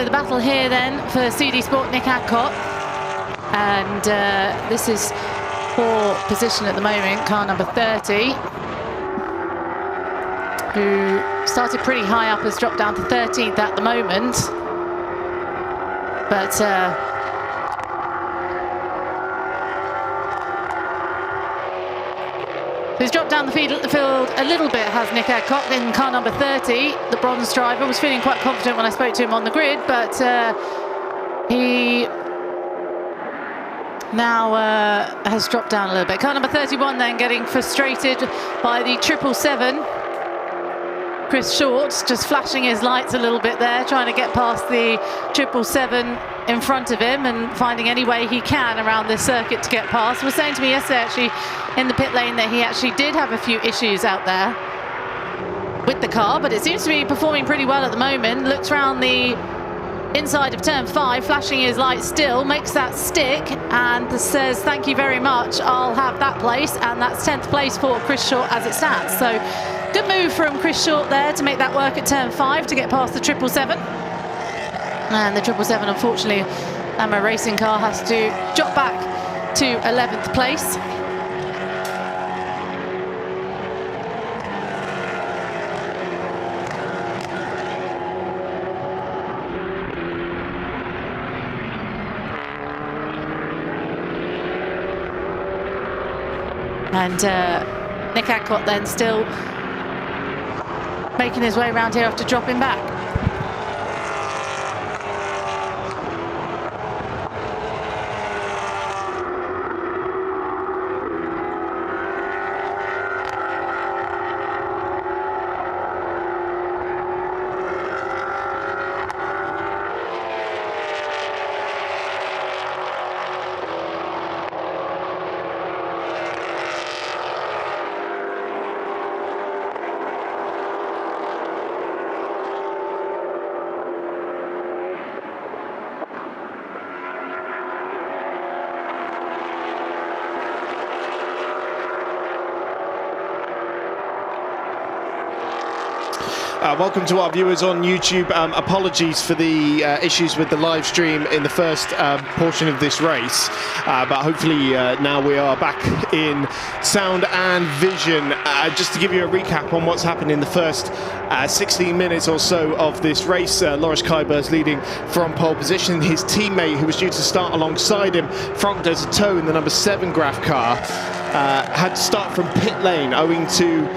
So the battle here then for CD Sport, Nick Adcock. And this is for position at the moment, car number 30, who started pretty high up, has dropped down to 13th at the moment. But he's dropped down the field a little bit, has Nick Adcock in car number 30. The bronze driver was feeling quite confident when I spoke to him on the grid, but he now has dropped down a little bit. Car number 31 then getting frustrated by the 777. Chris Short just flashing his lights a little bit there, trying to get past the 777 in front of him and finding any way he can around this circuit to get past. He was saying to me yesterday actually in the pit lane that he actually did have a few issues out there with the car, but it seems to be performing pretty well at the moment. Looks around the inside of turn 5, flashing his lights still, makes that stick and says thank you very much, I'll have that place, and that's 10th place for Chris Short as it stands. So good move from Chris Short there to make that work at turn 5 to get past the 777. And the 777, unfortunately, Lambo racing car has to drop back to 11th place. And Nick Adcock then still making his way around here after dropping back. Welcome to our viewers on YouTube. Apologies for the issues with the live stream in the first portion of this race, but hopefully now we are back in sound and vision. Just to give you a recap on what's happened in the first 16 minutes or so of this race, Loris Keiber's leading from pole position. His teammate, who was due to start alongside him, Franck Desertot in the number 7 Graf car, had to start from pit lane owing to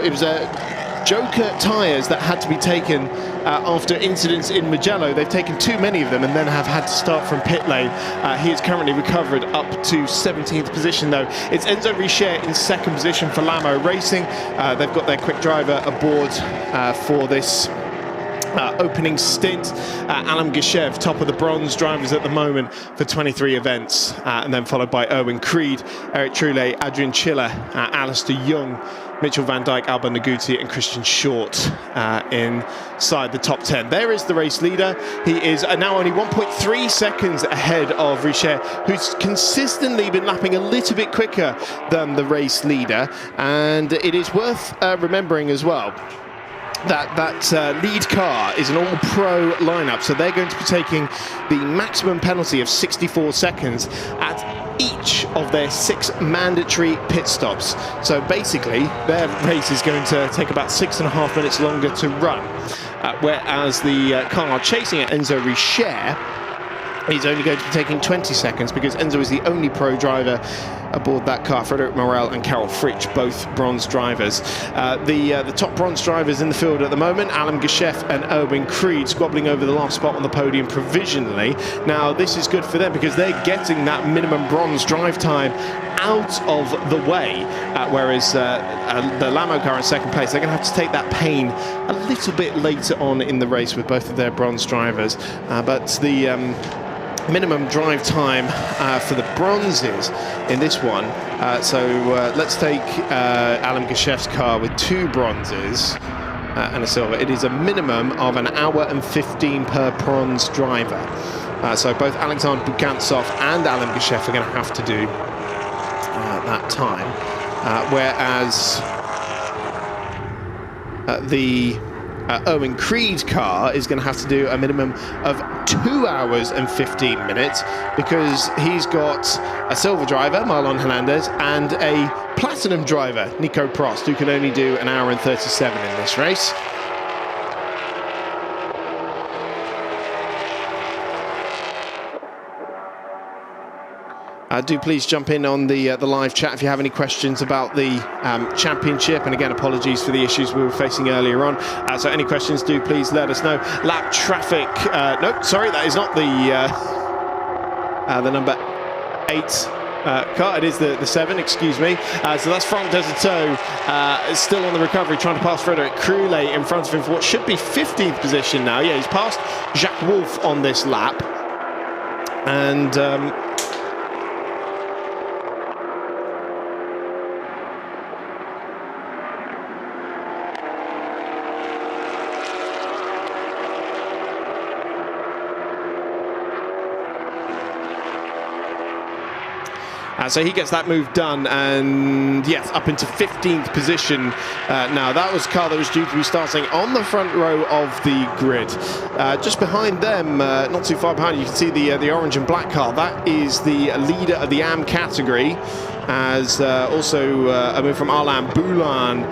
it was a Joker tyres that had to be taken after incidents in Mugello. They've taken too many of them and then have had to start from pit lane. He is currently recovered up to 17th position though. It's Enzo Richer in 2nd position for Lambo Racing. They've got their quick driver aboard for this opening stint. Alan Gishev, top of the bronze drivers at the moment for 23 events, and then followed by Erwin Creed, Eric Trulé, Adrian Chiller, Alistair Young, Mitchell van Dijk, Alba Naguti and Christian Short inside the top 10. There is the race leader. He is now only 1.3 seconds ahead of Richer, who's consistently been lapping a little bit quicker than the race leader. And it is worth remembering as well that lead car is an all-pro lineup, so they're going to be taking the maximum penalty of 64 seconds at each of their 6 mandatory pit stops. So basically, their race is going to take about 6.5 minutes longer to run, whereas the car chasing it, Enzo Richer, is only going to be taking 20 seconds because Enzo is the only pro driver aboard that car. Frederic Morel and Carol Fritsch, both bronze drivers. The top bronze drivers in the field at the moment, Alan Gishev and Erwin Creed, squabbling over the last spot on the podium provisionally. Now, this is good for them because they're getting that minimum bronze drive time out of the way, whereas the Lambo car in 2nd place, they're going to have to take that pain a little bit later on in the race with both of their bronze drivers. But the minimum drive time for the bronzes in this one. So let's take Alan Gishev's car with 2 bronzes and a silver. It is a minimum of 1 hour and 15 per bronze driver. So both Alexander Bugantsov and Alan Gishev are going to have to do that time. Whereas the Owen Creed car is going to have to do a minimum of 2 hours and 15 minutes because he's got a silver driver, Marlon Hernandez, and a platinum driver, Nico Prost, who can only do 1 hour and 37 in this race. Do please jump in on the live chat if you have any questions about the championship. And again, apologies for the issues we were facing earlier on. So any questions, do please let us know. Lap traffic. No, sorry, that is not the number 8 car. It is the 7, excuse me. So that's Franck Desertot, still on the recovery, trying to pass Frederic Croulet in front of him for what should be 15th position now. Yeah, he's passed Jacques Wolf on this lap. And... so he gets that move done, and yes, up into 15th position now. That was a car that was due to be starting on the front row of the grid. Just behind them, not too far behind, you can see the orange and black car. That is the leader of the AM category, as also a move from Alain Boulin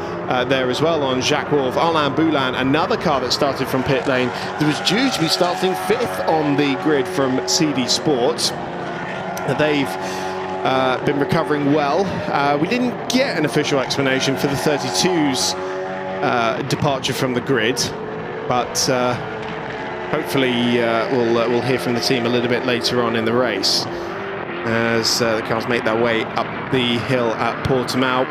there as well on Jacques Wolf. Alain Boulin, another car that started from pit lane, that was due to be starting 5th on the grid from CD Sports. They've been recovering well. We didn't get an official explanation for the 32's departure from the grid, but hopefully we'll hear from the team a little bit later on in the race as the cars make their way up the hill at Portimao.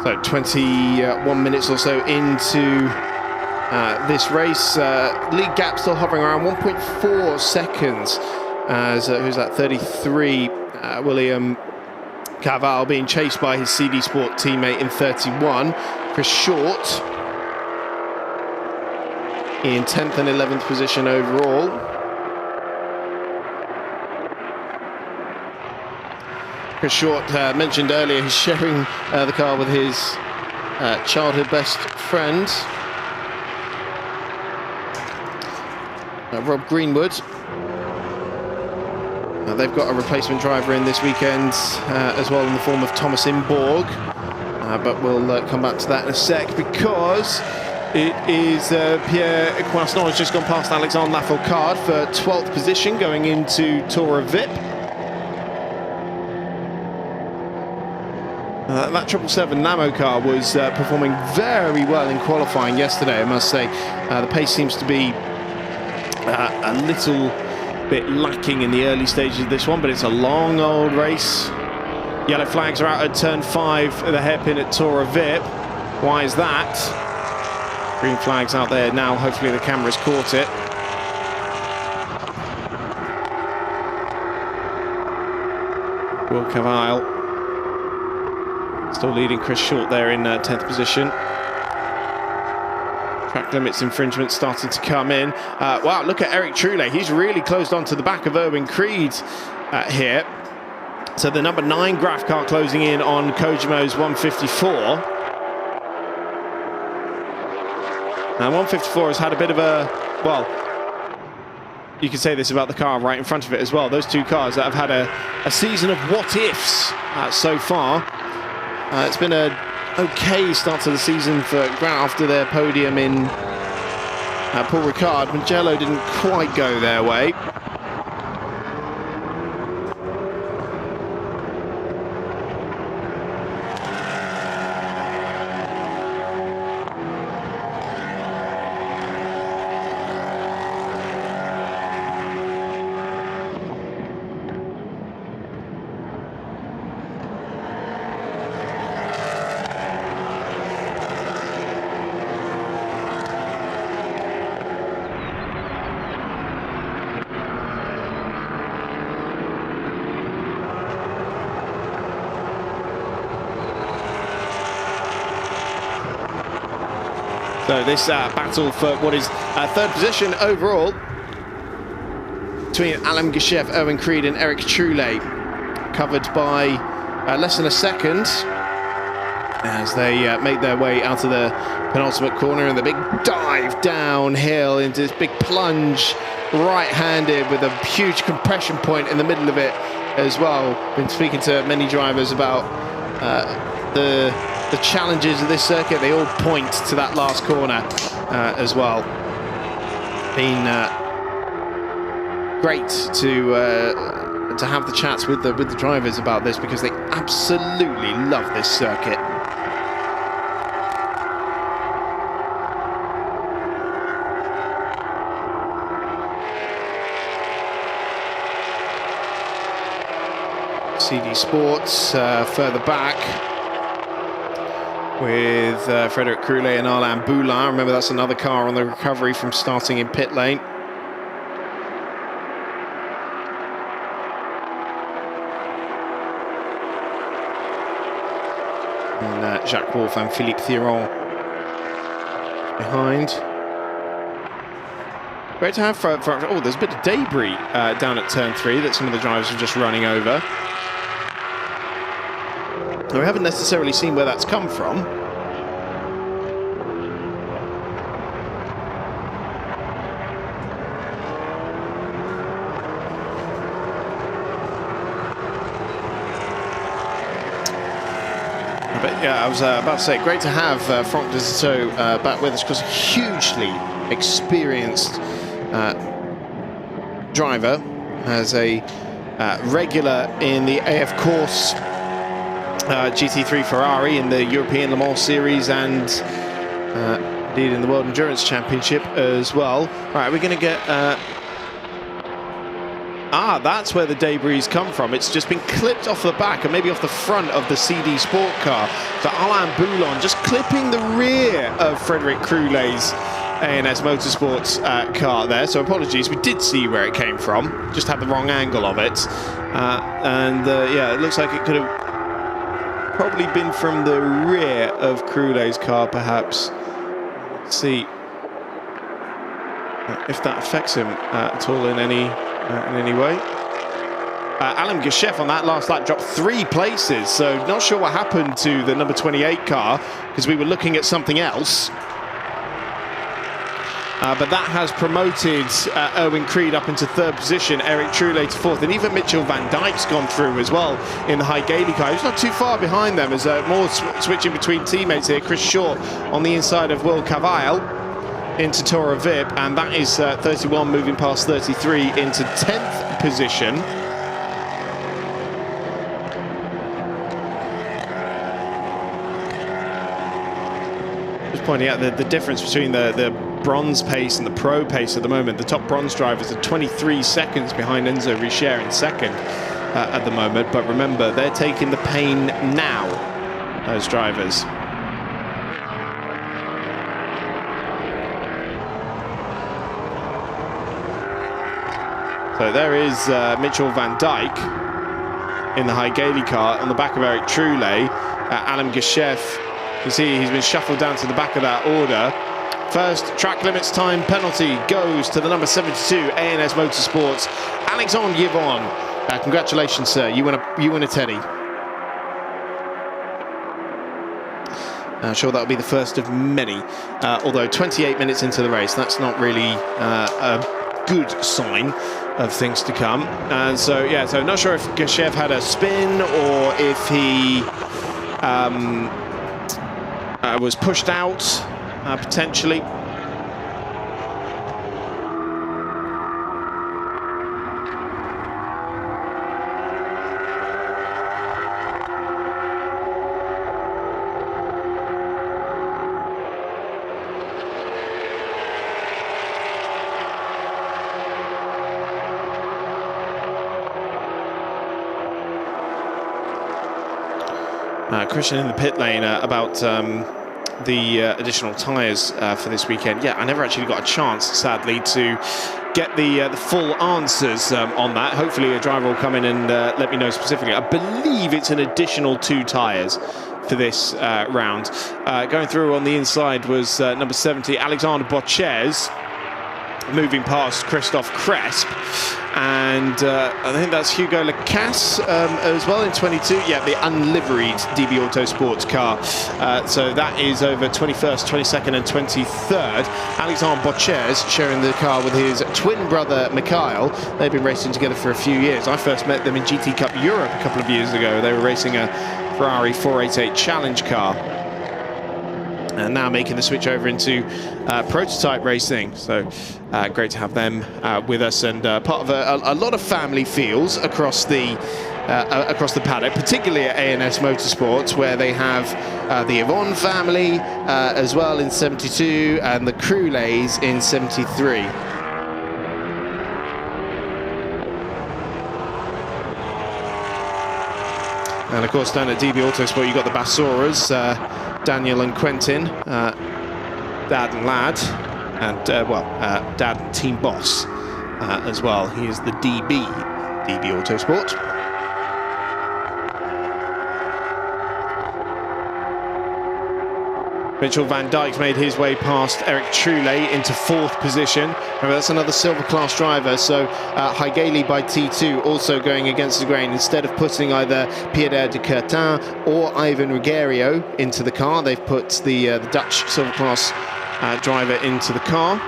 So 21 minutes or so into this race. Lead gap still hovering around 1.4 seconds as who's that, 33, William Carvalho being chased by his CD Sport teammate in 31. Chris Short in 10th and 11th position overall. Chris Short, mentioned earlier, he's sharing the car with his childhood best friend, Rob Greenwood. They've got a replacement driver in this weekend as well in the form of Thomas Imborg, but we'll come back to that in a sec because it is Pierre Coisnon has just gone past Alexandre Lafourcade for 12th position going into Tora VIP. That 777 Namo car was performing very well in qualifying yesterday, I must say. The pace seems to be a little bit lacking in the early stages of this one, but it's a long old race. Yellow flags are out at turn 5 at the hairpin at Tora VIP. Why is that? Green flags out there now. Hopefully the camera's caught it. Will Carvalho still leading Chris Short there in 10th position. Track limits infringement starting to come in. Wow, look at Eric Trulé. He's really closed on to the back of Erwin Creed here. So the number 9 Graf car closing in on Kojimo's 154. And 154 has had a bit of a, well, you could say this about the car right in front of it as well. Those two cars that have had a season of what-ifs so far. It's been an okay start to the season for Grant after their podium in Paul Ricard. Mugello didn't quite go their way. So this battle for what is third position overall between Alain Guichef, Owen Creed and Eric Troulet, covered by less than a second as they make their way out of the penultimate corner, and the big dive downhill into this big plunge, right-handed with a huge compression point in the middle of it as well. Been speaking to many drivers about the challenges of this circuit. They all point to that last corner as well. Been great to have the chats with the drivers about this, because they absolutely love this circuit. CD Sports further back with Frédéric Croulet and Alain Boulin. Remember, that's another car on the recovery from starting in pit lane. And Jacques Wolf and Philippe Thiron behind. Great to have oh, there's a bit of debris down at turn 3 that some of the drivers are just running over. We haven't necessarily seen where that's come from. But yeah, I was about to say, great to have Franck Desauteaux back with us, because a hugely experienced driver, as a regular in the AF Course GT3 Ferrari in the European Le Mans Series, and indeed in the World Endurance Championship as well. Right, we're going to get... that's where the debris come from. It's just been clipped off the back and maybe off the front of the CD Sport car. So Alain Boulin just clipping the rear of Frédéric Croulet's ANS Motorsports car there. So apologies, we did see where it came from, just had the wrong angle of it. Yeah, it looks like it could have probably been from the rear of Croulet's car, perhaps. Let's see if that affects him at all in any way. Alain Guichef on that last lap dropped 3 places, so not sure what happened to the number 28 car, because we were looking at something else. But that has promoted Owen Creed up into 3rd position, Eric Troulet to 4th, and even Mitchell van Dijk's gone through as well in the High Gailey car. He's not too far behind them, as more switching between teammates here. Chris Short on the inside of Will Cavaille into Toro Vip, and that is 31 moving past 33 into 10th position. Just pointing out the difference between the bronze pace and the pro pace at the moment. The top bronze drivers are 23 seconds behind Enzo Richer in 2nd at the moment, but remember, they're taking the pain now, those drivers. So there is Mitchell van Dijk in the High Gailey car on the back of Eric Troulet. Alain Guichef, you see he's been shuffled down to the back of that order. First track limits time penalty goes to the number 72 ANS Motorsports, Alexandre Yvon. Congratulations, sir. You win a teddy. I'm sure that'll be the first of many. Although 28 minutes into the race, that's not really a good sign of things to come. And so, yeah, so not sure if Guichef had a spin or if he was pushed out. Potentially. Christian in the pit lane about the additional tyres for this weekend. Yeah, I never actually got a chance, sadly, to get the full answers on that. Hopefully a driver will come in and let me know specifically. I believe it's an additional 2 tyres for this round. Going through on the inside was number 70, Alexander Bochez, moving past Christophe Cresp, and I think that's Hugo Lacasse as well in 22. Yeah, the unliveried DB Autosports car. So that is over 21st, 22nd and 23rd. Alexandre Bochez sharing the car with his twin brother Mikhail. They've been racing together for a few years. I first met them in GT Cup Europe a couple of years ago. They were racing a Ferrari 488 Challenge car, and now making the switch over into prototype racing. So great to have them with us, and part of a lot of family feels across the paddock, particularly at A&S Motorsports, where they have the Yvonne family as well in 72 and the Crules in 73. And of course, down at DB Autosport, you've got the Bassoras, Daniel and Quentin, dad and lad, and dad and team boss as well. He is the DB Autosport. Mitchell van Dijk's made his way past Eric Trulé into 4th position. Remember, that's another silver class driver, so Hallyday by T2 also going against the grain. Instead of putting either Pierre de Curtin or Ivan Ruggiero into the car, they've put the Dutch silver class driver into the car.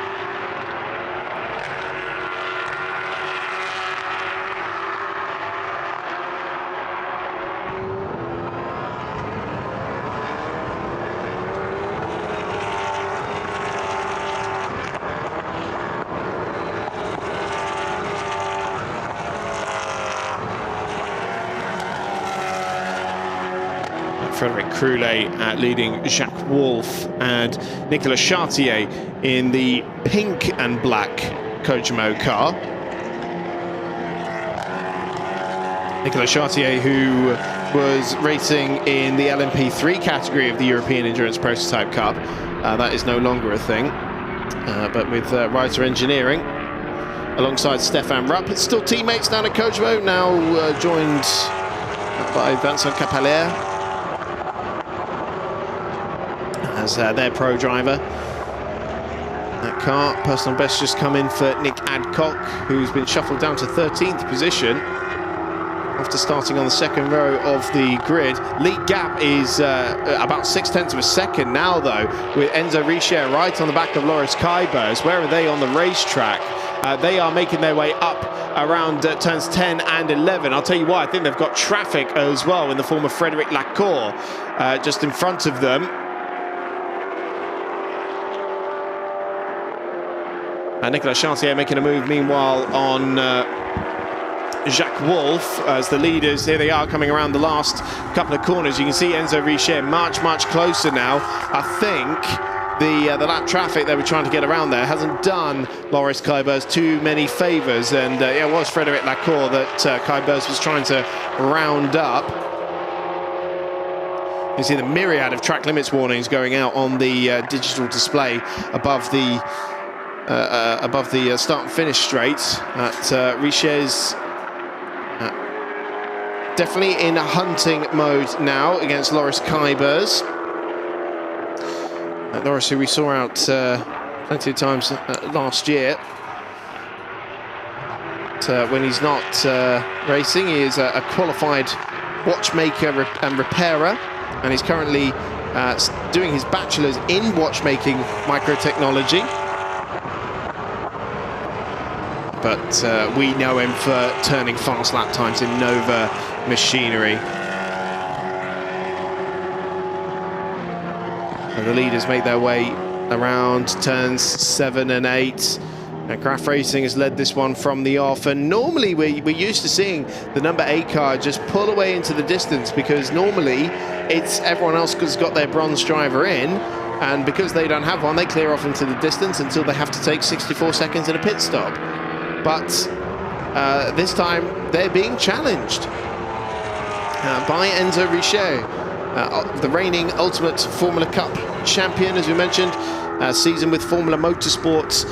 Frederic Crulet leading Jacques Wolf, and Nicolas Chartier in the pink and black Portimao car. Nicolas Chartier, who was racing in the LMP3 category of the European Endurance Prototype Cup. That is no longer a thing, but with Reiter Engineering alongside Stefan Rupp. It's still teammates down at Portimao, now joined by Vincent Capalaire as their pro driver. That car, personal best just come in for Nick Adcock, who's been shuffled down to 13th position after starting on the 2nd row of the grid. Lead gap is about 0.6 of a second now, though, with Enzo Richer right on the back of Loris Kybers. Where are they on the racetrack? They are making their way up around turns 10 and 11. I'll tell you why, I think they've got traffic as well in the form of Frederic Lacour just in front of them. Nicolas Chartier making a move meanwhile on Jacques Wolf as the leaders. Here they are coming around the last couple of corners. You can see Enzo Richer much closer now. I think the lap traffic they were trying to get around there hasn't done Loris Kybers too many favours, and it was Frederic Lacour that Kybers was trying to round up. You see the myriad of track limits warnings going out on the digital display above the start and finish straight at Richer's. Definitely in hunting mode now against Loris Kybers. Loris, who we saw out plenty of times last year. But, when he's not racing, he is a qualified watchmaker and repairer, and he's currently doing his bachelor's in watchmaking microtechnology. But we know him for turning fast lap times in Nova machinery. And the leaders make their way around turns 7 and 8. Graf Racing has led this one from the off, and normally we're used to seeing the number 8 car just pull away into the distance, because normally it's everyone else has got their bronze driver in, and because they don't have one, they clear off into the distance until they have to take 64 seconds in a pit stop. But this time they're being challenged by Enzo Richer, the reigning Ultimate Formula Cup champion, as we mentioned, season with Formula Motorsport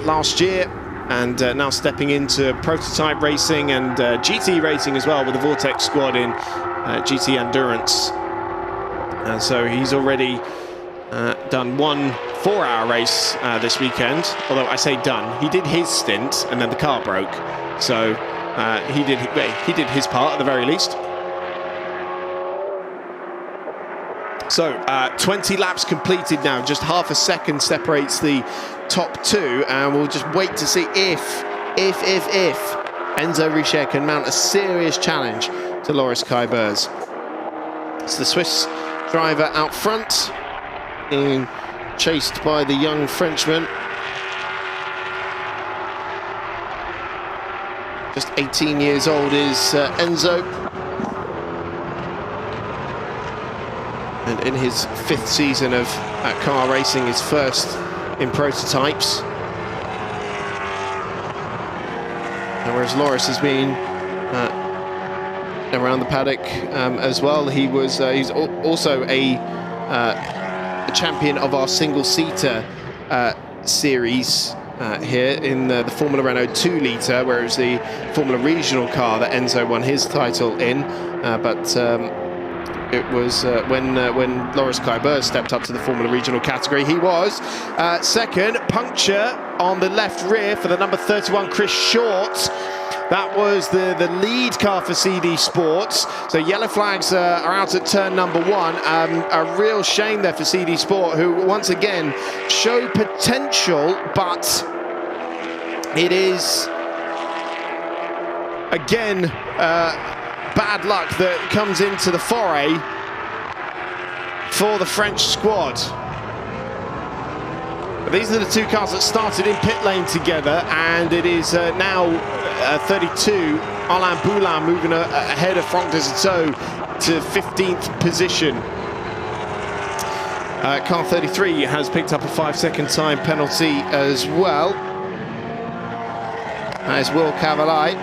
last year, and now stepping into prototype racing and GT racing as well with the Vortex squad in GT Endurance And so he's already done one 4-hour race this weekend. Although I say done, he did his stint and then the car broke. So he did his part at the very least. So 20 laps completed now. Just half a second separates the top two, and we'll just wait to see if Enzo Ligier can mount a serious challenge to Loris Kay-Bers. It's the Swiss driver out front, being chased by the young Frenchman. Just 18 years old is Enzo. And in his 5th season of car racing, his first in prototypes. And whereas Loris has been around the paddock as well, he's also a champion of our single-seater series here in the Formula Renault 2-litre, whereas the Formula Regional car that Enzo won his title in, but it was when Loris Kay-Bers stepped up to the Formula Regional category. He was second. Puncture on the left rear for the number 31, Chris Short. That was the lead car for CD Sports. So yellow flags are out at turn number 1. A real shame there for CD Sport, who once again showed potential, but it is again bad luck that comes into the foray for the French squad. But these are the two cars that started in pit lane together, and it is now 32, Alain Boulin moving ahead of Franck Desauteaux to 15th position. Car 33 has picked up a 5-second time penalty as well. That is Will Cavallai.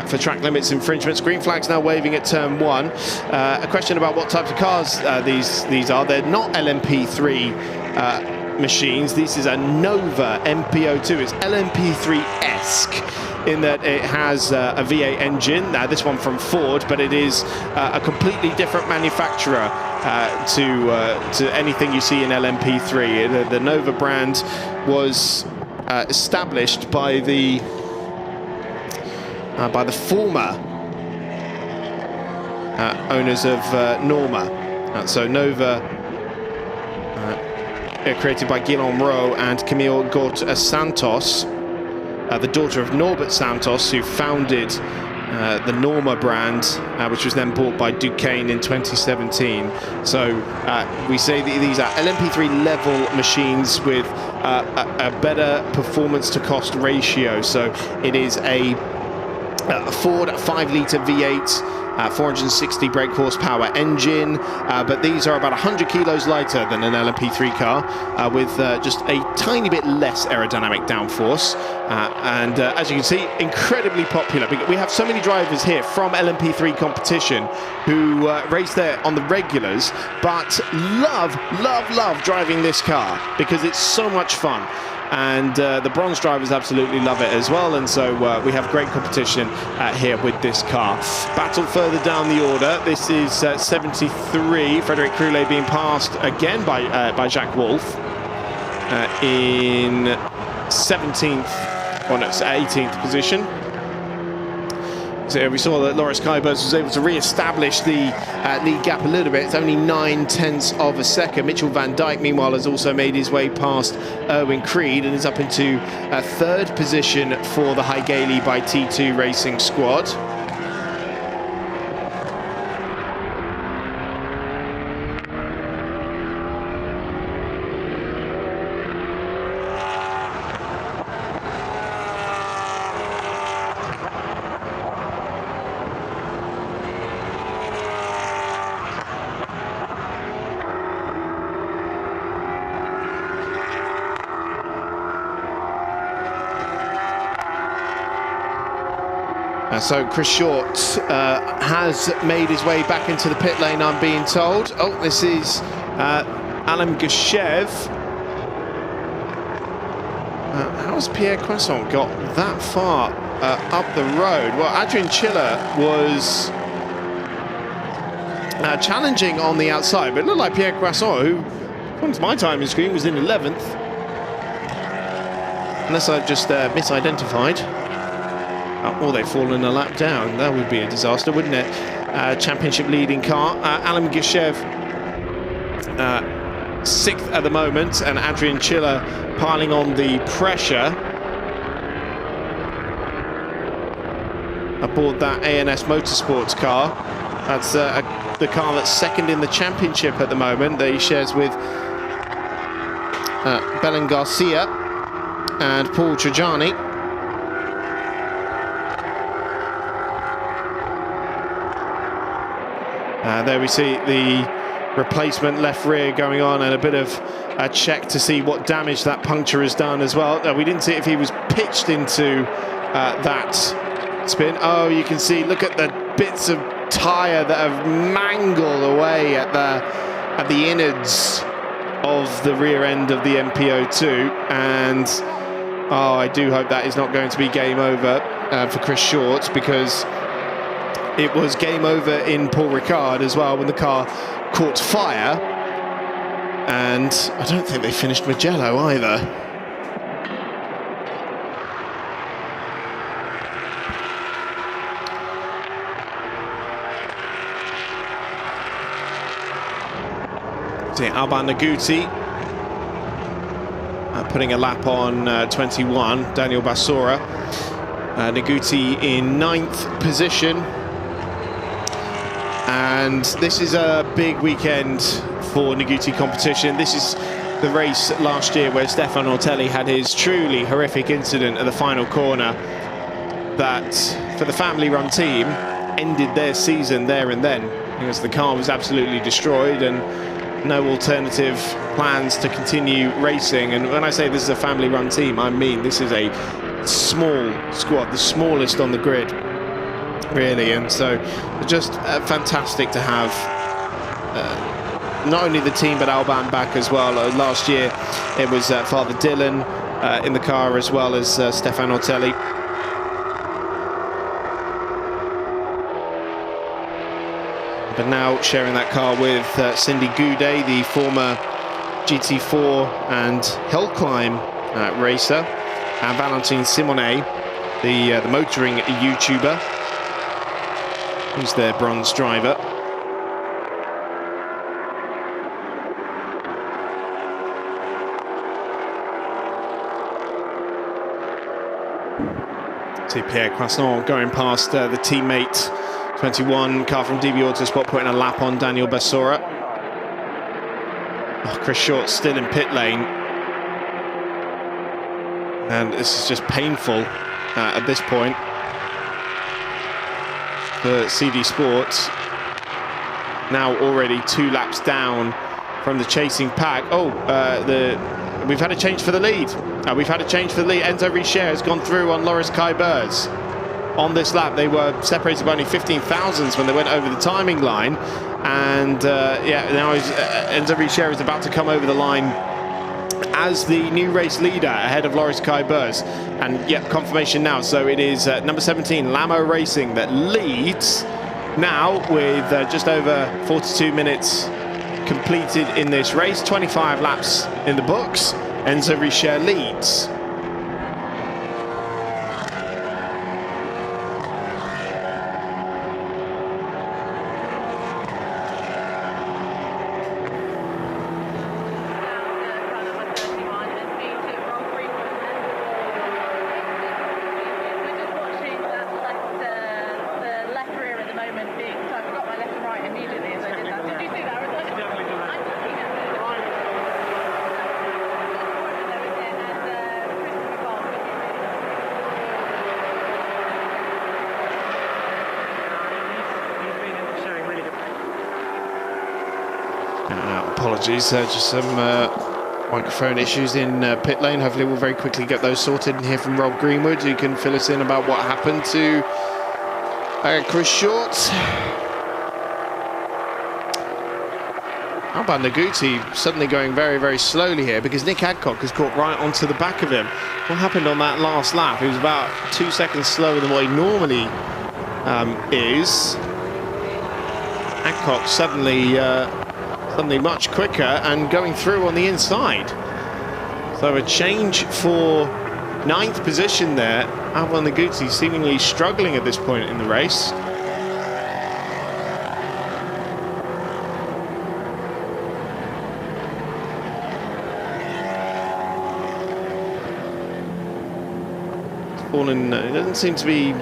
For track limits infringements. Green flags now waving at turn 1. A question about what types of cars these are. They're not LMP3 machines. This is a Nova MPO2. It's LMP3-esque in that it has a V8 engine. Now this one from Ford, but it is a completely different manufacturer to anything you see in LMP3. The Nova brand was established by the former owners of Norma. So Nova, created by Guillaume Rowe and Camille Gort Santos, the daughter of Norbert Santos, who founded the Norma brand, which was then bought by Duquesne in 2017. So we say that these are LMP3 level machines with a better performance to cost ratio. So it is a Ford 5-litre V8, 460 brake horsepower engine, but these are about 100 kilos lighter than an LMP3 car, with just a tiny bit less aerodynamic downforce. And as you can see, incredibly popular. We have so many drivers here from LMP3 competition who race there on the regulars, but love driving this car because it's so much fun. And the bronze drivers absolutely love it as well, and so we have great competition here with this car. Battle further down the order. This is 73, Frederic Croulet being passed again by Jacques Wolf in 17th, or no, 18th position. So we saw that Loris Kay-Bers was able to re-establish the lead gap a little bit. It's only 0.9 of a second. Mitchell van Dijk, meanwhile, has also made his way past Erwin Creed and is up into 3rd position for the Hallyday by T2 Racing squad. So Chris Short has made his way back into the pit lane, I'm being told. Oh, this is Alain Gushev. How has Pierre Croissant got that far up the road? Well, Adrian Chiller was challenging on the outside, but it looked like Pierre Croissant, who, according to my timing screen, was in 11th. Unless I've just misidentified. Or they've fallen a lap down. That would be a disaster, wouldn't it? Championship leading car. Alan Gishev, 6th at the moment, and Adrian Chiller piling on the pressure aboard that ANS Motorsports car. That's the car that's second in the championship at the moment, that he shares with Belen Garcia and Paul Trajani. There we see the replacement left rear going on, and a bit of a check to see what damage that puncture has done as well. We didn't see if he was pitched into that spin. Oh, you can see, look at the bits of tyre that have mangled away at the innards of the rear end of the MPO2, and I do hope that is not going to be game over for Chris Short, because it was game over in Paul Ricard as well when the car caught fire, and I don't think they finished Mugello either. See Alban Naguti putting a lap on 21, Daniel Basora. Naguti in 9th position. And this is a big weekend for Naguti competition. This is the race last year where Stefan Ortelli had his truly horrific incident at the final corner that, for the family-run team, ended their season there and then, because the car was absolutely destroyed and no alternative plans to continue racing. And when I say this is a family-run team, I mean this is a small squad, the smallest on the grid, really. And so just fantastic to have not only the team but Alban back as well. Last year it was Father Dylan in the car, as well as Stefan Ortelli. But now sharing that car with Cindy Goudet, the former GT4 and Hill Climb racer, and Valentine Simonet, the motoring YouTuber, who's their bronze driver. See Pierre Croissant going past the teammate 21 car from DB Autosport, putting a lap on Daniel Basora. Oh, Chris Short still in pit lane, and this is just painful at this point for CD Sports. Now already 2 laps down from the chasing pack. Oh, we've had a change for the lead. Enzo Richer has gone through on Loris Kaibers. On this lap, they were separated by only 15 thousandths when they went over the timing line. And yeah, now Enzo Richer is about to come over the line as the new race leader ahead of Loris Kaibers. And yep, confirmation now. So it is number 17, Lamo Racing, that leads now with just over 42 minutes completed in this race. 25 laps in the books. Enzo Richer leads. Apologies, just some microphone issues in pit lane. Hopefully we'll very quickly get those sorted and hear from Rob Greenwood, who can fill us in about what happened to Chris Short. Alban Naguti suddenly going very, very slowly here, because Nick Adcock has caught right onto the back of him. What happened on that last lap? He was about 2 seconds slower than what he normally is. Adcock suddenly much quicker and going through on the inside. So a change for 9th position there. Albon Neguti seemingly struggling at this point in the race. It doesn't seem to be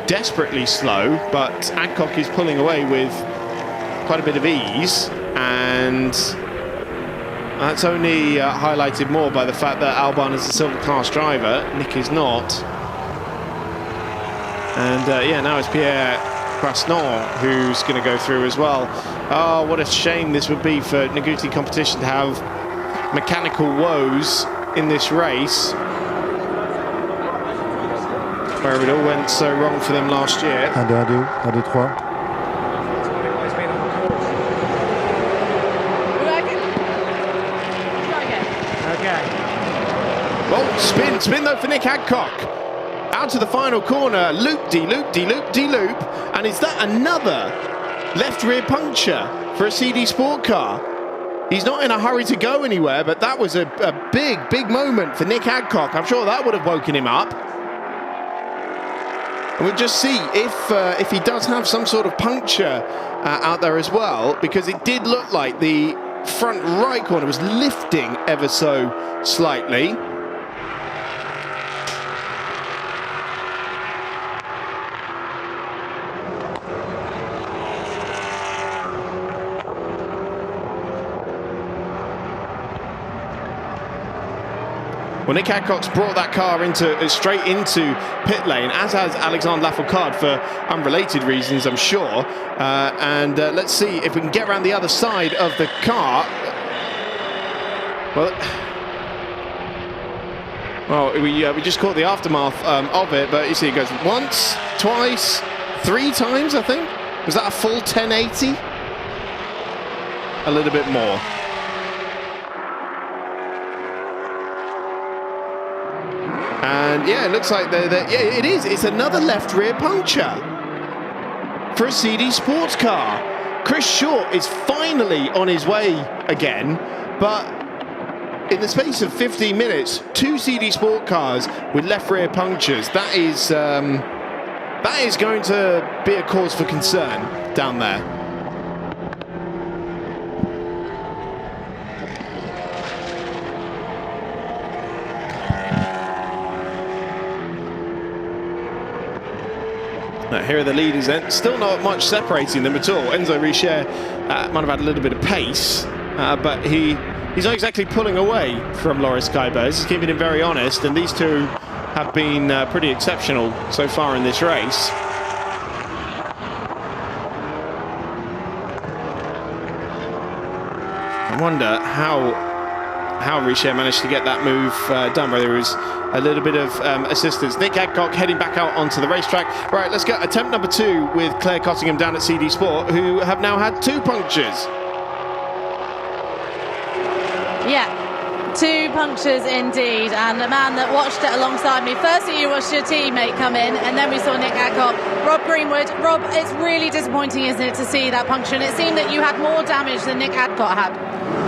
desperately slow, but Adcock is pulling away with quite a bit of ease, and that's only highlighted more by the fact that Albon is a silver class driver, Nick is not. And yeah, now it's Pierre Crasnon who's going to go through as well. Oh, what a shame this would be for Neguti competition to have mechanical woes in this race, where it all went so wrong for them last year. 1, 2, 1, 2, 3. Oh, spin though for Nick Adcock. Out to the final corner, loop-de-loop, and is that another left rear puncture for a CD Sport car? He's not in a hurry to go anywhere, but that was a big moment for Nick Adcock. I'm sure that would have woken him up. And we'll just see if he does have some sort of puncture out there as well, because it did look like the front right corner was lifting ever so slightly. Well, Nick Adcock's brought that car straight into pit lane, as has Alexandre Lafourcade for unrelated reasons, I'm sure. And let's see if we can get around the other side of the car. Well, we just caught the aftermath of it, but you see it goes once, twice, 3 times, I think. Was that a full 1080? A little bit more. And yeah, it looks like yeah, it is. It's another left rear puncture for a CD sports car. Chris Short is finally on his way again, but in the space of 15 minutes, 2 CD sport cars with left rear punctures. That is going to be a cause for concern down there. Here are the leaders then. Still not much separating them at all. Enzo Richer might have had a little bit of pace, but he's not exactly pulling away from Loris Kaiber. He's keeping him very honest, and these two have been pretty exceptional so far in this race. I wonder how Richer managed to get that move done, whether it was a little bit of assistance. Nick Adcock heading back out onto the racetrack. Right, let's go attempt number 2 with Claire Cottingham down at CD Sport, who have now had 2 punctures. Yeah, 2 punctures indeed, and a man that watched it alongside me. Firstly, you watched your teammate come in, and then we saw Nick Adcock. Rob Greenwood. Rob, it's really disappointing, isn't it, to see that puncture, and it seemed that you had more damage than Nick Adcock had.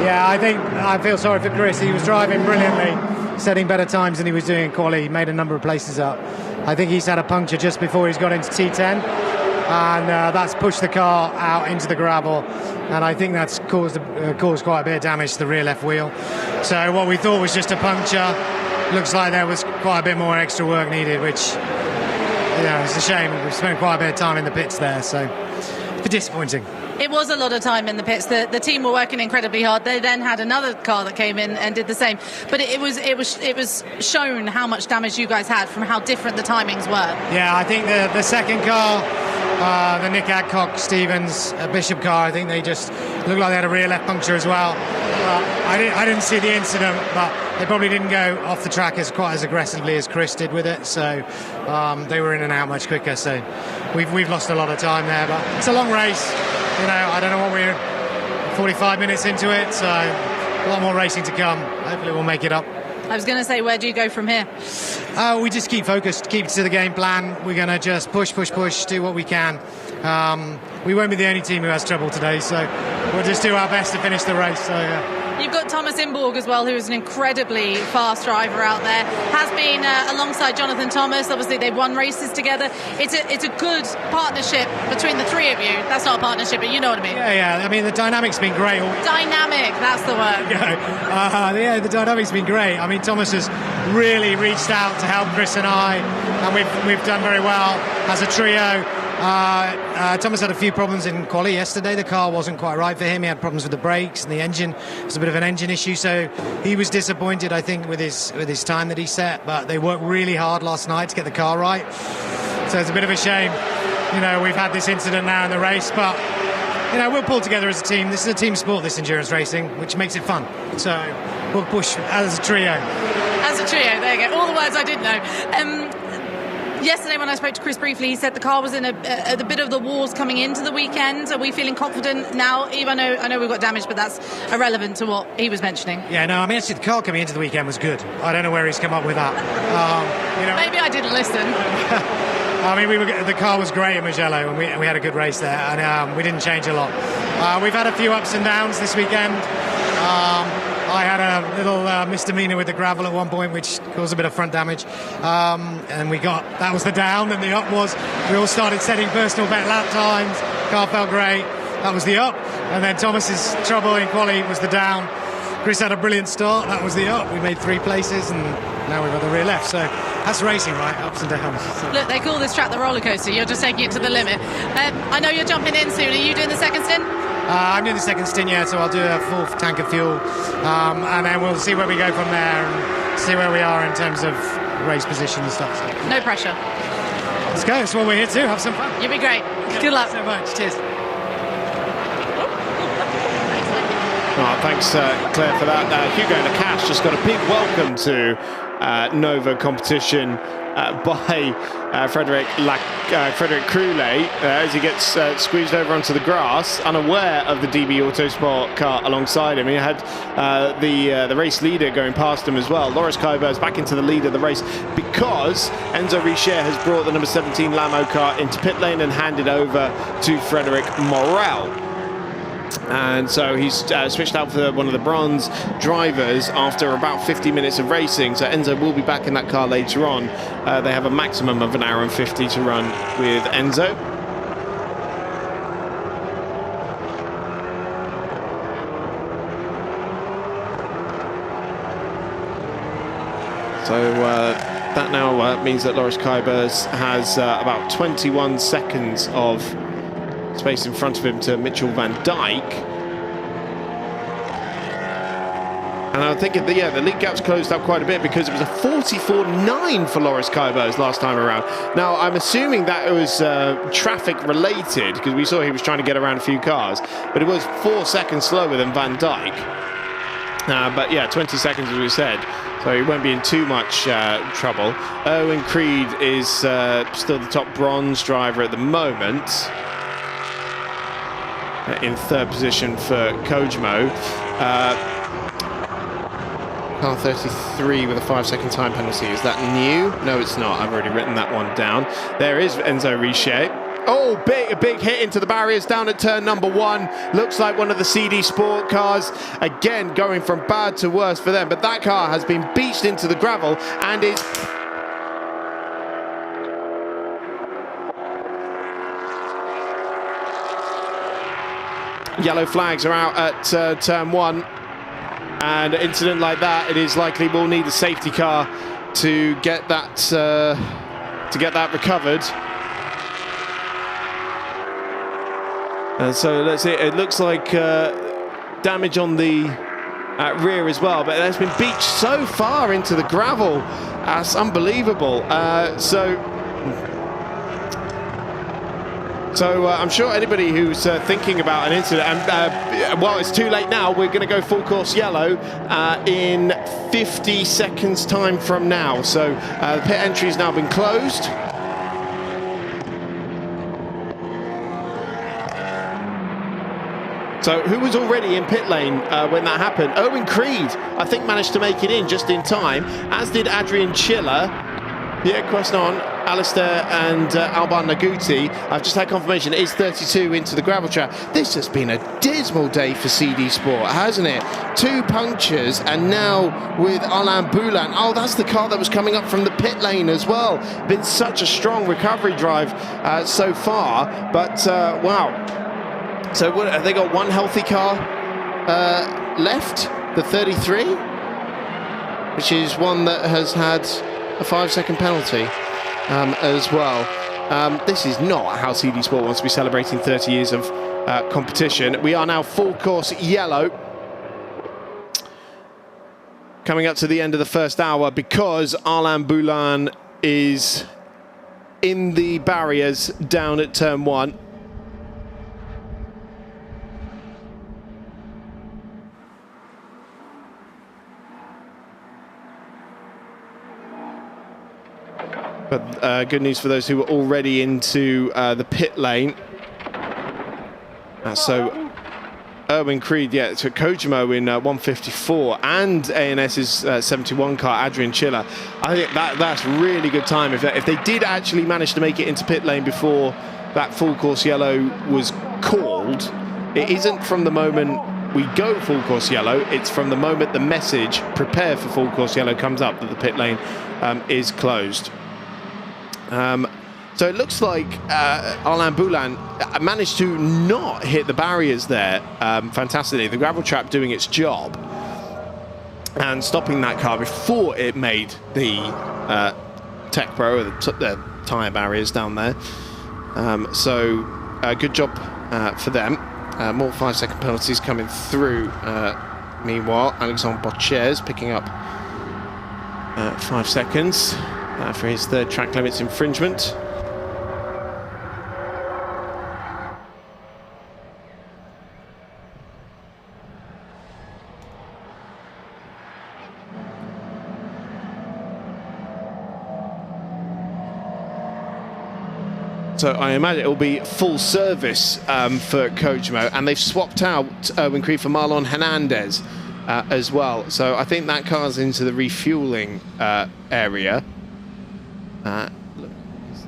Yeah, I feel sorry for Chris. He was driving brilliantly, setting better times than he was doing in quali. He made a number of places up. I think he's had a puncture just before he's got into T10, and that's pushed the car out into the gravel, and I think that's caused quite a bit of damage to the rear left wheel. So what we thought was just a puncture, looks like there was quite a bit more extra work needed, which, yeah, it's a shame. We've spent quite a bit of time in the pits there, so it's disappointing. It was a lot of time in the pits. The team were working incredibly hard. They then had another car that came in and did the same. But it was shown how much damage you guys had from how different the timings were. Yeah, I think the second car, the Nick Adcock Stevens Bishop car, I think they just looked like they had a rear left puncture as well. I didn't see the incident, but they probably didn't go off the track quite as aggressively as Chris did with it. So they were in and out much quicker. So we've lost a lot of time there. But it's a long race. You know, I don't know what we're 45 minutes into it, so a lot more racing to come. Hopefully we'll make it up. I was going to say, where do you go from here? We just keep focused, keep to the game plan. We're going to just push, do what we can. We won't be the only team who has trouble today, so we'll just do our best to finish the race. So, You've got Thomas Imborg as well, who is an incredibly fast driver out there. Has been alongside Jonathan Thomas. Obviously, they've won races together. It's a good partnership between the three of you. That's not a partnership, but you know what I mean. Yeah. I mean, the dynamic's been great. Dynamic, that's the word. Yeah, the dynamic's been great. I mean, Thomas has really reached out to help Chris and I, and we've done very well as a trio. Thomas had a few problems in quali yesterday. The car wasn't quite right for him. He had problems with the brakes and the engine. It was a bit of an engine issue, so he was disappointed, I think, with his time that he set. But they worked really hard last night to get the car right. So it's a bit of a shame. You know, we've had this incident now in the race, but you know, we'll pull together as a team. This is a team sport, this endurance racing, which makes it fun. So we'll push as a trio. As a trio, there you go. All the words I didn't know. Yesterday when I spoke to Chris briefly, he said the car was in a bit of the wars coming into the weekend. Are we feeling confident now? Eve, I know we've got damage, but that's irrelevant to what he was mentioning. Yeah, no, I mean, actually the car coming into the weekend was good. I don't know where he's come up with that. Maybe I didn't listen. I mean, the car was great at Mugello, and we had a good race there, and we didn't change a lot. We've had a few ups and downs this weekend. I had a little misdemeanor with the gravel at one point, which caused a bit of front damage, and that was the down, and the up was we all started setting personal best lap times. Car felt great. That was the up, and then Thomas's trouble in quali was the down. Chris had a brilliant start. That was the up. We made 3 places, and now we've got the rear left. So that's racing, right? Ups and downs. So. Look, they call this track the roller coaster. You're just taking it to the limit. I know you're jumping in soon. Are you doing the second stint? I'm doing the second stint, yeah, so I'll do a full tank of fuel, and then we'll see where we go from there and see where we are in terms of race position and stuff. So. No pressure. Let's go. That's what we're here to. Have some fun. You'll be great. Good luck. Thanks so much. Cheers. Thanks, Claire, for that. Hugo Nakash just got a big welcome to Nova competition by Frederic Croulet as he gets squeezed over onto the grass, unaware of the DB Autosport car alongside him. He had the race leader going past him as well. Loris Kuyber's back into the lead of the race because Enzo Richer has brought the number 17 Lamo car into pit lane and handed over to Frederic Morel. And so he's switched out for one of the bronze drivers after about 50 minutes of racing. So Enzo will be back in that car later on. They have a maximum of 1 hour and 50 to run with Enzo. So that now means that Loris Kuyber has about 21 seconds of space in front of him to Mitchell van Dijk. And I'm thinking that, yeah, the lead gap's closed up quite a bit because it was a 44.9 for Loris Kuyber last time around. Now, I'm assuming that it was traffic related because we saw he was trying to get around a few cars, but it was 4 seconds slower than Van Dijk. But yeah, 20 seconds as we said, so he won't be in too much trouble. Owen Creed is still the top bronze driver at the moment. In third position for Kojmo. Car 33 with a 5-second time penalty. Is that new? No, it's not. I've already written that one down. There is Enzo Richer. Oh, a big hit into the barriers down at turn number 1. Looks like one of the CD Sport cars. Again, going from bad to worse for them. But that car has been beached into the gravel and is... Yellow flags are out at turn 1, and an incident like that, it is likely we'll need a safety car to get that recovered. And so let's see. It looks like damage on the rear as well, but it's been beached so far into the gravel. That's unbelievable. So I'm sure anybody who's thinking about an incident, and well, it's too late now. We're going to go full course yellow in 50 seconds time from now. So the pit entry has now been closed. So who was already in pit lane when that happened? Owen Creed, I think, managed to make it in just in time, as did Adrian Chiller, Pierre Quesnon, Alistair and Alban Naguti. I've just had confirmation it is 32 into the gravel trap. This has been a dismal day for CD Sport, hasn't it? 2 punctures, and now with Alain Boulan. Oh, that's the car that was coming up from the pit lane as well. Been such a strong recovery drive so far, but wow. So what, have they got one healthy car left, the 33, which is one that has had a 5-second penalty as well. This is not how CD Sport wants to be celebrating 30 years of competition. We are now full course yellow, coming up to the end of the first hour, because Alain Boulan is in the barriers down at turn 1. But good news for those who were already into the pit lane. So Erwin Creed, yeah, to Kojimo in 154, and ANS's 71 car, Adrian Chiller. I think that's really good time. If they did actually manage to make it into pit lane before that full course yellow was called, it isn't from the moment we go full course yellow, it's from the moment the message prepare for full course yellow comes up that the pit lane is closed. So it looks like Alain Boulan managed to not hit the barriers there fantastically. The gravel trap doing its job and stopping that car before it made the Tech Pro, the tyre barriers down there. So good job for them. More 5-second penalties coming through. Meanwhile, Alexandre Bochez picking up 5 seconds for his 3rd track limits infringement. So I imagine it will be full service for Kojimo, and they've swapped out Erwin Creed for Marlon Hernandez as well. So I think that car's into the refueling area.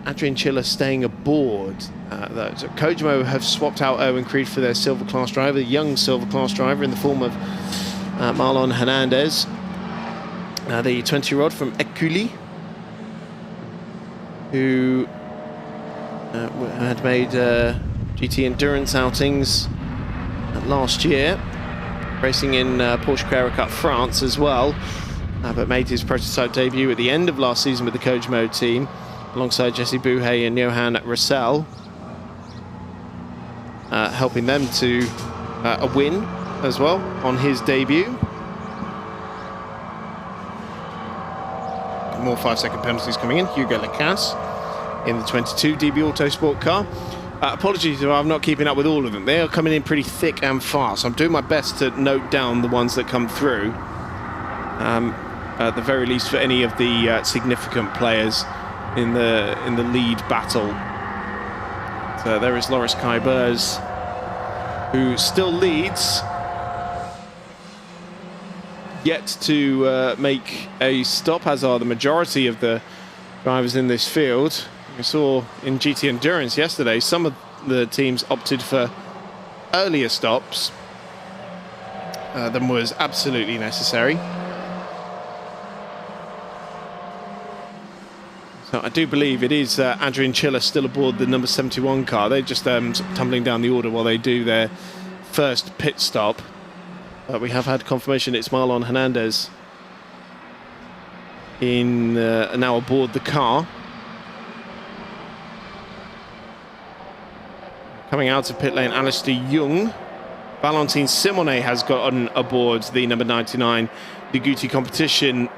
Adrian Chiller staying aboard. So Kojimo have swapped out Erwin Creed for their silver class driver, the young silver class driver in the form of Marlon Hernandez, the 20-year-old from Écully, who had made GT Endurance outings last year, racing in Porsche Carrera Cup France as well, but made his prototype debut at the end of last season with the Kojimo team, alongside Jesse Bouhay and Johan Russell, helping them to a win as well on his debut. More 5-second penalties coming in. Hugo Lacasse in the 22 DB Autosport car. Apologies if I'm not keeping up with all of them. They are coming in pretty thick and fast. I'm doing my best to note down the ones that come through, at the very least for any of the significant players in the lead battle. So there is Loris Kaibers, who still leads, yet to make a stop, as are the majority of the drivers in this field. We saw in GT Endurance yesterday, some of the teams opted for earlier stops than was absolutely necessary. So I do believe it is Adrian Chiller still aboard the number 71 car. They're just tumbling down the order while they do their first pit stop. But we have had confirmation it's Marlon Hernandez in now aboard the car. Coming out of pit lane, Alistair Young. Valentin Simonet has gotten aboard the number 99 Ligier competition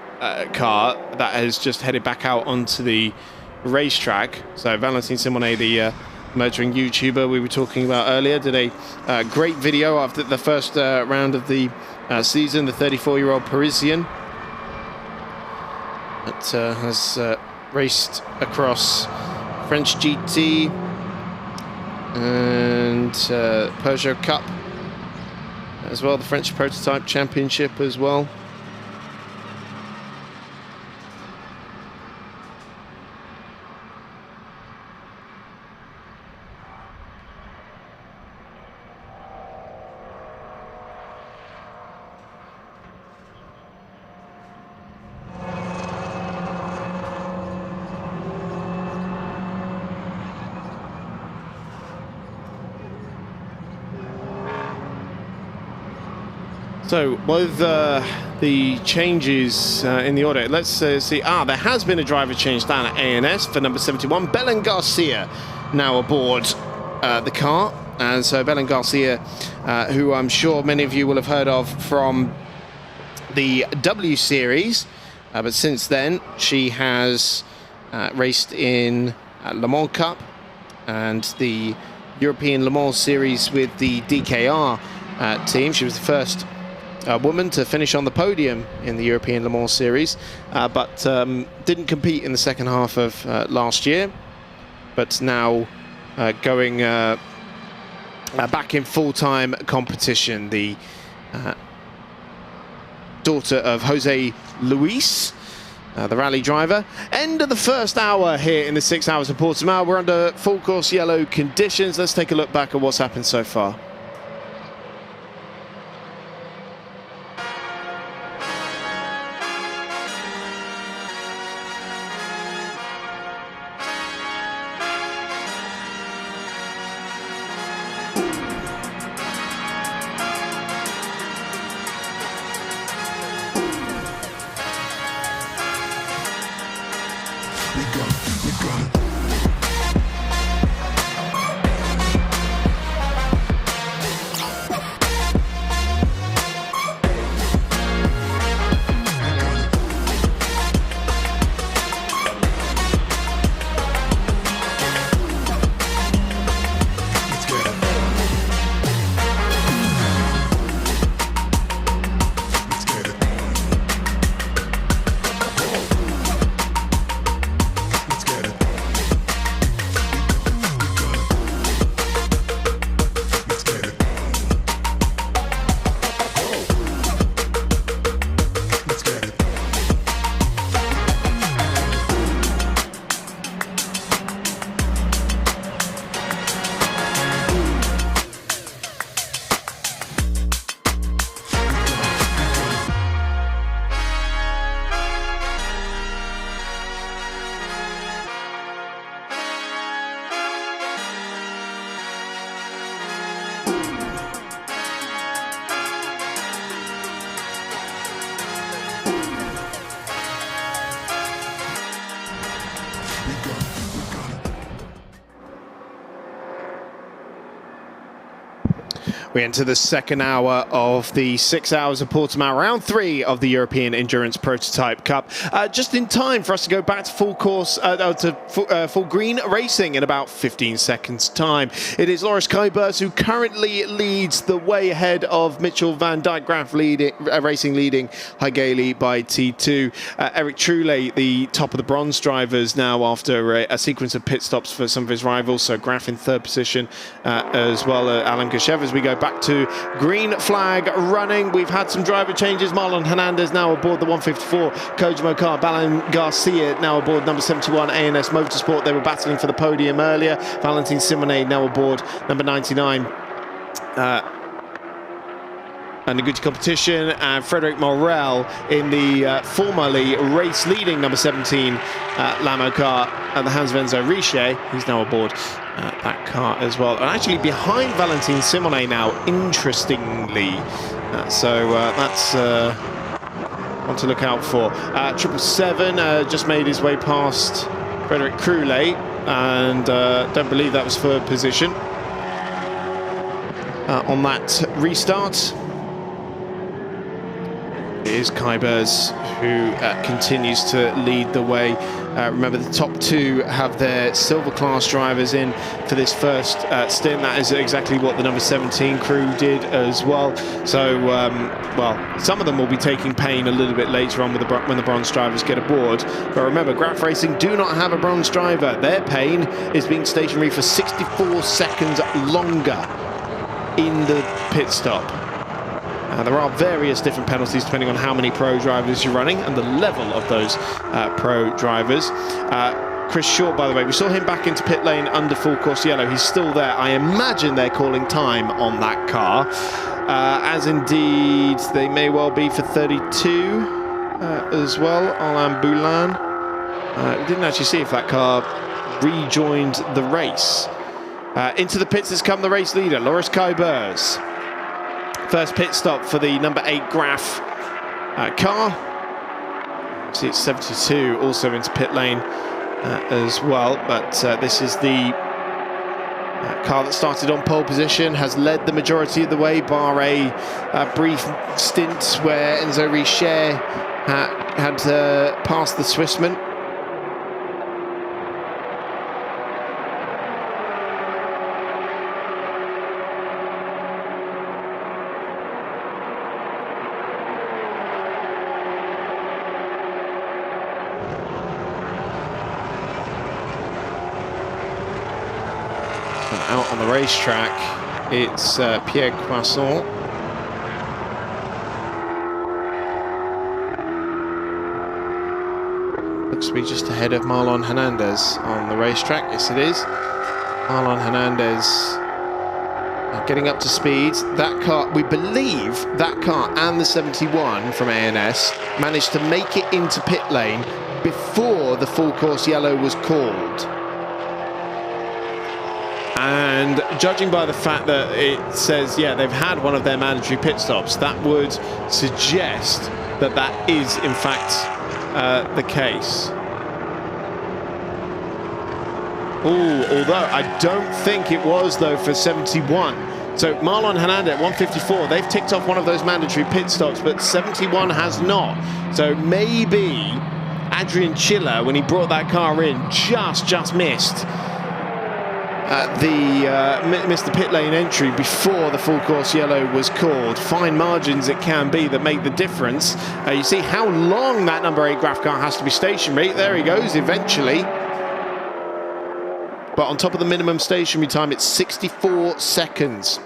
car that has just headed back out onto the racetrack. So Valentin Simonet, the motoring YouTuber we were talking about earlier, did a great video after the first round of the season. The 34-year-old Parisian that has raced across French GT and Peugeot Cup as well, the French Prototype Championship as well. So with the changes in the order, let's see. There has been a driver change down at ANS for number 71. Belen Garcia now aboard the car. And so Belen Garcia, who I'm sure many of you will have heard of from the W Series. But since then, she has raced in Le Mans Cup and the European Le Mans Series with the DKR team. She was the first woman to finish on the podium in the European Le Mans Series, but didn't compete in the second half of last year, but now going back in full-time competition. The daughter of Jose Luis, the rally driver. End of the first hour here in the 6 hours of Portimao. We're under full course yellow conditions. Let's take a look back at what's happened so far. We enter the second hour of the 6 hours of Portimao, round 3 of the European Endurance Prototype Cup. Just in time for us to go back to full course, full green racing in about 15 seconds time. It is Loris Kuypers who currently leads the way ahead of Mitchell van Dijkgraaf racing leading Hallyday by T2. Eric Trulé, the top of the bronze drivers now after a sequence of pit stops for some of his rivals. So Graaf in third position as well. Alan Gushev as we go back to green flag running. We've had some driver changes. Marlon Hernandez now aboard the 154 Kojimo car. Belen Garcia now aboard number 71 ANS Motorsport. They were battling for the podium earlier. Valentin Simone now aboard number 99 and a good competition, and Frederic Morel in the formerly race leading number 17 Lamo car at the Hans-Venzo Riche. He's now aboard that car as well, and actually behind Valentin Simone now, interestingly. So that's one to look out for. 777 just made his way past Frederic Trulé, and don't believe that was third position on that restart. It is Kuypers who continues to lead the way. Remember, the top two have their silver class drivers in for this first stint. That is exactly what the number 17 crew did as well. So, well, some of them will be taking pain a little bit later on with when the bronze drivers get aboard. But remember, Graaf Racing do not have a bronze driver. Their pain is being stationary for 64 seconds longer in the pit stop. There are various different penalties depending on how many pro drivers you're running and the level of those pro drivers. Chris Short, by the way, we saw him back into pit lane under full course yellow. He's still there. I imagine they're calling time on that car, as indeed they may well be for 32 as well. Alain Boulin. We didn't actually see if that car rejoined the race. Into the pits has come the race leader, Loris Kuijbers. First pit stop for the number 8 Graf car. See, it's 72 also into pit lane as well, but this is the car that started on pole position, has led the majority of the way, bar a brief stint where Enzo Ligier had passed the Swissman. Out on the racetrack, it's Pierre Croissant. Looks to be just ahead of Marlon Hernandez on the racetrack. Yes, it is. Marlon Hernandez getting up to speed. That car, we believe that car and the 71 from ANS managed to make it into pit lane before the full course yellow was called. And judging by the fact that it says, yeah, they've had one of their mandatory pit stops, that would suggest that that is, in fact, the case. Although I don't think it was, though, for 71. So Marlon Hernandez at 154, they've ticked off one of those mandatory pit stops, but 71 has not. So maybe Adrian Chiller, when he brought that car in, just missed the pit lane entry before the full course yellow was called. Fine margins it can be that make the difference. You see how long that number 8 Graf car has to be stationary. There he goes eventually. But on top of the minimum stationary time, it's 64 seconds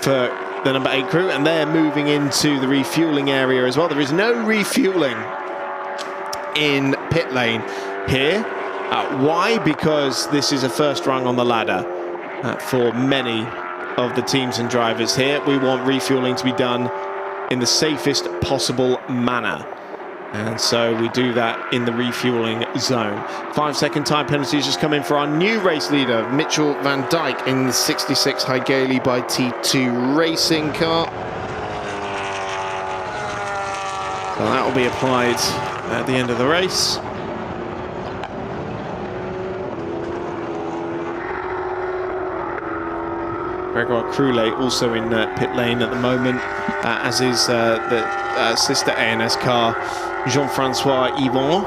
for the number 8 crew, and they're moving into the refueling area as well. There is no refueling in pit lane here. Why? Because this is a first rung on the ladder for many of the teams and drivers here. We want refueling to be done in the safest possible manner. And so we do that in the refueling zone. 5-second time penalties just come in for our new race leader, Mitchell van Dijk, in the 66 Hallyday by T2 racing car. So that will be applied at the end of the race. Gregor Croulet also in pit lane at the moment, as is the sister ANS car, Jean-Francois Yvon.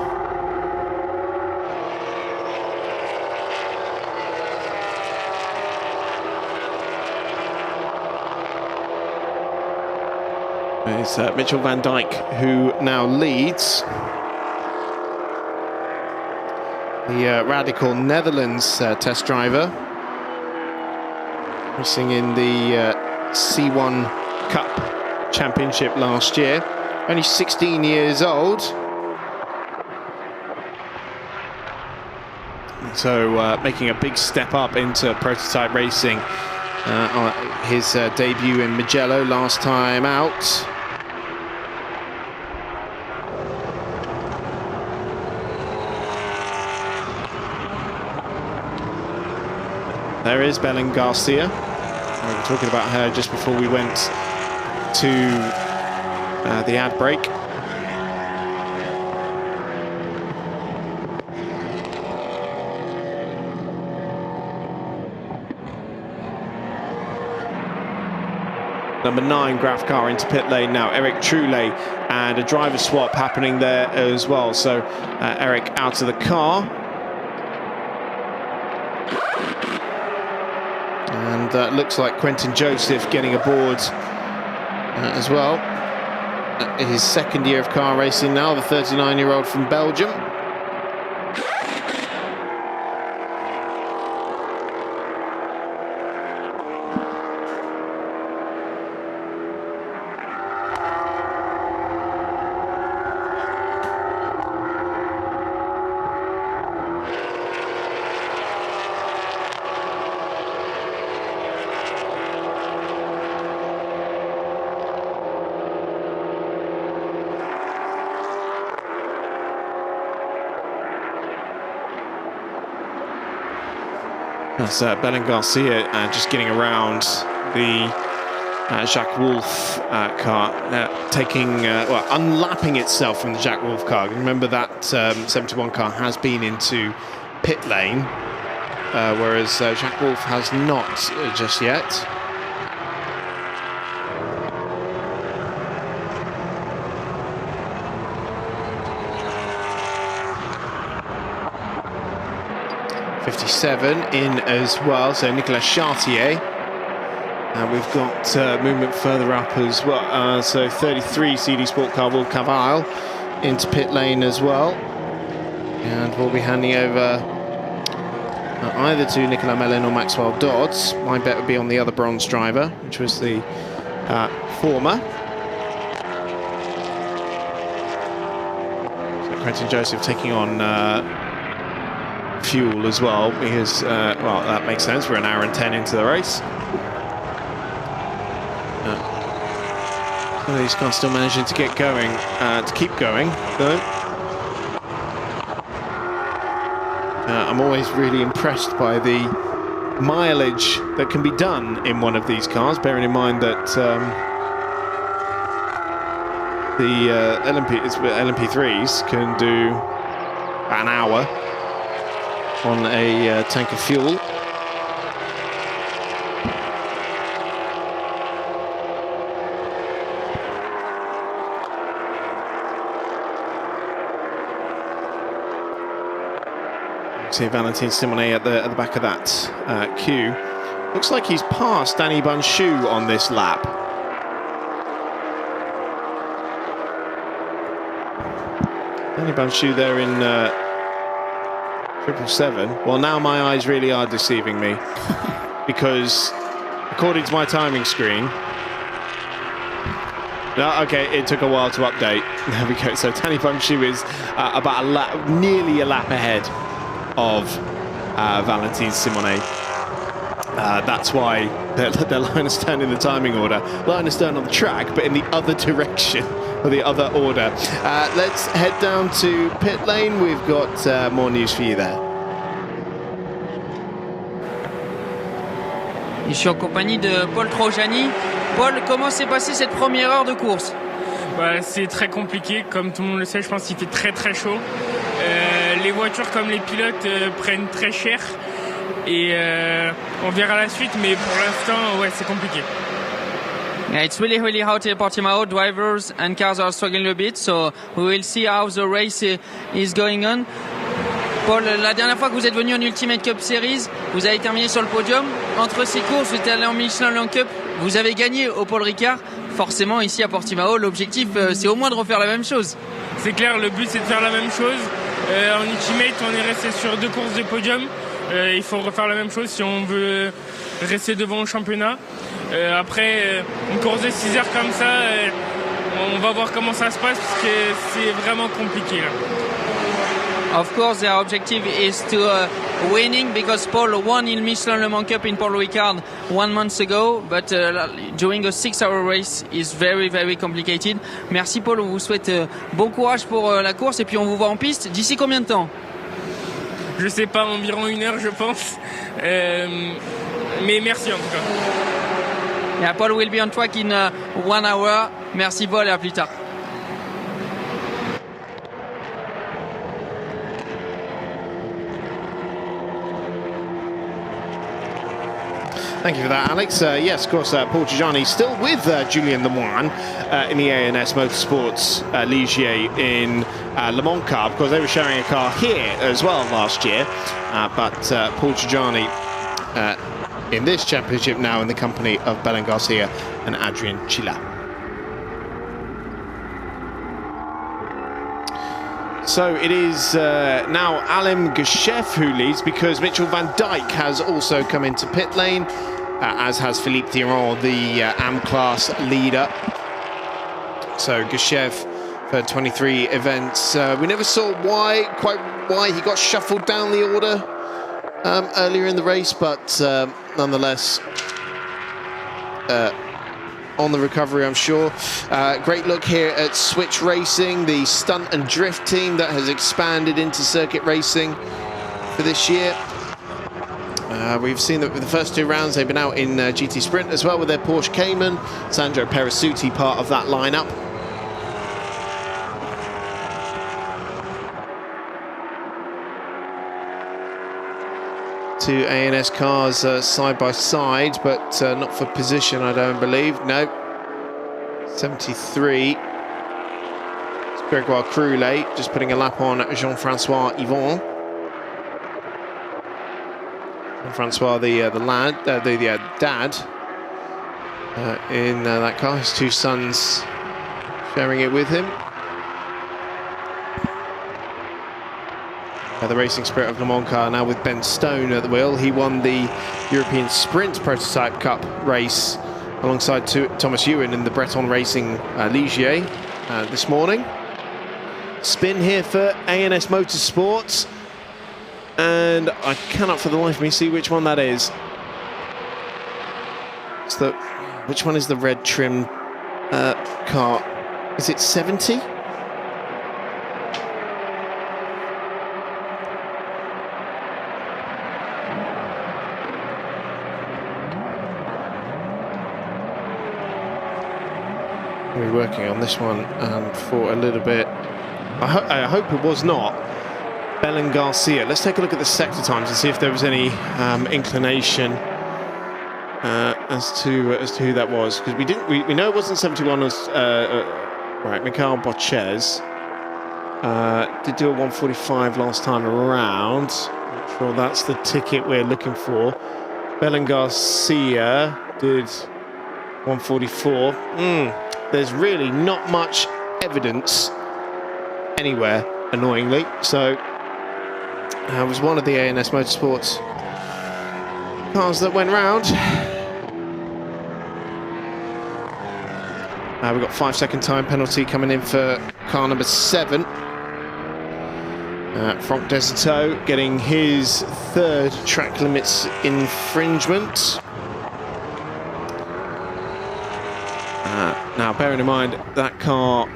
It's Mitchell van Dijk who now leads. The Radical Netherlands test driver, racing in the C1 Cup Championship last year. Only 16 years old. So making a big step up into prototype racing. His debut in Mugello last time out. There is Belen Garcia. We were talking about her just before we went to the ad break. Number 9 Graf car into pit lane now, Eric Troulet, and a driver swap happening there as well. So Eric out of the car. And looks like Quentin Joseph getting aboard as well. His second year of car racing now, the 39-year-old from Belgium. That's Belen Garcia just getting around the Jacques Wolf car, unlapping itself from the Jacques Wolf car. Remember that 71 car has been into pit lane, whereas Jacques Wolf has not just yet. '57 in as well, so Nicolas Chartier. And we've got movement further up as well, so 33 CD Sport car Will Cavall into pit lane as well. And we'll be handing over either to Nicolas Mellin or Maxwell Dodds. My bet would be on the other bronze driver, which was the former. So Quentin Joseph taking on fuel as well, because, well, that makes sense. We're an hour and 10 into the race. These cars still managing to get going, to keep going, though. I'm always really impressed by the mileage that can be done in one of these cars, bearing in mind that the LMP3s can do an hour on a tank of fuel. See Valentin Simonet at the back of that queue. Looks like he's passed Danny Bunchu on this lap. Danny Bunchu there in 777. Well, now my eyes really are deceiving me, because according to my timing screen, no, okay, it took a while to update. There we go. So Danny Bunchu is about nearly a lap ahead of Valentin Simonet. That's why their line of stand in the timing order. Line of stand on the track, but in the other direction, or the other order. Let's head down to pit lane. We've got more news for you there. Je suis en compagnie de Paul Trojani. Paul, comment s'est passée cette première heure de course? C'est très compliqué, comme tout le monde le sait. Je pense qu'il fait très très chaud. Les voitures comme les pilotes prennent très cher, et on verra la suite, mais pour l'instant, ouais, c'est compliqué. Yeah, it's really hot at Portimao. Drivers and cars are struggling a bit, so we will see how the race is going on. Paul, la dernière fois que vous êtes venu en Ultimate Cup Series, vous avez terminé sur le podium. Entre ces courses, vous êtes allé en Michelin Long Cup, vous avez gagné au Paul Ricard. Forcément, ici à Portimao, l'objectif, c'est au moins de refaire la même chose. C'est clair, le but, c'est de faire la même chose. En Ultimate, on est resté sur 2 courses de podium. Il faut refaire la même chose si on veut rester devant le championnat. Après, une course de 6 heures comme ça, on va voir comment ça se passe, parce que c'est vraiment compliqué là. Of course, their objective is to winning, because Paul won in Michelin Le Mans Cup in Paul Ricard 1 month ago, but doing a 6-hour race is very, very complicated. Merci Paul, on vous souhaite bon courage pour la course, et puis on vous voit en piste. D'ici combien de temps? Je sais pas, environ 1 heure je pense. Mais merci en tout cas. Yeah, Paul will be on track in 1 hour. Merci Paul, et à plus tard. Thank you for that, Alex. Yes, of course, Paul Trojani still with Julien Lemoine in the ANS Motorsports Ligier in Le Mans car, because they were sharing a car here as well last year. But Paul Trojani in this championship now in the company of Belen Garcia and Adrian Chila. So it is now Alim Gashef who leads, because Mitchell van Dijk has also come into pit lane, as has Philippe Thiron, the AM class leader. So Gashef for 23 events. We never saw quite why he got shuffled down the order earlier in the race, but nonetheless, on the recovery, I'm sure. Great look here at Switch Racing, the stunt and drift team that has expanded into circuit racing for this year. We've seen that with the first 2 rounds, they've been out in GT Sprint as well with their Porsche Cayman. Sandro Perisuti part of that lineup. Two ANS cars side by side, but not for position, I don't believe. No. 73. It's Gregoire Croulet just putting a lap on Jean-Francois Yvon. Jean-Francois, the lad, the dad in that car. His 2 sons sharing it with him. The Racing Spirit of Le Mans car now with Ben Stone at the wheel. He won the European Sprint Prototype Cup race alongside Thomas Ewan in the Breton Racing Ligier this morning. Spin here for ANS Motorsport, and I cannot for the life of me see which one that is. Which one is the red trim car? Is it 70? We're working on this one for a little bit. I hope it was not Belen Garcia. Let's take a look at the sector times and see if there was any inclination as to who that was, because we know it wasn't 71. Right, Mikhail Bochez did do a 145 last time around. Not sure that's the ticket we're looking for. Belen Garcia did 144. There's really not much evidence anywhere, annoyingly. So it was one of the ANS Motorsports cars that went round. We've got 5-second time penalty coming in for car number 7. Franck Desertot getting his 3rd track limits infringement. Now, bearing in mind, that car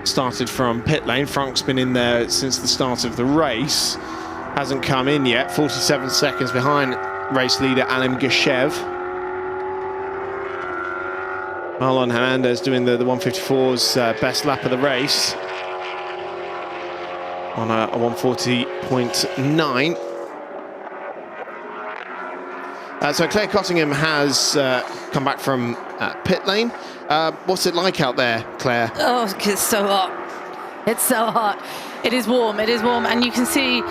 started from pit lane. Frank's been in there since the start of the race. Hasn't come in yet. 47 seconds behind race leader Alim Geshev. Marlon Hernandez doing the 154's best lap of the race on a 140.9. So Claire Cottingham has come back from pit lane. What's it like out there, Claire? Oh, it's so hot. It's so hot. It is warm, and you can see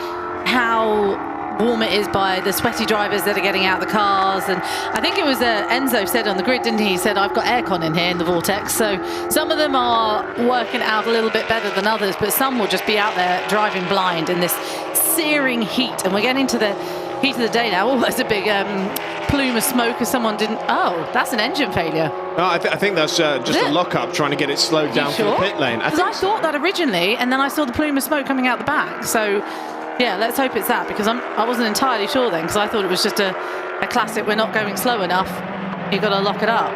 how warm it is by the sweaty drivers that are getting out of the cars. And I think it was Enzo said on the grid, didn't he? He said, I've got aircon in here in the Vortex. So some of them are working out a little bit better than others, but some will just be out there driving blind in this searing heat. And we're getting to the heat of the day now. Oh, there's a big plume of smoke as someone didn't... Oh, that's an engine failure. Oh, I think that's just a lock-up trying to get it slowed down for the pit lane. Because I thought that originally, and then I saw the plume of smoke coming out the back. So, yeah, let's hope it's that, because I wasn't entirely sure then, because I thought it was just a classic, we're not going slow enough, you've got to lock it up.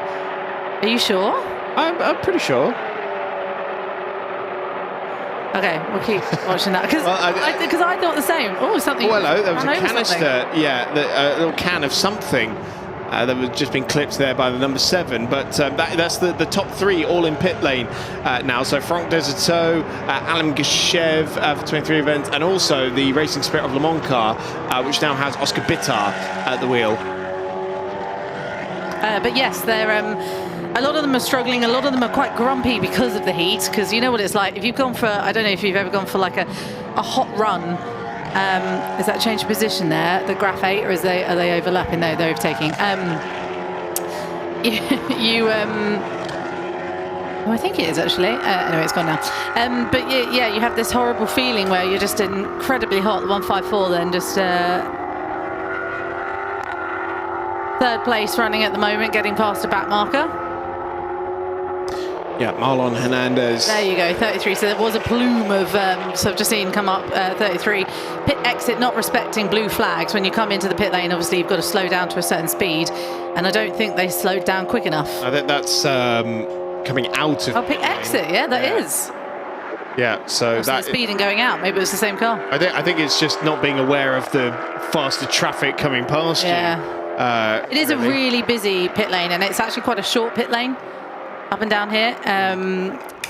Are you sure? I'm pretty sure. Okay, we'll keep watching that, because I thought the same. Oh, something. Well, no, there was a canister, a little can of something that was just been clipped there by the number 7. But that's the top 3 all in pit lane now. So Franck Desertot, Alim Geshev for 23 events, and also the Racing Spirit of Le Mans car, which now has Oscar Bittard at the wheel. But yes, they're... a lot of them are struggling. A lot of them are quite grumpy because of the heat. Because you know what it's like. If you've gone for, I don't know if you've ever gone for like a hot run. Is that change of position there? The graph 8, or are they overlapping? No, they're overtaking. Oh, I think it is actually. Anyway, it's gone now. But yeah, you have this horrible feeling where you're just incredibly hot. The 154 then just. 3rd place running at the moment, getting past a back marker. Yeah, Marlon Hernandez. There you go, 33. So there was a plume of, so I've just seen come up 33. Pit exit not respecting blue flags. When you come into the pit lane, obviously you've got to slow down to a certain speed. And I don't think they slowed down quick enough. I think that's coming out of... Oh, pit exit, yeah, that is. Yeah, so What's the speed and going out? Maybe it was the same car. I think it's just not being aware of the faster traffic coming past you. It is a really busy pit lane, and it's actually quite a short pit lane up and down here.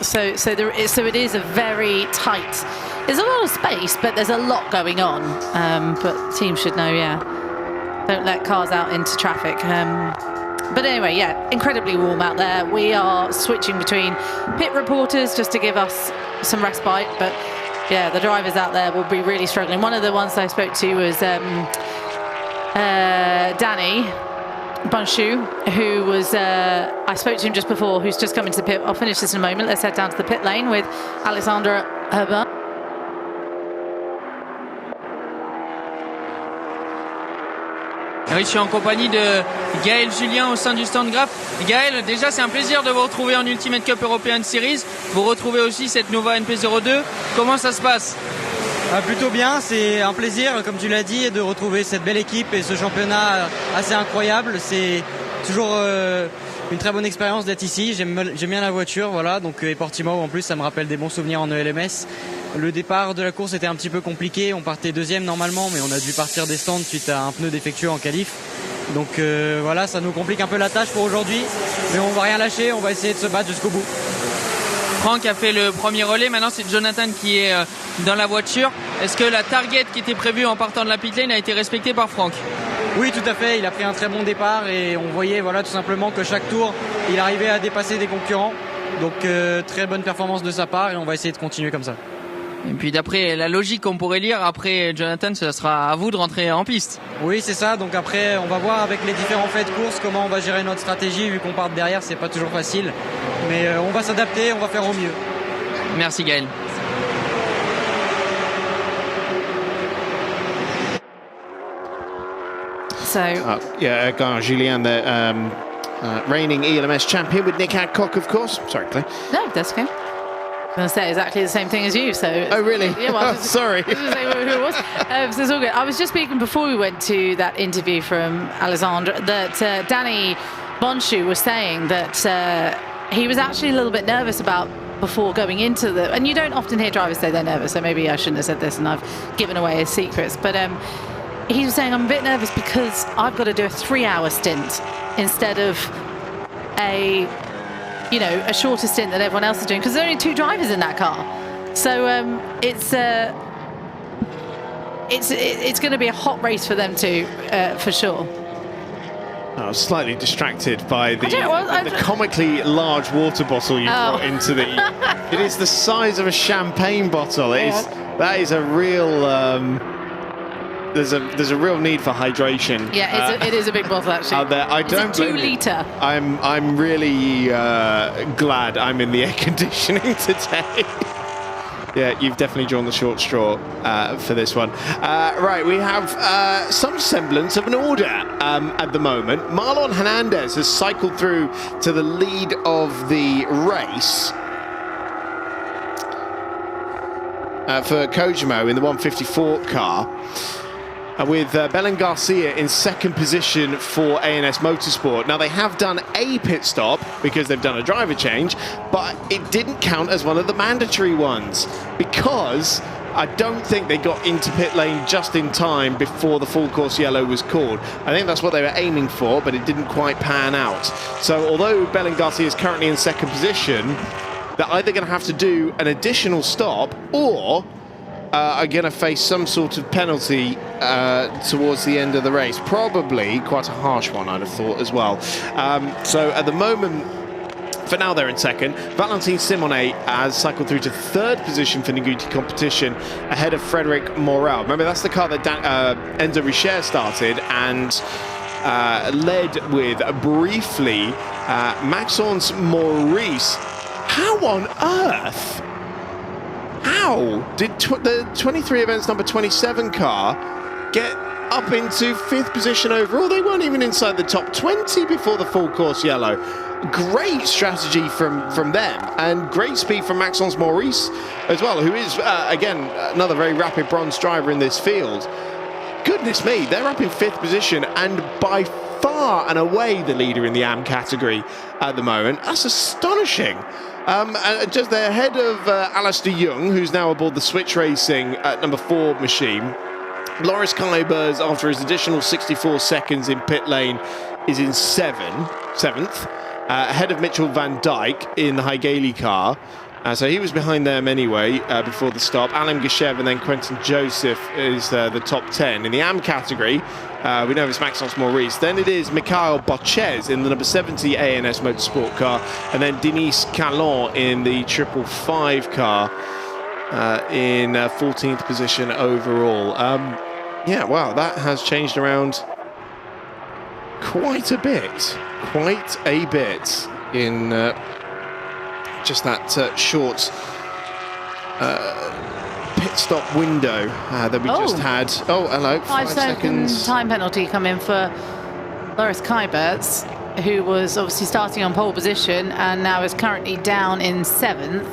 So it is a very tight. There's a lot of space, but there's a lot going on. But teams should know, don't let cars out into traffic. But anyway, incredibly warm out there. We are switching between pit reporters just to give us some respite. But the drivers out there will be really struggling. One of the ones I spoke to was Danny Bonchou, who was, I spoke to him just before, who's just coming to the pit. I'll finish this in a moment. Let's head down to the pit lane with Alexandra Herbert. Oui, je suis en compagnie de Gaël Julien au sein du stand Graph. Gaël, déjà c'est un plaisir de vous retrouver en Ultimate Cup European Series. Vous retrouvez aussi cette Nova NP02. Comment ça se passe? Plutôt bien, c'est un plaisir, comme tu l'as dit, de retrouver cette belle équipe et ce championnat assez incroyable. C'est toujours une très bonne expérience d'être ici. J'aime bien la voiture, voilà. Donc, et Portimao en plus, ça me rappelle des bons souvenirs en ELMS. Le départ de la course était un petit peu compliqué. On partait deuxième normalement, mais on a dû partir des stands suite à un pneu défectueux en qualif. Donc voilà, ça nous complique un peu la tâche pour aujourd'hui. Mais on va rien lâcher, on va essayer de se battre jusqu'au bout. Franck a fait le premier relais, maintenant c'est Jonathan qui est dans la voiture. Est-ce que la target qui était prévue en partant de la pit lane a été respectée par Franck? Oui, tout à fait, il a pris un très bon départ et on voyait tout simplement que chaque tour il arrivait à dépasser des concurrents. Donc très bonne performance de sa part et on va essayer de continuer comme ça. Et puis d'après la logique qu'on pourrait lire, après Jonathan, ce sera à vous de rentrer en piste. Oui, c'est ça, donc après on va voir avec les différents faits de course comment on va gérer notre stratégie, vu qu'on part derrière, c'est pas toujours facile. Mais on va s'adapter, on va faire au mieux. Merci Gaël. So Gaël Julien, the reigning ELMS champion with Nick Adcock, of course. Sorry, Claire. No, that's okay. I'm going to say exactly the same thing as you. So oh, really? Yeah, well, sorry. I was going to say who it was. So it's all good. I was just speaking before we went to that interview from Alexandre that Danny Bonchou was saying that he was actually a little bit nervous about before going into the. And you don't often hear drivers say they're nervous, so maybe I shouldn't have said this and I've given away his secrets. But he was saying, I'm a bit nervous because I've got to do a 3-hour stint instead of a shorter stint that everyone else is doing, because there are only 2 drivers in that car. So it's going to be a hot race for them too, for sure. I was slightly distracted by the the comically large water bottle you brought into the. It is the size of a champagne bottle. That is a real. There's a real need for hydration. Yeah, it is a big bottle actually. Out there, I don't. It's a 2-litre. I'm really glad I'm in the air conditioning today. Yeah, you've definitely drawn the short straw for this one. Right, we have some semblance of an order at the moment. Marlon Hernandez has cycled through to the lead of the race for Kojimo in the 154 car. With Belen Garcia in second position for ANS Motorsport. Now, they have done a pit stop because they've done a driver change, but it didn't count as one of the mandatory ones because I don't think they got into pit lane just in time before the full course yellow was called. I think that's what they were aiming for, but it didn't quite pan out. So although Belen Garcia is currently in second position, they're either going to have to do an additional stop or are going to face some sort of penalty towards the end of the race. Probably quite a harsh one, I'd have thought, as well. So at the moment, for now, they're in second. Valentin Simonet has cycled through to third position for Nagudi competition ahead of Frederic Morel. Remember, that's the car that Enzo Richer started and led with briefly Maxence Maurice. How on earth? How did the 23 events number 27 car get up into 5th position overall? They weren't even inside the top 20 before the full course yellow. Great strategy from them, and great speed from Maxence Maurice as well, who is, again, another very rapid bronze driver in this field. Goodness me, they're up in 5th position, and by far and away the leader in the AM category at the moment. That's astonishing. And just ahead of Alistair Young, who's now aboard the Switch Racing number 4 machine. Loris Kybers, after his additional 64 seconds in pit lane, is in 7th, ahead of Mitchell van Dijk in the Hallyday car. So he was behind them anyway before the stop. Alan Gishev and then Quentin Joseph is the top 10. In the AM category, we know it's Maxence Maurice. Then it is Mikhail Bochez in the number 70 ANS Motorsport car. And then Denise Callon in the 555 car in 14th position overall. Yeah, wow, that has changed around quite a bit. In just that short pit stop window that we just had. Oh, hello. 5 seconds time penalty coming for Loris Kybers, who was obviously starting on pole position and now is currently down in 7th.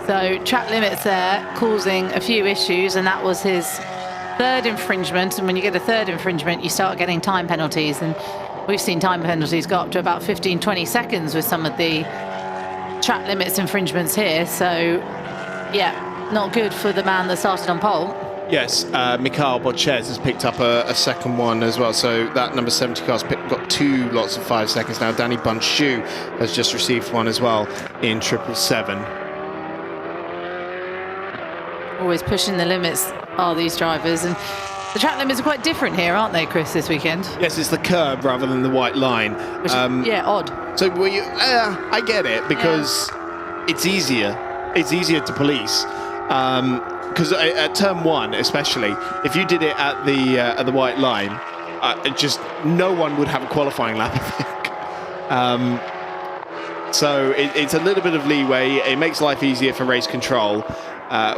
So track limits there causing a few issues, and that was his 3rd infringement. And when you get a 3rd infringement, you start getting time penalties, and we've seen time penalties go up to about 15-20 seconds with some of the track limits infringements here. So yeah, not good for the man that started on pole. Yes, Mikhail Bochez has picked up a second one as well. So that number 70 car's got 2 lots of 5 seconds now. Danny Bunchu has just received one as well in 777. Always pushing the limits are these drivers, and the track limits are quite different here, aren't they, Chris, this weekend? Yes, it's the curb rather than the white line. Which yeah, odd. So I get it, because it's easier. It's easier to police. Because at turn 1, especially, if you did it at the white line, just no one would have a qualifying lap, I think. So it's a little bit of leeway. It makes life easier for race control.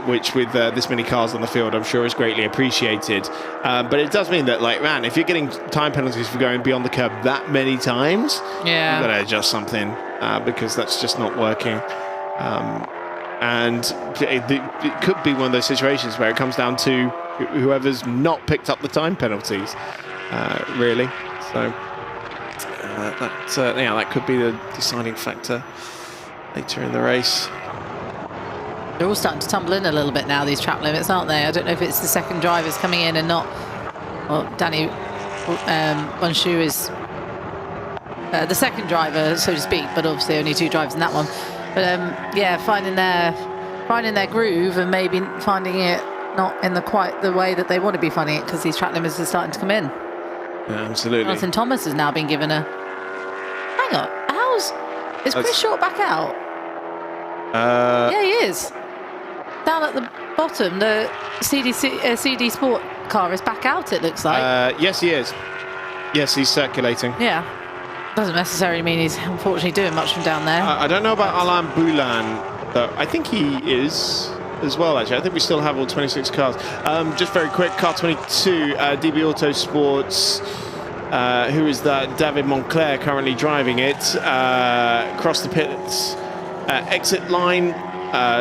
Which with this many cars on the field, I'm sure is greatly appreciated. But it does mean that, like, man, if you're getting time penalties for going beyond the curb that many times, you've got to adjust something, because that's just not working. And it could be one of those situations where it comes down to whoever's not picked up the time penalties, really. So that could be the deciding factor later in the race. They're all starting to tumble in a little bit now, these track limits, aren't they? I don't know if it's the second drivers coming in and not... Well, Danny Bunchu is the second driver, so to speak, but obviously only 2 drivers in that one. But yeah, finding their groove and maybe finding it not in quite the way that they want to be finding it, because these track limits are starting to come in. Yeah, absolutely. Jonathan Thomas has now been given a... Hang on, is Chris Short back out? Yeah, he is. Down at the bottom, the CD Sport car is back out, it looks like. Yes, he is. Yes, he's circulating. Yeah. Doesn't necessarily mean he's unfortunately doing much from down there. I don't know about Alain Boulan, though. I think he is as well, actually. I think we still have all 26 cars. Just very quick, car 22, DB Autosports. Who is that? David Monclair currently driving it. Across the pits. Exit line,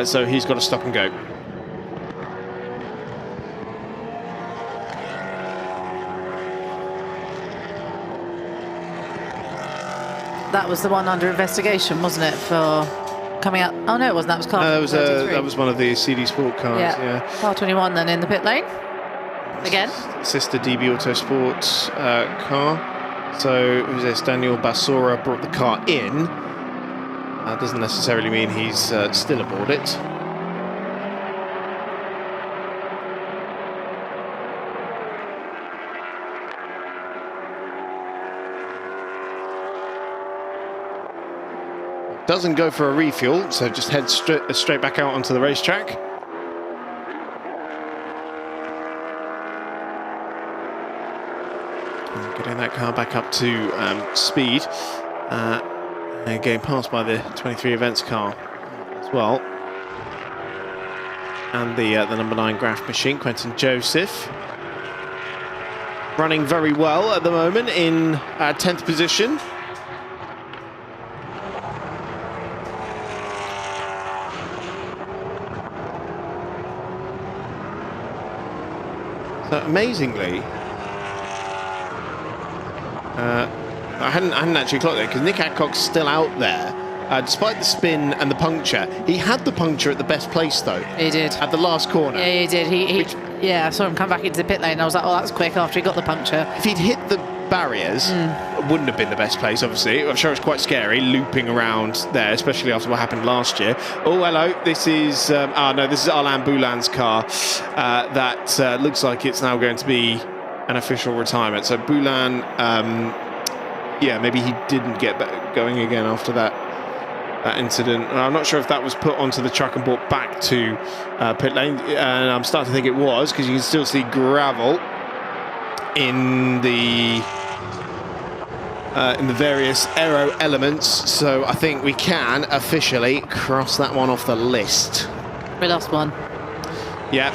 so he's got to stop and go. That was the one under investigation, wasn't it, for coming out? Oh no, it wasn't. That was car. That was one of the CD Sport cars. Yeah. Car 21 then in the pit lane again. Sister DB Autosports car. So who's this? Daniel Basora brought the car in. That doesn't necessarily mean he's still aboard it. Doesn't go for a refuel, so just heads straight back out onto the racetrack. Getting that car back up to speed. And getting passed by the 23 events car as well. And the number 9 Graph machine, Quentin Joseph. Running very well at the moment in 10th position. So amazingly, I hadn't actually clocked it because Nick Adcock's still out there. Despite the spin and the puncture, he had the puncture at the best place though. He did. At the last corner. Yeah, he did. Yeah, I saw him come back into the pit lane. I was like, oh, that's quick after he got the puncture. If he'd hit the barriers, it wouldn't have been the best place, obviously. I'm sure it's quite scary looping around there, especially after what happened last year. Oh, hello. This is, this is Alain Boulan's car. That looks like it's now going to be an official retirement. So Boulan, maybe he didn't get going again after that incident. I'm not sure if that was put onto the truck and brought back to pit lane, and I'm starting to think it was, because you can still see gravel in the various aero elements. So I think we can officially cross that one off the list. We lost one. Yeah.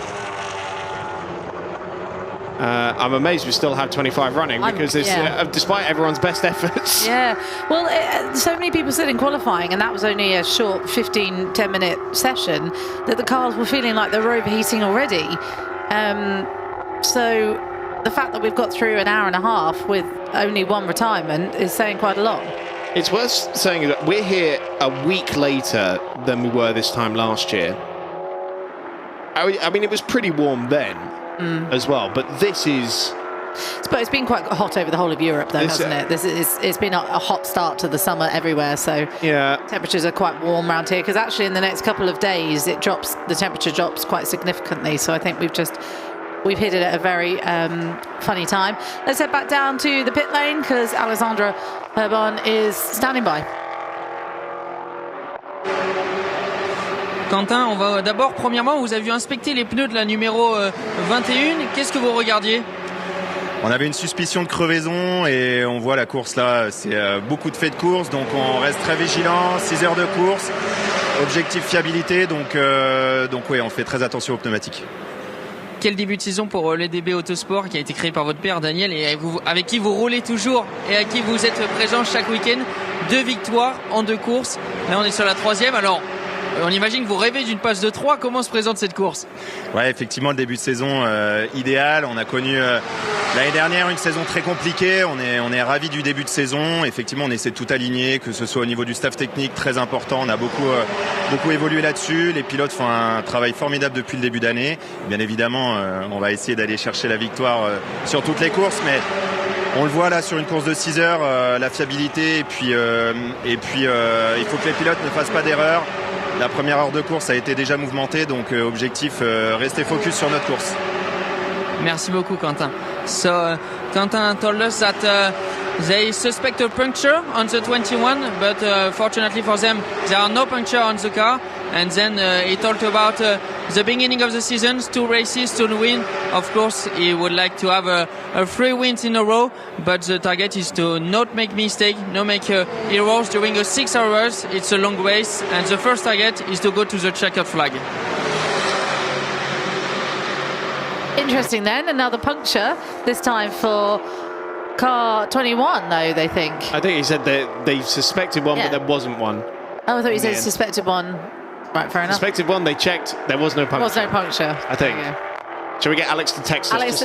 I'm amazed we still have 25 running, because despite everyone's best efforts. Yeah, well, so many people said in qualifying, and that was only a short 10 minute session, that the cars were feeling like they were overheating already. So the fact that we've got through an hour and a half with only one retirement is saying quite a lot. It's worth saying that we're here a week later than we were this time last year. I mean, it was pretty warm then. As well, but this is. But it's been quite hot over the whole of Europe, though, hasn't it? It's been a hot start to the summer everywhere. So yeah, temperatures are quite warm around here. Because actually, in the next couple of days, the temperature drops quite significantly. So I think we've hit it at a very funny time. Let's head back down to the pit lane because Alexandra Herbon is standing by. Quentin, on va d'abord, premièrement, vous avez vu inspecter les pneus de la numéro 21. Qu'est-ce que vous regardiez? On avait une suspicion de crevaison et on voit la course là, c'est beaucoup de faits de course, donc on reste très vigilant, 6 heures de course, objectif fiabilité, donc oui, on fait très attention aux pneumatiques. Quel début de saison pour le DB Autosport qui a été créé par votre père Daniel et avec qui vous roulez toujours et à qui vous êtes présent chaque week-end. 2 victoires en 2 courses, là on est sur la 3e, alors on imagine que vous rêvez d'une passe de 3. Comment se présente cette course? Ouais, effectivement, le début de saison idéal. On a connu l'année dernière une saison très compliquée. On est ravis du début de saison. Effectivement, on essaie de tout aligner, que ce soit au niveau du staff technique, très important. On a beaucoup évolué là-dessus. Les pilotes font un travail formidable depuis le début d'année. Bien évidemment, on va essayer d'aller chercher la victoire sur toutes les courses, mais on le voit là sur une course de 6 heures, la fiabilité et puis il faut que les pilotes ne fassent pas d'erreurs. La première heure de course a été déjà mouvementée, donc objectif, rester focus sur notre course. Merci beaucoup, Quentin. So, Quentin told us that they suspect a puncture on the 21, but fortunately for them, there are no puncture on the car. And then he talked about the beginning of the season, 2 races to win. Of course, he would like to have a 3 wins in a row, but the target is to not make mistake, not make errors during a 6 hours. It's a long race, and the first target is to go to the checkered flag. Interesting then, another puncture, this time for car 21 though, they think. I think he said that they suspected one, but there wasn't one. Oh, I thought he said suspected one. Right, fair enough. Suspected one, they checked, there was no puncture. Was no puncture. I think. Shall we get Alex to text us?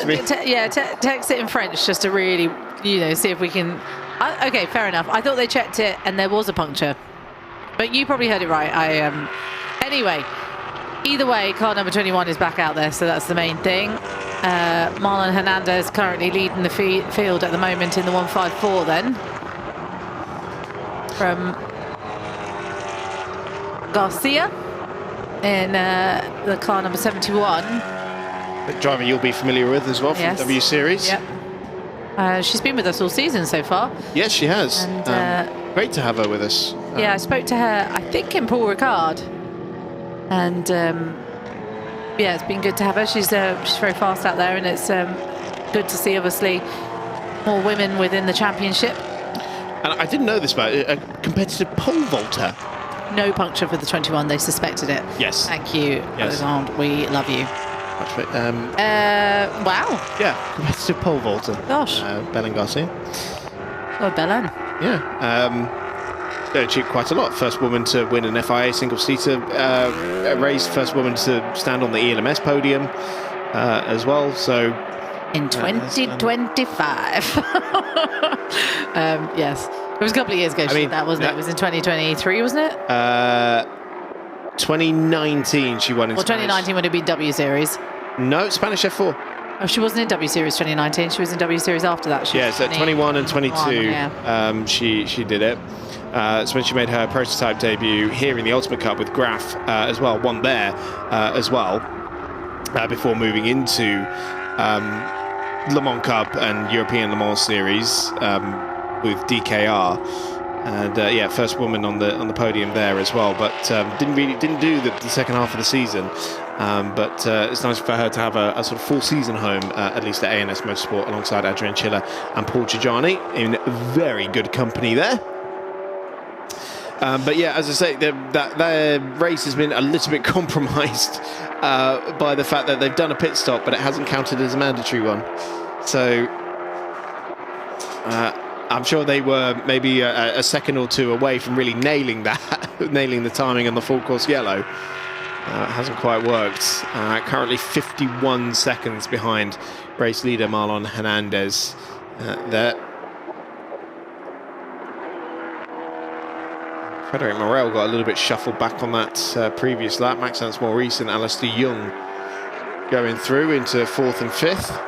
Text it in French just to really, see if we can. Okay, fair enough. I thought they checked it and there was a puncture. But you probably heard it right. Anyway, either way, car number 21 is back out there, so that's the main thing. Marlon Hernandez currently leading the field at the moment in the 154 then. From Garcia in the car number 71. The driver you'll be familiar with as well from W Series. Yep. She's been with us all season so far. Yes, she has. And, great to have her with us. I spoke to her, I think, in Paul Ricard. And it's been good to have her. She's very fast out there, and it's good to see, obviously, more women within the championship. And I didn't know this about a competitive pole vaulter. No puncture for the 21. They suspected it. Yes. Thank you, Alexandre. We love you. Wow. Yeah, competitive pole vaulter. Gosh. Belen Garcia. Oh, Belen. Yeah. Achieved quite a lot. First woman to win an FIA single-seater race. First woman to stand on the ELMS podium as well. So In 2025. Yes. It was a couple of years ago, that wasn't it? It was in 2023, wasn't it? 2019 she won in Well, 2019 would have been W Series. No, Spanish F4. Oh, she wasn't in W Series 2019. She was in W Series after that. Yeah, so 21 and 22, she did it. It's when she made her prototype debut here in the Ultimate Cup with Graf as well, won there as well, before moving into Le Mans Cup and European Le Mans Series with DKR. And first woman on the podium there as well, but didn't do the second half of the season. But it's nice for her to have a sort of full season home, at least at A&S Motorsport, alongside Adrian Chiller and Paul Giugiani, in very good company there. But yeah, as I say, their race has been a little bit compromised by the fact that they've done a pit stop, but it hasn't counted as a mandatory one. So I'm sure they were maybe a second or two away from really nailing that, nailing the timing on the full course yellow. It hasn't quite worked. Currently 51 seconds behind race leader Marlon Hernandez there. Frederic Morel got a little bit shuffled back on that previous lap. Max Ernst Maurice and Alistair Young going through into 4th and 5th.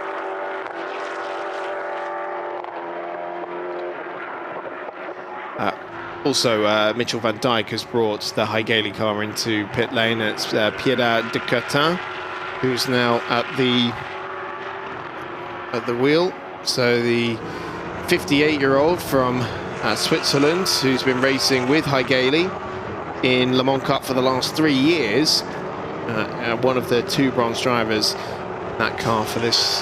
Also, Mitchell van Dijk has brought the Hallyday car into pit lane. It's Pierre de Curtin, who's now at the wheel. So the 58-year-old from Switzerland, who's been racing with Hallyday in Le Mans Cup for the last 3 years, one of the 2 bronze drivers in that car for this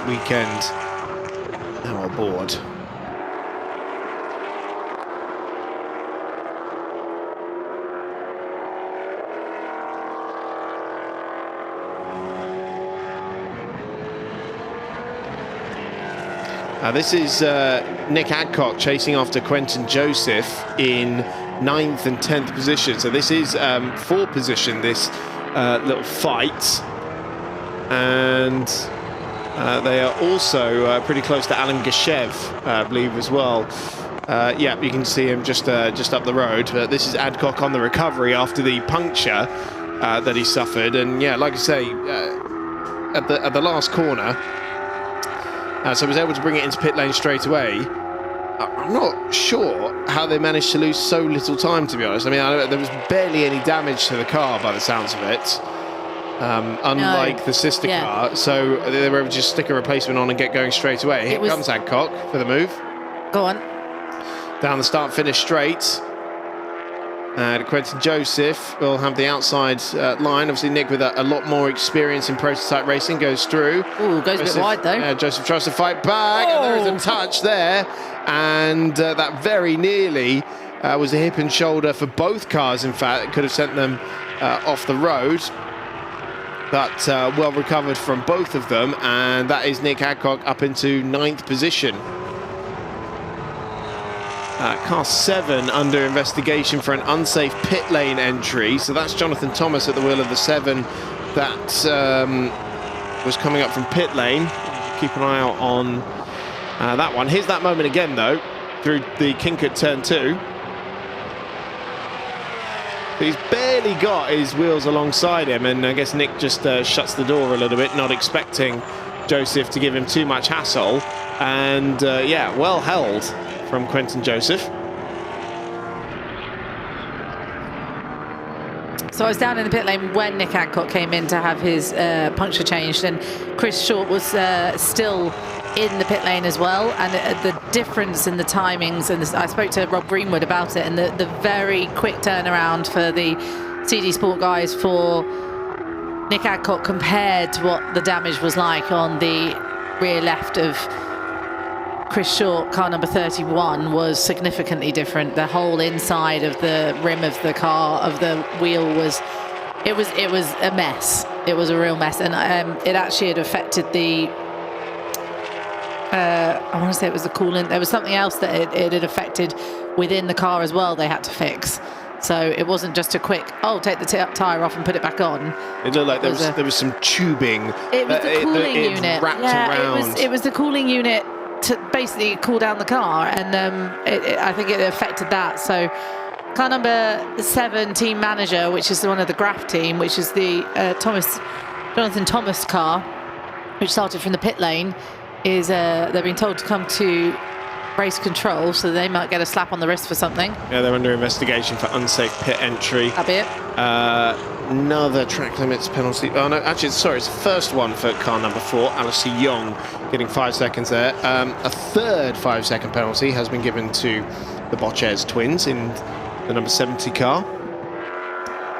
weekend, now aboard. This is Nick Adcock chasing after Quentin Joseph in 9th and 10th position. So this is 4th position, this little fight. And they are also pretty close to Alan Gashev, I believe, as well. Yeah, you can see him just up the road. This is Adcock on the recovery after the puncture that he suffered. And yeah, like I say, at the last corner, so was able to bring it into pit lane straight away. I'm not sure how they managed to lose so little time, to be honest. I mean, there was barely any damage to the car by the sounds of it, unlike the sister car. So they were able to just stick a replacement on and get going straight away. Here comes Adcock for the move. Go on. Down the start-finish straight. And Quentin Joseph will have the outside line. Obviously, Nick, with a lot more experience in prototype racing, goes through. Ooh, goes Joseph, a bit wide, though. Yeah, Joseph tries to fight back, and there is a touch there. And that very nearly was a hip and shoulder for both cars, in fact. It could have sent them off the road. But well recovered from both of them. And that is Nick Adcock up into 9th position. Car 7 under investigation for an unsafe pit lane entry. So that's Jonathan Thomas at the wheel of the 7 that was coming up from pit lane. Keep an eye out on that one. Here's that moment again, though, through the kink at turn 2. He's barely got his wheels alongside him, and I guess Nick just shuts the door a little bit, not expecting Joseph to give him too much hassle. And yeah, well held from Quentin Joseph. So I was down in the pit lane when Nick Adcock came in to have his puncture changed, and Chris Short was still in the pit lane as well. And the difference in the timings, and I spoke to Rob Greenwood about it, and the very quick turnaround for the CD Sport guys for Nick Adcock compared to what the damage was like on the rear left of Chris Short, car number 31, was significantly different. The whole inside of the rim of the car, of the wheel, was a mess. It was a real mess, and it actually had affected the I want to say it was the coolant. There was something else that it had affected within the car as well. They had to fix. So it wasn't just a quick, take the tyre off and put it back on. It looked like there was some tubing. It was the cooling unit. Wrapped around. It was the cooling unit to basically cool down the car, and I think it affected that. So car number 7 team manager, which is one of the Graf team, which is the Jonathan Thomas car, which started from the pit lane, is they've been told to come to race control, so they might get a slap on the wrist for something. Yeah, they're under investigation for unsafe pit entry. That'll be it. Another track limits penalty. Oh no, actually, sorry, it's the first one for car number 4, Alice Young, getting 5 seconds there. A third 5-second penalty has been given to the Botchez twins in the number 70 car.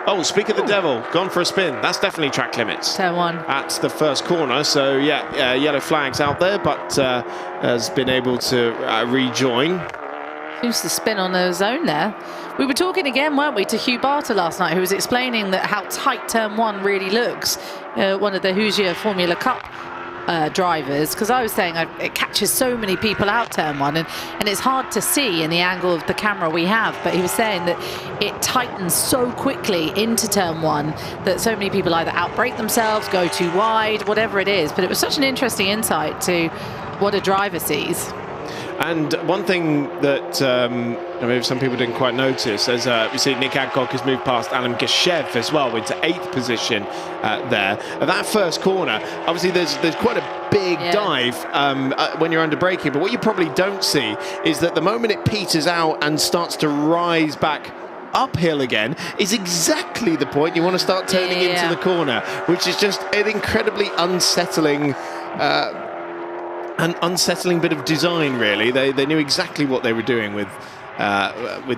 Oh, speak of the devil, gone for a spin. That's definitely track limits. Turn 1. At the first corner, so yeah, yellow flags out there, but has been able to rejoin. Seems to spin on the zone there. We were talking again, weren't we, to Hugh Barter last night, who was explaining that how tight turn 1 really looks. One of the Ligier Formula Cup drivers, because I was saying it catches so many people out turn 1, and it's hard to see in the angle of the camera we have, but he was saying that it tightens so quickly into turn 1 that so many people either outbrake themselves, go too wide, whatever it is. But it was such an interesting insight to what a driver sees. And one thing that maybe some people didn't quite notice, as we see Nick Adcock has moved past Alan Geshev as well into 8th position there. At that first corner, obviously there's quite a big dive when you're under braking, but what you probably don't see is that the moment it peters out and starts to rise back uphill again is exactly the point you want to start turning into the corner, which is just an incredibly unsettling bit of design, really. They knew exactly what they were doing with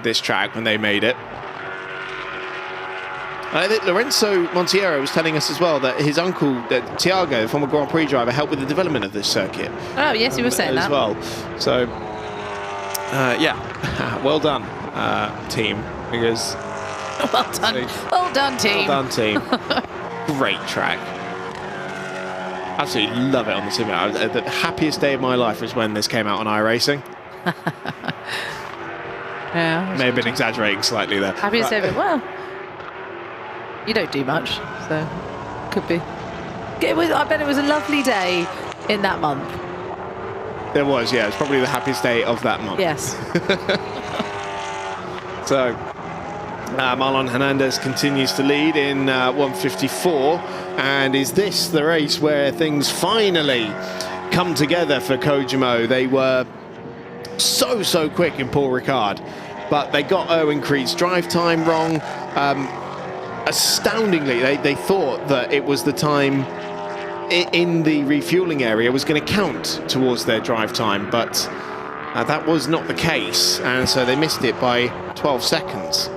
this track when they made it. I think Lorenzo Monteiro was telling us as well that his uncle, Tiago, former Grand Prix driver, helped with the development of this circuit. Oh, yes, he was saying as that. well. So, well done, team. Because well done, team. Well done, team. Great track. Absolutely love it on the simulator. The happiest day of my life was when this came out on iRacing. Yeah, may have been exaggerating slightly there. Happiest day of it. Well, you don't do much, so could be. I bet it was a lovely day in that month. There was, yeah. It's probably the happiest day of that month. Yes. So, Marlon Hernandez continues to lead in 1:54, and is this the race where things finally come together for Kojimo? They were so quick in Paul Ricard, but they got Erwin Creed's drive time wrong. Astoundingly, they thought that it was the time in the refueling area was going to count towards their drive time, but that was not the case, and so they missed it by 12 seconds.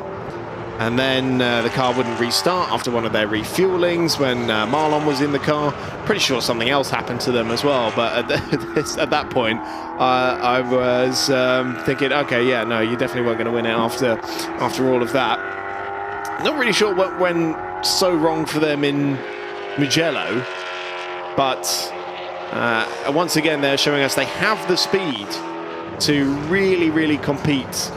And then the car wouldn't restart after one of their refuelings when Marlon was in the car. Pretty sure something else happened to them as well, but at that point I was thinking, okay, yeah, no, you definitely weren't going to win it after all of that. Not really sure what went so wrong for them in Mugello, but once again they're showing us they have the speed to really compete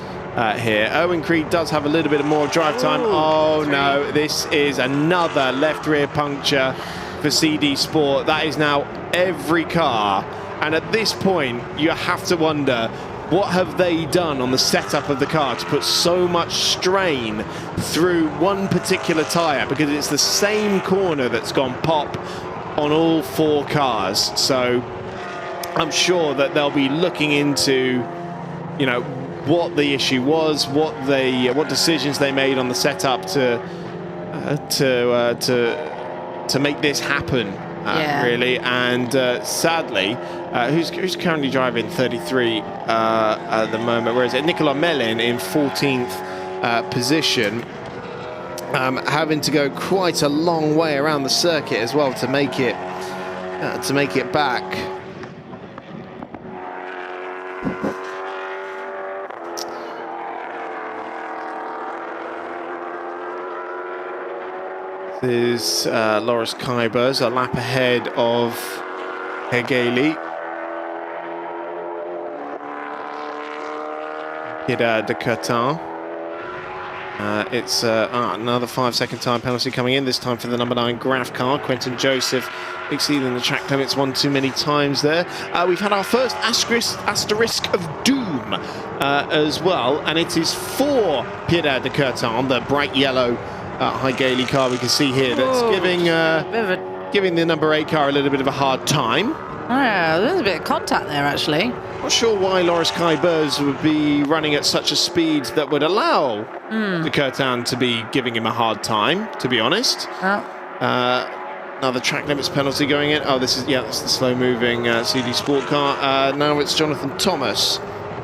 here. Erwin Creed does have a little bit more drive time. Oh no, this is another left rear puncture for CD Sport. That is now every car, and at this point you have to wonder, what have they done on the setup of the car to put so much strain through one particular tyre, because it's the same corner that's gone pop on all 4 cars. So I'm sure that they'll be looking into, you know, what the issue was, what decisions they made on the setup to make this happen, really. And sadly, who's currently driving 33 at the moment? Where is it? Nicolas Mellin in 14th position, having to go quite a long way around the circuit as well to make it back. This is Loris Kybers, a lap ahead of Hegeli. Pierre de Curtin. It's another 5-second time penalty coming in, this time for the number 9 Graf car. Quentin Joseph exceeding the track limits one too many times there. We've had our first asterisk of doom as well, and it is for Pierre de Courtin, the bright yellow High Gailey car we can see here, that's giving the number 8 car a little bit of a hard time. Yeah, there's a bit of contact there, actually. Not sure why Loris Kay-Bers would be running at such a speed that would allow de Courtin to be giving him a hard time, to be honest. Another track limits penalty going in. Oh, that's the slow-moving CD Sport car. Now it's Jonathan Thomas.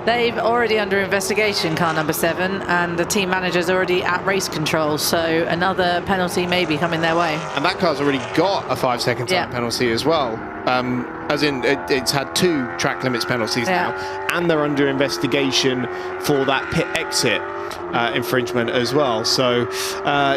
They've already under investigation, car number 7, and the team manager's already at race control, so another penalty may be coming their way. And that car's already got a 5-second time penalty as well. As in, it's had 2 track limits penalties now, and they're under investigation for that pit exit infringement as well. So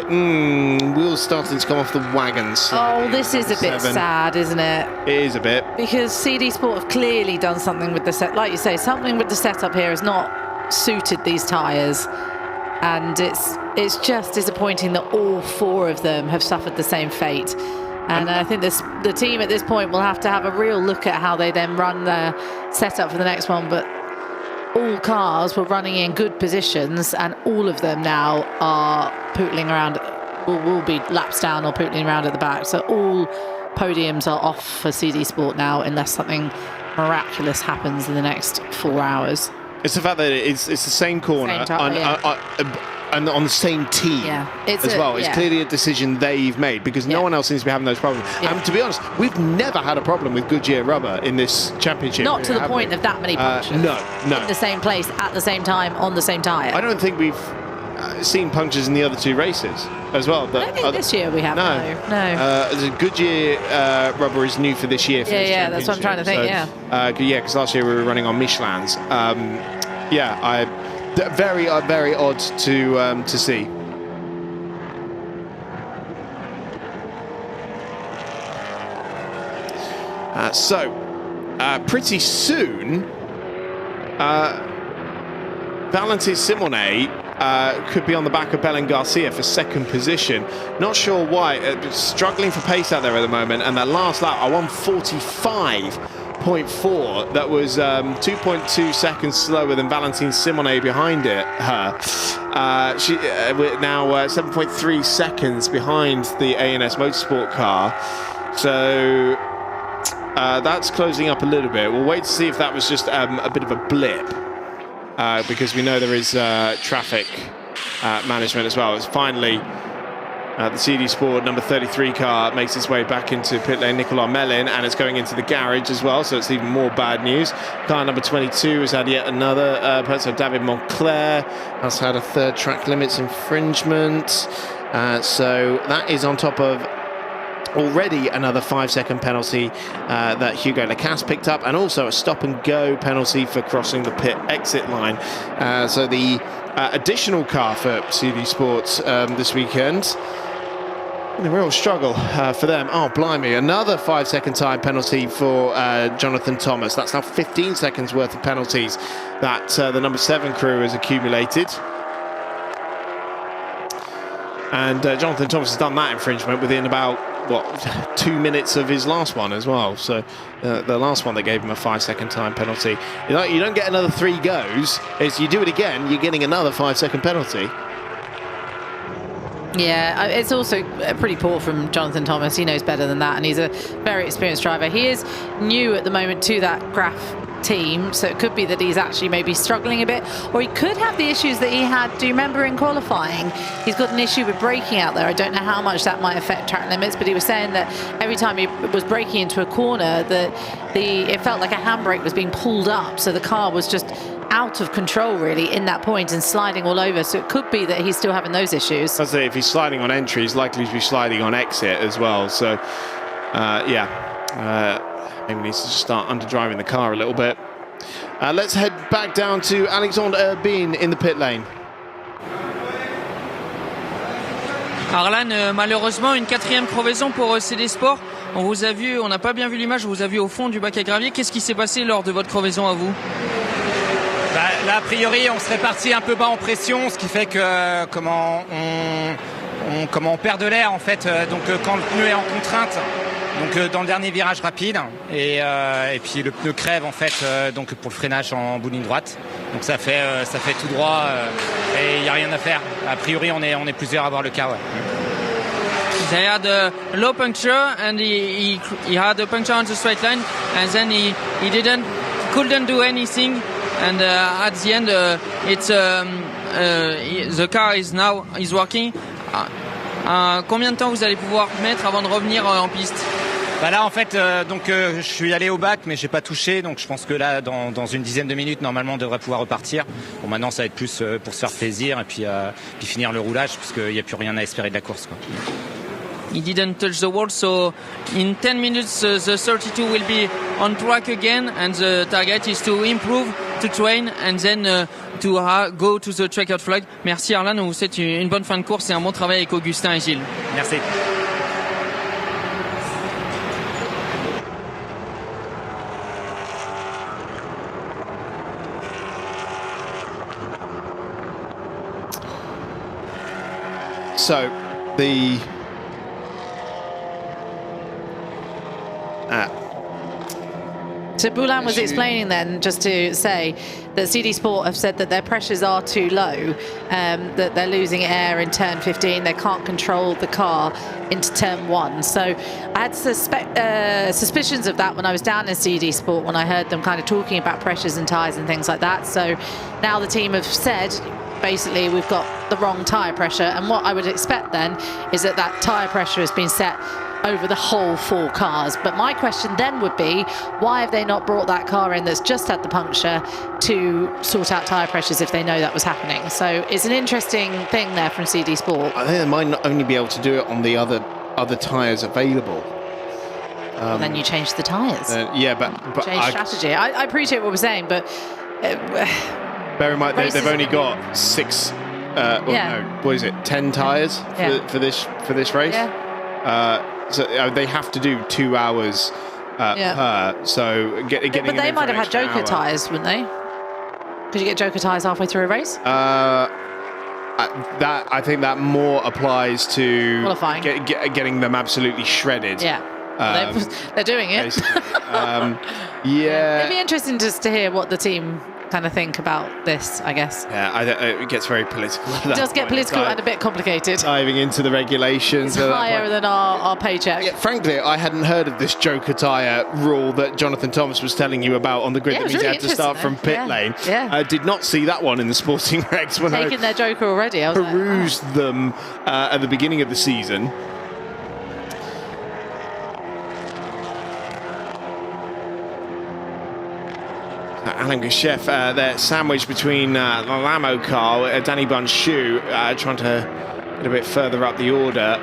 wheels starting to come off the wagons. Oh, this is a bit sad, isn't it? It is a bit. Because CD Sport have clearly done something with the set. Like you say, something with the setup here has not suited these tyres. And it's just disappointing that all 4 of them have suffered the same fate. And I think the team at this point will have to have a real look at how they then run their setup for the next one. But all cars were running in good positions, and all of them now are pootling around, will be laps down or pootling around at the back. So all podiums are off for CD Sport now, unless something miraculous happens in the next 4 hours. It's the fact that it's the same corner and on the same team as well. It's clearly a decision they've made, because no one else seems to be having those problems. And to be honest, we've never had a problem with Goodyear rubber in this championship. Not to the point of that many punctures. No. In the same place, at the same time, on the same tyre. I don't think we've seen punctures in the other 2 races as well. I don't think this year we have. No. The Goodyear rubber is new for this year. For this that's what I'm trying to think. Because last year we were running on Michelin's. Very odd to see. Pretty soon, Valentin Simonet could be on the back of Belen Garcia for 2nd position. Not sure why. Struggling for pace out there at the moment, and that last lap, I won 45.4. That was 2.2 seconds slower than Valentin Simonet behind her. We're now 7.3 seconds behind the A&S Motorsport car. So that's closing up a little bit. We'll wait to see if that was just a bit of a blip, because we know there is traffic management as well. It's finally the CD Sport number 33 car makes its way back into pit lane, Nicolas Mellin, and it's going into the garage as well, so it's even more bad news. Car number 22 has had yet another person, David Moncler, has had a 3rd track limits infringement. So that is on top of already another 5-second penalty that Hugo Lacasse picked up, and also a stop-and-go penalty for crossing the pit exit line. So the additional car for CD Sports this weekend, a real struggle for them. Oh, blimey, another 5-second time penalty for Jonathan Thomas. That's now 15 seconds worth of penalties that the number 7 crew has accumulated. And Jonathan Thomas has done that infringement within about 2 minutes of his last one as well. So the last one, they gave him a 5-second time penalty. You don't get another 3 goes. It's you do it again, you're getting another 5-second penalty. Yeah, it's also pretty poor from Jonathan Thomas. He knows better than that, and he's a very experienced driver. He is new at the moment to that Graf team, so it could be that he's actually maybe struggling a bit, or he could have the issues that he had. Do you remember in qualifying, he's got an issue with braking out there? I don't know how much that might affect track limits, but he was saying that every time he was braking into a corner, that it felt like a handbrake was being pulled up, so the car was just out of control really in that point and sliding all over. So it could be that he's still having those issues. I'd say if he's sliding on entry, he's likely to be sliding on exit as well. So maybe needs to just start underdriving the car a little bit. Let's head back down to Alexandre Urbine in the pit lane. Arlan, malheureusement, une 4e crevaison pour CD Sport. On vous a vu, on n'a pas bien vu l'image, on vous a vu au fond du bac à gravier. Qu'est-ce qui s'est passé lors de votre crevaison à vous? là, a priori, on serait parti un peu bas en pression, ce qui fait que comment on perd de l'air en fait. Donc quand le pneu est en contrainte, donc dans le dernier virage rapide, et puis le pneu crève en fait, donc pour le freinage en bout de ligne droite. Donc ça fait tout droit et il n'y a rien à faire. A priori, on est plusieurs à avoir le cas. Ouais. They had a low puncture and he had a puncture on the straight line and then he couldn't do anything and at the end the car is working. Combien de temps vous allez pouvoir mettre avant de revenir en piste? Bah là en fait je suis allé au bac mais j'ai pas touché, donc je pense que là dans une dizaine de minutes normalement on devrait pouvoir repartir. Bon, maintenant ça va être plus pour se faire plaisir et puis finir le roulage parce qu'il n'y a plus rien à espérer de la course, quoi. He didn't touch the wall, so in 10 minutes the 32 will be on track again, and the target is to improve, to train, and then to go to the checkered flag. Merci Arlan, on vous souhaite une bonne fin de course et un bon travail avec Augustin et Gilles. Merci. So, the So Boulan was explaining then, just to say, that CD Sport have said that their pressures are too low, that they're losing air in turn 15, they can't control the car into turn 1. So I had suspicions of that when I was down in CD Sport, when I heard them kind of talking about pressures and tyres and things like that. So now the team have said, basically, we've got the wrong tyre pressure, and what I would expect then is that tyre pressure has been set over the whole 4 cars. But my question then would be, why have they not brought that car in that's just had the puncture to sort out tyre pressures if they know that was happening? So it's an interesting thing there from CD Sport. I think they might not only be able to do it on the other tyres available. Well, then you change the tyres. Yeah, but change strategy. I appreciate what we're saying, but bear in mind they've only got 6. No, what is it? 10 tyres for this race. Yeah. So they have to do 2 hours per. So getting. But they might have had Joker tyres, wouldn't they? Could you get Joker tyres halfway through a race? I think that more applies to qualifying, getting them absolutely shredded. Yeah. They're doing it. Yeah. It'd be interesting just to hear what the team kind of think about this, I guess. Yeah, it gets very political. It does get political and a bit complicated. Diving into the regulations. It's higher than our paycheck. Yeah, frankly, I hadn't heard of this Joker tyre rule that Jonathan Thomas was telling you about on the grid. Yeah, that means really you had to start from pit lane. Yeah. I did not see that one in the sporting regs when Taking their Joker already. I was perused them at the beginning of the season. Alain Gachef there sandwiched between the Lamo car, Danny Bunchu trying to get a bit further up the order.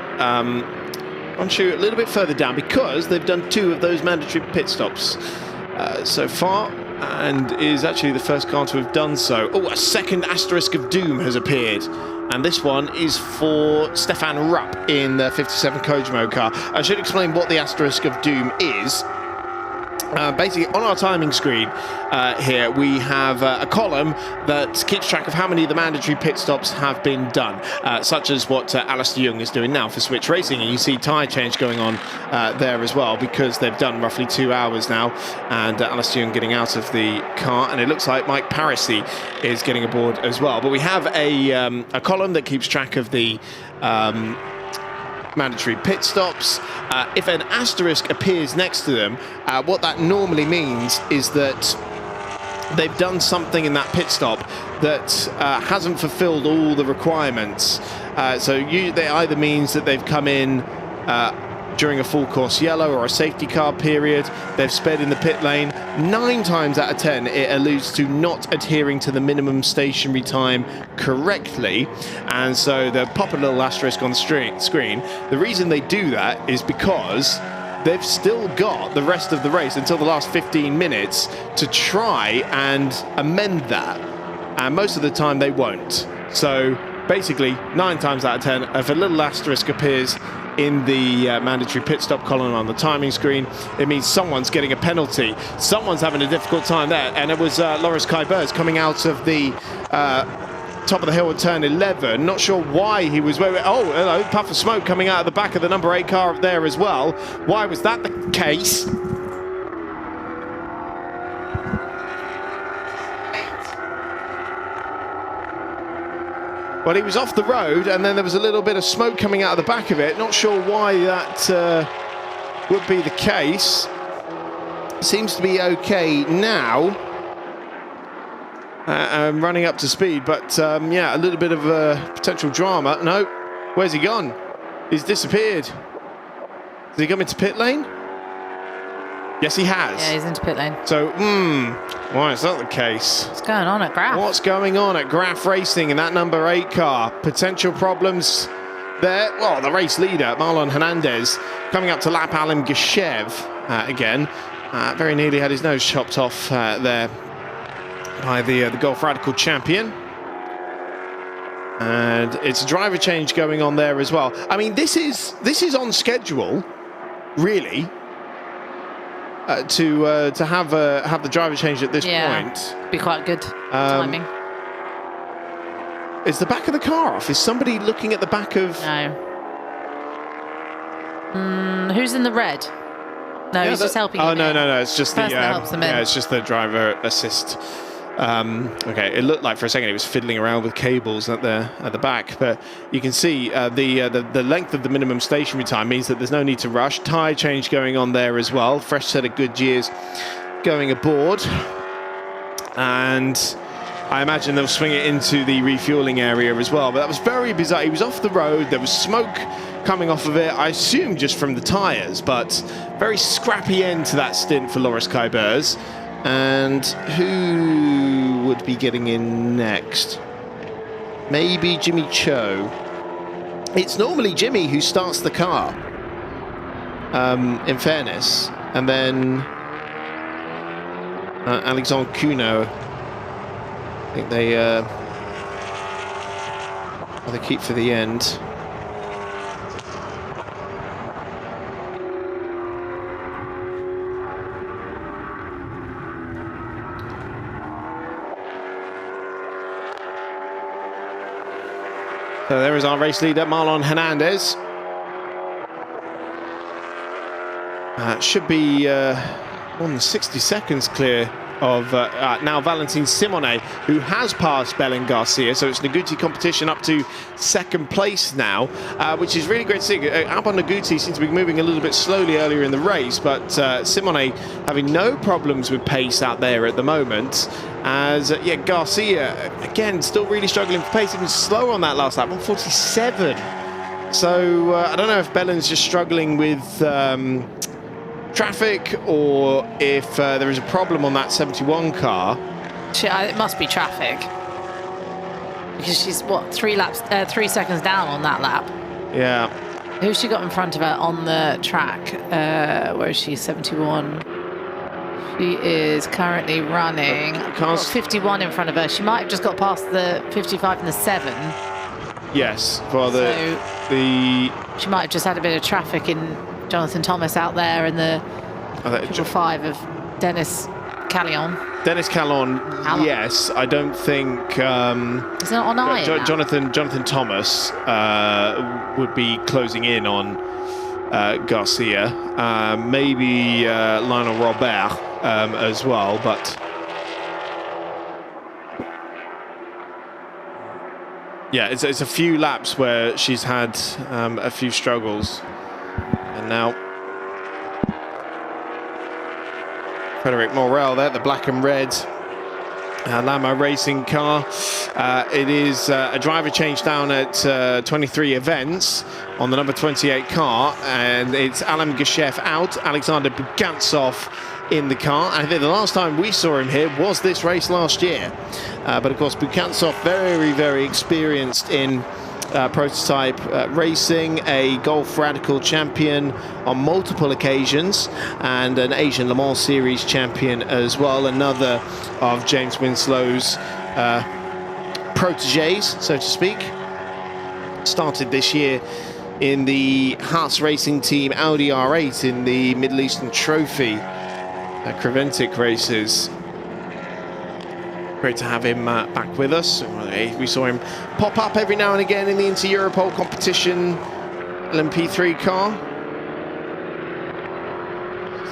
Bunchu a little bit further down because they've done 2 of those mandatory pit stops so far, and is actually the first car to have done so. Oh, a second asterisk of doom has appeared, and this one is for Stefan Rupp in the 57 Kojimo car. I should explain what the asterisk of doom is. Basically, on our timing screen here, we have a column that keeps track of how many of the mandatory pit stops have been done, such as what Alistair Young is doing now for Switch Racing. And you see tyre change going on there as well, because they've done roughly 2 hours now, and Alistair Young getting out of the car, and it looks like Mike Parisi is getting aboard as well. But we have a column that keeps track of the mandatory pit stops. If an asterisk appears next to them, what that normally means is that they've done something in that pit stop that hasn't fulfilled all the requirements. So they either means that they've come in during a full course yellow or a safety car period, they've sped in the pit lane. 9 times out of 10 it alludes to not adhering to the minimum stationary time correctly, and so they pop a little asterisk on the screen. The reason they do that is because they've still got the rest of the race until the last 15 minutes to try and amend that, and most of the time they won't. So basically 9 times out of 10, if a little asterisk appears in the mandatory pit stop column on the timing screen. It means someone's getting a penalty. Someone's having a difficult time there, and it was Loris Kybers coming out of the top of the hill at turn 11. Not sure why he was... Oh, hello, puff of smoke coming out of the back of the number 8 car up there as well. Why was that the case? Well, he was off the road, and then there was a little bit of smoke coming out of the back of it. Not sure why that would be the case. Seems to be okay now. Running up to speed, but yeah, a little bit of potential drama. No, where's he gone? He's disappeared. Did he come into pit lane? Yes, he has. Yeah, he's into pit lane. So, why is that the case? What's going on at Graf? What's going on at Graf Racing in that number 8 car? Potential problems there. Well, the race leader, Marlon Hernandez, coming up to lap Alan Gishev again. Very nearly had his nose chopped off there by the Golf Radical champion. And it's a driver change going on there as well. I mean, this is on schedule, really. To have the driver change at this point. Be quite good timing. Is the back of the car off? Is somebody looking at the back of... No. Who's in the red? No, he's just helping. Oh, no, it's just the person that helps them in. Yeah, it's just the driver assist. Okay, it looked like for a second it was fiddling around with cables at the back, but you can see the length of the minimum stationary time means that there's no need to rush. Tyre change going on there as well. Fresh set of Goodyears going aboard, and I imagine they'll swing it into the refueling area as well. But that was very bizarre. He was off the road. There was smoke coming off of it, I assume just from the tyres, but very scrappy end to that stint for Loris Kybers. And who would be getting in next? Maybe Jimmy Cho. It's normally Jimmy who starts the car, in fairness. And then Alexandre Cuno, I think they keep for the end. So there is our race leader, Marlon Hernandez. Should be more than 60 seconds clear of now Valentin Simone, who has passed Belen Garcia. So it's Noguchi competition up to second place now, which is really great to see. Albon Noguchi seems to be moving a little bit slowly earlier in the race, but Simone having no problems with pace out there at the moment. As Garcia again still really struggling for pace, even slow on that last lap, 147. So I don't know if Belen's just struggling with traffic, or if there is a problem on that 71 car. It must be traffic, because she's what, 3 seconds down on that lap. Yeah. Who's she got in front of her on the track? Where is she? 71. She is currently running 51 in front of her. She might have just got past the 55 and the 7. Yes, for she might have just had a bit of traffic in Jonathan Thomas out there, and the 5 of Dennis Callon. Dennis Callon, yes. I don't think is it on iron Jonathan Thomas would be closing in on Garcia. Maybe Lionel Robert as well, but yeah, it's a few laps where she's had a few struggles. And now Frederic Morel there, the black and red Lamo racing car. It is a driver change down at 23 events on the number 28 car, and it's Alan Gishev out, Alexander Bugantsov in the car. And I think the last time we saw him here was this race last year. But of course, Bugantsov very, very experienced in prototype racing, a Golf Radical champion on multiple occasions, and an Asian Le Mans Series champion as well. Another of James Winslow's proteges, so to speak. Started this year in the Haas Racing Team Audi R8 in the Middle Eastern Trophy Creventic races. Great to have him back with us. We saw him pop up every now and again in the Inter-Europol competition LMP3 car.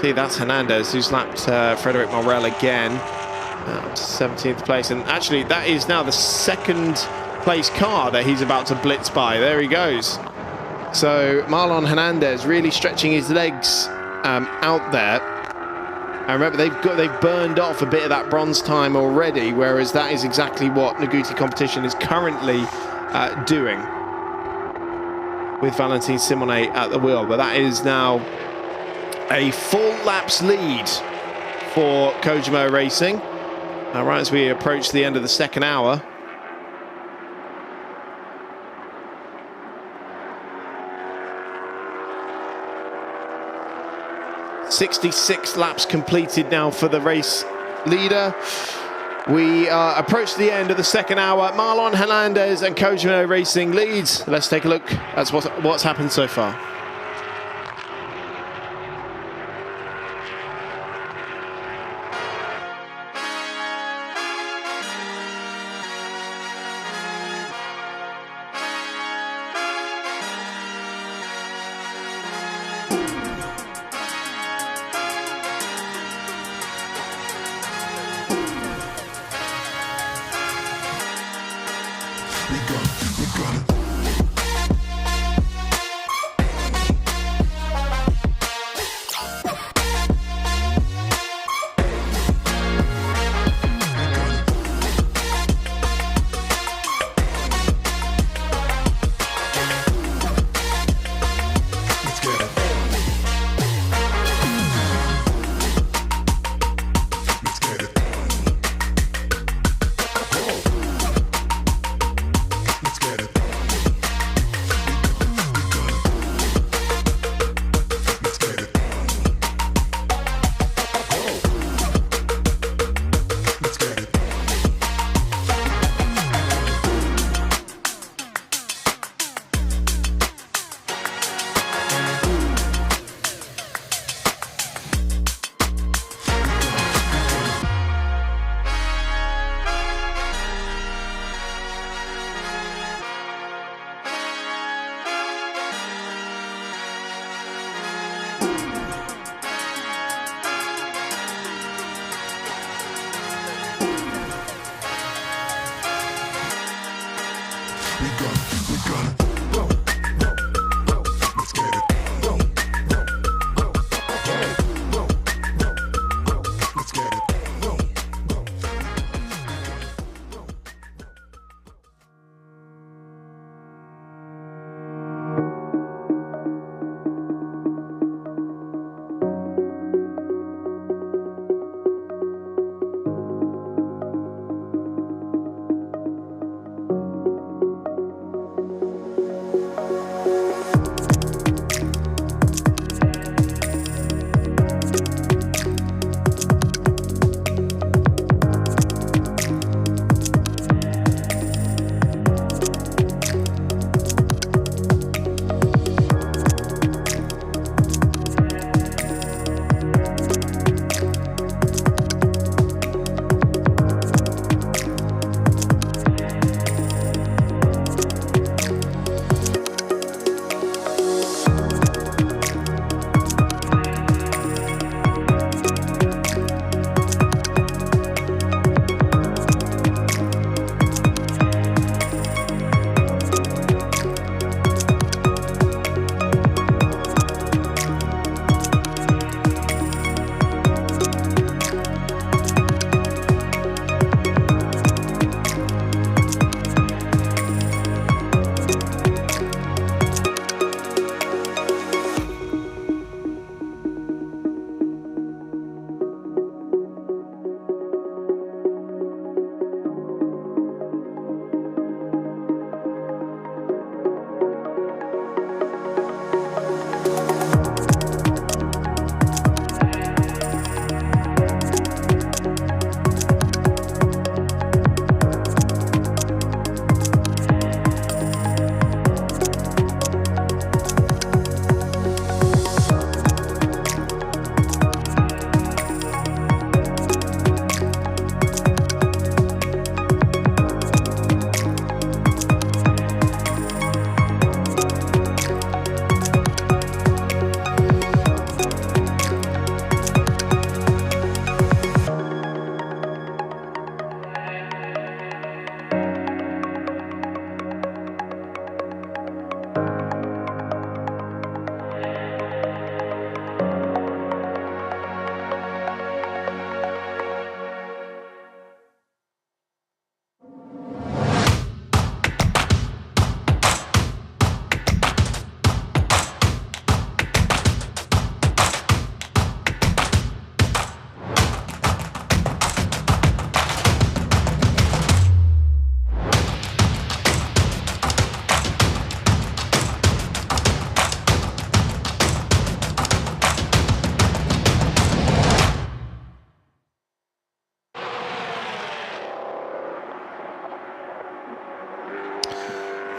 See, that's Hernandez, who's lapped Frederic Morel again up to 17th place. And actually, that is now the second place car that he's about to blitz by. There he goes. So Marlon Hernandez really stretching his legs out there. And remember, they've burned off a bit of that bronze time already, whereas that is exactly what Nagути Competition is currently doing with Valentin Simonet at the wheel. But that is now a full laps lead for Kojimo Racing. Right as we approach the end of the second hour. .66 laps completed now for the race leader. We approach the end of the second hour. Marlon Hernandez and Kojimo Racing leads. Let's take a look at what's happened so far.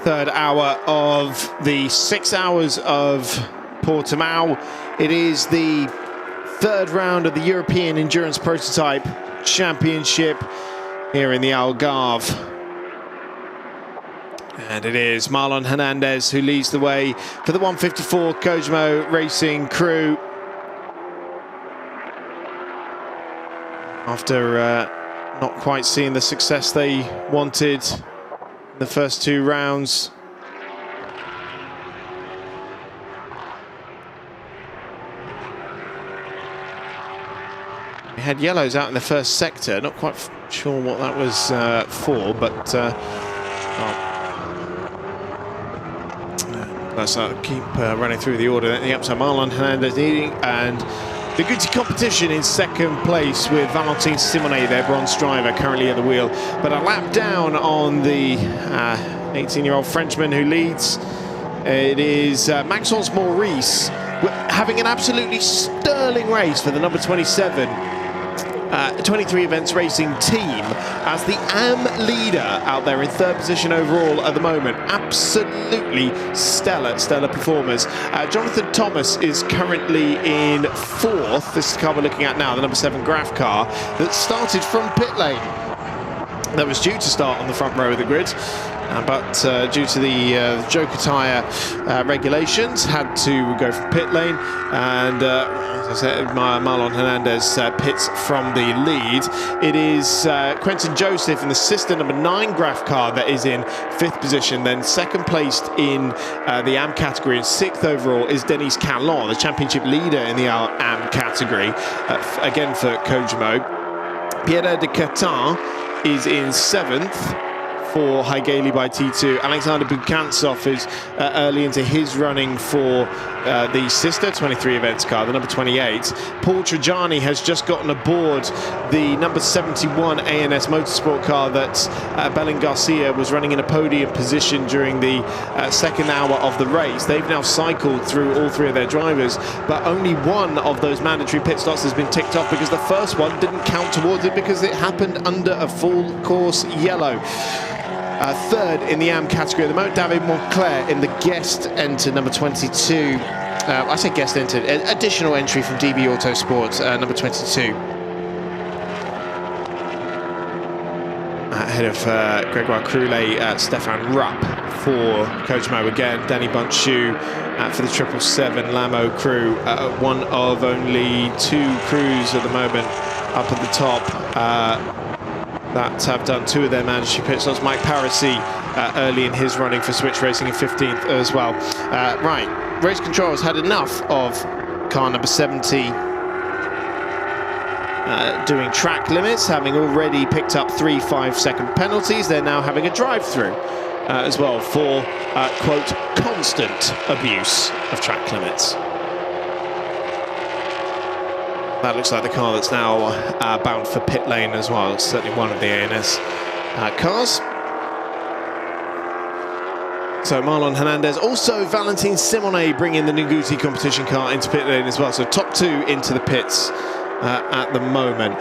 third hour of the 6 hours of Portimao. It is the third round of the European Endurance Prototype Championship here in the Algarve. And it is Marlon Hernandez who leads the way for the 154 Kojimo Racing crew. After not quite seeing the success they wanted in the first 2 rounds. We had yellows out in the first sector, not quite sure what that was for, but let's keep running through the order. The upside, Marlon Hernandez leading, and the Guti competition in second place with Valentin Simonet, their bronze driver, currently at the wheel. But a lap down on the 18-year-old Frenchman who leads. It is Maxence Maurice having an absolutely sterling race for the number 27. 23 Events Racing team as the AM leader out there in third position overall at the moment. Absolutely stellar performers. Jonathan Thomas is currently in fourth. This is the car we're looking at now, the number 7 Graf car that started from pit lane. That was due to start on the front row of the grid, but due to the Joker tyre regulations, had to go from pit lane, and as I said, Marlon Hernandez pits from the lead. It is Quentin Joseph in the sister number 9 Graf car that is in 5th position. Then second placed in the AM category and 6th overall is Denis Callon, the championship leader in the AM category, again for Kojimo. Pierre de Catin is in 7th for Hallyday by T2. Alexander Bukantsov is early into his running for the sister 23 Events car, the number 28. Paul Trajani has just gotten aboard the number 71 ANS Motorsport car that Belin Garcia was running in a podium position during the second hour of the race. They've now cycled through all 3 of their drivers, but only one of those mandatory pit stops has been ticked off because the first one didn't count towards it because it happened under a full course yellow. Third in the AM category at the moment, David Montclair in the guest enter, number 22. I say guest enter, additional entry from DB Autosport, number 22. Ahead of Gregoire Croulet, Stefan Rupp for Kojimo again, Danny Bunchu for the 777 Lamo crew, one of only 2 crews at the moment up at the top. That have done 2 of their mandatory pit stops. Mike Parisi early in his running for Switch Racing in 15th as well. Right, race control has had enough of car number 70 doing track limits, having already picked up 3 5-second penalties. They're now having a drive-through as well for, quote, constant abuse of track limits. That looks like the car that's now bound for pit lane as well. It's certainly one of the ANS cars. So Marlon Hernandez, also Valentin Simonet bringing the Nguti competition car into pit lane as well. So top 2 into the pits at the moment.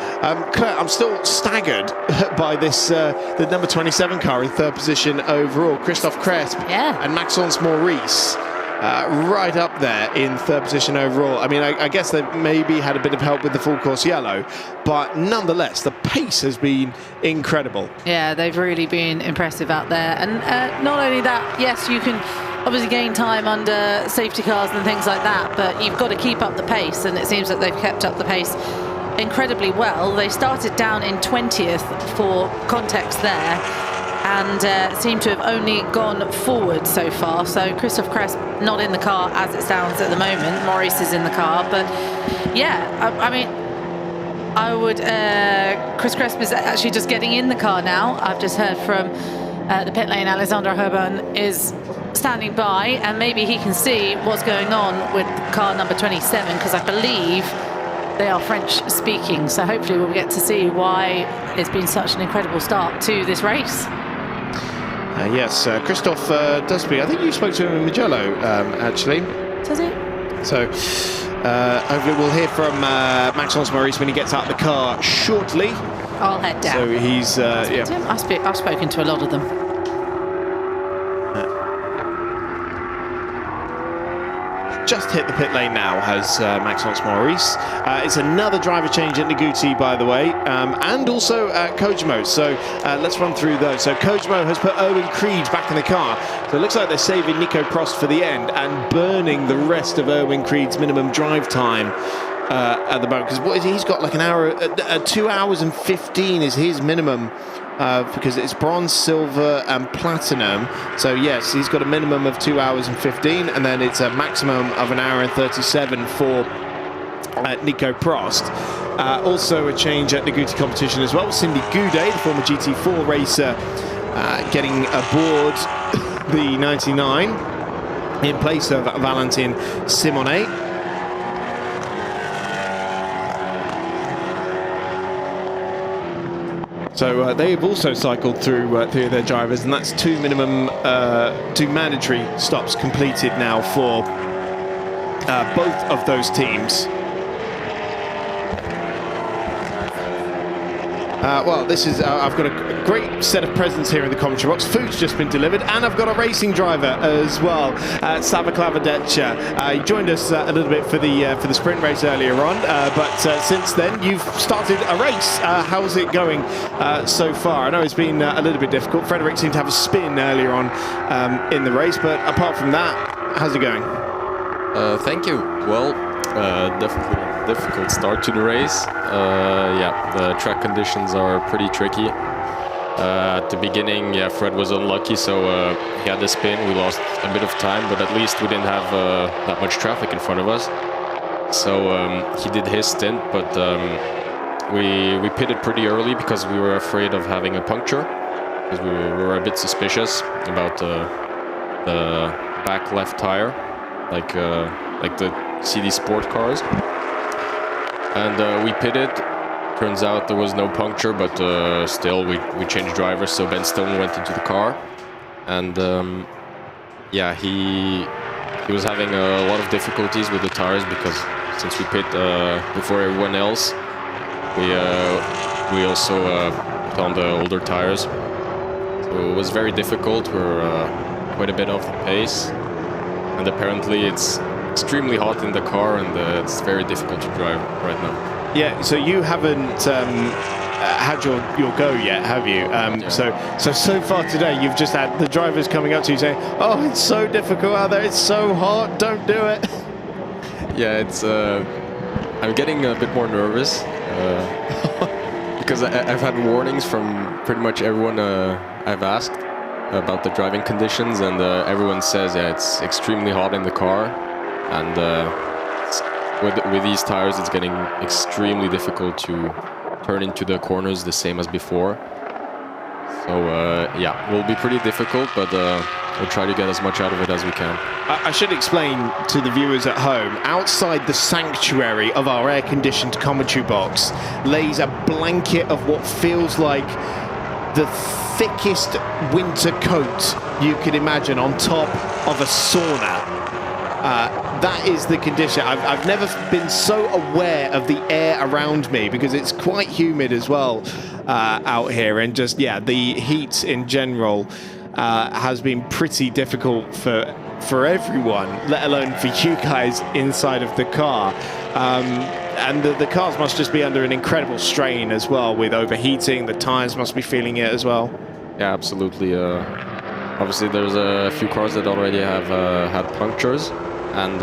Claire, I'm still staggered by this, the number 27 car in third position overall. Christophe Cresp and Maxence Maurice. Right up there in third position overall. I mean, I guess they maybe had a bit of help with the full course yellow, but nonetheless, the pace has been incredible. Yeah, they've really been impressive out there. And not only that, yes, you can obviously gain time under safety cars and things like that, but you've got to keep up the pace, and it seems that they've kept up the pace incredibly well. They started down in 20th for context there, and seem to have only gone forward so far. So Christophe Cresp not in the car as it sounds at the moment. Maurice is in the car, but yeah, I mean, I would, Chris Cresp is actually just getting in the car now. I've just heard from the pit lane, Alexandre Herban is standing by, and maybe he can see what's going on with car number 27, because I believe they are French speaking. So hopefully we'll get to see why it's been such an incredible start to this race. Yes, Christophe does speak. I think you spoke to him in Mugello, actually. Does he? So hopefully we'll hear from Maxence Maurice when he gets out of the car shortly. I'll head down. So he's, yeah. I've spoken to a lot of them. just hit the pit lane now, has Maxence Maurice. It's another driver change at Nagути, by the way, and also at Kojimo. So let's run through those. So Kojimo has put Owen Creed back in the car. So it looks like they're saving Nico Prost for the end and burning the rest of Owen Creed's minimum drive time at the moment. Because he's got like an hour, 2 hours and 15 is his minimum. Because it's bronze, silver and platinum. So yes, he's got a minimum of 2 hours and 15, and then it's a maximum of an hour and 37 for Nico Prost. Also a change at Nagути competition as well. Cindy Goudet, the former GT4 racer, getting aboard the 99 in place of Valentin Simonet. So they've also cycled through three of their drivers, and that's two mandatory stops completed now for both of those teams. Well, this is, I've got a great set of presents here in the commentary box. Food's just been delivered, and I've got a racing driver as well, Sava Klavedeccia. You joined us a little bit for the sprint race earlier on, but since then you've started a race. How's it going so far? I know it's been a little bit difficult. Frederick seemed to have a spin earlier on in the race, but apart from that, how's it going? Thank you. Well, definitely a difficult start to the race. Yeah, the track conditions are pretty tricky. At the beginning, yeah, Fred was unlucky, so he had the spin. We lost a bit of time, but at least we didn't have that much traffic in front of us. So he did his stint, but we pitted pretty early because we were afraid of having a puncture, because we were a bit suspicious about the back left tire, like the CD Sport cars. And we pitted. Turns out there was no puncture, but still we changed drivers, so Ben Stone went into the car. And yeah, he was having a lot of difficulties with the tires, because since we pit before everyone else, we also put on the older tires. So it was very difficult. We're quite a bit off the pace, and apparently it's extremely hot in the car, and it's very difficult to drive right now. Yeah, so you haven't had your go yet, have you? Yeah. So far today, you've just had the drivers coming up to you saying, "Oh, it's so difficult out there. It's so hot. Don't do it." Yeah, it's. I'm getting a bit more nervous because I've had warnings from pretty much everyone I've asked about the driving conditions, and everyone says, yeah, it's extremely hot in the car, and. With these tires, it's getting extremely difficult to turn into the corners the same as before. So yeah, it will be pretty difficult, but we'll try to get as much out of it as we can. I should explain to the viewers at home, outside the sanctuary of our air-conditioned commentary box lays a blanket of what feels like the thickest winter coat you could imagine on top of a sauna. That is the condition. I've never been so aware of the air around me, because it's quite humid as well out here, and just, yeah, the heat in general has been pretty difficult for everyone, let alone for you guys inside of the car. And the cars must just be under an incredible strain as well with overheating. The tires must be feeling it as well. Yeah, absolutely. Obviously, there's a few cars that already have had punctures. And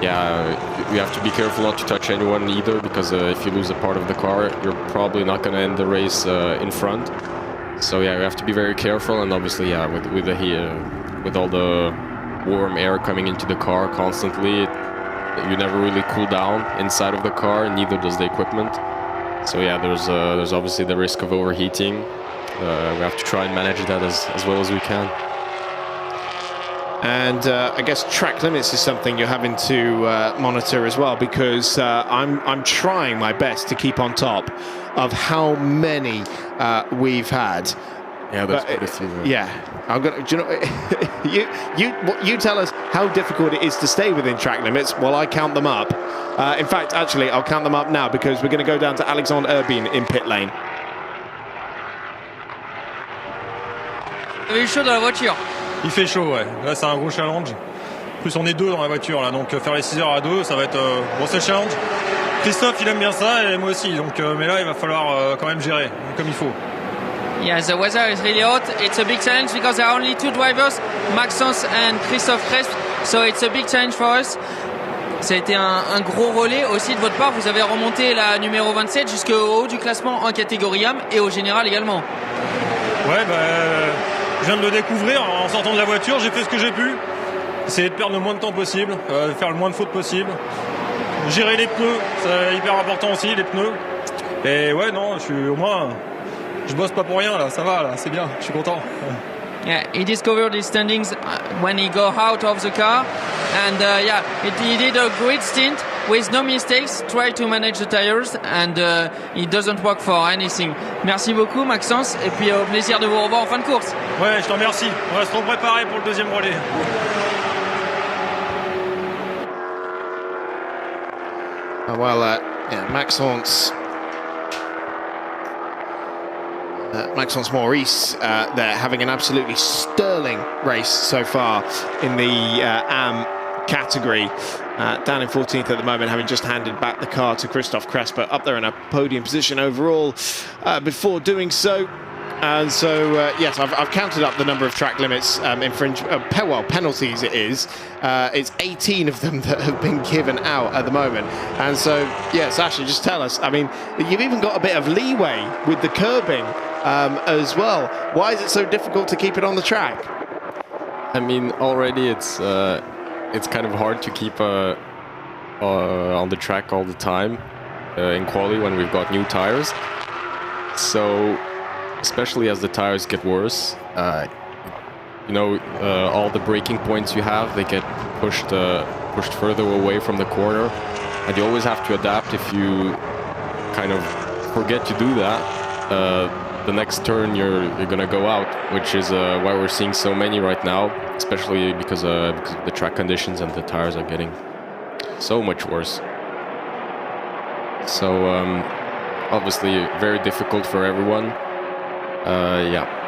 yeah, you have to be careful not to touch anyone either, because if you lose a part of the car, you're probably not going to end the race in front. So yeah, you have to be very careful. And obviously, yeah, with the heat, with all the warm air coming into the car constantly, you never really cool down inside of the car, and neither does the equipment. So yeah, there's obviously the risk of overheating. We have to try and manage that as well as we can. And I guess track limits is something you're having to monitor as well, because I'm trying my best to keep on top of how many we've had. Yeah, that's quite a few. Yeah, I'm gonna. Do you know, you tell us how difficult it is to stay within track limits while I count them up. In fact, actually, I'll count them up now, because we're going to go down to Alexandre Urbine in pit lane. Vous avez eu chaud dans la voiture? Il fait chaud, ouais. Là, c'est un gros challenge. En plus on est 2 dans la voiture là, donc faire les 6 heures à 2, ça va être bon, c'est le challenge. Christophe il aime bien ça et moi aussi, donc mais là il va falloir quand même gérer comme il faut. Yeah, the weather is really hot. It's a big challenge because there are only 2 drivers, Maxence and Christophe Cresp. So it's a big challenge for us. Ça a été un gros relais aussi de votre part. Vous avez remonté la numéro 27 jusqu'au haut du classement en catégorie AM et au général également. Ouais, je viens de le découvrir en sortant de la voiture. J'ai fait ce que j'ai pu. Essayer de perdre le moins de temps possible, faire le moins de fautes possible. Gérer les pneus, c'est hyper important aussi, les pneus. Et ouais, non, je bosse pas pour rien là, ça va là, c'est bien, je suis content. Yeah, he discovered his standings when he got out of the car, and he did a great stint with no mistakes, try to manage the tires, and it doesn't work for anything. Merci beaucoup Maxence, et puis au plaisir de vous revoir en fin de course. Ouais, je t'en remercie, on va se préparer pour le deuxième relais. Maxence Maurice there having an absolutely sterling race so far in the AM category. Down in 14th at the moment, having just handed back the car to Christophe Cresp, but up there in a podium position overall before doing so. And so, yes, I've counted up the number of track limits penalties it is. It's 18 of them that have been given out at the moment. And so, yes, Ashley, just tell us, I mean, you've even got a bit of leeway with the curbing as well. Why is it so difficult to keep it on the track? I mean, already it's kind of hard to keep on the track all the time in quali when we've got new tires. So, especially as the tires get worse, all the braking points you have, they get pushed further away from the corner, and you always have to adapt. If you kind of forget to do that, the next turn you're gonna go out, which is why we're seeing so many right now, especially because of the track conditions and the tires are getting so much worse. So obviously very difficult for everyone.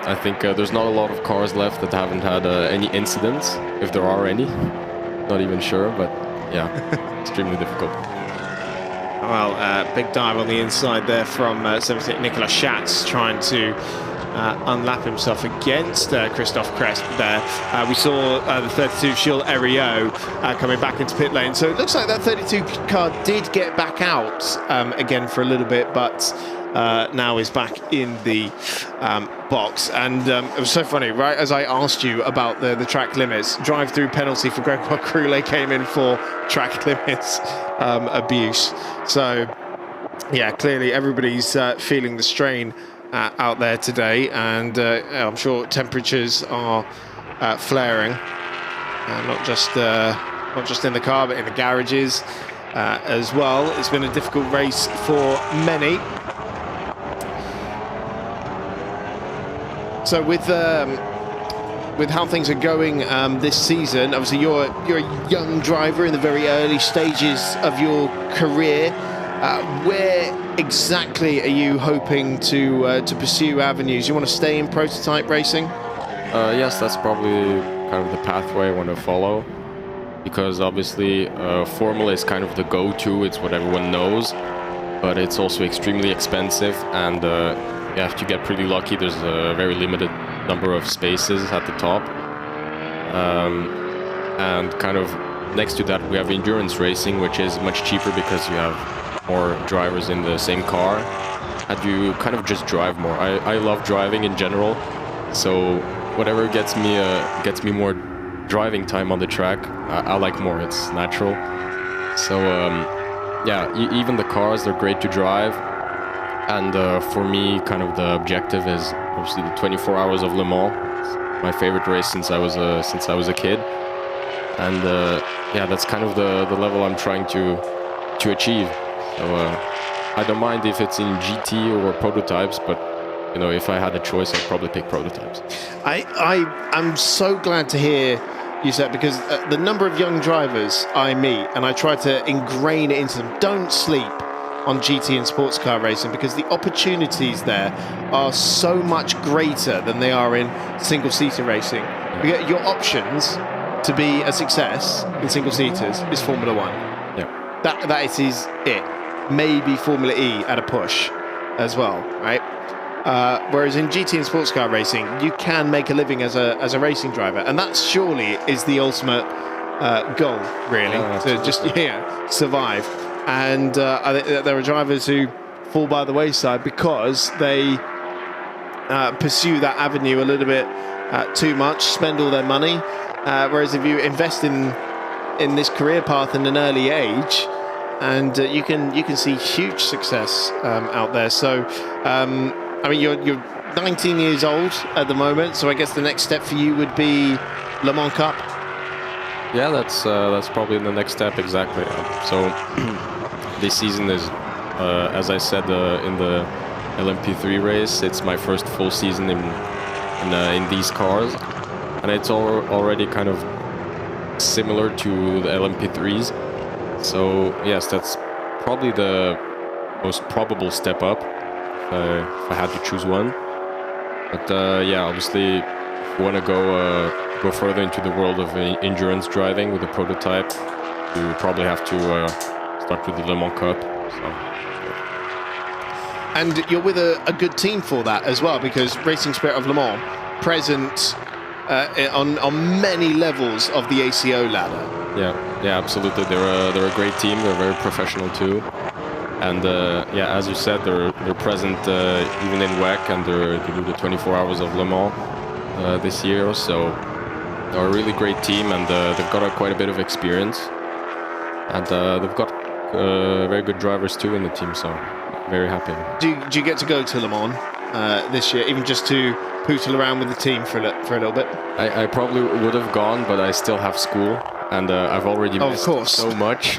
I think there's not a lot of cars left that haven't had any incidents, if there are any. Not even sure, but yeah, extremely difficult. Well, big dive on the inside there from Nicolas Schatz, trying to unlap himself against Christophe Cresp there. We saw the 32 Gilles Heriot coming back into pit lane. So it looks like that 32 car did get back out again for a little bit, but now is back in the box. And it was so funny, right as I asked you about the track limits, drive-through penalty for Gregoire Croulet came in for track limits abuse. So yeah, clearly everybody's feeling the strain out there today, and I'm sure temperatures are flaring, not just in the car but in the garages as well. It's been a difficult race for many. So with how things are going this season, obviously you're a young driver in the very early stages of your career. Where exactly are you hoping to pursue avenues? You want to stay in prototype racing? Yes, that's probably kind of the pathway I want to follow, because obviously Formula is kind of the go-to. It's what everyone knows, but it's also extremely expensive, and you have to get pretty lucky. There's a very limited number of spaces at the top, and kind of next to that we have endurance racing, which is much cheaper because you have more drivers in the same car, and you kind of just drive more. I love driving in general, so whatever gets me more driving time on the track, I like more. It's natural. So yeah, even the cars, they're great to drive, and for me, kind of the objective is obviously the 24 Hours of Le Mans. It's my favorite race since I was a kid, and yeah, that's kind of the level I'm trying to achieve. So I don't mind if it's in GT or prototypes, but you know, if I had a choice, I'd probably pick prototypes. I'm so glad to hear you say that, because the number of young drivers I meet, and I try to ingrain it into them, don't sleep on GT and sports car racing, because the opportunities there are so much greater than they are in single-seater racing. Your options to be a success in single-seaters is Formula One. Yeah. That is it. Maybe Formula E at a push as well, right? Whereas in GT and sports car racing, you can make a living as a racing driver, and that surely is the ultimate goal, really, to just survive. And there are drivers who fall by the wayside because they pursue that avenue a little bit too much, spend all their money. Whereas if you invest in this career path in an early age, and you can see huge success out there. So, I mean, you're 19 years old at the moment, so I guess the next step for you would be Le Mans Cup. Yeah, that's probably the next step, exactly. So this season is, as I said in the LMP3 race, it's my first full season in these cars, and it's already kind of similar to the LMP3s. So yes, that's probably the most probable step up if I had to choose one. But yeah, obviously, if you want to go further into the world of endurance driving with a prototype, you probably have to start with the Le Mans Cup. So. And you're with a good team for that as well, because Racing Spirit of Le Mans present on many levels of the ACO ladder. Yeah, absolutely. They're a great team. They're very professional too. And yeah, as you said, they're present even in WEC, and they do the 24 hours of Le Mans this year. So they're a really great team, and they've got quite a bit of experience. And they've got very good drivers too in the team. So very happy. Do you get to go to Le Mans this year, even just to pootle around with the team for a little bit? I probably would have gone, but I still have school, and I've already missed so much.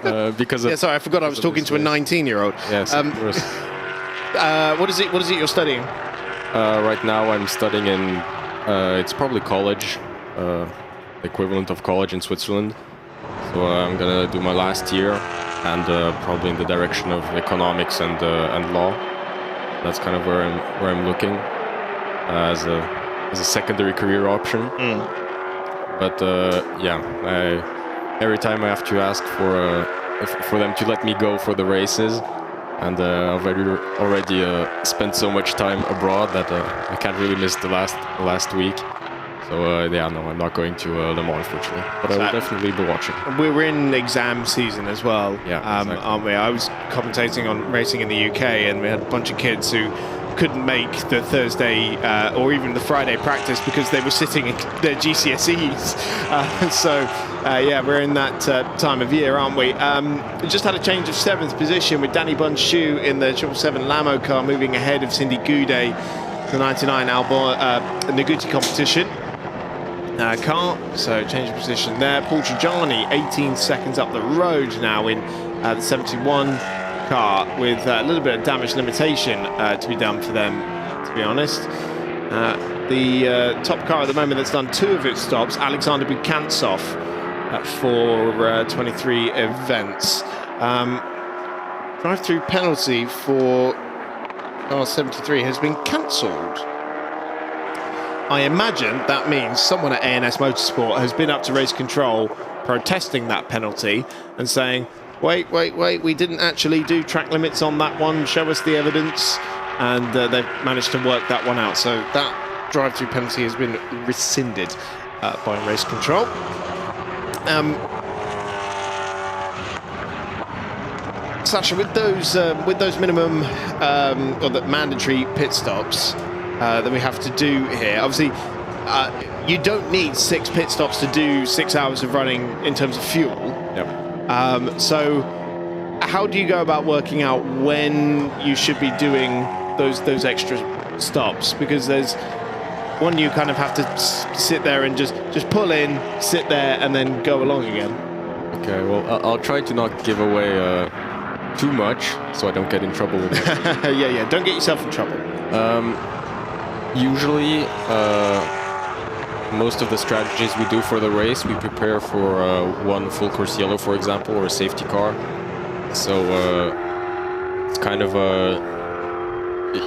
Because of, sorry, I forgot I was talking to a 19-year-old. Yes, of course. What is it you're studying? Right now I'm studying in, it's probably college, the equivalent of college in Switzerland. So I'm gonna do my last year, and probably in the direction of economics and law. That's kind of where I'm looking as a secondary career option. But yeah, every time I have to ask for them to let me go for the races, and I've already spent so much time abroad that I can't really miss the last week. So yeah, no, I'm not going to Le Mans, unfortunately, but I will definitely be watching. We're in exam season as well, exactly. Aren't we? I was commentating on racing in the UK, and we had a bunch of kids who couldn't make the Thursday or even the Friday practice because they were sitting in their GCSEs. So yeah, we're in that time of year, aren't we? We just had a change of 7th position with Danny Bunchu in the 777 Lamo car, moving ahead of Cindy Goudet, the 99 Naguti competition car. So change of position there. Paul Trajani 18 seconds up the road now in the 71 car, with a little bit of damage limitation to be done for them, to be honest. The top car at the moment that's done 2 of its stops, Alexander Bukantsov, for 23 events. Drive-through penalty for car 73 has been cancelled. I imagine that means someone at ANS Motorsport has been up to race control protesting that penalty and saying, wait, we didn't actually do track limits on that one, show us the evidence, and they've managed to work that one out. So that drive-through penalty has been rescinded by race control. Sasha, with those minimum or the mandatory pit stops that we have to do here, obviously you don't need 6 pit stops to do 6 hours of running in terms of fuel. Yep. So how do you go about working out when you should be doing those extra stops? Because there's one, you kind of have to sit there and just pull in, sit there, and then go along again. Okay, well, I'll try to not give away too much so I don't get in trouble with it. Yeah, don't get yourself in trouble. Usually, most of the strategies we do for the race, we prepare for one full course yellow, for example, or a safety car. So it's kind of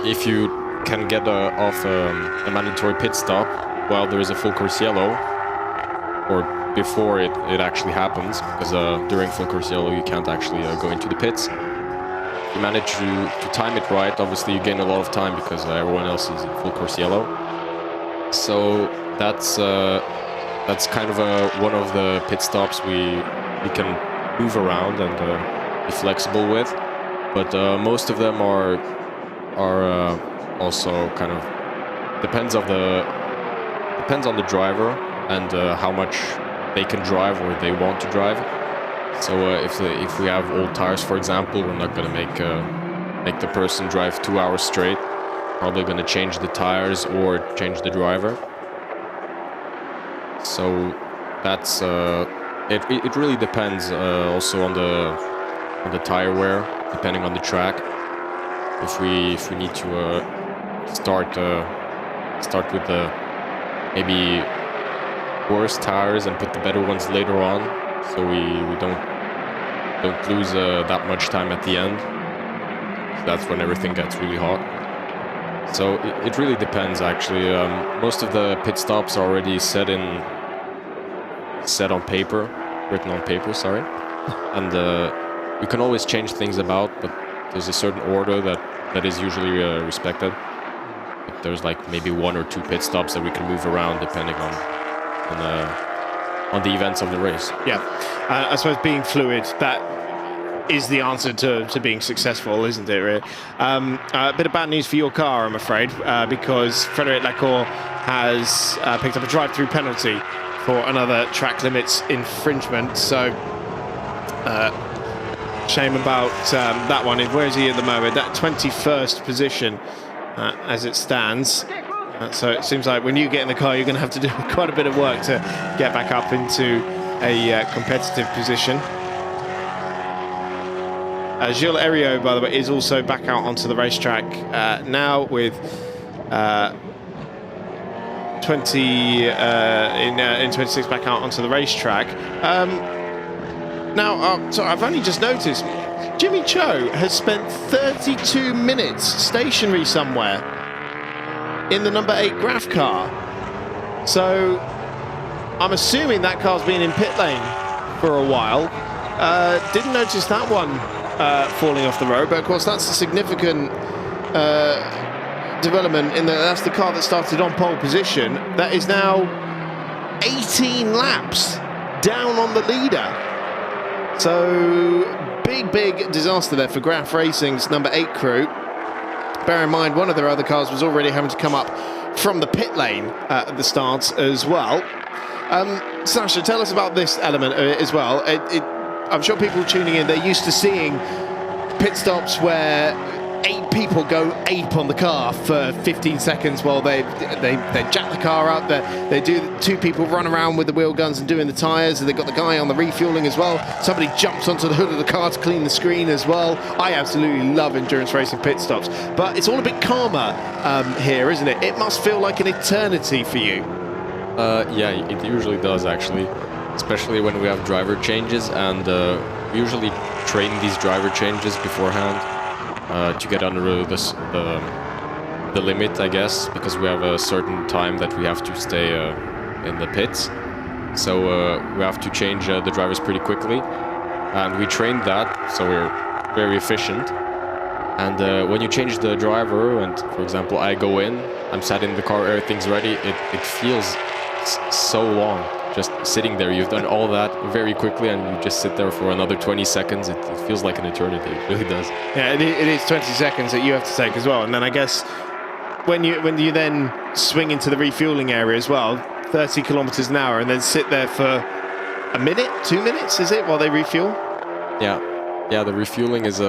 if you can get off a mandatory pit stop while there is a full course yellow, or before it actually happens, because during full course yellow you can't actually go into the pits. If you manage to time it right, obviously you gain a lot of time because everyone else is in full course yellow. So that's kind of one of the pit stops we can move around and be flexible with. But most of them are also kind of depends on the driver and how much they can drive or they want to drive. So if we have old tires, for example, we're not going to make the person drive 2 hours straight. Probably going to change the tires or change the driver. So that's it really depends also on the tire wear, depending on the track. If we need to start with the maybe worse tires and put the better ones later on, so we don't lose that much time at the end. So that's when everything gets really hot. So it really depends, actually. Most of the pit stops are already written on paper, sorry. And you can always change things about, but there's a certain order that is usually respected. But there's like maybe 1 or 2 pit stops that we can move around depending on the events of the race. Yeah, I suppose being fluid, that is the answer to being successful, isn't it, really? A bit of bad news for your car, I'm afraid, because Frédéric Lacour has picked up a drive-through penalty for another track limits infringement. So, shame about that one. Where is he at the moment? That 21st position as it stands. So it seems like when you get in the car, you're going to have to do quite a bit of work to get back up into a competitive position. Gilles Heriot, by the way, is also back out onto the racetrack now with 20 in 26 back out onto the racetrack. Now, so I've only just noticed Jimmy Cho has spent 32 minutes stationary somewhere in the number 8 Graf car. So I'm assuming that car's been in pit lane for a while. Didn't notice that one falling off the road, but of course that's a significant development in that that's the car that started on pole position that is now 18 laps down on the leader. So big disaster there for Graf Racing's number 8 crew. Bear in mind, one of their other cars was already having to come up from the pit lane at the start as well. Sasha, tell us about this element as well. I'm sure people tuning in, they're used to seeing pit stops where 8 people go ape on the car for 15 seconds while they jack the car up. They do 2 people run around with the wheel guns and doing the tyres, and they've got the guy on the refueling as well. Somebody jumps onto the hood of the car to clean the screen as well. I absolutely love endurance racing pit stops, but it's all a bit calmer here, isn't it? It must feel like an eternity for you. Yeah, it usually does, actually, especially when we have driver changes, and we usually train these driver changes beforehand to get under the limit, I guess, because we have a certain time that we have to stay in the pits. So we have to change the drivers pretty quickly, and we trained that, so we're very efficient. And when you change the driver, and for example I go in, I'm sat in the car, everything's ready, it feels so long just sitting there. You've done all that very quickly and you just sit there for another 20 seconds. It feels like an eternity. It really does. Yeah, it is 20 seconds that you have to take as well. And then I guess when you then swing into the refueling area as well, 30 kilometers an hour, and then sit there for a minute, 2 minutes, is it, while they refuel? Yeah, the refueling is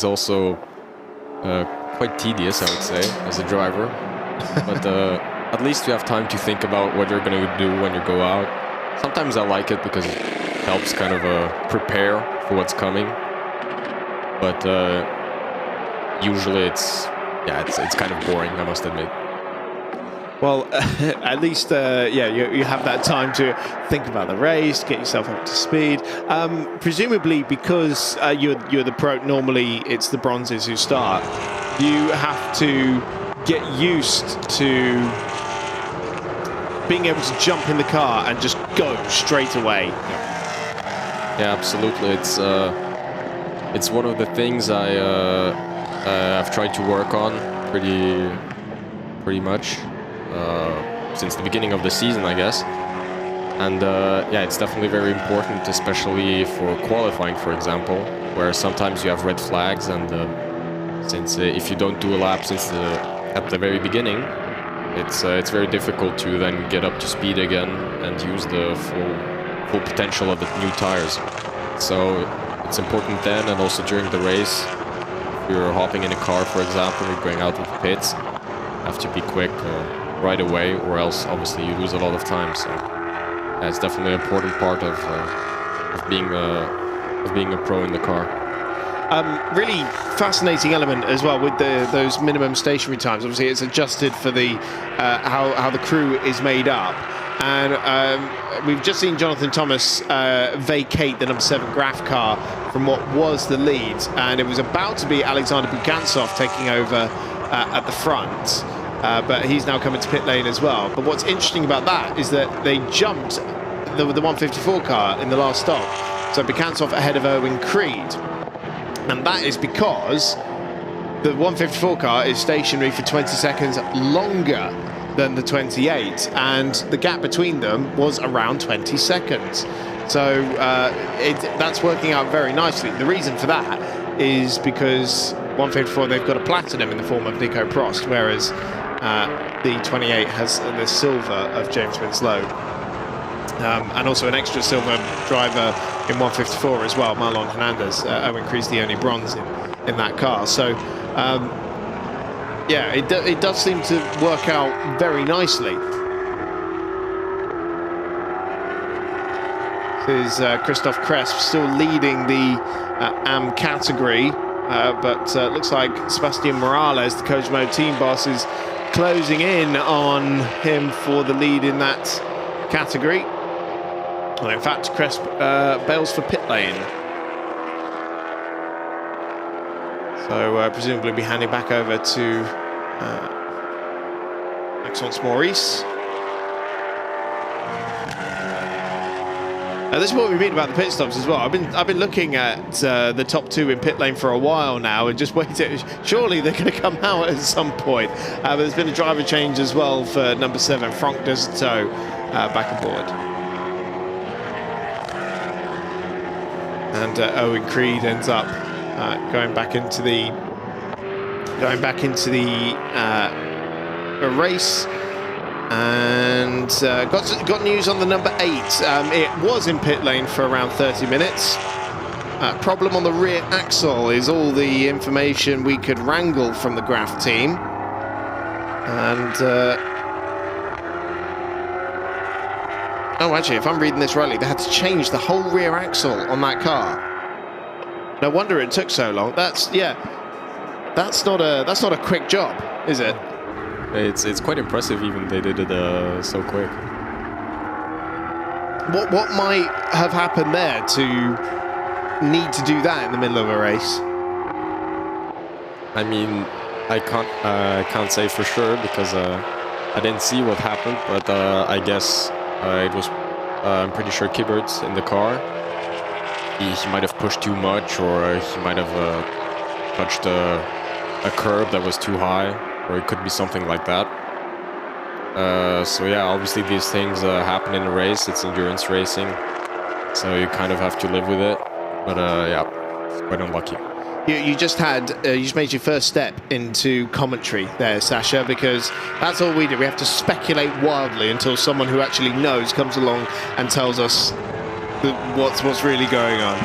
also quite tedious, I would say, as a driver. But at least you have time to think about what you're going to do when you go out. Sometimes I like it because it helps kind of prepare for what's coming. But usually it's kind of boring, I must admit. Well, at least, you have that time to think about the race, get yourself up to speed. Presumably, because you're the pro, normally it's the bronzes who start. You have to get used to being able to jump in the car and just go straight away. Yeah, absolutely. It's one of the things I've tried to work on pretty much since the beginning of the season, I guess. And yeah, it's definitely very important, especially for qualifying, for example, where sometimes you have red flags, and since if you don't do a lap at the very beginning, it's very difficult to then get up to speed again and use the full potential of the new tires. So it's important then, and also during the race. If you're hopping in a car, for example, you're going out of the pits, you have to be quick right away, or else obviously you lose a lot of time. So yeah, it's definitely an important part of being a pro in the car. Really fascinating element as well with those minimum stationary times. Obviously, it's adjusted for the how the crew is made up, and we've just seen Jonathan Thomas vacate the number 7 Graf car from what was the lead, and it was about to be Alexander Bugantsov taking over at the front, but he's now coming to pit lane as well. But what's interesting about that is that they jumped the 154 car in the last stop, so Bugantsov ahead of Owen Creed. And that is because the 154 car is stationary for 20 seconds longer than the 28, and the gap between them was around 20 seconds. So that's working out very nicely. The reason for that is because 154, they've got a platinum in the form of Nico Prost, whereas the 28 has the silver of James Winslow. And also an extra silver driver in 154 as well, Marlon Hernandez. Owen Creed's the only bronze in that car. So, yeah, it does seem to work out very nicely. This is Christoph Cresp still leading the AM category, but looks like Sebastian Morales, the Cosmo team boss, is closing in on him for the lead in that category. Well, in fact, Cresp bails for pit lane. So presumably be handing back over to Maxence Maurice. This is what we mean about the pit stops as well. I've been looking at the top 2 in pit lane for a while now, and just waiting. Surely they're going to come out at some point. But there's been a driver change as well for number 7, Franck Desautaux, back aboard. And Owen Creed ends up going back into the race, and got news on the number 8. It was in pit lane for around 30 minutes. Problem on the rear axle is all the information we could wrangle from the Graf team, and oh, actually, if I'm reading this rightly, they had to change the whole rear axle on that car. No wonder it took so long. That's not a quick job, is it? It's quite impressive, even they did it so quick. What might have happened there to need to do that in the middle of a race? I mean, I can't say for sure because I didn't see what happened, but I guess. It was, I'm pretty sure, Kibberts in the car. He might have pushed too much, or he might have touched a curb that was too high, or it could be something like that. So yeah, obviously these things happen in a race. It's endurance racing, so you kind of have to live with it. But yeah, it's quite unlucky. You just made your first step into commentary there, Sasha, because that's all we do. We have to speculate wildly until someone who actually knows comes along and tells us what's really going on.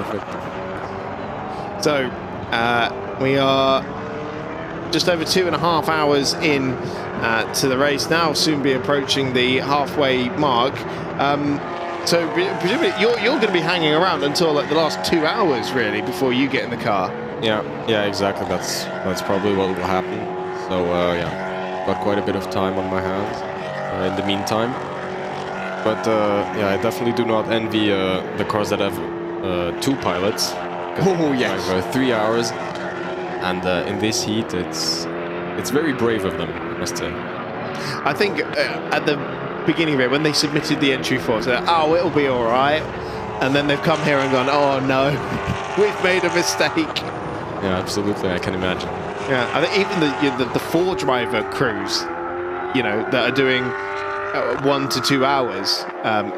Perfect. So we are just over 2.5 hours in to the race now, soon be approaching the halfway mark. So presumably you're going to be hanging around until like the last 2 hours, really, before you get in the car. Yeah, exactly. That's probably what will happen. So yeah, got quite a bit of time on my hands in the meantime. But yeah, I definitely do not envy the cars that have 2 pilots. Oh yes, have 3 hours, and in this heat, it's very brave of them, I must say. I think at the beginning of it, when they submitted the entry for it, said, oh, it'll be all right. And then they've come here and gone, oh, no, we've made a mistake. Yeah, absolutely. I can imagine. Yeah, I think even the four-driver crews, you know, that are doing 1 to 2 hours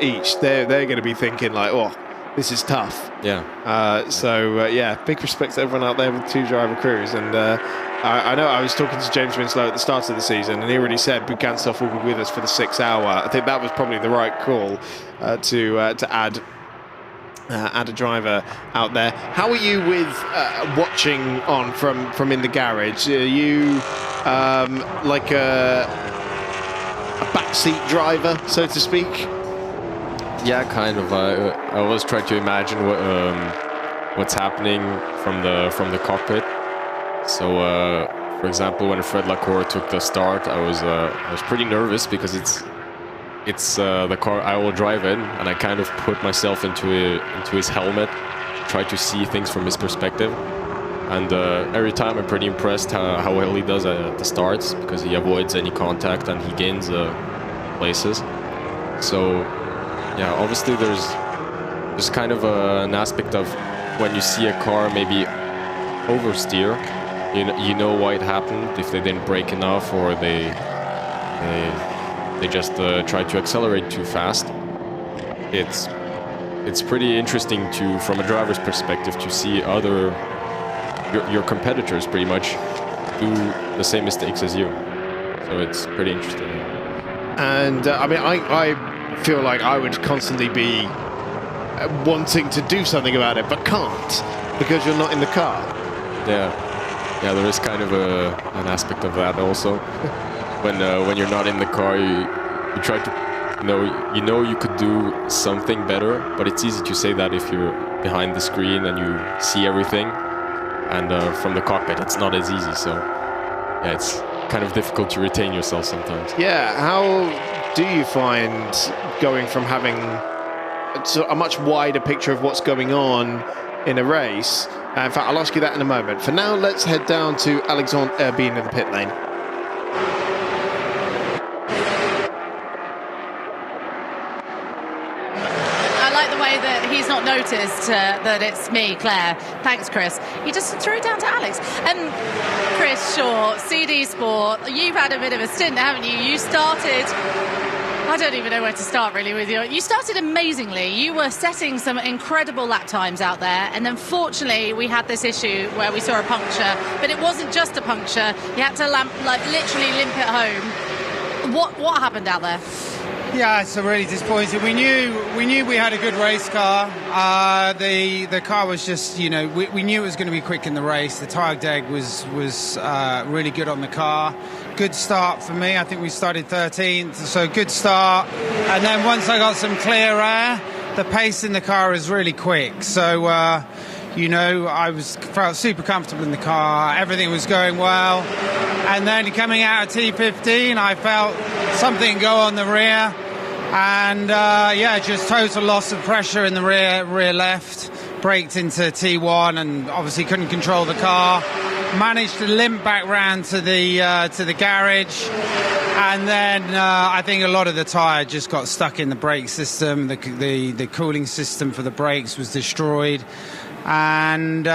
each, they're going to be thinking like, oh, this is tough. Yeah. Yeah, big respect to everyone out there with 2-driver crews. And I know I was talking to James Winslow at the start of the season, and he already said Bugantsov will be with us for the 6 hour. I think that was probably the right call to add a driver out there. How are you with watching on from in the garage? Are you like a backseat driver, so to speak? Yeah, kind of. I always try to imagine what's happening from the cockpit. So, for example, when Fred Lacour took the start, I was pretty nervous because it's the car I will drive in, and I kind of put myself into his helmet, try to see things from his perspective. And every time I'm pretty impressed how well he does at the starts, because he avoids any contact and he gains places. So yeah, obviously there's kind of an aspect of when you see a car maybe oversteer, you know why it happened, if they didn't brake enough or they just try to accelerate too fast. It's pretty interesting from a driver's perspective to see your competitors pretty much do the same mistakes as you. So it's pretty interesting. And I mean, I feel like I would constantly be wanting to do something about it, but can't because you're not in the car. Yeah, there is kind of an aspect of that also. When you're not in the car, you try to, you know you could do something better, but it's easy to say that if you're behind the screen and you see everything, and from the cockpit it's not as easy. So yeah, it's kind of difficult to retain yourself sometimes. Yeah, how do you find going from having a much wider picture of what's going on in a race? In fact, I'll ask you that in a moment. For now, let's head down to Alexandre Herbin in the pit lane. He's not noticed that it's me, Claire. Thanks, Chris. He just threw it down to Alex. Chris Shaw, CD Sport, you've had a bit of a stint, haven't you? You started... I don't even know where to start, really, with you. You started amazingly. You were setting some incredible lap times out there, and then fortunately we had this issue where we saw a puncture, but it wasn't just a puncture. You had to literally limp it home. What happened out there? Yeah, it's really disappointing. We knew we had a good race car. The car was just, we knew it was going to be quick in the race. The tyre deg was really good on the car. Good start for me. I think we started 13th, so good start. And then once I got some clear air, the pace in the car is really quick. So, I felt super comfortable in the car. Everything was going well. And then coming out of T15, I felt something go on the rear. And just total loss of pressure in the rear left. Braked into T1 and obviously couldn't control the car. Managed to limp back round to the garage, and then I think a lot of the tyre just got stuck in the brake system. The cooling system for the brakes was destroyed, and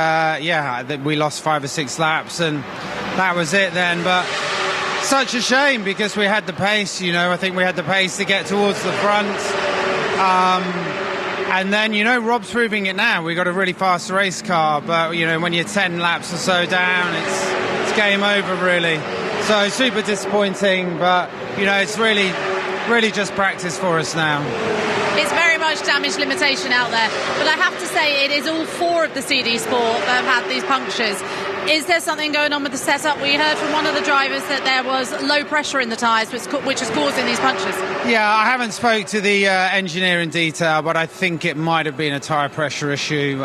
we lost 5 or 6 laps, and that was it then. But such a shame because we had the pace. I think we had the pace to get towards the front. And then, Rob's proving it now. We've got a really fast race car, but, when you're 10 laps or so down, it's game over, really. So super disappointing, but, it's really, really just practice for us now. It's very much damage limitation out there, but I have to say it is all 4 of the CD Sport that have had these punctures. Is there something going on with the setup? We heard from one of the drivers that there was low pressure in the tyres, which is causing these punctures. Yeah, I haven't spoke to the engineer in detail, but I think it might have been a tyre pressure issue,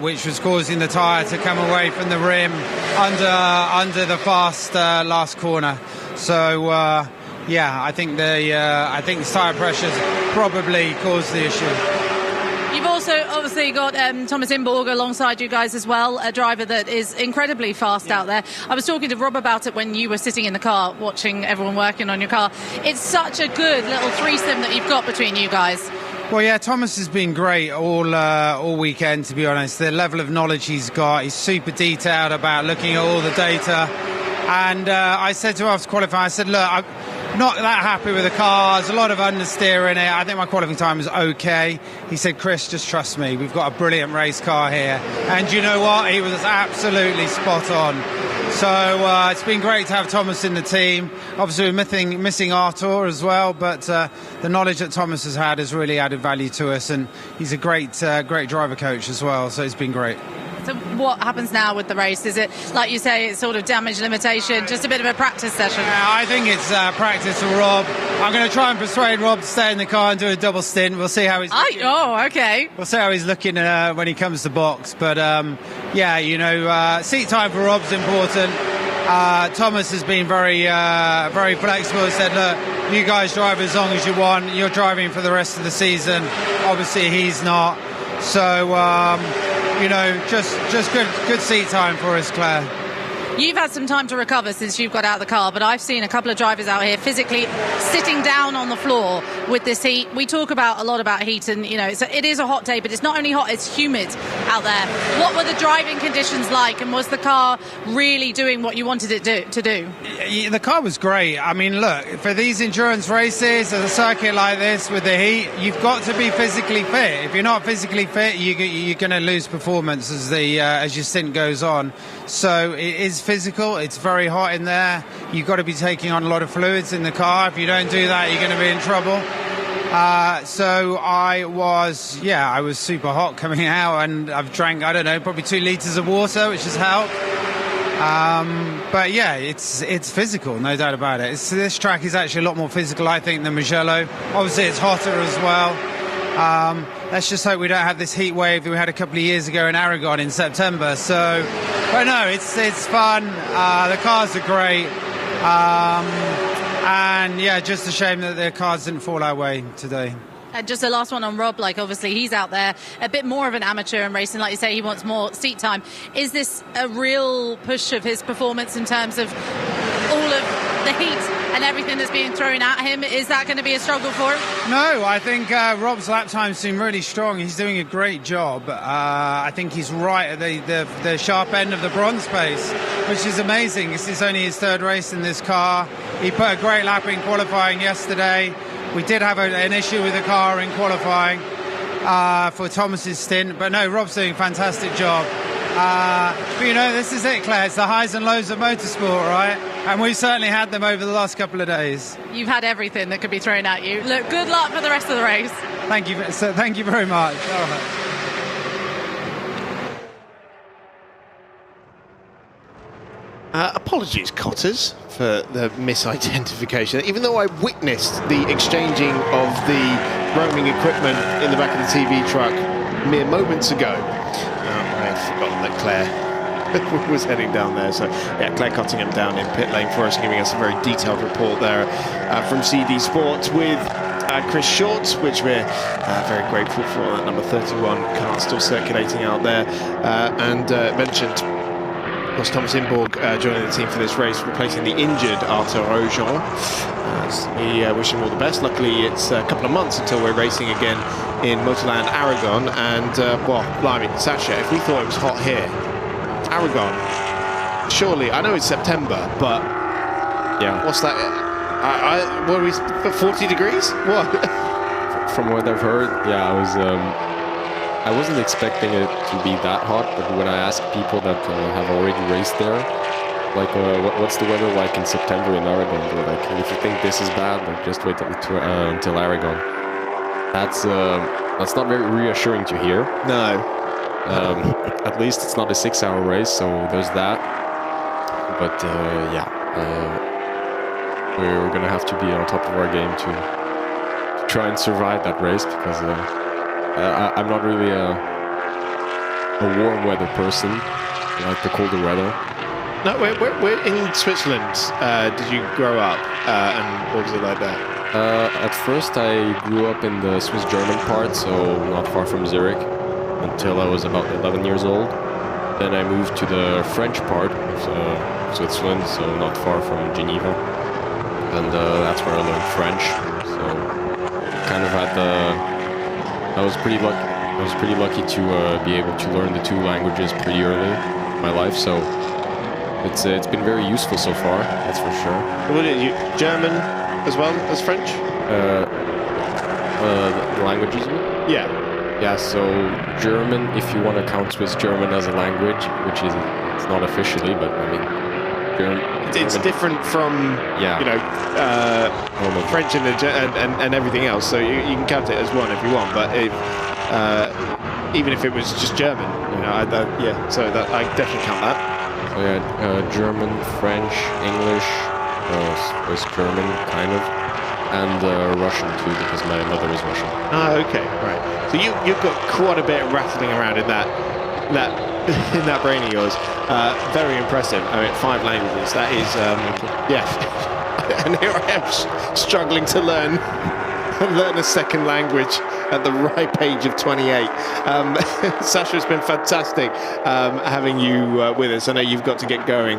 which was causing the tyre to come away from the rim under the fast last corner. So, I think the tyre pressures probably caused the issue. You've also obviously got Thomas Imborg alongside you guys as well, a driver that is incredibly fast out there. I was talking to Rob about it when you were sitting in the car watching everyone working on your car. It's such a good little threesome that you've got between you guys. Well, yeah, Thomas has been great all weekend, to be honest. The level of knowledge he's got, he's super detailed about looking at all the data. And I said to him after qualifying, I said, look, I'm not that happy with the car. There's a lot of understeer in it. I think my qualifying time was okay. He said, Chris, just trust me. We've got a brilliant race car here. And you know what? He was absolutely spot on. So it's been great to have Thomas in the team. Obviously, we're missing Artur as well, but the knowledge that Thomas has had has really added value to us, and he's a great driver coach as well, so it's been great. So what happens now with the race? Is it, like you say, it's sort of damage limitation, just a bit of a practice session? I think it's practice for Rob. I'm going to try and persuade Rob to stay in the car and do a double stint. We'll see how he's looking. Oh, okay. We'll see how he's looking when he comes to box. But, yeah, you know, seat time for Rob's important. Thomas has been very flexible. He said, look, you guys drive as long as you want. You're driving for the rest of the season. Obviously, he's not. So, you know, just good seat time for us, Claire. You've had some time to recover since you've got out of the car, but I've seen a couple of drivers out here physically sitting down on the floor with this heat. We talk a lot about heat, and you know, it is a hot day, but it's not only hot, it's humid out there. What were the driving conditions like, and was the car really doing what you wanted it to do? The car was great. I mean, look, for these endurance races, at a circuit like this with the heat, you've got to be physically fit. If you're not physically fit, you're going to lose performance as your stint goes on. So it is physical. It's very hot in there. You've got to be taking on a lot of fluids in the car. If you don't do that, you're going to be in trouble. So I was super hot coming out, and I've drank, I don't know, probably 2 litres of water, which has helped. But yeah, it's physical, no doubt about it. This track is actually a lot more physical, I think, than Mugello. Obviously, it's hotter as well. Let's just hope we don't have this heat wave that we had a couple of years ago in Aragon in September. So, but no, it's fun. The cars are great. And yeah, just a shame that the cars didn't fall our way today. And just the last one on Rob, like obviously he's out there a bit more of an amateur in racing, like you say, he wants more seat time. Is this a real push of his performance in terms of all of the heat and everything that's being thrown at him? Is that going to be a struggle for him? No, I think Rob's lap time seemed really strong. He's doing a great job. I think he's right at the sharp end of the bronze pace, which is amazing. This is only his third race in this car. He put a great lap in qualifying yesterday. We did have an issue with the car in qualifying for Thomas's stint, but no, Rob's doing a fantastic job. But you know, this is it, Claire. It's the highs and lows of motorsport, right? And we've certainly had them over the last couple of days. You've had everything that could be thrown at you. Look, good luck for the rest of the race. Thank you. So thank you very much. All right. Apologies, Cotters, for the misidentification. Even though I witnessed the exchanging of the roaming equipment in the back of the TV truck mere moments ago, I'd forgotten that Claire was heading down there. So, yeah, Claire Cottingham down in pit lane for us, giving us a very detailed report there from CD Sports with Chris Short, which we're very grateful for. That number 31 car still circulating out there. And mentioned, of course, Thomas Imborg joining the team for this race, replacing the injured Arthur Rojon. We wish him all the best. Luckily, it's a couple of months until we're racing again in Motorland Aragon. And, well, blimey, Sasha, if we thought it was hot here, Aragon, surely, I know it's September, but yeah, what's that? What are we, 40 degrees? What? From what I've heard, yeah, I wasn't expecting it to be that hot, but when I asked people that have already raced there, like, what's the weather like in September in Aragon? They're like, if you think this is bad, like, just wait until Aragon. That's not very reassuring to hear. No. At least it's not a 6-hour race, so there's that. But yeah, we're gonna have to be on top of our game to try and survive that race, because I'm not really a warm weather person. I like the colder weather. No, we're in Switzerland. Did you grow up? And what was it like there? At first, I grew up in the Swiss-German part, so not far from Zurich. until I was about 11 years old. Then I moved to the French part of Switzerland, so not far from Geneva, and that's where I learned French. So kind of had I was pretty lucky to be able to learn the two languages pretty early in my life. So it's been very useful so far, that's for sure. What are you, German as well as French? The languages? Yeah. Yeah, so German, if you want to count Swiss German as a language, which is it's not officially, but I mean, it's different from French and everything else. So you can count it as one if you want, but even if it was just German, so that I definitely count that. So yeah, German, French, English, Swiss German, kind of. And Russian too, because my mother is Russian. Ah, okay, right. So you've got quite a bit rattling around in that in that brain of yours. Very impressive. I mean, 5 languages. That is, yeah. And here I am struggling to learn a second language at the ripe age of 28. Sasha, it's been fantastic having you with us. I know you've got to get going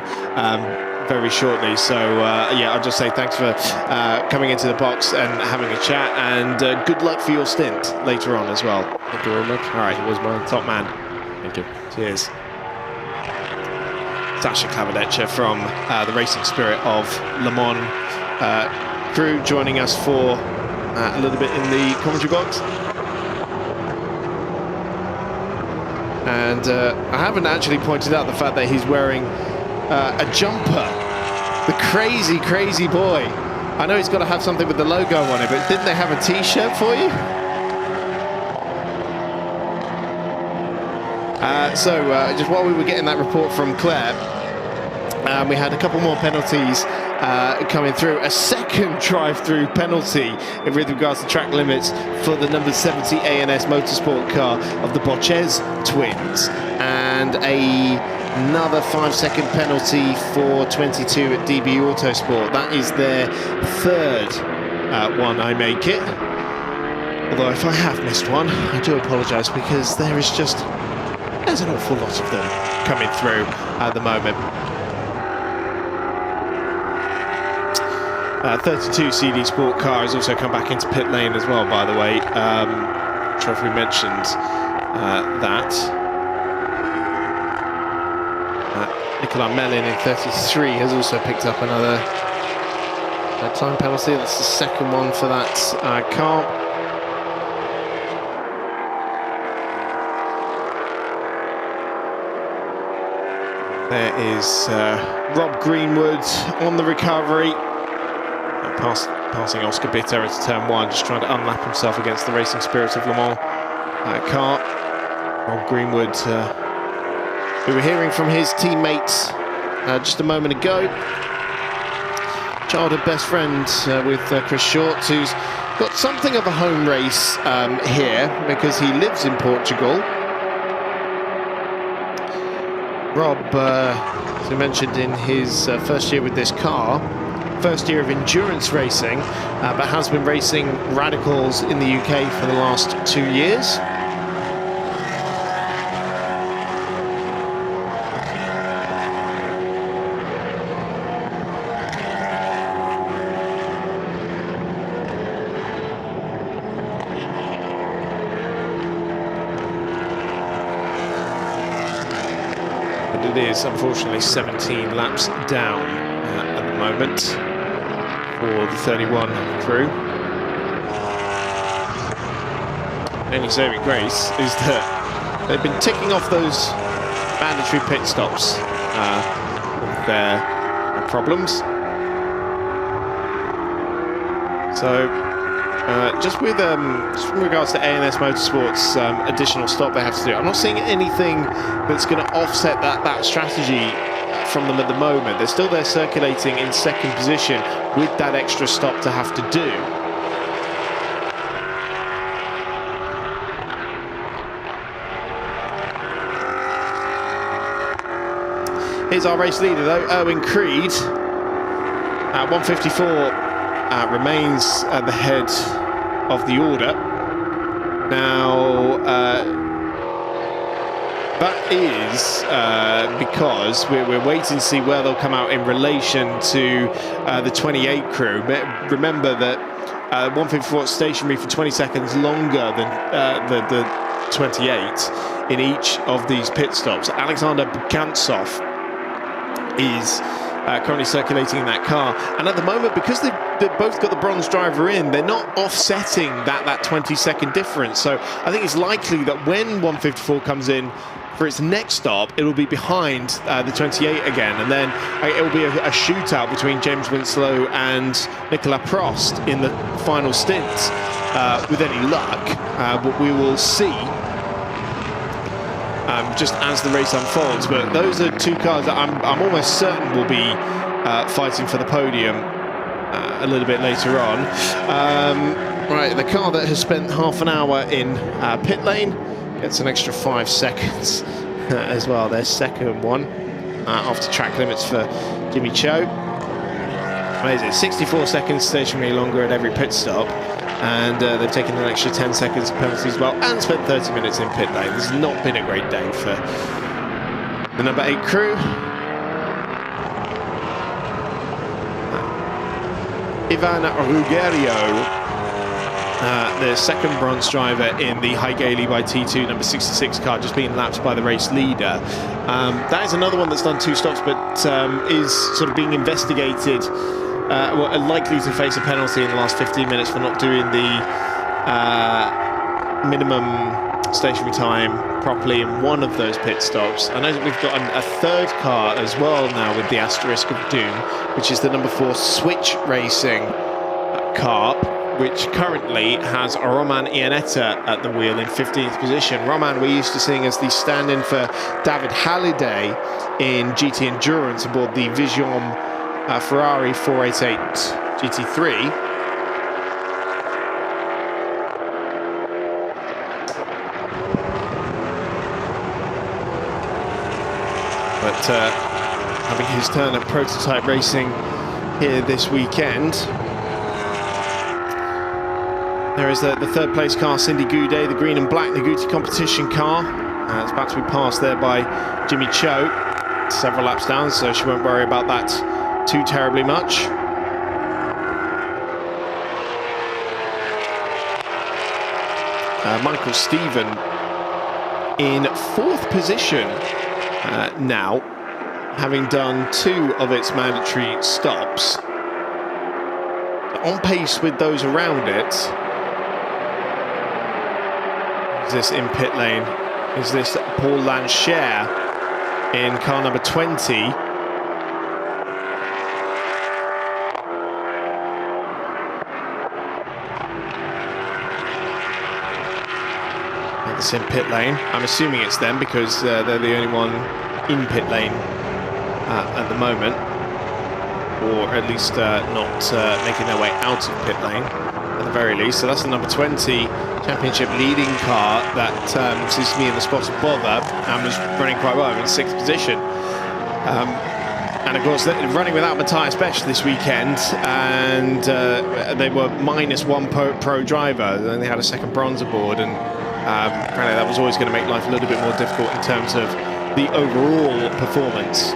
very shortly, so yeah, I'll just say thanks for coming into the box and having a chat, and good luck for your stint later on as well. Thank you very much. All right, it was mine. Top man. Thank you. Cheers. Sasha Klavodecza from the Racing Spirit of Le Mans crew joining us for a little bit in the commentary box. And I haven't actually pointed out the fact that he's wearing a jumper. The crazy, crazy boy. I know he's got to have something with the logo on it, but didn't they have a t-shirt for you? So just while we were getting that report from Claire, we had a couple more penalties coming through. A second drive-through penalty with regards to track limits for the number 70 ANS motorsport car of the Borges twins, and another 5-second penalty for 22 at DB Autosport. That is their third one, I make it. Although if I have missed one, I do apologise, because there's an awful lot of them coming through at the moment. 32 CD Sport car has also come back into pit lane as well, by the way. Not sure if we mentioned that. Nicolas Mellin in 33 has also picked up another time penalty. That's the second one for that car. There is Rob Greenwood on the recovery. Passing Oscar Bitter into turn 1, just trying to unlap himself against the Racing Spirit of Le Mans car. Rob Greenwood, we were hearing from his teammates just a moment ago. Childhood best friend with Chris Short, who's got something of a home race here because he lives in Portugal. Rob, as we mentioned, in his first year with this car, first year of endurance racing, but has been racing radicals in the UK for the last 2 years. But it is unfortunately 17 laps down at the moment for the 31 crew. The only saving grace is that they've been ticking off those mandatory pit stops with their problems. So just with regards to ANS Motorsport's additional stop they have to do, I'm not seeing anything that's going to offset that strategy from them at the moment. They're still there circulating in second position with that extra stop to have to do. Here's our race leader though, Erwin Creed. 154 remains at the head of the order. Now, That is because we're waiting to see where they'll come out in relation to the 28 crew. But remember that 154 stationary for 20 seconds longer than the 28 in each of these pit stops. Alexander Bukantsov is currently circulating in that car, and at the moment, because they've both got the bronze driver in, they're not offsetting that 20-second difference. So I think it's likely that when 154 comes in for its next stop, it will be behind the 28 again, and then it will be a shootout between James Winslow and Nicolas Prost in the final stint, with any luck. But we will see just as the race unfolds. But those are two cars that I'm almost certain will be fighting for the podium a little bit later on. Right, the car that has spent half an hour in pit lane gets an extra 5 seconds as well. Their second one after track limits for Jimmy Cho. Amazing, 64 seconds stationary longer at every pit stop. And they've taken an extra 10 seconds of penalty as well, and spent 30 minutes in pit lane. This has not been a great day for the number 8 crew. Ivan Ruggiero, the second bronze driver in the Hallyday by T2 number 66 car, just being lapped by the race leader. That is another one that's done 2 stops, but is sort of being investigated. Well, likely to face a penalty in the last 15 minutes for not doing the minimum stationary time properly in one of those pit stops. I know that we've got a third car as well now with the asterisk of doom, which is the number 4 Switch Racing car, which currently has Roman Iannetta at the wheel in 15th position. Roman we're used to seeing as the stand-in for David Hallyday in GT Endurance aboard the Vision Ferrari 488 GT3. But having his turn at prototype racing here this weekend. There is the third place car, Cindy Goudet, the green and black Nagati competition car. It's about to be passed there by Jimmy Cho, several laps down, so she won't worry about that too terribly much. Michael Stephen in 4th position now, having done 2 of its mandatory stops. On pace with those around it. Is this in pit lane? Is this Paul Lancher in car number 20? In pit lane. I'm assuming it's them because they're the only one in pit lane at the moment, or at least not making their way out of pit lane at the very least. So that's the number 20 championship leading car that seems to be in the spot of bother and was running quite well in 6th position. And of course, running without Matthias Besch this weekend, and they were -1 pro driver, and they had a second bronze aboard, and apparently that was always going to make life a little bit more difficult in terms of the overall performance.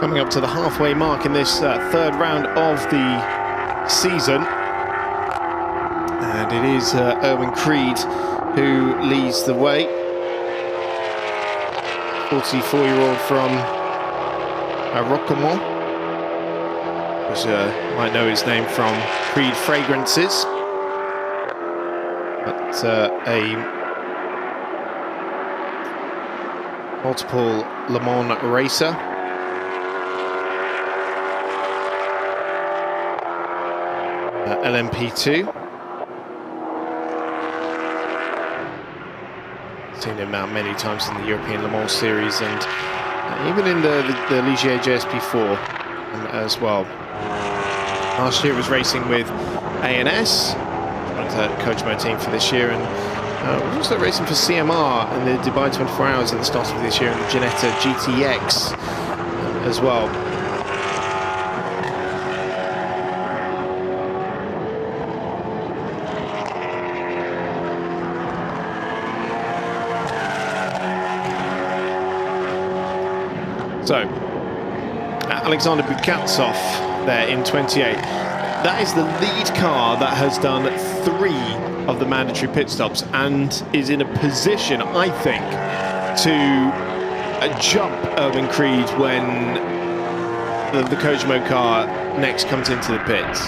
Coming up to the halfway mark in this third round of the season. And it is Erwin Creed who leads the way. 44-year-old from Rocamont. Which might know his name from Creed Fragrances. But a multiple Le Mans racer. LMP2. Seen him out many times in the European Le Mans series, and even in the Ligier JSP4 as well. Last year it was racing with A&S, runs the Coachmo team for this year, and we're also racing for CMR in the Dubai 24 Hours at the start of this year, and the Ginetta GTX as well. So, Alexander Bukatsov there in 28. That is the lead car that has done 3 of the mandatory pit stops and is in a position, I think, to jump Erwin Creed when the Coachmo car next comes into the pits.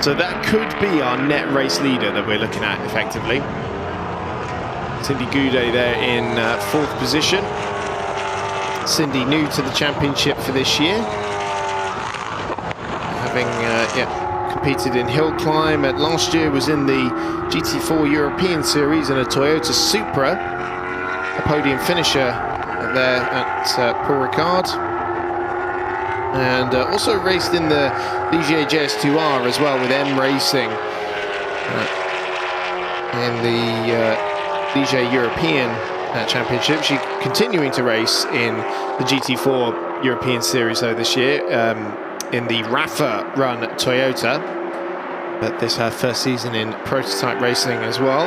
So that could be our net race leader that we're looking at effectively. Cindy Goudet there in 4th position. Cindy new to the championship for this year, having competed in hill climb. Last year was in the GT4 European Series in a Toyota Supra, a podium finisher there at Paul Ricard, and also raced in the Ligier JS2R as well with M Racing in the Ligier European Championship. She's continuing to race in the GT4 European Series though this year in the Rafa Run Toyota, but this her first season in prototype racing as well,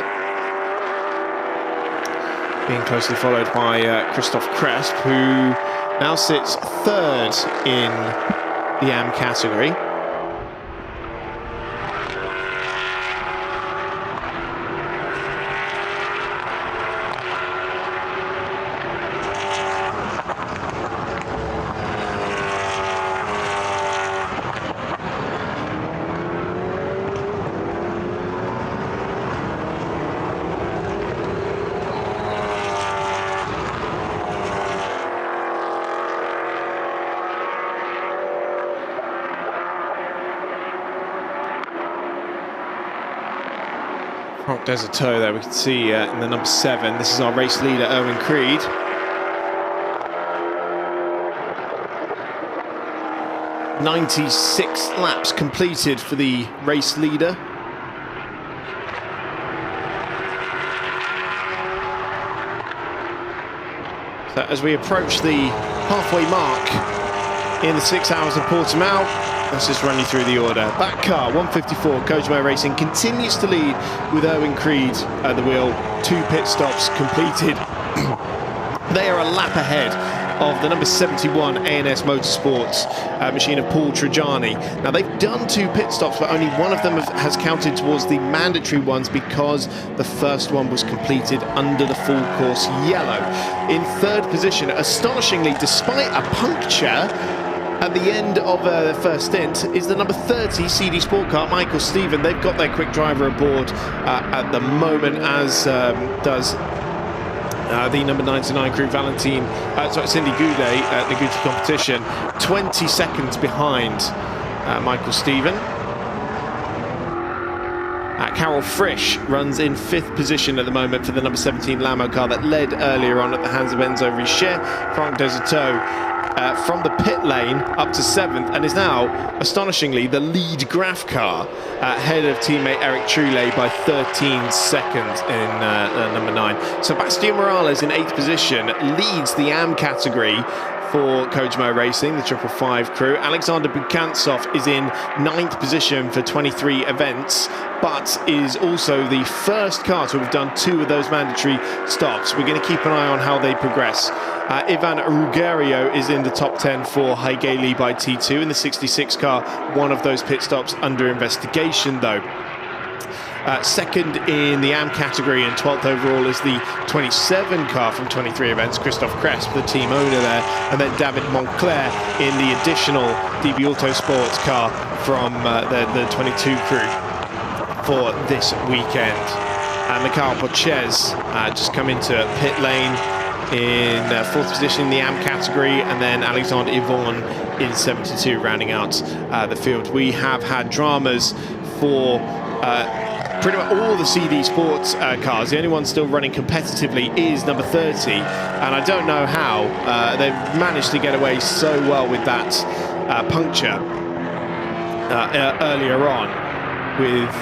being closely followed by Christoph Cresp, who now sits 3rd in the AM category. There's a toe there we can see in the number 7. This is our race leader, Erwin Creed. "96 laps completed for the race leader. So as we approach the halfway mark in the 6 hours of Portimao, let's just run you through the order. Back car, 154, Coachmo Racing continues to lead with Erwin Creed at the wheel. 2 pit stops completed. They are a lap ahead of the number 71 A&S Motorsports machine of Paul Trajani. Now they've done 2 pit stops, but only one of them has counted towards the mandatory ones because the first one was completed under the full course yellow. In 3rd position, astonishingly, despite a puncture at the end of the first stint, is the number 30 CD Sport Car, Michael Stephen. They've got their quick driver aboard at the moment, as does the number 99 crew, Cindy Goudet at the Goudet competition, 20 seconds behind Michael Stephen. Carol Frisch runs in 5th position at the moment for the number 17 Lamo car that led earlier on at the hands of Enzo Richer. Franck Desautaux from the pit lane up to 7th, and is now, astonishingly, the lead Graf car, ahead of teammate Eric Trulé by 13 seconds in number 9. Sebastian Morales in 8th position leads the AM category for Coachmo Racing, the 555 crew. Alexander Bukatsov is in 9th position for 23 events, but is also the first car to have done 2 of those mandatory stops. We're going to keep an eye on how they progress. Ivan Ruggiero is in the top 10 for Hallyday by T2 in the 66 car. One of those pit stops under investigation though. Second in the AM category and 12th overall is the 27 car from 23 events, Christoph Cresp, the team owner there, and then David Moncler in the additional DB Autosports car from the 22 crew for this weekend. Mikhail Pochez just come into pit lane in 4th position in the AM category, and then Alexander Yvonne in 72 rounding out the field. We have had dramas for pretty much all the CD Sports cars. The only one still running competitively is number 30, and I don't know how they've managed to get away so well with that puncture earlier on. with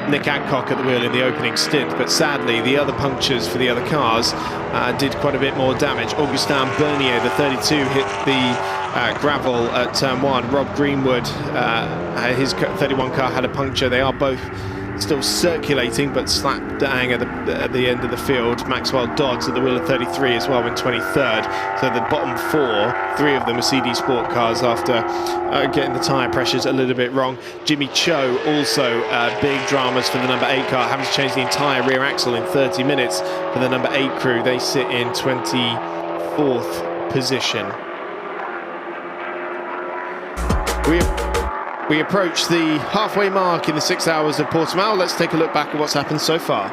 Nick Adcock at the wheel in the opening stint, but sadly the other punctures for the other cars did quite a bit more damage. Augustin Bernier, the 32, hit the gravel at turn 1. Rob Greenwood, his 31 car had a puncture. They are both still circulating, but slap dang at the end of the field. Maxwell Dodds at the wheel of 33 as well in 23rd. So the bottom 4, 3 of them are CD Sport cars after getting the tyre pressures a little bit wrong. Jimmy Cho also big dramas for the number 8 car, having to change the entire rear axle in 30 minutes for the number 8 crew. They sit in 24th position. We approach the halfway mark in the 6 hours of Portimao. Let's take a look back at what's happened so far.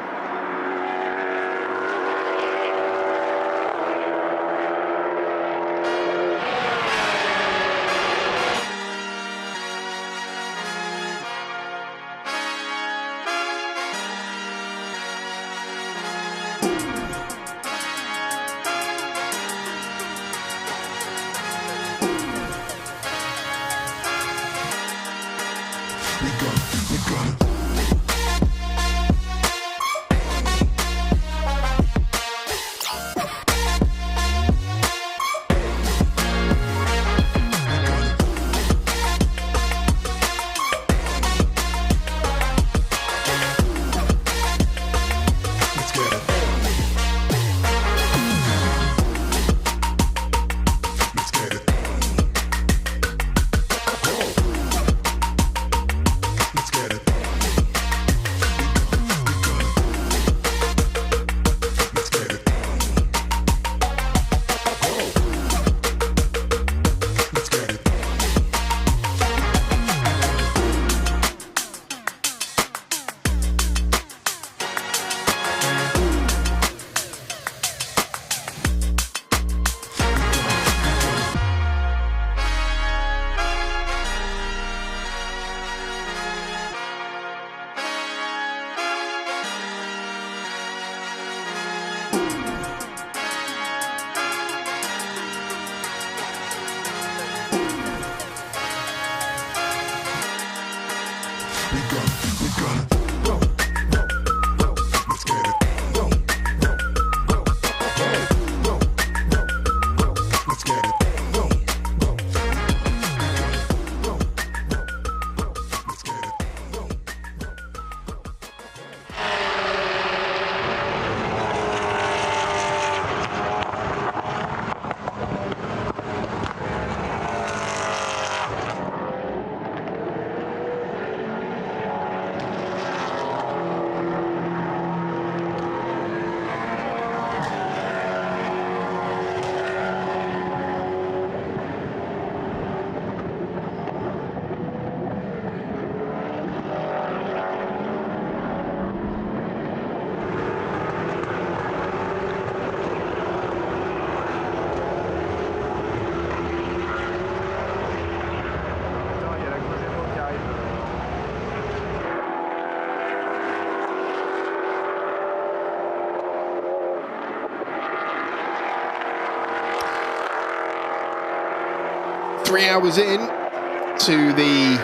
Three hours in to the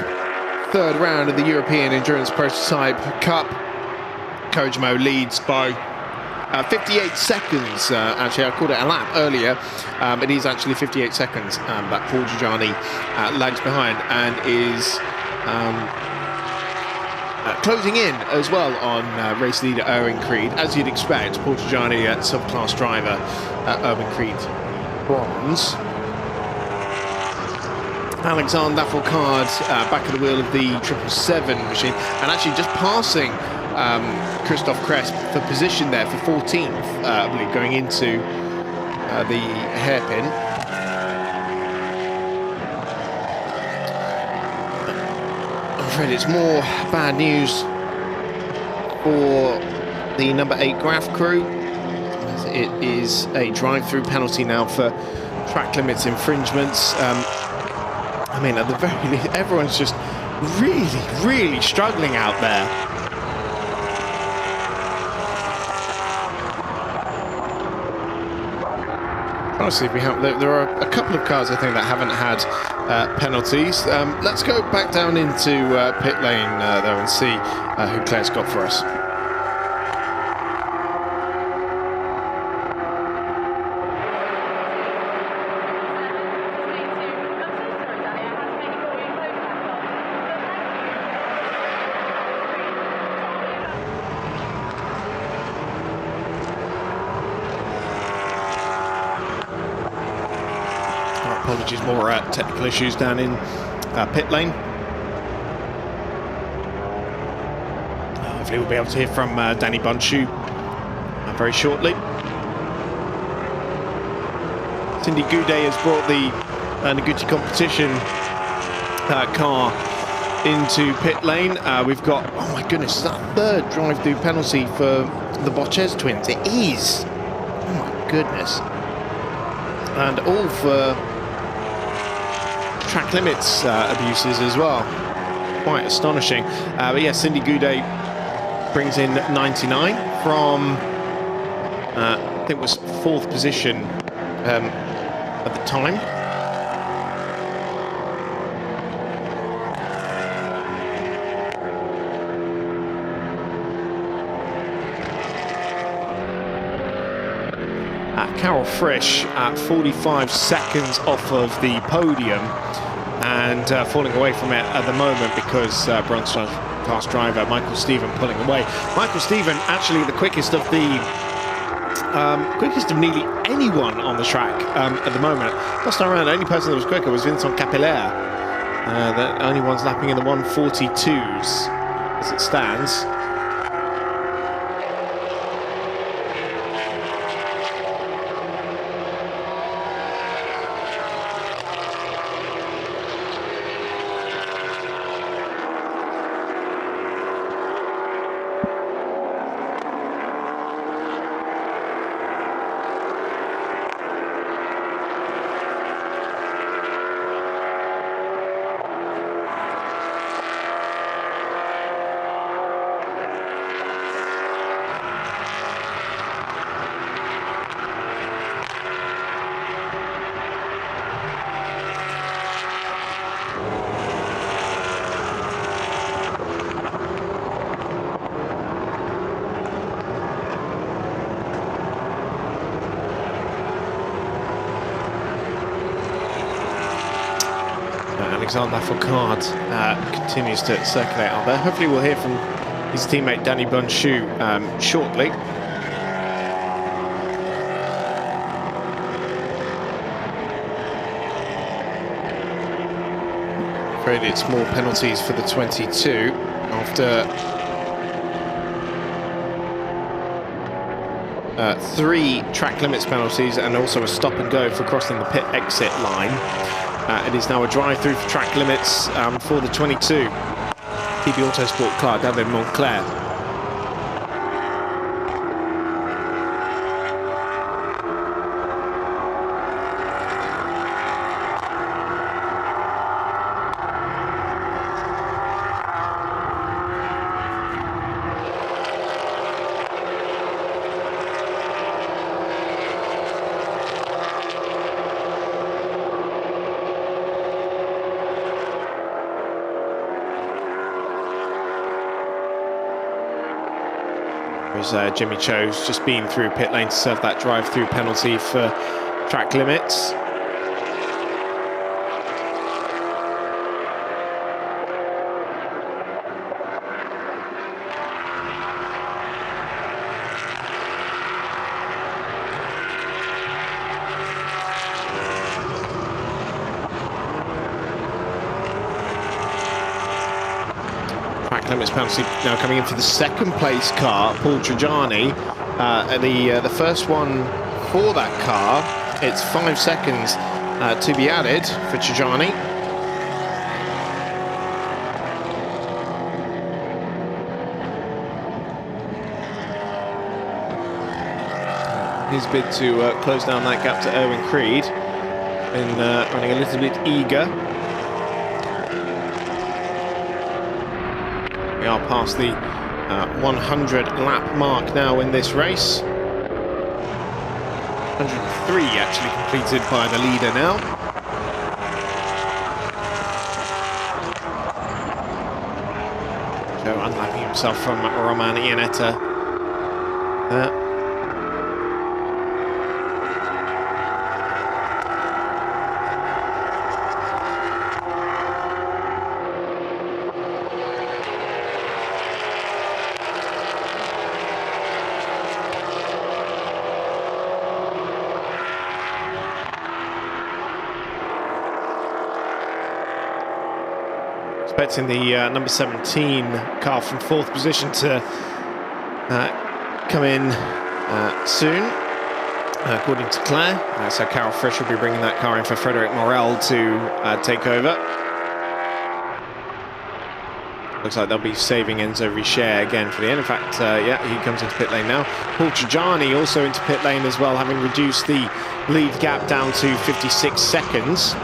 third round of the European Endurance Prototype Cup. Portimao leads by 58 seconds. Actually, I called it a lap earlier. It is actually 58 seconds that Paul Giugiani lags behind and is closing in as well on race leader Erwin Creed. As you'd expect, Paul Giugiani, subclass driver, Erwin Creed bronze. Alexander Fourcade back at the wheel of the 777 machine, and actually just passing Christophe Cresp for position there for 14th, I believe, going into the hairpin. I'm afraid it's more bad news for the number 8 Graf crew, as it is a drive-through penalty now for track limits infringements. I mean, at the very least, everyone's just really struggling out there. Honestly, there are a couple of cars, I think, that haven't had penalties. Let's go back down into pit lane though and see who Claire's got for us. Apologies, more technical issues down in pit lane. Hopefully we'll be able to hear from Danny Bundschuh very shortly. Cindy Goudet has brought the Noguchi competition car into pit lane. We've got, oh my goodness, is that third drive-through penalty for the Bochez twins? It is. Oh my goodness. And all for track limits abuses as well. Quite astonishing. But yeah, Cindy Goudet brings in 99 from, I think it was 4th position at the time. Carol Frisch at 45 seconds off of the podium and falling away from it at the moment because Bronze class driver Michael Stephen pulling away. Michael Stephen actually the quickest of nearly anyone on the track at the moment. Last time around, the only person that was quicker was Vincent Capeller. The only one's lapping in the 142s as it stands. Alexander Foucault continues to circulate out there. Hopefully we'll hear from his teammate Danny Bundschuh shortly. Afraid it's more penalties for the 22 after 3 track limits penalties and also a stop and go for crossing the pit exit line. It is now a drive-through for track limits for the 22 PB Autosport car down in Montclair. Jimmy Cho's just been through pit lane to serve that drive-through penalty for track limits. Limits penalty now coming in for the 2nd place car, Paul Trajani. The first one for that car, it's 5 seconds to be added for Trajani. His bid to close down that gap to Erwin Creed and running a little bit eager. We are past the 100 lap mark now in this race. 103 actually completed by the leader now. himself from Roman Iannetta. Expecting the number 17 car from 4th position to come in soon, according to Claire. So Carol Frisch will be bringing that car in for Frederic Morel to take over. Looks like they'll be saving Enzo Richer again for the end. In fact, yeah, he comes into pit lane now. Paul Trajani also into pit lane as well, having reduced the lead gap down to 56 seconds.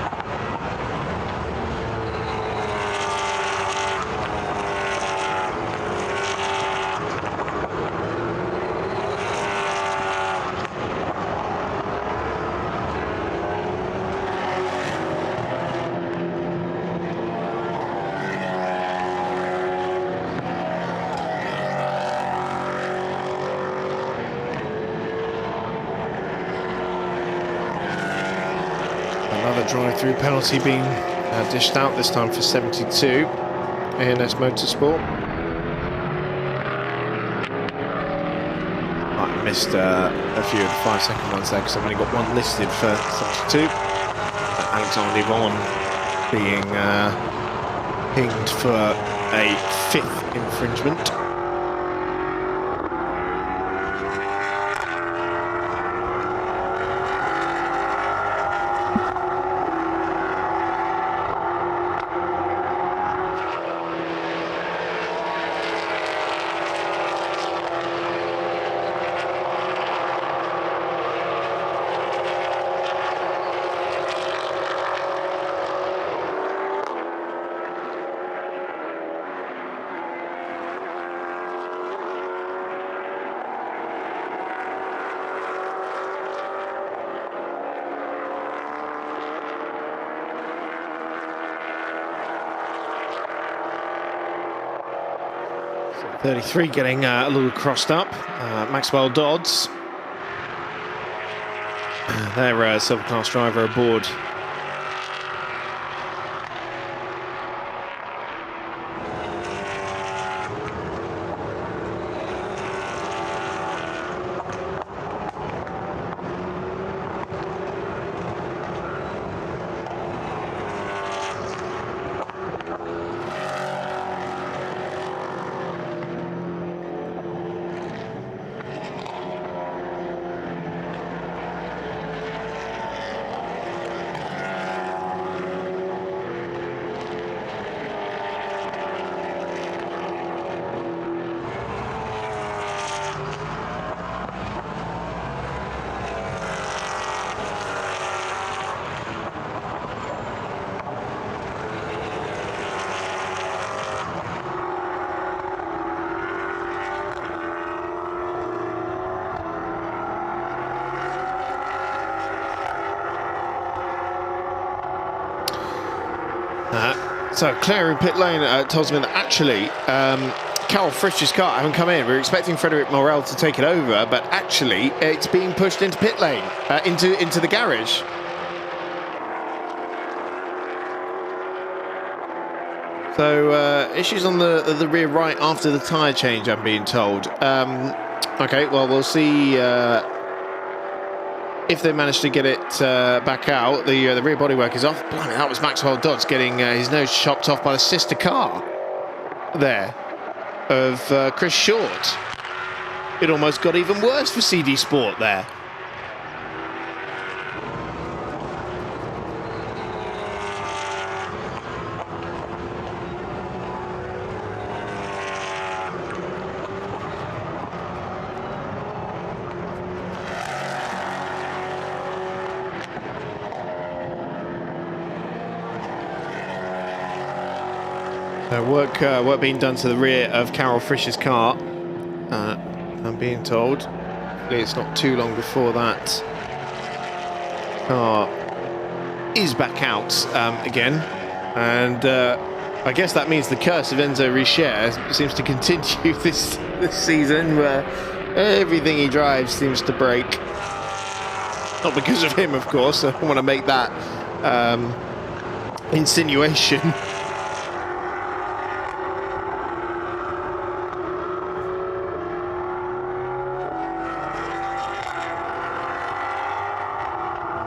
Drive-through penalty being dished out, this time for 72 ANS Motorsport. I missed a few of the 5-second ones there because I've only got one listed for 72. Alexander Yvonne being pinged for a 5th infringement. So 33 getting a little crossed up. Maxwell Dodds, their silver class driver aboard. So Claire in pit lane tells me that actually Carol Frisch's car haven't come in. We were expecting Frederic Morel to take it over, but actually it's being pushed into pit lane, into the garage. So issues on the rear right after the tyre change, I'm being told. Okay, well, we'll see if they manage to get it back out. The rear bodywork is off. Blimey, that was Maxwell Dodds getting his nose chopped off by the sister car there of Chris Short. It almost got even worse for CD Sport there. Work being done to the rear of Carol Frisch's car, I'm being told. Hopefully it's not too long before that car is back out again. And I guess that means the curse of Enzo Ligier seems to continue this season, where everything he drives seems to break. Not because of him, of course. I don't want to make that insinuation.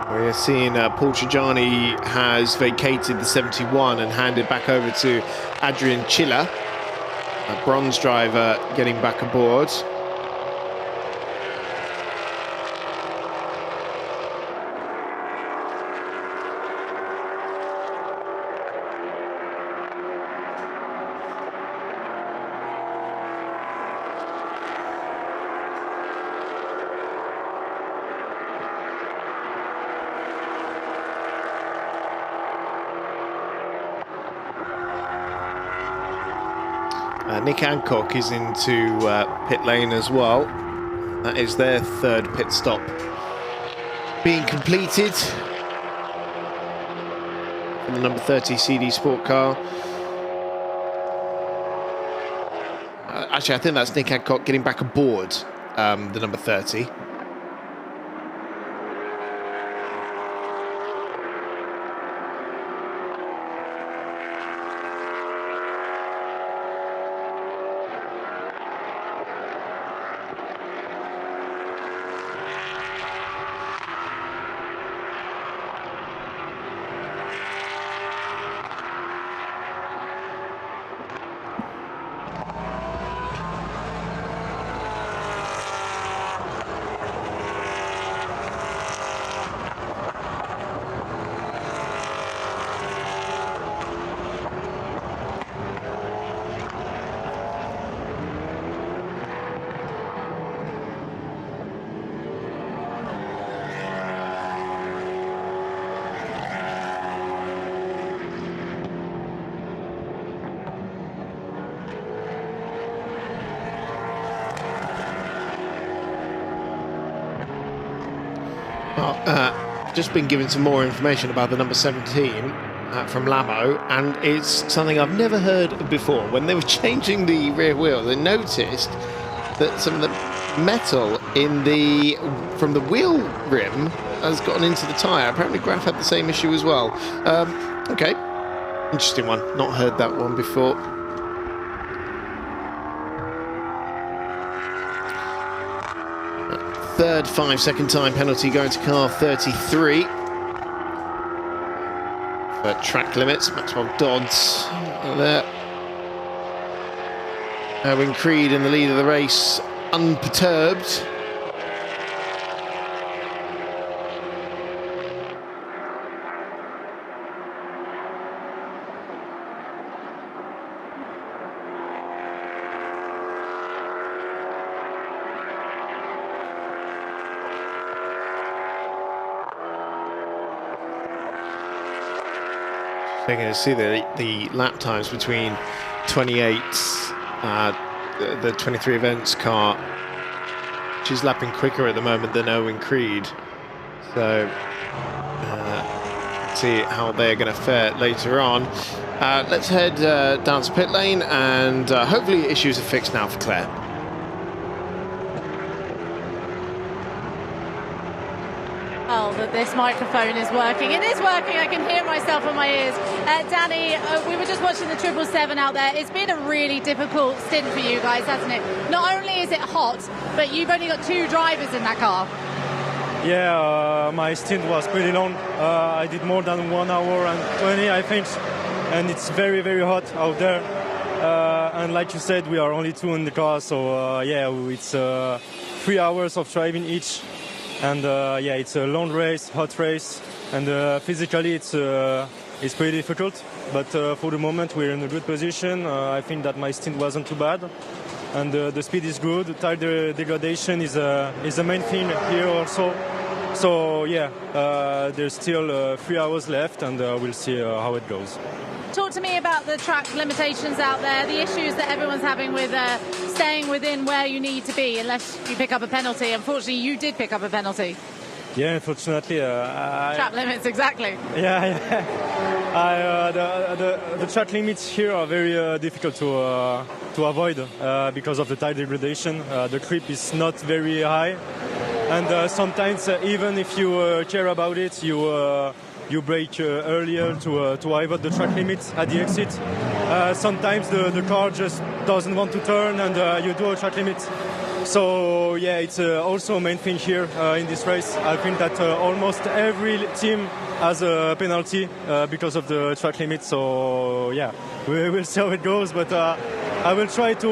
We're seeing Paul Trajani has vacated the 71 and handed back over to Adrian Chilla, a bronze driver, getting back aboard. Nick Hancock is into pit lane as well. That is their third pit stop being completed from the number 30 CD Sport car. Actually, I think that's Nick Hancock getting back aboard the number 30. Just been given some more information about the number 17 from Lamo, and it's something I've never heard of before. When they were changing the rear wheel, they noticed that some of the metal from the wheel rim has gotten into the tyre. Apparently Graf had the same issue as well. Okay, interesting one. Not heard that one before. Third 5-second time penalty going to car 33 for track limits. Maxwell Dodds there. Owen Creed in the lead of the race, unperturbed. They're going to see the lap times between 28, the 23 events car. She's lapping quicker at the moment than Owen Creed. So, see how they're going to fare later on. Let's head down to pit lane, and hopefully issues are fixed now for Claire. Oh, that this microphone is working. It is working. I can hear myself in my ears. Danny, we were just watching the 777 out there. It's been a really difficult stint for you guys, hasn't it? Not only is it hot, but you've only got two drivers in that car. Yeah, my stint was pretty long. I did more than 1 hour and 20, I think. And it's very, very hot out there. And like you said, we are only two in the car. So, yeah, it's 3 hours of driving each. And yeah, it's a long race, hot race, and physically it's pretty difficult. But for the moment, we're in a good position. I think that my stint wasn't too bad, and the speed is good. The tire degradation is the main thing here also. So yeah, there's still 3 hours left, and we'll see how it goes. Talk to me about the track limitations out there, the issues that everyone's having with staying within where you need to be unless you pick up a penalty. Unfortunately, you did pick up a penalty. Yeah, unfortunately. Track limits, exactly. Yeah. The track limits here are very difficult to avoid because of the tire degradation. The creep is not very high, and sometimes even if you care about it, you brake earlier to avoid the track limits at the exit. Sometimes the car just doesn't want to turn, and you do a track limit. So yeah, it's also a main thing here in this race. I think that almost every team has a penalty because of the track limit. So yeah, we will see how it goes, but I will try to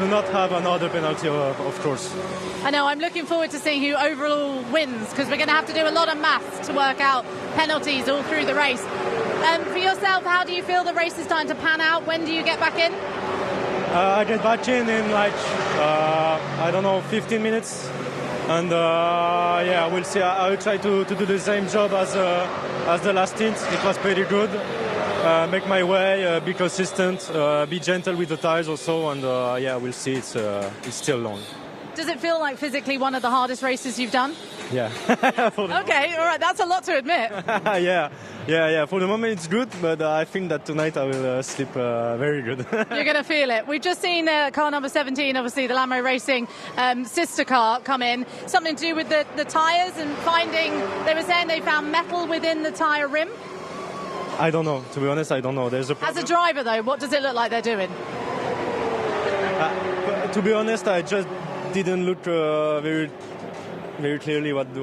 not have another penalty, of course. I know, I'm looking forward to seeing who overall wins, because we're going to have to do a lot of maths to work out penalties all through the race. For yourself, how do you feel the race is starting to pan out? When do you get back in? I get back in like, I don't know, 15 minutes. And yeah, we'll see. I will try to do the same job as the last stint. It was pretty good. Make my way, be consistent, be gentle with the tires also. And yeah, we'll see. It's still long. Does it feel like physically one of the hardest races you've done? Yeah. Okay, all right, that's a lot to admit. Yeah. For the moment it's good, but I think that tonight I will sleep very good. You're going to feel it. We've just seen car number 17, obviously the Lambo Racing sister car, come in. Something to do with the tyres and they were saying they found metal within the tyre rim. I don't know. To be honest, I don't know. There's a problem. As a driver, though, what does it look like they're doing? To be honest, I just didn't look very clearly what.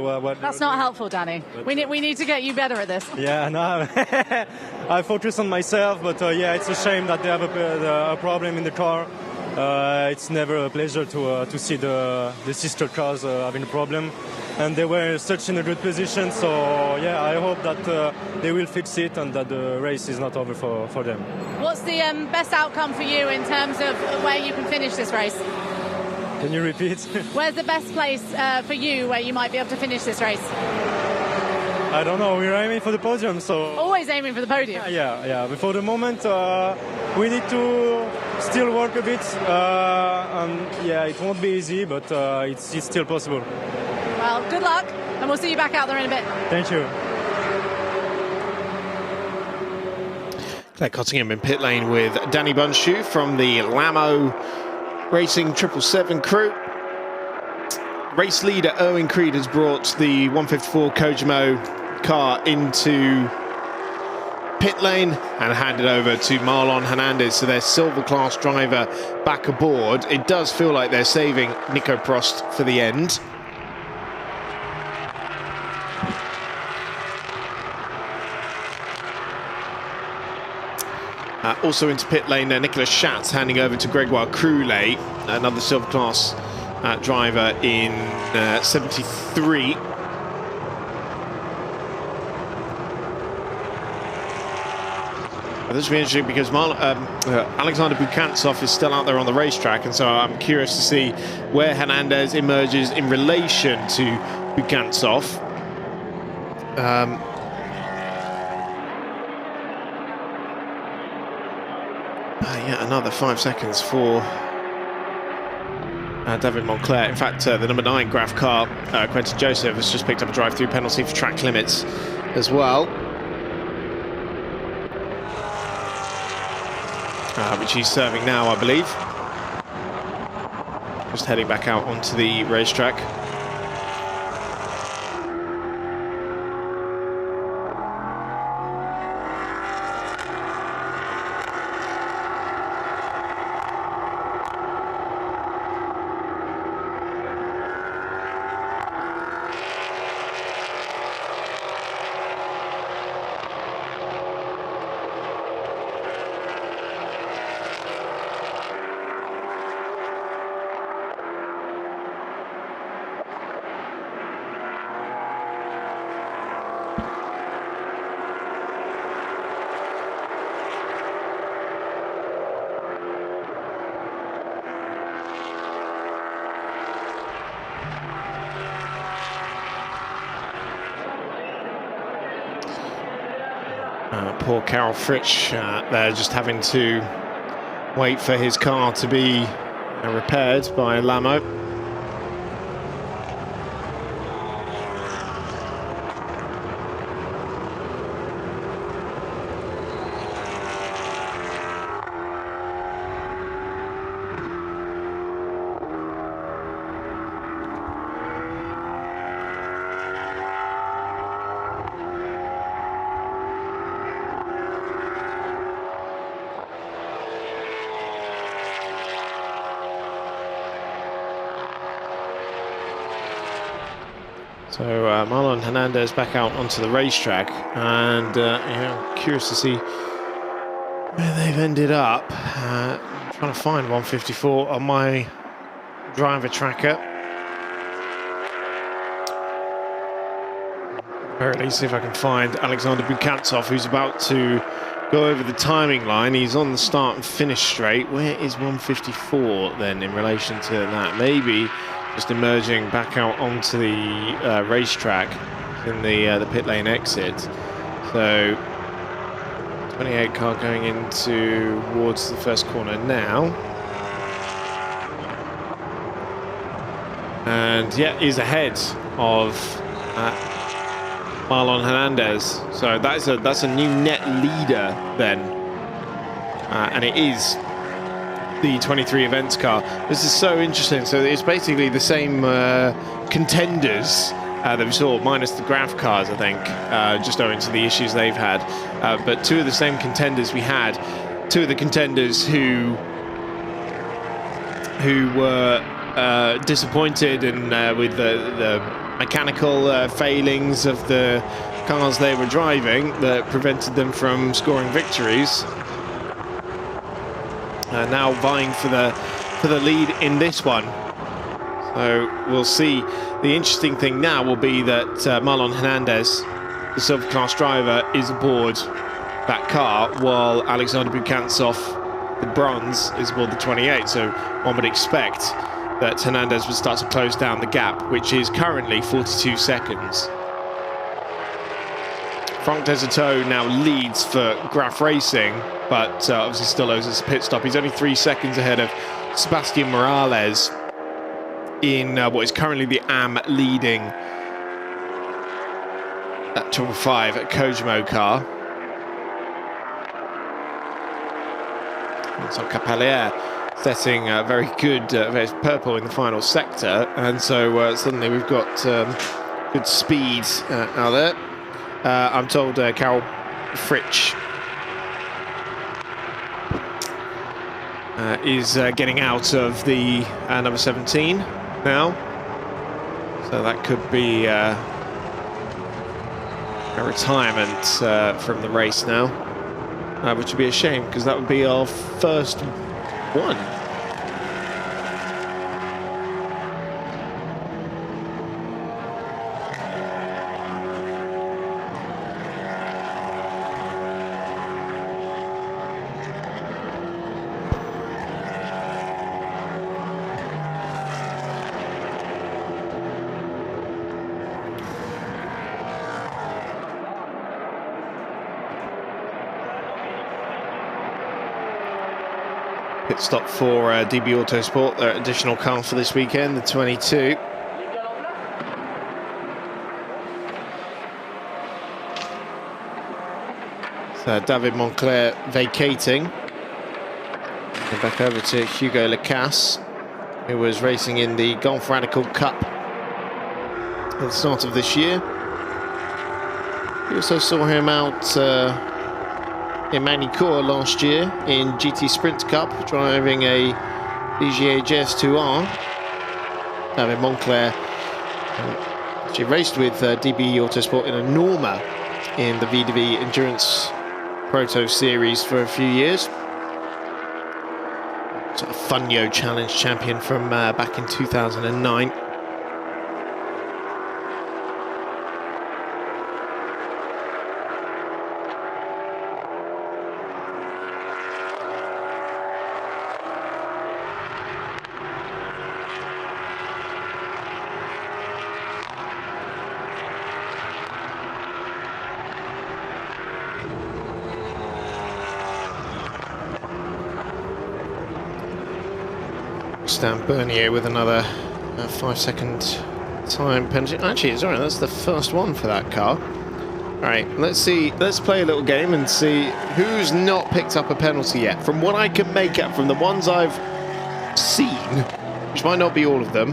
That's not helpful, Danny. We need to get you better at this. Yeah, no, I focus on myself, but yeah, it's a shame that they have a problem in the car. It's never a pleasure to see the sister cars having a problem, and they were such in a good position. So yeah, I hope that they will fix it and that the race is not over for them. What's the best outcome for you in terms of where you can finish this race? Can you repeat? Where's the best place for you where you might be able to finish this race? I don't know. We're aiming for the podium, so... Always aiming for the podium. Yeah. But for the moment, we need to still work a bit. And yeah, it won't be easy, but it's still possible. Well, good luck, and we'll see you back out there in a bit. Thank you. Claire Cottingham in pit lane with Danny Bunshu from the Lambo Racing 777 crew. Race leader Owen Creed has brought the 154 Kojimo car into pit lane and handed over to Marlon Hernandez, so their silver class driver back aboard. It does feel like they're saving Nico Prost for the end. Also into pit lane, Nicolas Schatz handing over to Gregoire Croulet, another silver class driver in 73. This will be interesting because Alexander Bukantsov is still out there on the racetrack, and so I'm curious to see where Hernandez emerges in relation to Bukantsov. Yeah, another 5 seconds for David Moncler. In fact, the number 9 Graf car, Quentin Joseph, has just picked up a drive-through penalty for track limits as well. Which he's serving now, I believe. Just heading back out onto the racetrack. Poor Carol Fritsch there, just having to wait for his car to be repaired by Lamo. So Marlon Hernandez back out onto the racetrack, and I'm curious to see where they've ended up. I'm trying to find 154 on my driver tracker. At least see if I can find Alexander Bukatsov, who's about to go over the timing line. He's on the start and finish straight. Where is 154 then in relation to that? Maybe just emerging back out onto the racetrack in the pit lane exit. So 28 car going in towards the first corner now. And yeah, he's ahead of Marlon Hernandez. So that's a new net leader then. And it is the 23 events car. This is so interesting. So it's basically the same contenders that we saw, minus the Graf cars, I think, just owing to the issues they've had. But two of the same contenders we had, two of the contenders who were disappointed and with the mechanical failings of the cars they were driving that prevented them from scoring victories. Now vying for the lead in this one. So we'll see. The interesting thing now will be that Marlon Hernandez, the silver class driver, is aboard that car, while Alexander Bukatsov, the bronze, is aboard the 28. So one would expect that Hernandez would start to close down the gap, which is currently 42 seconds. Franck Desertot now leads for Graf Racing, but obviously still owes us a pit stop. He's only 3 seconds ahead of Sebastian Morales in what is currently the AM leading at 5 at Kojimo car. So Capalier setting very good, very purple in the final sector, and so suddenly we've got good speed out there. I'm told Carol Fritsch is getting out of the number 17 now, so that could be a retirement from the race now, which would be a shame because that would be our first one. Pit stop for DB Autosport, their additional car for this weekend, the 22. So David Moncler vacating. And back over to Hugo Lacasse, who was racing in the Golf Radical Cup at the start of this year. We also saw him out in Magny-Cours last year in GT Sprint Cup, driving a Ligier GS2R. David Moncler actually raced with DB Autosport in a Norma in the VDV Endurance Proto series for a few years. Sort of Funyo Challenge champion from back in 2009. Stan Bernier with another 5-second time penalty. Actually, it's all right, that's the first one for that car. All right, let's play a little game and see who's not picked up a penalty yet. From what I can make out from the ones I've seen, which might not be all of them,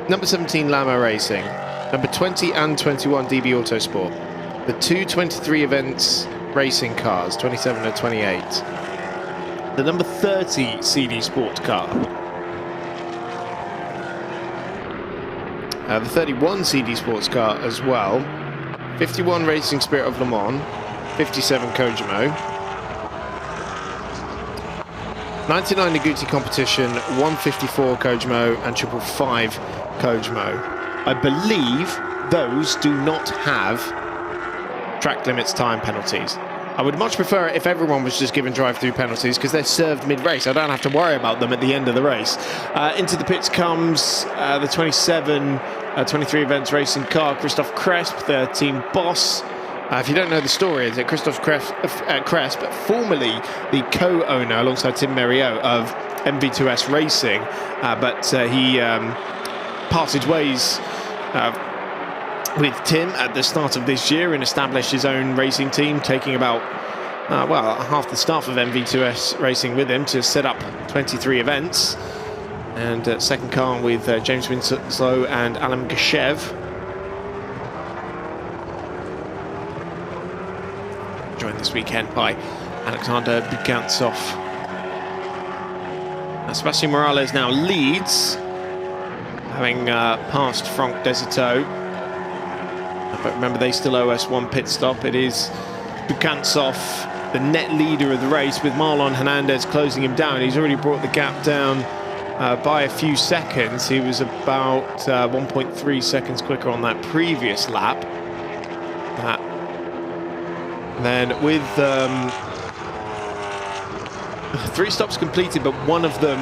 number 17 Lama Racing, number 20 and 21 DB Autosport, the two 23 events racing cars, 27 and 28, the number 30 CD Sport car, the 31 CD sports car as well, 51 Racing Spirit of Le Mans, 57 Kojimo, 99 Agouti Competition, 154 Kojimo, and 555 Kojimo. I believe those do not have track limits time penalties. I would much prefer it if everyone was just given drive-through penalties, because they're served mid-race. I don't have to worry about them at the end of the race. Into the pits comes the 23 events racing car, Christophe Cresp, their team boss. If you don't know the story, is that Christophe Cresp, formerly the co-owner alongside Tim Meriot of MV2S Racing, but he parted ways with Tim at the start of this year and established his own racing team, taking about half the staff of MV2S Racing with him to set up 23 events. And second car with James Winslow and Alan Gashev. Joined this weekend by Alexander Bugantsov. Sébastien Morales now leads, having passed Franck Desertot. But remember, they still owe us one pit stop. It is Bugantsov, the net leader of the race, with Marlon Hernandez closing him down. He's already brought the gap down by a few seconds. He was about 1.3 seconds quicker on that previous lap. Then with 3 stops completed, but one of them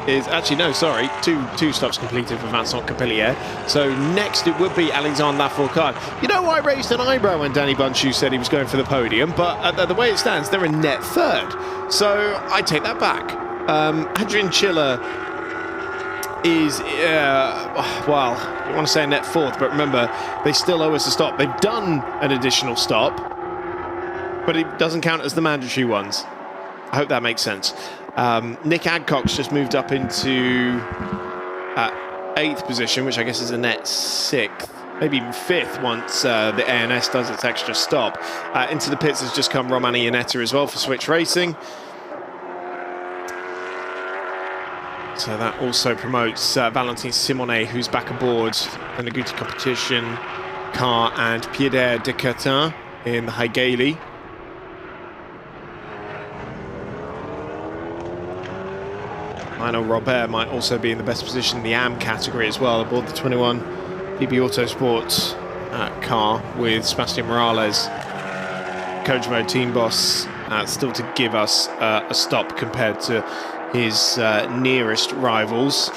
is actually, no, sorry, two stops completed for Vincent Capillier. So next it would be Alexandre Lafourcade. You know, I raised an eyebrow when Danny Bunchu said he was going for the podium, but the way it stands, they're in net third. So I take that back. Adrian Chiller is, well, I want to say net fourth, but remember, they still owe us a stop. They've done an additional stop, but it doesn't count as the mandatory ones. I hope that makes sense. Nick Adcock's just moved up into 8th position, which I guess is a net 6th, maybe even 5th once the ANS does its extra stop. Into the pits has just come Roman Iannetta as well for Switch Racing. So that also promotes Valentin Simonet, who's back aboard the Agouti Competition car, and Pierre de Curtin in the Hallyday. Lionel Robert might also be in the best position in the AM category as well, aboard the 21 PB Autosports car with Sébastien Morales, Kojimo team boss, still to give us a stop compared to his nearest rivals.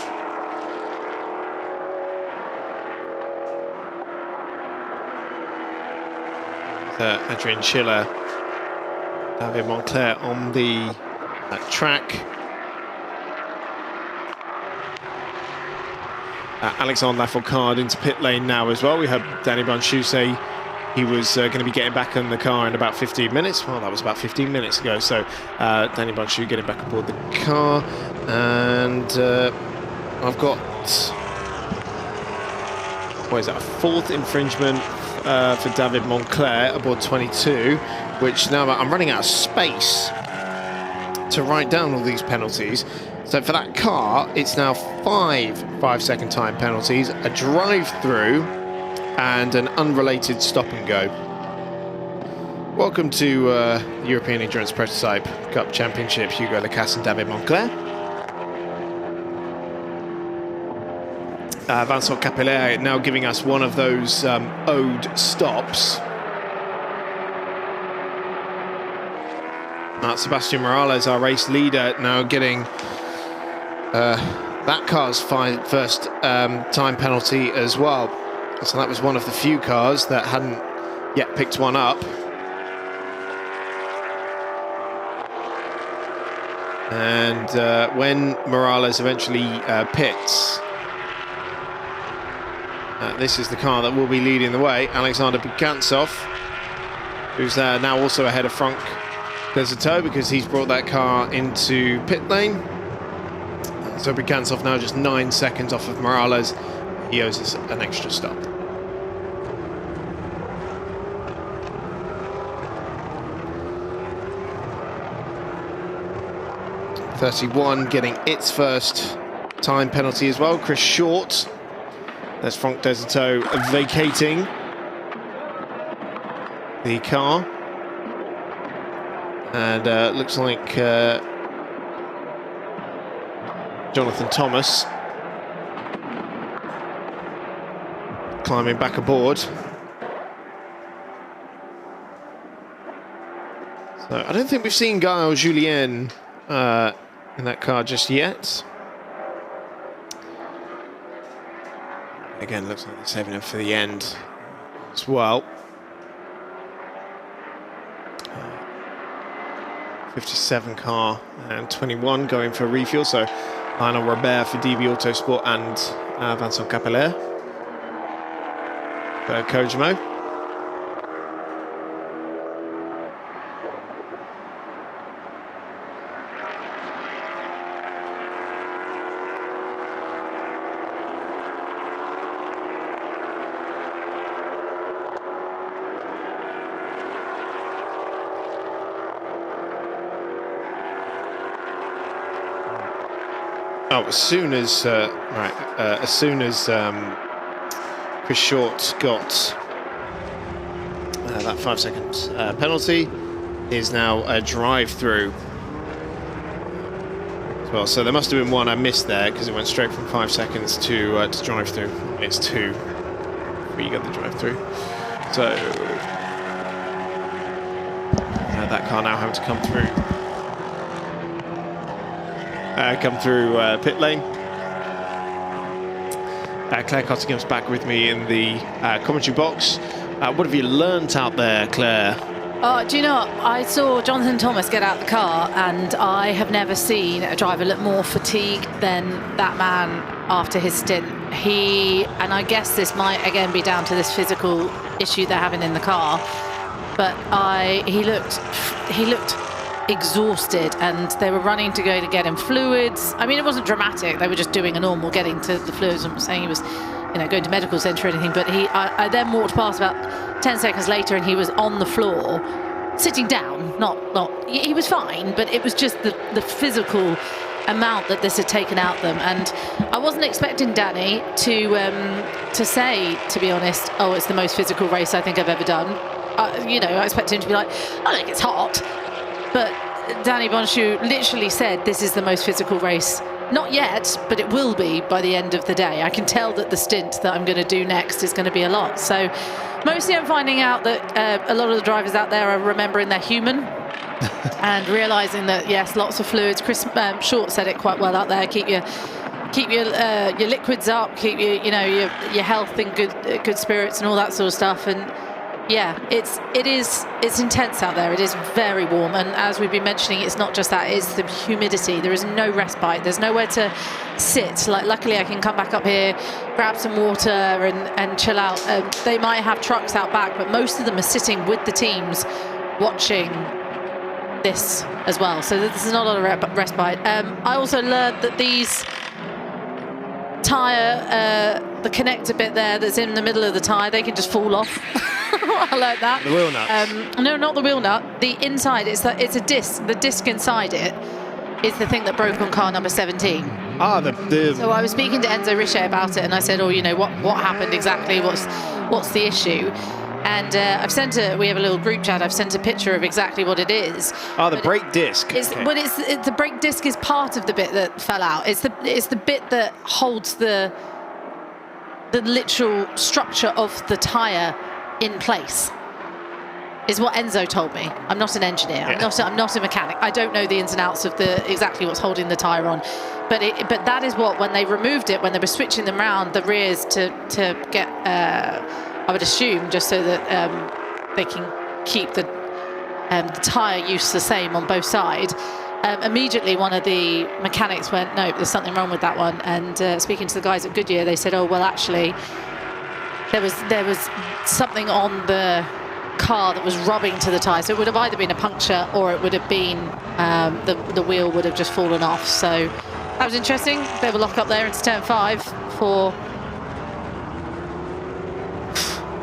Adrien Schiller, David Moncler on the track. Alexandre Lafourcade into pit lane now as well. We heard Danny Bunchu say he was going to be getting back in the car in about 15 minutes. Well, that was about 15 minutes ago. So Danny Bunchu getting back aboard the car. And I've got, what is that, a 4th infringement for David Moncler aboard 22, which now I'm running out of space to write down all these penalties. So for that car, it's now 5 5-second time penalties, a drive-through, and an unrelated stop and go. Welcome to European Endurance Prototype Cup Championship, Hugo Lacasse and David Moncler. Vincent Capillier now giving us one of those owed stops. Sébastien Morales, our race leader, now getting that car's first time penalty as well. So that was one of the few cars that hadn't yet picked one up. And when Morales eventually pits, this is the car that will be leading the way. Alexander Bugantsov, who's now also ahead of Franck Desertot because he's brought that car into pit lane. So Bugantsov now just 9 seconds off of Morales. He owes us an extra stop. '31 getting its first time penalty as well. Chris Short There's Franck Desertot vacating the car. And looks like Jonathan Thomas climbing back aboard. So I don't think we've seen Gaël Julien in that car just yet. Again, looks like they're saving him for the end as well. 57 car and 21 going for refuel. So Lionel Robert for DB Autosport and Vincent Capeller for Kojimo. Oh, as soon as Chris Short got that 5-second penalty, is now a drive-through as well. So there must have been one I missed there because it went straight from 5 seconds to drive-through. It's 2 where you get the drive-through. So that car now having to come through. Pit lane. Claire Cottingham's back with me in the commentary box. What have you learnt out there, Claire? Do you know what? I saw Jonathan Thomas get out the car, and I have never seen a driver look more fatigued than that man after his stint. And I guess this might again be down to this physical issue they're having in the car, but he looked exhausted, and they were running to go to get him fluids. I mean, it wasn't dramatic. They were just doing a normal getting to the fluids. I'm not saying he was, going to medical centre or anything, but I then walked past about 10 seconds later, and he was on the floor, sitting down. He was fine, but it was just the physical amount that this had taken out them. And I wasn't expecting Danny to say, to be honest, oh, it's the most physical race I think I've ever done. I expected him to be like, I think it's hot. But Danny Bonchoux literally said this is the most physical race. Not yet, but it will be by the end of the day. I can tell that the stint that I'm going to do next is going to be a lot. So mostly I'm finding out that a lot of the drivers out there are remembering they're human and realising that, yes, lots of fluids. Chris Short said it quite well out there. Keep your liquids up, keep your health in good spirits and all that sort of stuff. And yeah, it's intense out there. It is very warm, and as we've been mentioning, it's not just that, it's the humidity. There is no respite. There's nowhere to sit. Like, luckily I can come back up here, grab some water and chill out. They might have trucks out back, but most of them are sitting with the teams watching this as well. So there's not a lot of respite. I also learned that these tyre, the connector bit there that's in the middle of the tyre, they can just fall off. I like that. The wheel nut? No, not the wheel nut. The inside, it's a disc. The disc inside it is the thing that broke on car number 17. So I was speaking to Enzo Richer about it, and I said, what happened exactly? What's the issue? And we have a little group chat. I've sent a picture of exactly what it is. The brake disc. The brake disc is part of the bit that fell out. It's the bit that holds the literal structure of the tyre in place, is what Enzo told me. I'm not an engineer. Yeah. I'm not a mechanic. I don't know the ins and outs of exactly what's holding the tyre on. But that is what, when they removed it, when they were switching them around, the rears to get, I would assume, just so that they can keep the tyre use the same on both sides. Immediately one of the mechanics went, no, there's something wrong with that one. And speaking to the guys at Goodyear, they said, oh, well, actually, there was something on the car that was rubbing to the tyre. So it would have either been a puncture, or it would have been the wheel would have just fallen off. So that was interesting. They will lock up there into turn 5 for...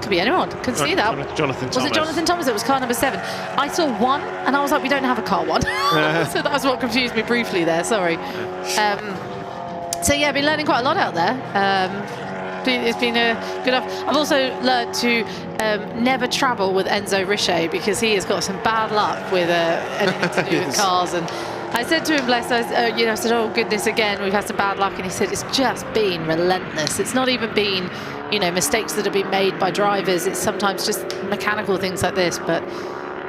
Could be anyone. Couldn't see that. Jonathan Thomas. Was it Jonathan Thomas? It was car number 7. I saw 1, and I was like, we don't have a car 1. So that was what confused me briefly there. Sorry. So yeah, I've been learning quite a lot out there. It's been a good. I've also learned to never travel with Enzo Richer because he has got some bad luck with anything to do with cars. And I said to him, bless, I said, oh goodness, again, we've had some bad luck. And he said, it's just been relentless. It's not even been, mistakes that have been made by drivers. It's sometimes just mechanical things like this. But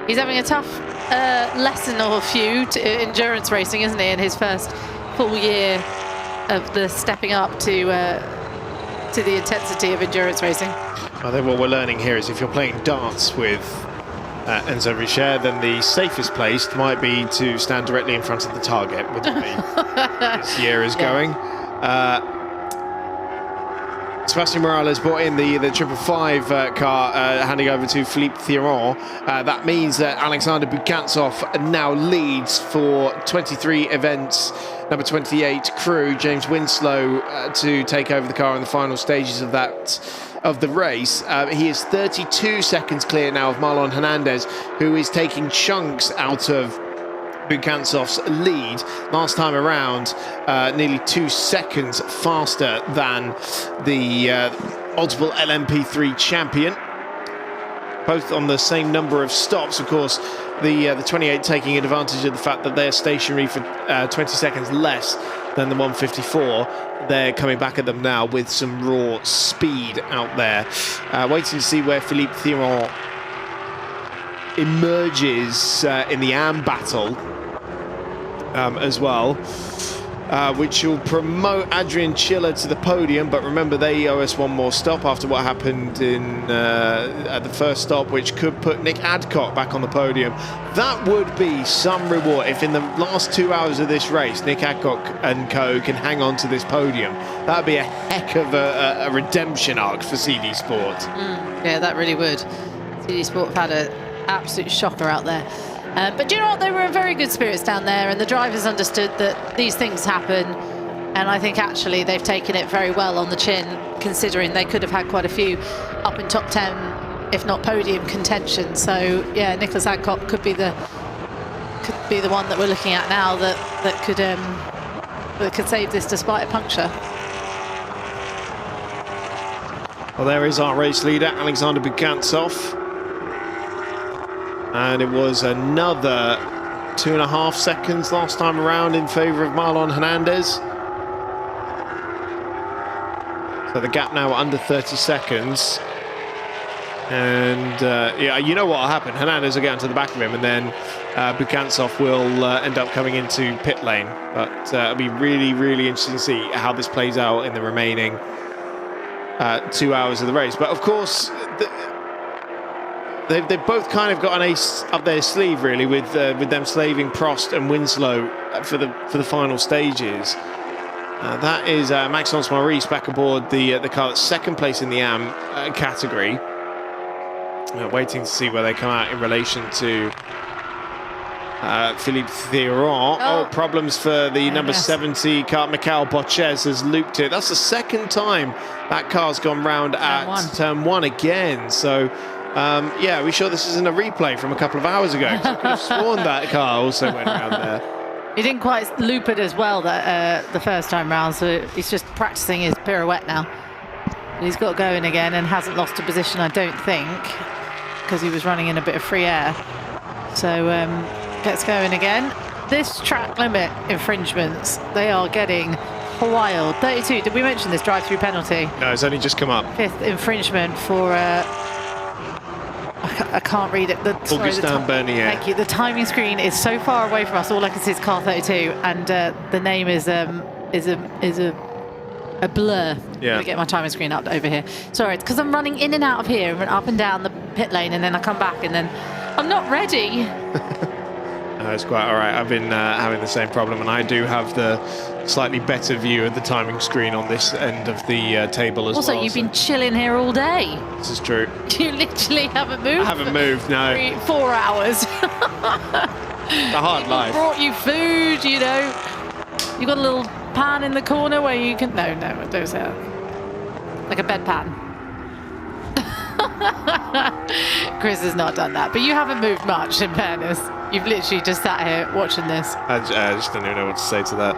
he's having a tough lesson or a few to endurance racing, isn't he, in his first full year of the stepping up to the intensity of endurance racing. I think what we're learning here is if you're playing darts with Enzo Richer, then the safest place might be to stand directly in front of the target with the way this year is going. Sebastian Morales brought in the 555 car, handing over to Philippe Thiron. That means that Alexander Bukantsov now leads for 23 events. Number 28 crew, James Winslow, to take over the car in the final stages of the race. He is 32 seconds clear now of Marlon Hernandez, who is taking chunks out of Bukantsov's lead. Last time around, nearly 2 seconds faster than the multiple LMP3 champion. Both on the same number of stops, of course. The 28 taking advantage of the fact that they're stationary for 20 seconds less than the 154. They're coming back at them now with some raw speed out there. Waiting to see where Philippe Thiron emerges in the AM battle as well, which will promote Adrian Chiller to the podium. But remember, they owe us one more stop after what happened at the first stop, which could put Nick Adcock back on the podium. That would be some reward if in the last 2 hours of this race, Nick Adcock and co can hang on to this podium. That would be a heck of a redemption arc for CD Sport. Yeah, that really would. CD Sport have had an absolute shocker out there. But do you know what? They were in very good spirits down there, and the drivers understood that these things happen. And I think actually they've taken it very well on the chin, considering they could have had quite a few up in top 10, if not podium contention. So yeah, Nicholas Adcock could be the one that we're looking at now that could save this despite a puncture. Well, there is our race leader, Alexander Bukantsov. And it was another 2.5 seconds last time around in favour of Marlon Hernandez. So the gap now under 30 seconds. And yeah, you know what will happen. Hernandez will get onto the back of him, and then Bukantsov will end up coming into pit lane. But it'll be really, really interesting to see how this plays out in the remaining 2 hours of the race. But of course, they've both kind of got an ace up their sleeve, really, with them slaving Prost and Winslow for the final stages. That is Maxence Maurice back aboard the car that's second place in the AM category. Waiting to see where they come out in relation to Philippe Thiron. Oh, problems for the number 70 car. Michael Bochez has looped it. That's the second time that car's gone round at turn one again. So yeah, we sure this isn't a replay from a couple of hours ago. I could have sworn that car also went around there. He didn't quite loop it as well the first time round, so he's just practicing his pirouette now. And he's got going again and hasn't lost a position, I don't think, because he was running in a bit of free air. So gets going again. This track limit infringements, they are getting wild. 32, did we mention this drive-through penalty? No, it's only just come up. 5th infringement for I can't read it. Augustin Bernier. Thank you. The timing screen is so far away from us. All I can see is car 32, and the name is a blur. Yeah. Let me get my timing screen up over here. Sorry, it's because I'm running in and out of here, and up and down the pit lane, and then I come back, and then I'm not ready. It's quite all right. I've been having the same problem, and I do have the slightly better view of the timing screen on this end of the table as well. Also, you've been chilling here all day. This is true. You literally haven't moved. I haven't moved, no. 4 hours. A hard life. Brought you food, you know. You got a little pan in the corner where you can... No, don't say that. Like a bedpan. Chris has not done that, but you haven't moved much, in fairness. You've literally just sat here watching this. I just don't even know what to say to that.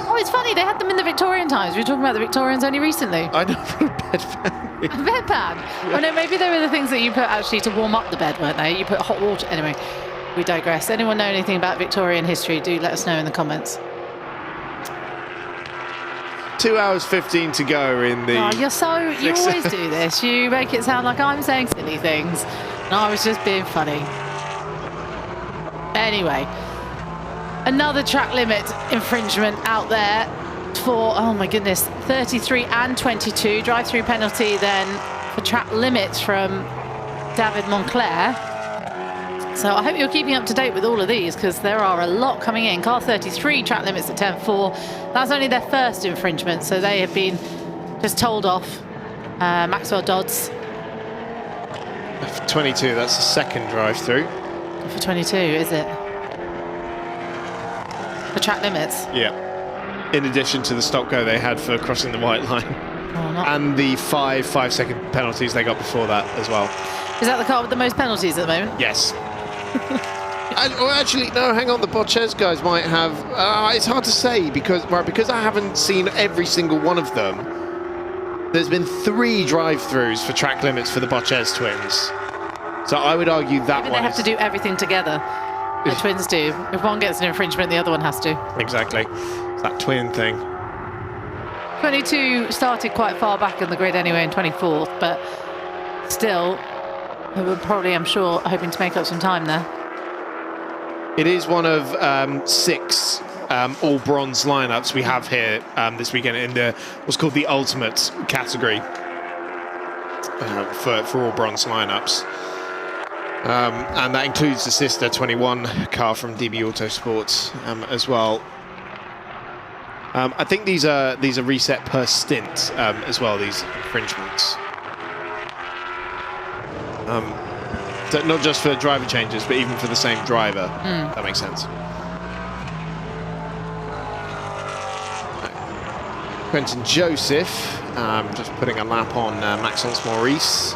Oh, it's funny. They had them in the Victorian times. We were talking about the Victorians only recently. I know, a bedpan. A bedpan? Oh, no, maybe they were the things that you put actually to warm up the bed, weren't they? You put hot water. Anyway, we digress. Anyone know anything about Victorian history? Do let us know in the comments. 2 hours 15 to go in the... Oh, you always do this. You make it sound like I'm saying silly things. And I was just being funny. Anyway, another track limit infringement out there for, oh my goodness, 33 and 22. Drive-through penalty then for track limits from David Moncler. So I hope you're keeping up to date with all of these because there are a lot coming in. Car 33 track limits at 10.4. That's only their first infringement, so they have been just told off. Maxwell Dodds. For 22, that's the second drive-through. For 22, is it? The track limits? Yeah. In addition to the stop go they had for crossing the white line. And the 5-second penalties they got before that as well. Is that the car with the most penalties at the moment? Yes. Actually, no, hang on. The Porsche guys might have... it's hard to say because I haven't seen every single one of them. There's been 3 drive-throughs for track limits for the Porsche twins. So I would argue that Maybe one they have to do everything together. The twins do. If one gets an infringement, the other one has to. Exactly. It's that twin thing. 22 started quite far back in the grid anyway in 24th, but still, they were probably, I'm sure, hoping to make up some time there. It is one of 6 all bronze lineups we have here this weekend in the what's called the ultimate category for all bronze lineups. And that includes the sister 21 car from DB Autosports as well. I think these are reset per stint as well, these infringements. So not just for driver changes, but even for the same driver. That makes sense. Quentin Joseph just putting a lap on Maxence Maurice.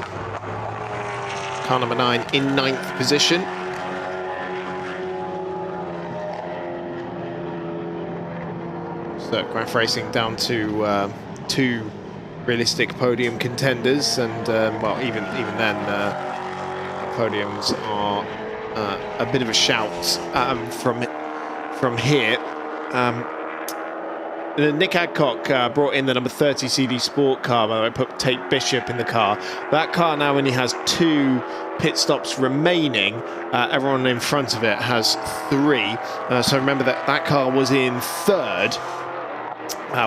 Car number 9 in 9th position. So Graf Racing down to 2 realistic podium contenders, and well, even then, podiums are a bit of a shout from here. Nick Adcock brought in the number 30 CD Sport car, by the way, put Tate Bishop in the car. That car now only has 2 pit stops remaining. Everyone in front of it has 3. So remember that car was in 3rd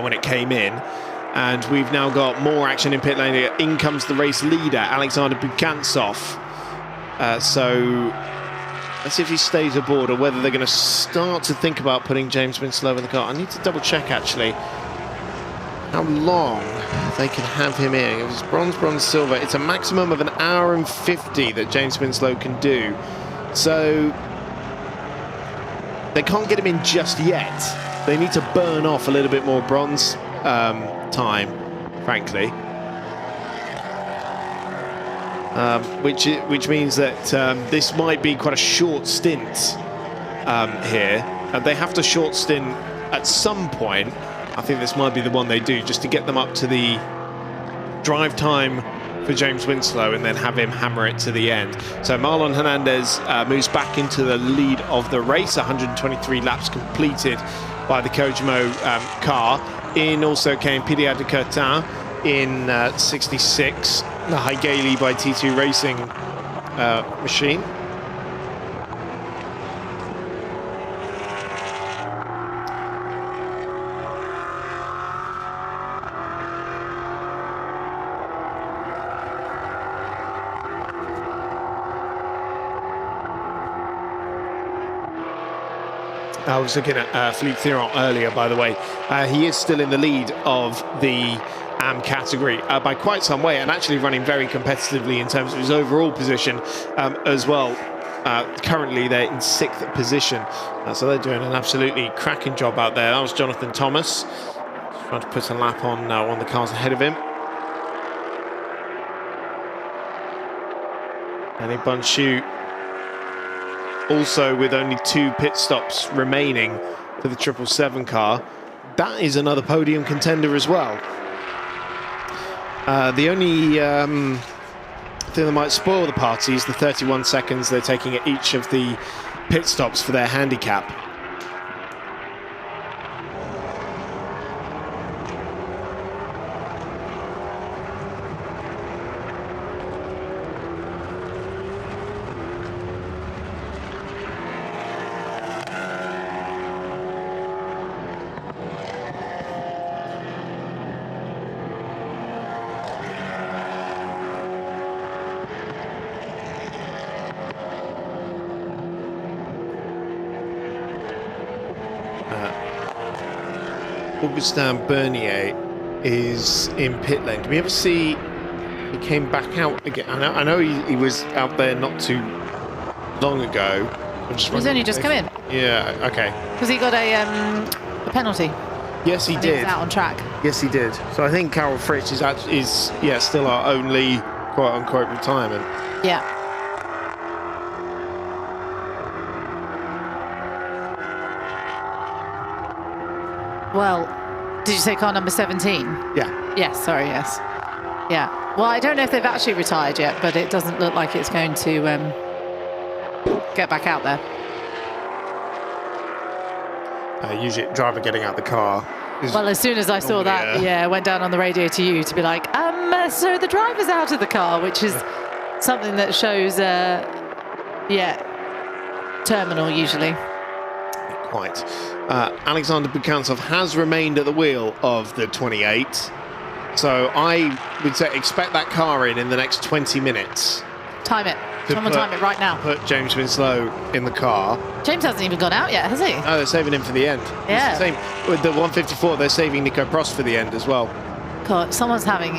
when it came in. And we've now got more action in pit lane. In comes the race leader, Alexander Bukantsov. So let's see if he stays aboard or whether they're going to start to think about putting James Winslow in the car. I need to double check actually how long they can have him in. It was bronze, silver. It's a maximum of 1 hour and 50 that James Winslow can do. So they can't get him in just yet. They need to burn off a little bit more bronze time, frankly. Which means that this might be quite a short stint here. They have to short stint at some point. I think this might be the one they do, just to get them up to the drive time for James Winslow and then have him hammer it to the end. So Marlon Hernandez moves back into the lead of the race. 123 laps completed by the Kojimo car. In also came Pidia de Curtin in 66. The Hallyday by T2 Racing machine. I was looking at Philippe Thiron earlier, by the way. He is still in the lead of the AM category by quite some way, and actually running very competitively in terms of his overall position as well. Currently they're in 6th position, so they're doing an absolutely cracking job out there. That was Jonathan Thomas trying to put a lap on one of the cars ahead of him. Danny Bunchu also with only 2 pit stops remaining for the 777 car. That is another podium contender as well. The only thing that might spoil the party is the 31 seconds they're taking at each of the pit stops for their handicap. Augustin Bernier is in pit lane. Can we ever see he came back out again? I know he was out there not too long ago. He's only just come in. Yeah, okay. Because he got a penalty. Yes, he did. He was out on track. Yes, he did. So I think Carol Fritz is still our only quote-unquote retirement. Yeah. Well, did you say car number 17? Yeah. Yes, sorry, yes. Yeah. Well, I don't know if they've actually retired yet, but it doesn't look like it's going to get back out there. Usually driver getting out the car. Well, as soon as I saw that, I went down on the radio to you to be like, so the driver's out of the car, which is something that shows, terminal usually. Quite. Alexander Bukantsov has remained at the wheel of the 28, so I would say expect that car in the next 20 minutes. Time it. Someone time it right now. Put James Winslow in the car. James hasn't even gone out yet, has he? No, they're saving him for the end. Yeah. It's the same with the 154. They're saving Nico Prost for the end as well. God, someone's having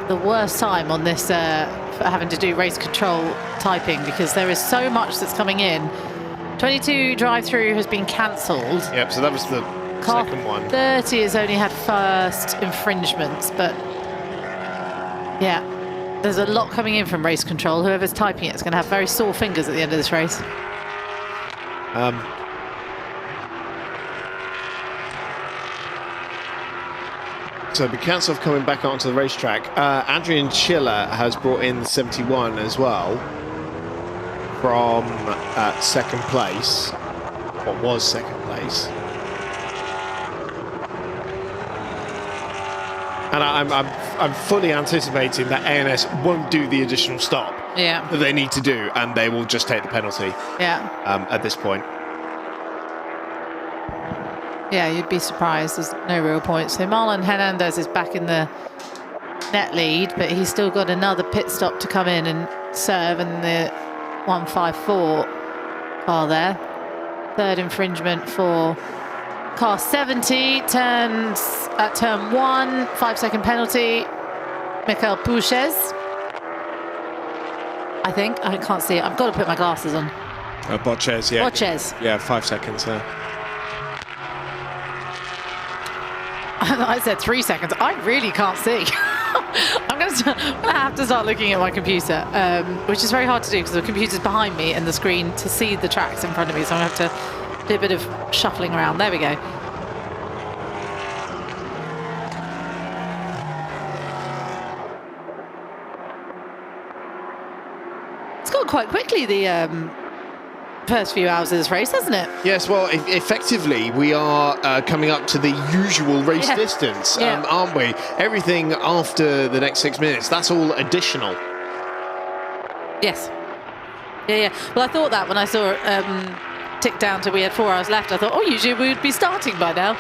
the worst time on this for having to do race control typing, because there is so much that's coming in. 22 drive-through has been cancelled. Yep, so that was the second one. 30 has only had first infringements, but yeah, there's a lot coming in from race control. Whoever's typing it is going to have very sore fingers at the end of this race. So Bukantsov coming back onto the racetrack. Adrian Schiller has brought in the 71 as well from second place. What was second place? And I'm fully anticipating that ANS won't do the additional stop that they need to do, and they will just take the penalty. At this point. Yeah, you'd be surprised. There's no real point. So Marlon Hernandez is back in the net lead, but he's still got another pit stop to come in and serve, and the 154 car there. Third infringement for car 70, turns at turn 1, 5-second penalty. Michael Pouchez, I think. I can't see it. I've got to put my glasses on. Botchez, yeah. Botchez. Yeah, 5 seconds there. I said 3 seconds. I really can't see. I'm going to have to start looking at my computer, which is very hard to do because the computer's behind me and the screen to see the tracks in front of me. So I'm going to have to do a bit of shuffling around. There we go. It's gone quite quickly, the first few hours of this race, hasn't it? Yes, well, effectively, we are coming up to the usual race distance, aren't we? Everything after the next 6 minutes, that's all additional. Yes. Yeah. Well, I thought that when I saw it tick down to we had 4 hours left, I thought, oh, usually we would be starting by now.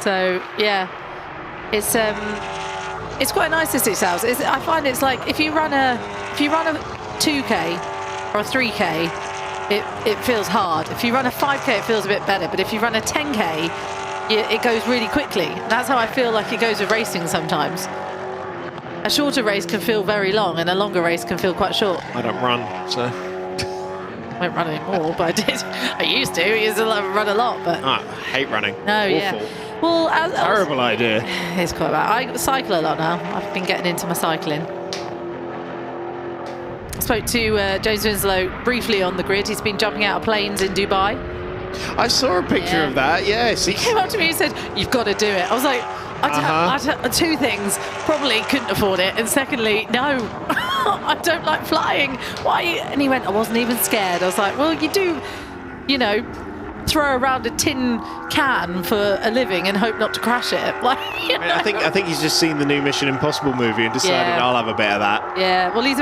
So, yeah. It's quite nice, this 6 hours. I find it's like if you run a 2K or a 3K, it feels hard. If you run a 5K, it feels a bit better. But if you run a 10K, it goes really quickly. And that's how I feel like it goes with racing sometimes. A shorter race can feel very long, and a longer race can feel quite short. I don't run, so... I don't run anymore, but I did. I used to. I used to run a lot, but... I hate running. No, Awful. Well, terrible idea. It's quite bad. I cycle a lot now. I've been getting into my cycling. spoke to James Winslow briefly on the grid. He's been jumping out of planes in Dubai. I saw a picture of that, yes. He came up to me and said, "You've got to do it." I was like, two things. Probably couldn't afford it. And secondly, no, I don't like flying. Why? And he went, "I wasn't even scared." I was like, well, you do, you know, throw around a tin can for a living and hope not to crash it. Like, you know. I think he's just seen the new Mission Impossible movie and decided I'll have a bit of that. Yeah, well, he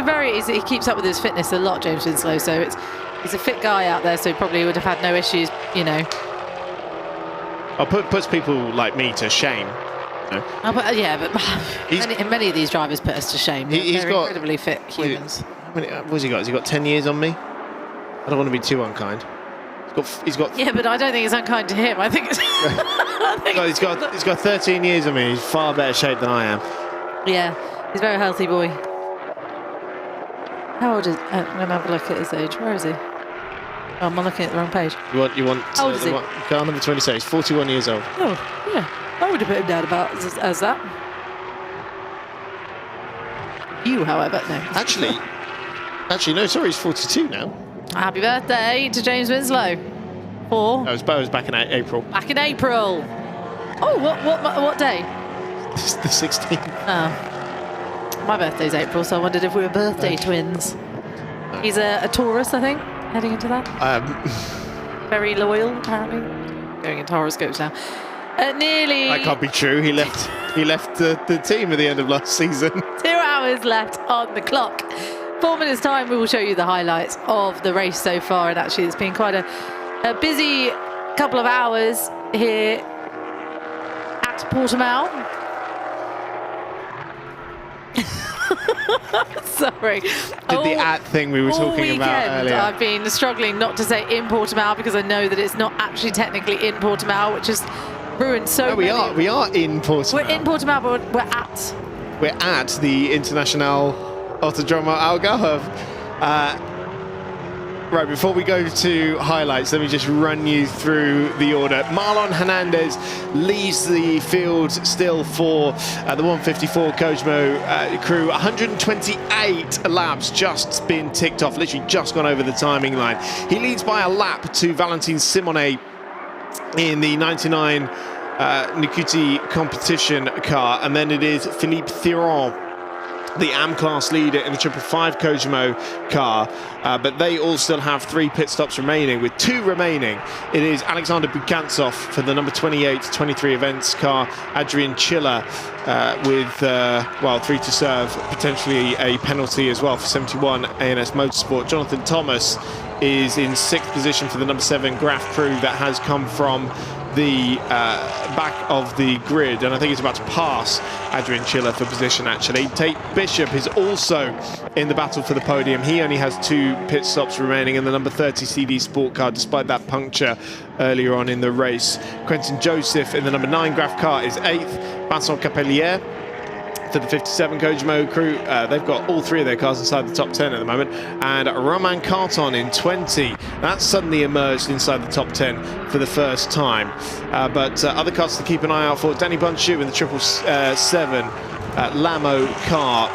keeps up with his fitness a lot, James Winslow, so he's a fit guy out there, so he probably would have had no issues, you know. Puts people like me to shame. You know? But many of these drivers put us to shame. They're incredibly fit humans. What's he got? Has he got 10 years on me? I don't want to be too unkind. He's got. Yeah, but I don't think it's unkind to him. I think it's. He's got 13 years on me. He's far better shape than I am. Yeah, he's a very healthy boy. How old is? I'm gonna have a look at his age. Where is he? Oh, I'm looking at the wrong page. You want? How old is he? Car number 26. He's 41 years old. Oh, yeah. I would have put him down about as that. You, however, no. Actually, no. Sorry, he's 42 now. Happy birthday to James Winslow. That was back in April. Back in April. Oh, what day? The 16th. Oh, my birthday's April, so I wondered if we were birthday twins. No. He's a Taurus, I think, heading into that. Very loyal, apparently. Going into horoscopes now. Nearly. That can't be true. He left the team at the end of last season. 2 hours left on the clock. 4 minutes time, we will show you the highlights of the race so far, and actually it's been quite a busy couple of hours here at Portimao. Sorry. The at thing we were talking about earlier. I've been struggling not to say in Portimao because I know that it's not actually technically in Portimao, which has ruined so many. We are in Portimao. We're in Portimao, but we're at the International Autodromo Algarve. Right, before we go to highlights, let me just run you through the order. Marlon Hernandez leads the field still for the 154 Cosmo crew. 128 laps just been ticked off, literally just gone over the timing line. He leads by a lap to Valentin Simone in the 99 Nikuti competition car, and then it is Philippe Thiron, the AM class leader in the 555 Cosmo car, but they all still have 3 pit stops remaining. With 2 remaining, it is Alexander Bukantsov for the number 28 23 events car, Adrian Chiller with 3 to serve, potentially a penalty as well for 71 ANS Motorsport. Jonathan Thomas is in 6th position for the number 7 Graf crew that has come from the back of the grid, and I think he's about to pass Adrian Chiller for position actually. Tate Bishop is also in the battle for the podium. He only has 2 pit stops remaining in the number 30 CD Sport car, despite that puncture earlier on in the race. Quentin Joseph in the number 9 Graf car is 8th. Vincent Capellier for the 57 Cosmo crew, they've got all 3 of their cars inside the top 10 at the moment, and Romain Carton in 20. That's suddenly emerged inside the top 10 for the first time. But other cars to keep an eye out for: Danny Bunchu in the 777 Lamo car.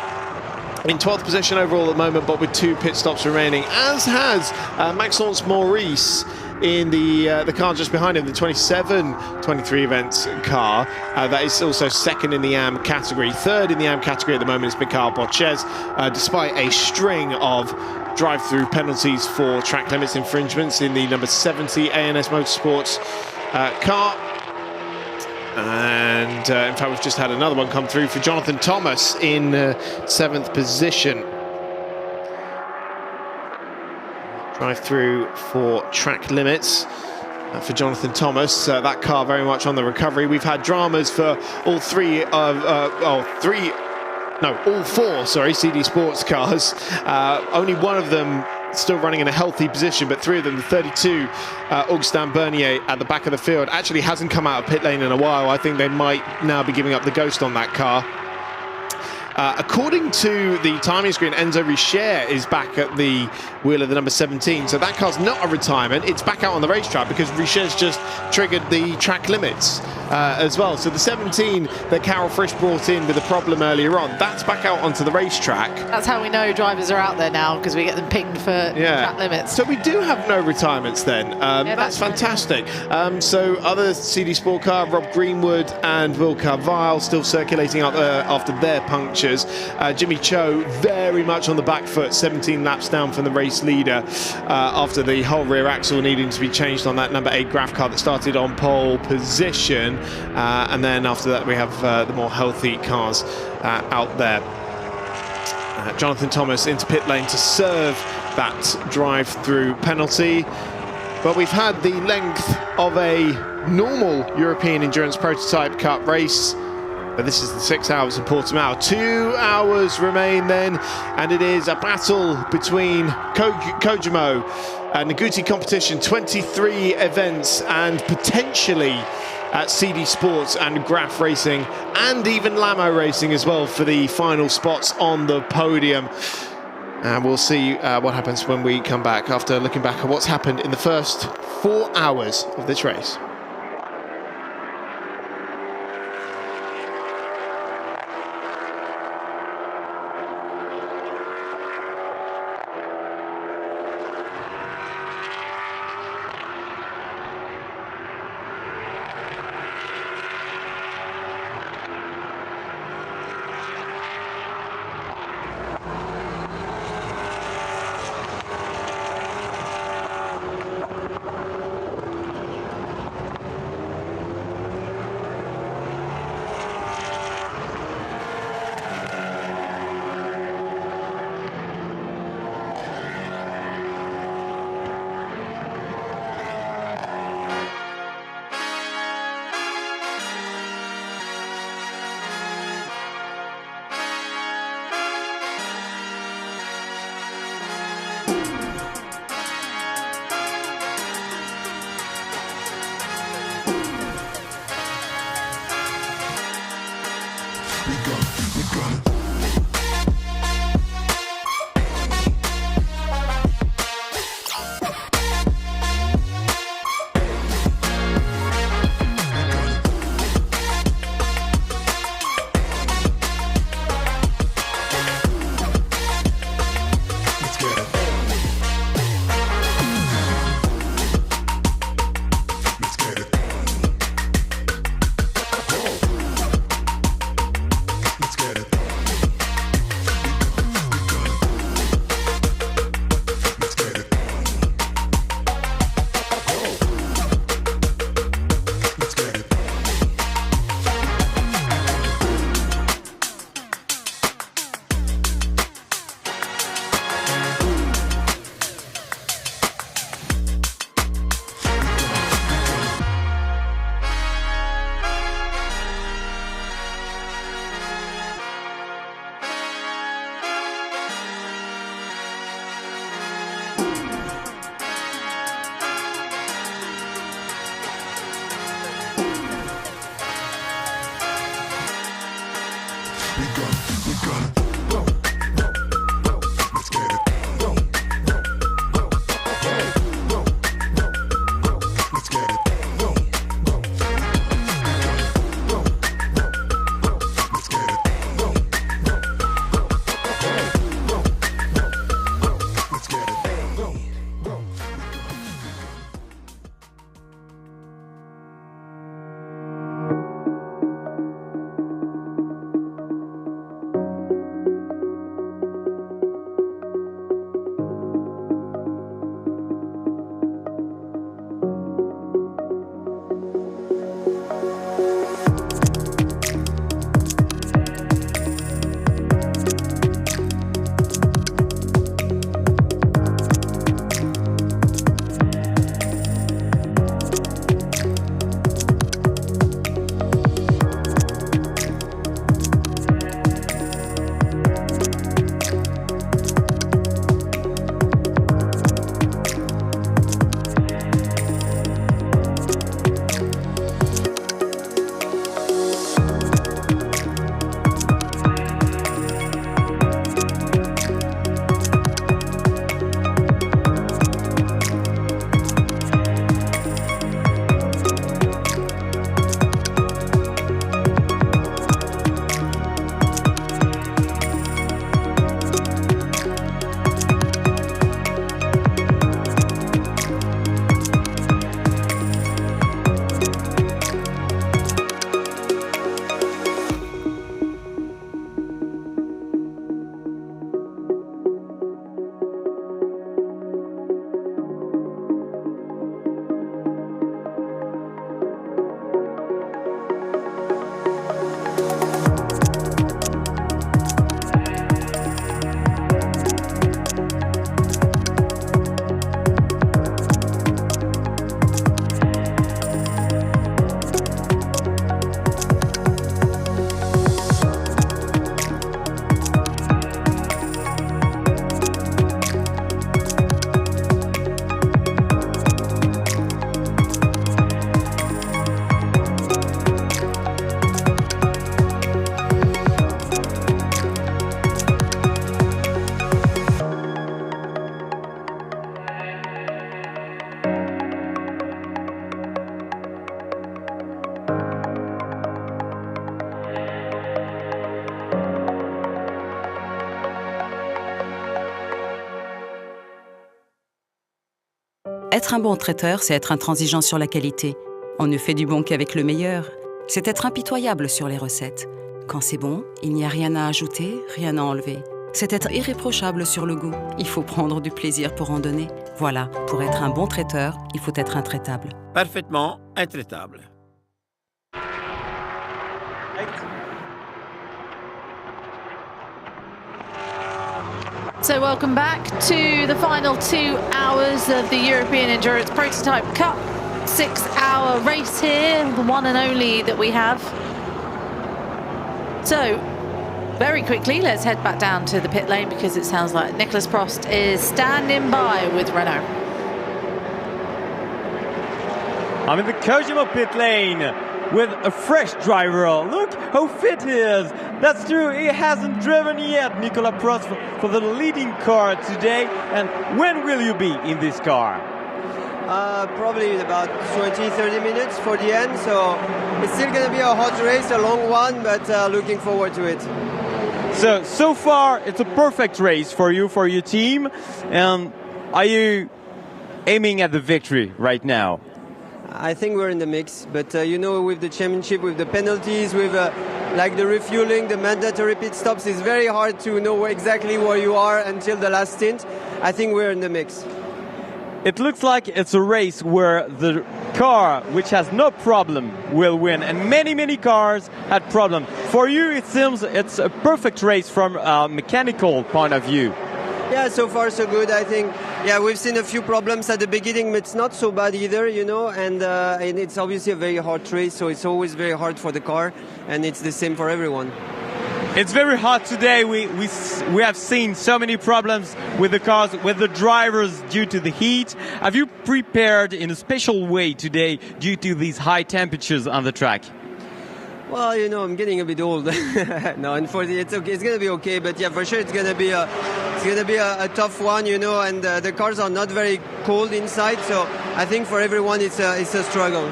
In 12th position overall at the moment, but with 2 pit stops remaining, as has Maxence Maurice in the car just behind him, the 27-23 events car. That is also 2nd in the AM category. 3rd in the AM category at the moment is Mikhail Borchez, despite a string of drive-through penalties for track limits infringements in the number 70 ANS Motorsports car. And in fact, we've just had another one come through for Jonathan Thomas in 7th position. Drive through for track limits for Jonathan Thomas. That car very much on the recovery. We've had dramas for all 4 CD Sports cars. Only one of them still running in a healthy position, but 3 of them, the 32 Augustin Bernier at the back of the field, actually hasn't come out of pit lane in a while. I think they might now be giving up the ghost on that car. According to the timing screen, Enzo Ligier is back at the wheel of the number 17. So that car's not a retirement. It's back out on the racetrack because Ligier's just triggered the track limits as well. So the 17 that Carol Frisch brought in with a problem earlier on, that's back out onto the racetrack. That's how we know drivers are out there now, because we get them pinged for track limits. So we do have no retirements then. That's fantastic. So other CD Sport car, Rob Greenwood and Will Carvile still circulating out there after their punctures. Jimmy Cho very much on the back foot, 17 laps down from the race leader after the whole rear axle needing to be changed on that number 8 Graf car that started on pole position. And then after that we have the more healthy cars out there. Jonathan Thomas into pit lane to serve that drive-through penalty. But we've had the length of a normal European Endurance Prototype Cup race. But this is the 6 hours of Portimao. 2 hours remain then, and it is a battle between Kojimo and Naguti competition, 23 events, and potentially at CD Sports and Graf Racing, and even Lamo Racing as well for the final spots on the podium. And we'll see what happens when we come back after looking back at what's happened in the first 4 hours of this race. Être un bon traiteur, c'est être intransigeant sur la qualité. On ne fait du bon qu'avec le meilleur. C'est être impitoyable sur les recettes. Quand c'est bon, il n'y a rien à ajouter, rien à enlever. C'est être irréprochable sur le goût. Il faut prendre du plaisir pour en donner. Voilà, pour être un bon traiteur, il faut être intraitable. Parfaitement intraitable. So welcome back to the final 2 hours of the European Endurance Prototype Cup. 6-hour race here, the one and only that we have. So, very quickly, let's head back down to the pit lane because it sounds like Nicolas Prost is standing by with Renault. I'm in the Kojima pit lane with a fresh driver. Look how fit he is. That's true, he hasn't driven yet, Nicolas Prost, for the leading car today. And when will you be in this car? Probably in about 20-30 minutes for the end. So it's still going to be a hot race, a long one, but looking forward to it. So far, it's a perfect race for you, for your team. And are you aiming at the victory right now? I think we're in the mix, but you know, with the championship, with the penalties, with like the refueling, the mandatory pit stops, it's very hard to know exactly where you are until the last stint. I think we're in the mix. It looks like it's a race where the car, which has no problem, will win. And many cars had problem. For you, it seems it's a perfect race from a mechanical point of view. Yeah, so far so good. I think, yeah, we've seen a few problems at the beginning, but it's not so bad either, you know. And it's obviously a very hard race, so it's always very hard for the car, and it's the same for everyone. It's very hot today. We have seen so many problems with the cars, with the drivers due to the heat. Have you prepared in a special way today due to these high temperatures on the track? Well, you know, I'm getting a bit old. No, unfortunately, it's okay. It's going to be okay. But yeah, for sure, it's going to be a tough one, you know. And the cars are not very cold inside, so I think for everyone, it's a struggle.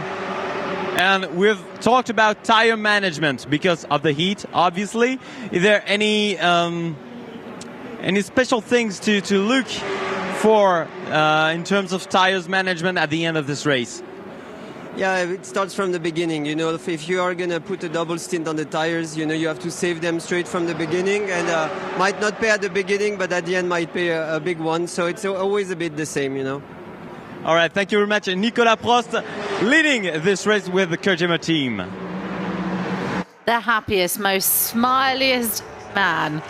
And we've talked about tire management because of the heat, obviously. Is there any special things to look for in terms of tires management at the end of this race? Yeah, it starts from the beginning. You know, if you are going to put a double stint on the tires, you know, you have to save them straight from the beginning, and might not pay at the beginning, but at the end might pay a big one. So it's always a bit the same, you know. All right, thank you very much. Nicolas Prost leading this race with the Kojima team. The happiest, most smiliest man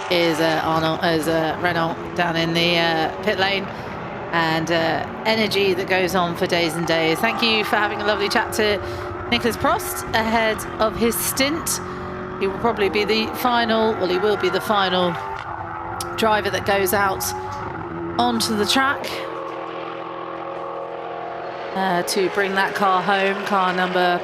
is Renault down in the pit lane. And energy that goes on for days and days. Thank you for having a lovely chat to Nicolas Prost ahead of his stint. He will probably be the final, well, he will be the final driver that goes out onto the track to bring that car home, car number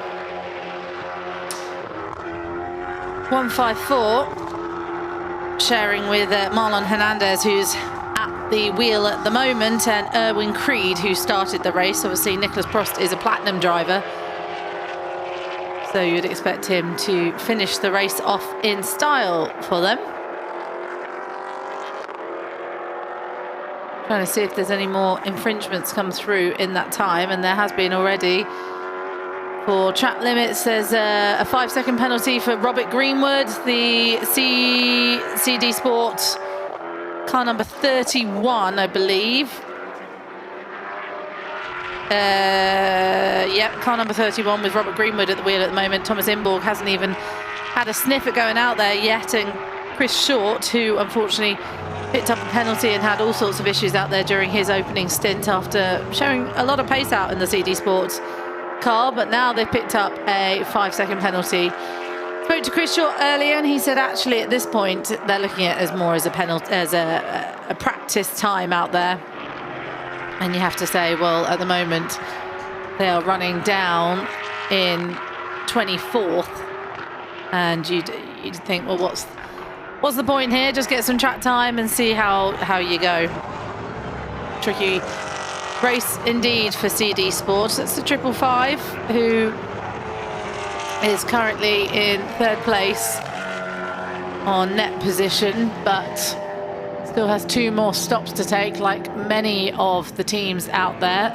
154, sharing with Marlon Hernandez, who's at the wheel at the moment, and Erwin Creed, who started the race. Obviously, Nicolas Prost is a platinum driver, so you'd expect him to finish the race off in style for them. Trying to see if there's any more infringements come through in that time, and there has been already. For track limits, there's a 5-second penalty for Robert Greenwood, the CD Sport car number 31, I believe. Yep, car number 31 with Robert Greenwood at the wheel at the moment. Thomas Imborg hasn't even had a sniff at going out there yet, and Chris Short, who unfortunately picked up a penalty and had all sorts of issues out there during his opening stint after showing a lot of pace out in the CD Sports car, but now they've picked up a 5-second penalty. Spoke to Chris Short earlier, and he said actually at this point they're looking at it as more as a penalty, as a practice time out there. And you have to say, well, at the moment they are running down in 24th, and you'd think, well, what's the point here? Just get some track time and see how you go. Tricky race indeed for CD Sports. That's the 555, who is currently in 3rd place on net position, but Still has 2 more stops to take, like many of the teams out there.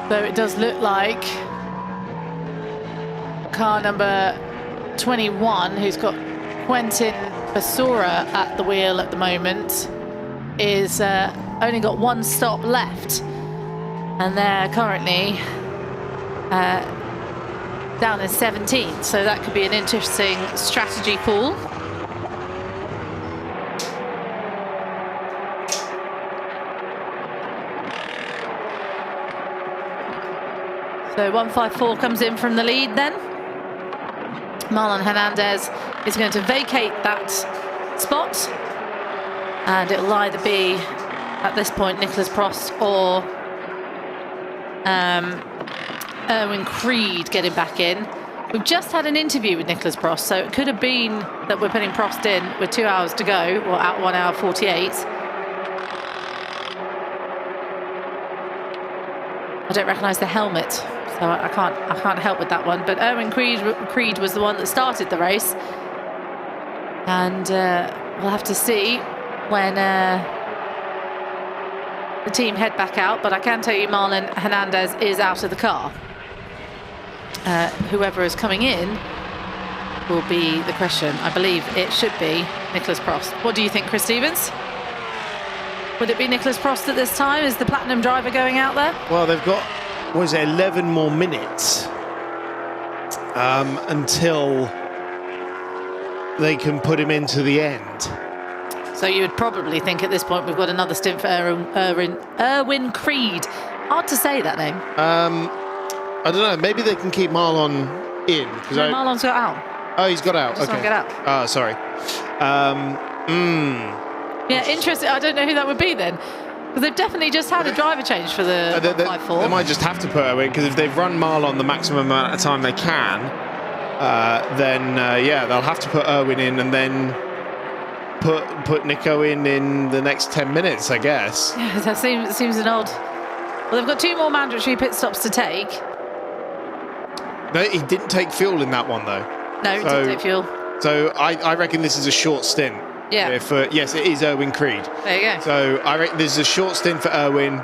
So it does look like car number 21, who's got Quentin Basura at the wheel at the moment, is only got 1 stop left, and they're currently down in 17th, so that could be an interesting strategy pool. So 154 comes in from the lead then. Marlon Hernandez is going to vacate that spot, and it'll either be, at this point, Nicolas Prost or Erwin Creed getting back in. We've just had an interview with Nicolas Prost, so it could have been that we're putting Prost in with 2 hours to go, or at 1 hour 48. I don't recognise the helmet, so I can't help with that one. But Erwin Creed was the one that started the race, and we'll have to see when the team head back out. But I can tell you, Marlon Hernandez is out of the car. Whoever is coming in will be the question. I believe it should be Nicolas Prost. What do you think, Chris Stevens? Would it be Nicolas Prost at this time? Is the Platinum driver going out there? Well, they've got, what is it, 11 more minutes until they can put him into the end. So you would probably think at this point we've got another stint for Erwin Creed. Hard to say that name. I don't know. Maybe they can keep Marlon in. No, Marlon's got out. Oh, he's got out. Just Okay. get out. Oh, sorry. Yeah, interesting. I don't know who that would be then, because they've definitely just had a driver change for the 154. They might just have to put Erwin, because if they've run Marlon the maximum amount of time they can, then yeah, they'll have to put Erwin in and then put Nico in the next 10 minutes, I guess. Yeah, that seems an odd. Well, they've got 2 more mandatory pit stops to take. No, he didn't take fuel in that one though. No, he didn't take fuel. So I reckon this is a short stint. Yeah. Yes, it is Erwin Creed. There you go. So I reckon this is a short stint for Erwin.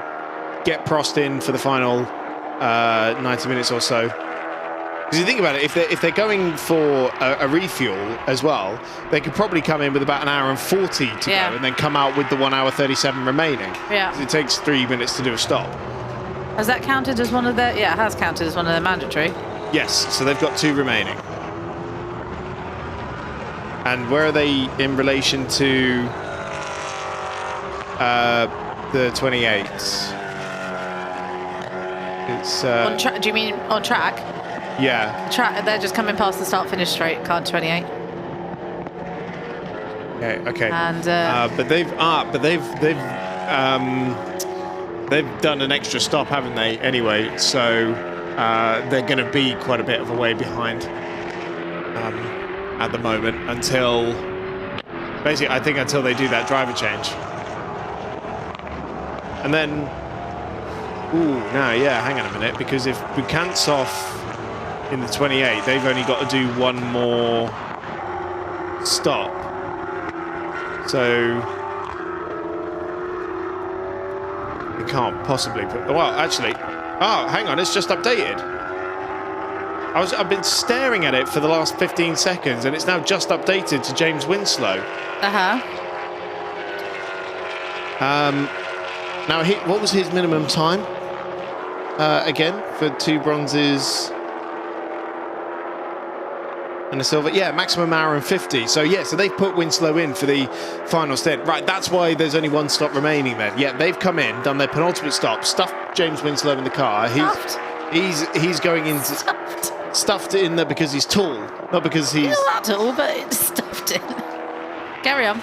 Get Prost in for the final 90 minutes or so. Because you think about it, if they're going for a refuel as well, they could probably come in with about 1 hour and 40 to go, and then come out with the 1 hour 37 remaining. Yeah. It takes 3 minutes to do a stop. Has that counted as one of their? Yeah, it has counted as one of their mandatory. Yes, so they've got 2 remaining. And where are they in relation to the 28s? It's on track? Do you mean on track? Yeah. Track. They're just coming past the start-finish straight. Car 28. Okay. And but they've done an extra stop, haven't they? Anyway, so they're going to be quite a bit of a way behind at the moment until basically, I think until they do that driver change, and then hang on a minute, because if Bukantsov in the 28, they've only got to do 1 more stop. So you can't possibly put... Well, actually... Oh, hang on, it's just updated. I've been staring at it for the last 15 seconds, and it's now just updated to James Winslow. Uh-huh. Now, what was his minimum time? Again, for 2 bronzes... and a silver, yeah, maximum 1 hour and 50. So yeah, so they've put Winslow in for the final stint. Right, that's why there's only 1 stop remaining then. Yeah, they've come in, done their penultimate stop, stuffed James Winslow in the car. He's going into stuffed in there because he's tall, not because he's not that tall, but it's stuffed in. Carry on.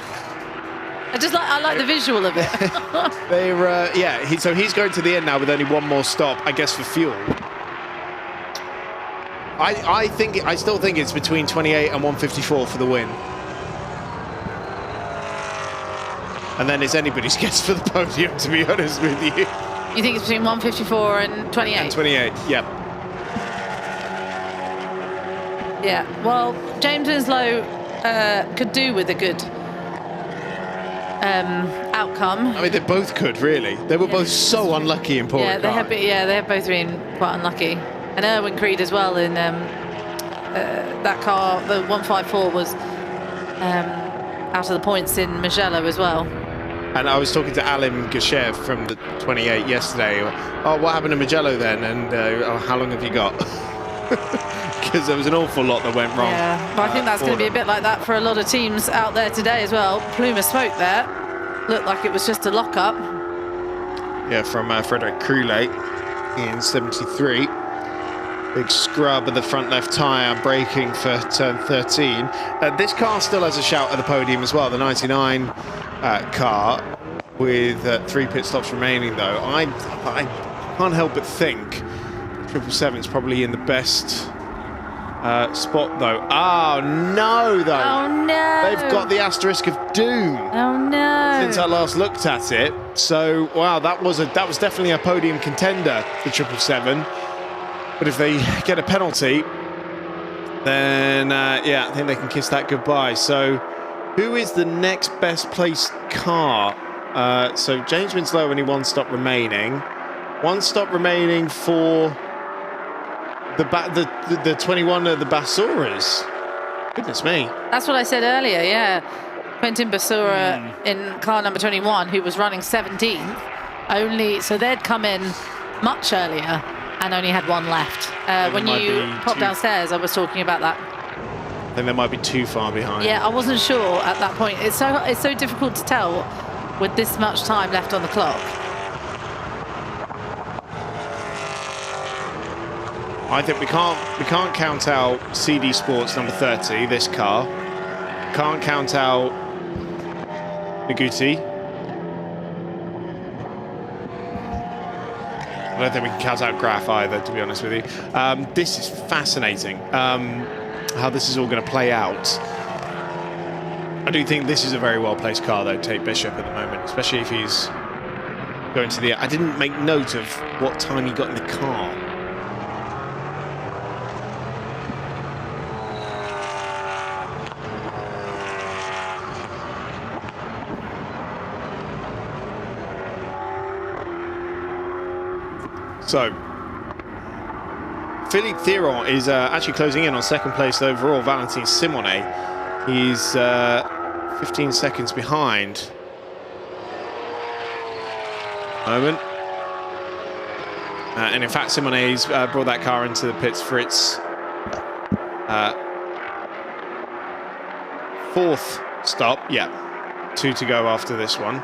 I like the visual of it. So he's going to the end now with only 1 more stop, I guess, for fuel. I still think it's between 28 and 154 for the win. And then it's anybody's guess for the podium, to be honest with you. You think it's between 154 and 28? And 28, yeah. Yeah, well, James Winslow could do with a good outcome. I mean, they both could, really. They were both so unlucky in Paul Yeah, Ricard. they have both been quite unlucky. And Erwin Creed as well in that car, the 154 was out of the points in Mugello as well. And I was talking to Alim Gashev from the 28 yesterday. Oh, what happened to Mugello then? And how long have you got? Because there was an awful lot that went wrong. Yeah, but I think that's going to be a bit like that for a lot of teams out there today as well. Plume of smoke there. Looked like it was just a lock-up. Yeah, from Frederic Cruley in 73. Big scrub of the front left tyre, braking for turn 13. This car still has a shout at the podium as well, the 99 car, with 3 pit stops remaining though. I can't help but think 777 is probably in the best spot though. Oh no though! Oh no! They've got the asterisk of doom. Oh no! Since I last looked at it, so wow, that was definitely a podium contender, the 777. But if they get a penalty, then yeah, I think they can kiss that goodbye. So, who is the next best placed car? So James Winslow only 1 stop remaining. 1 stop remaining for the 21 of the Basuras. Goodness me. That's what I said earlier, yeah. Quentin Basura in car number 21, who was running 17th. So they'd come in much earlier and only had 1 left. When you popped downstairs, I was talking about that. I think they might be too far behind. Yeah, I wasn't sure at that point. It's so difficult to tell with this much time left on the clock. I think we can't count out CD Sports number 30, this car. Can't count out Noguchi. I don't think we can count out Graf either, to be honest with you. This is fascinating, how this is all going to play out. I do think this is a very well-placed car, though, Tate Bishop at the moment, especially if he's going to the... I didn't make note of what time he got in the car. So, Philippe Thiron is actually closing in on 2nd place overall. Valentin Simone, he's 15 seconds behind. Moment. And in fact, Simone's brought that car into the pits for its 4th stop. Yeah, 2 to go after this one.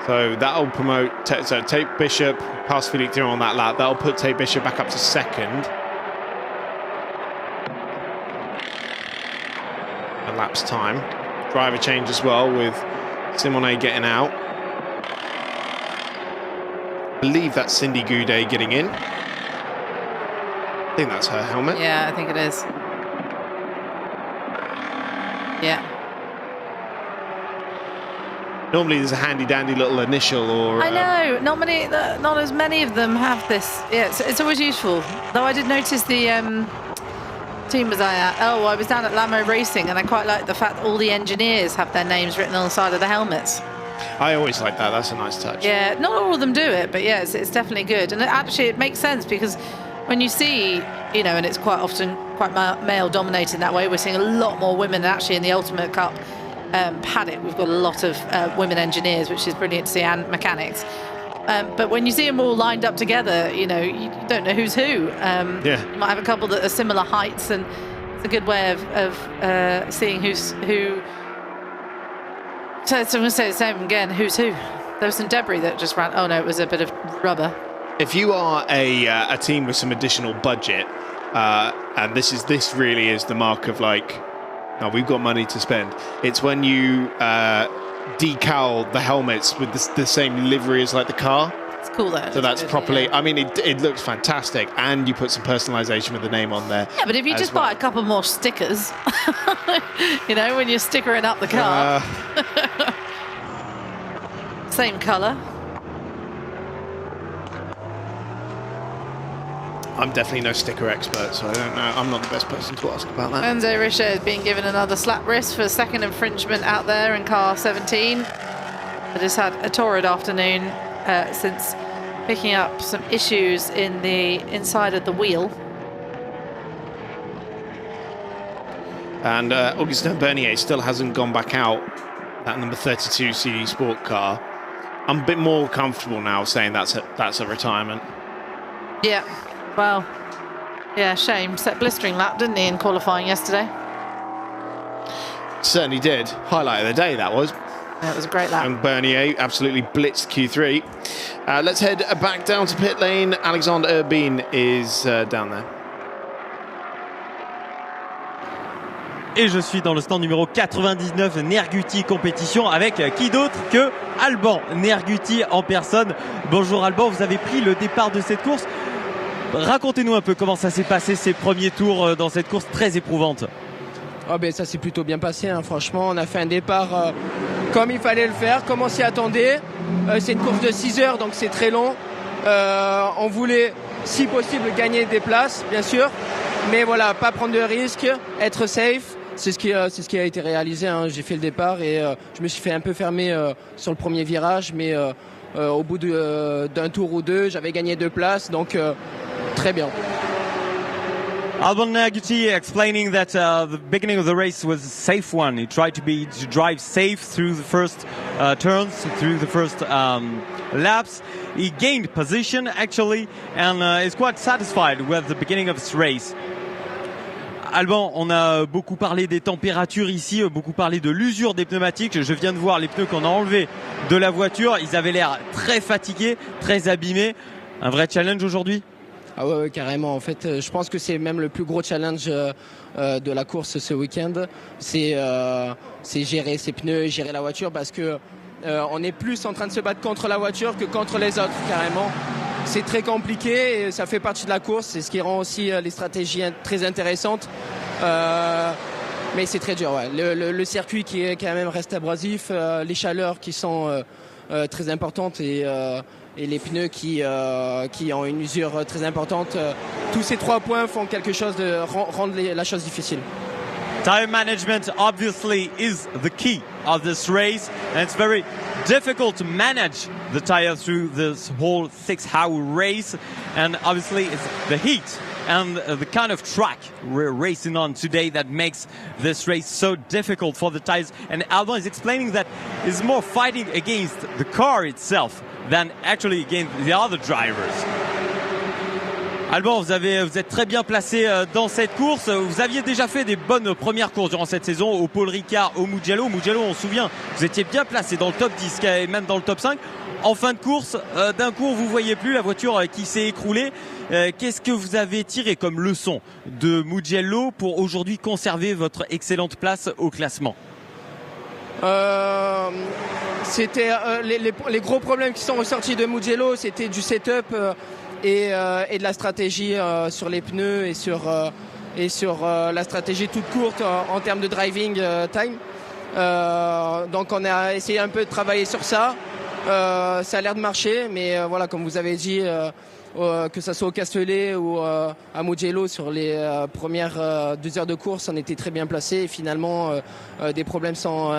So that'll promote Tate Bishop past Philippe Thiron on that lap. That'll put Tate Bishop back up to 2nd. A lap's time. Driver change as well with Simone getting out. I believe that's Cindy Goudet getting in. I think that's her helmet. Yeah, I think it is. Yeah. Normally there's a handy-dandy little initial or... I know, not as many of them have this. Yeah, it's always useful. Though I did notice the team was I at? Oh, I was down at Lamo Racing, and I quite like the fact that all the engineers have their names written on the side of the helmets. I always like that. That's a nice touch. Yeah, not all of them do it, but yeah, it's definitely good. And it makes sense because when you see, and it's quite often quite male-dominated in that way, we're seeing a lot more women actually in the Ultimate Cup. Paddock, we've got a lot of women engineers, which is brilliant to see, and mechanics. But when you see them all lined up together, you don't know who's who. Yeah. You might have a couple that are similar heights, and it's a good way of seeing who's who. So I'm going to say the same again, who's who. There was some debris that just ran. Oh no, it was a bit of rubber. If you are a team with some additional budget, and this really is the mark of like, no, we've got money to spend. It's when you decal the helmets with the same livery as like the car. It's cool though. So that's properly, yeah. I mean, it looks fantastic, and you put some personalization with the name on there. Yeah, but if you just buy a couple more stickers, when you're stickering up the car. Same colour. I'm definitely no sticker expert, so I don't know. I'm not the best person to ask about that. Enzo Richer is being given another slap wrist for a second infringement out there in car 17. That has had a torrid afternoon since picking up some issues in the inside of the wheel. And Augustin Bernier still hasn't gone back out, that number 32 CD Sport car. I'm a bit more comfortable now saying that's a retirement. Yeah, well, yeah, shame. Set blistering lap, didn't he, in qualifying yesterday? Certainly did. Highlight of the day, that was. Yeah, it was a great lap. And Bernier absolutely blitzed Q3. Let's head back down to pit lane. Alexandre Urbine is down there. Et je suis dans le stand numéro 99 Nerguti Compétition avec qui d'autre que Alban Nerguti en personne. Bonjour Alban, vous avez pris le départ de cette course. Racontez-nous un peu comment ça s'est passé ces premiers tours dans cette course très éprouvante. Oh ben ça s'est plutôt bien passé, hein. Franchement on a fait un départ comme il fallait le faire, comme on s'y attendait. C'est une course de 6 heures donc c'est très long. On voulait si possible gagner des places bien sûr, mais voilà, pas prendre de risques, être safe. C'est ce qui a été réalisé, hein. J'ai fait le départ et je me suis fait un peu fermer sur le premier virage, mais au bout d'un tour ou deux, j'avais gagné 2 places, donc très bien. Alban Nerguti explaining that the beginning of the race was a safe one. He tried to drive safe through the first turns, through the first laps. He gained position actually and is quite satisfied with the beginning of this race. Alban, on a beaucoup parlé des températures ici, beaucoup parlé de l'usure des pneumatiques. Je viens de voir les pneus qu'on a enlevés de la voiture. Ils avaient l'air très fatigués, très abîmés. Un vrai challenge aujourd'hui ? Ah ouais, carrément. En fait, je pense que c'est même le plus gros challenge de la course ce week-end. C'est gérer ses pneus, gérer la voiture parce que on est plus en train de se battre contre la voiture que contre les autres, carrément. C'est très compliqué et ça fait partie de la course. C'est ce qui rend aussi les stratégies très intéressantes. Mais c'est très dur. Ouais. Le circuit qui est quand même reste abrasif, les chaleurs qui sont très importantes et les pneus qui ont une usure très importante. Tous ces 3 points font quelque chose de rendre la chose difficile. Tire management obviously is the key of this race, and it's very difficult to manage the tire through this whole 6-hour race, and obviously it's the heat and the kind of track we're racing on today that makes this race so difficult for the tires. And Alban is explaining that it's more fighting against the car itself than actually against the other drivers. Alban, vous êtes très bien placé dans cette course. Vous aviez déjà fait des bonnes premières courses durant cette saison au Paul Ricard, au Mugello. Mugello, on se souvient, vous étiez bien placé dans le top 10 et même dans le top 5. En fin de course, d'un coup, vous ne voyez plus la voiture qui s'est écroulée. Qu'est-ce que vous avez tiré comme leçon de Mugello pour aujourd'hui conserver votre excellente place au classement ? C'était les gros problèmes qui sont ressortis de Mugello, c'était du setup et de la stratégie sur les pneus et sur la stratégie toute courte en termes de driving time. Donc on a essayé un peu de travailler sur ça. Ça a l'air de marcher, mais voilà, comme vous avez dit, que ça soit au Castellet ou à Mugello, sur les premières 2 heures de course, on était très bien placé. Et finalement, des problèmes sont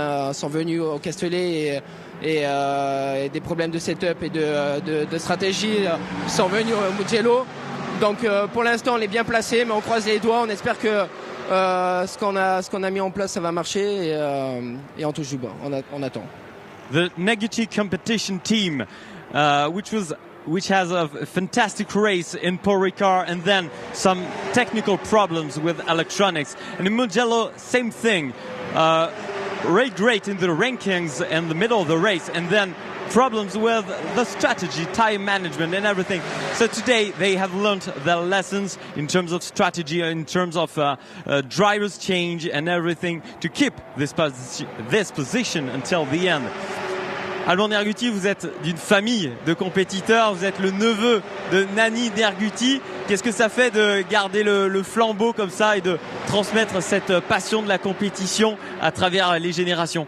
venus au Castellet et des problèmes de setup et de stratégie sont venus au Mugello. Donc pour l'instant, on est bien placé, mais on croise les doigts. On espère que ce qu'on a mis en place, ça va marcher et on touche du bois. On attend. The Nerguti competition team, which has a fantastic race in Paul Ricard and then some technical problems with electronics. And in Mugello, same thing. Rate great in the rankings in the middle of the race and then problems with the strategy, tire management and everything. So today they have learned their lessons in terms of strategy, in terms of drivers change and everything to keep this position until the end. Alban Nerguti, vous êtes d'une famille de compétiteurs, vous êtes le neveu de Nani Nerguti. Qu'est-ce que ça fait de garder le flambeau comme ça et de transmettre cette passion de la compétition à travers les générations ?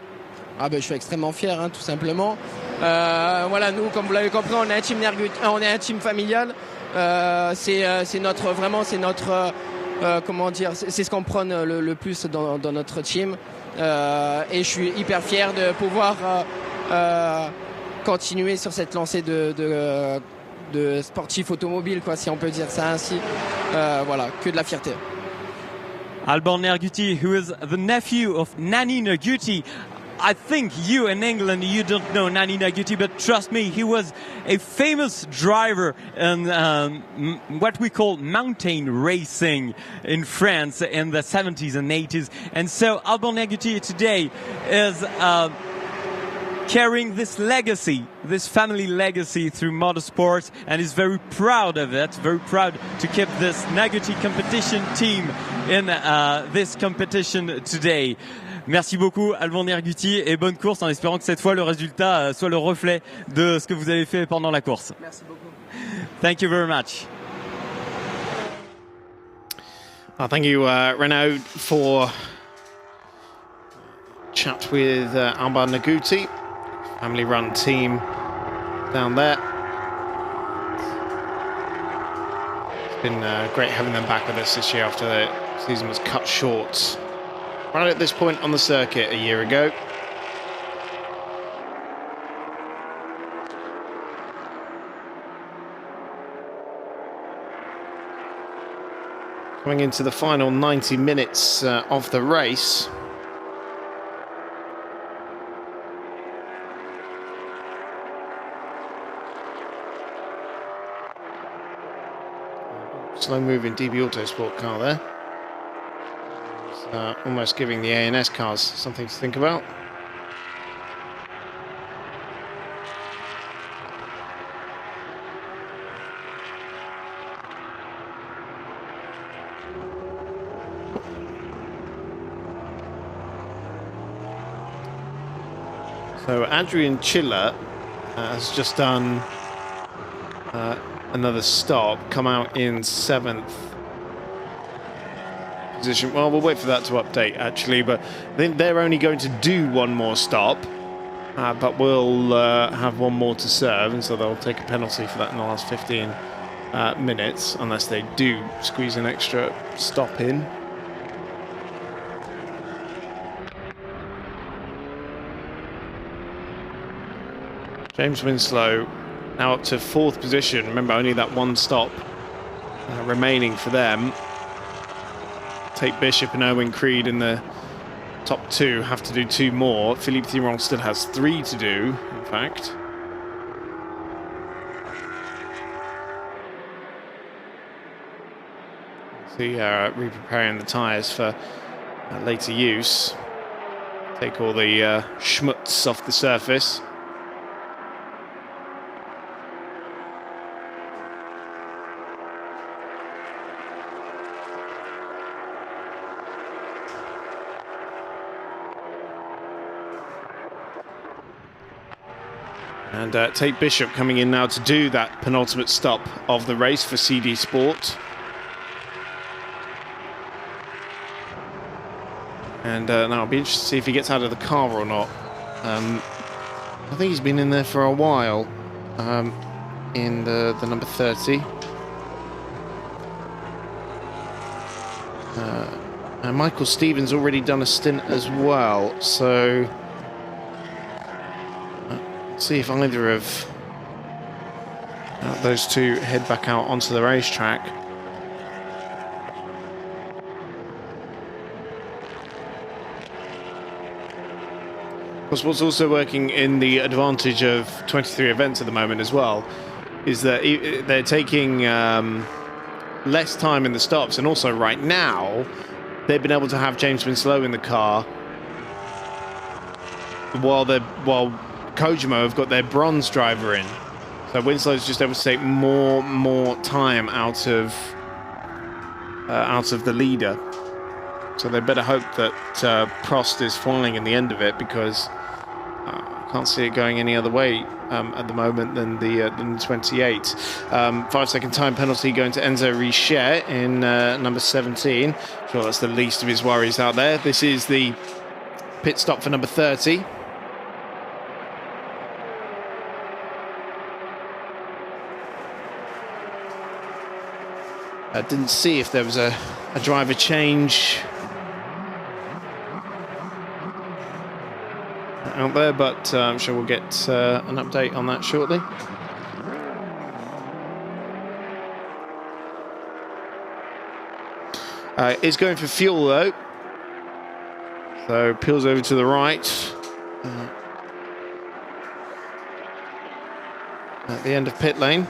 Je suis extrêmement fier, tout simplement. Voilà, nous, comme vous l'avez compris, on est un team familial. C'est notre comment dire, c'est ce qu'on prône le plus dans notre team. Et je suis hyper fier de pouvoir continuer sur cette lancée de sportif automobile, quoi, si on peut dire ça ainsi. Voilà, que de la fierté. Alban Nerguti, who is the nephew of Nani Nerguti. I think you in England, you don't know Nani Nerguti, but trust me, he was a famous driver in what we call mountain racing in France in the 70s and 80s. And so Alban Nerguti today is carrying this legacy, this family legacy through motorsports, and is very proud of it, very proud to keep this Nerguti competition team in this competition today. Merci beaucoup Alban Nerguti et bonne course en espérant que cette fois le résultat soit le reflet de ce que vous avez fait pendant la course. Merci beaucoup. Thank you very much. Thank you, Renault, for chat with Alban Nerguti, family-run team down there. It's been great having them back with us this year after the season was cut short right at this point on the circuit a year ago. Coming into the final 90 minutes of the race. Slow moving DB Autosport car there. Almost giving the A&S cars something to think about. So Adrian Chiller has just done another stop, come out in 7th position. Well, we'll wait for that to update actually, but I think they're only going to do one more stop, but we'll have one more to serve, and so they'll take a penalty for that in the last 15 minutes, unless they do squeeze an extra stop in. James Winslow now up to 4th position. Remember, only that one stop remaining for them. Tate Bishop and Owen Creed in the top 2 have to do 2 more. Philippe Thiron still has 3 to do, in fact. See, re-preparing the tyres for later use. Take all the schmutz off the surface. And Tate Bishop coming in now to do that penultimate stop of the race for CD Sport. And now I'll be interested to see if he gets out of the car or not. I think he's been in there for a while, in the number 30. And Michael Stevens already done a stint as well, so see if either of those two head back out onto the racetrack. Of course, what's also working in the advantage of 23 events at the moment as well is that they're taking less time in the stops, and also right now they've been able to have James Winslow in the car while Kojimo have got their bronze driver in. So Winslow's just able to take more time out of the leader. So they better hope that Prost is falling in the end of it, because I can't see it going any other way at the moment than the 28. 5-second time penalty going to Enzo Richer in number 17. Sure, that's the least of his worries out there. This is the pit stop for number 30. Didn't see if there was a driver change out there, but I'm sure we'll get an update on that shortly. Is going for fuel though, so peels over to the right at the end of pit lane.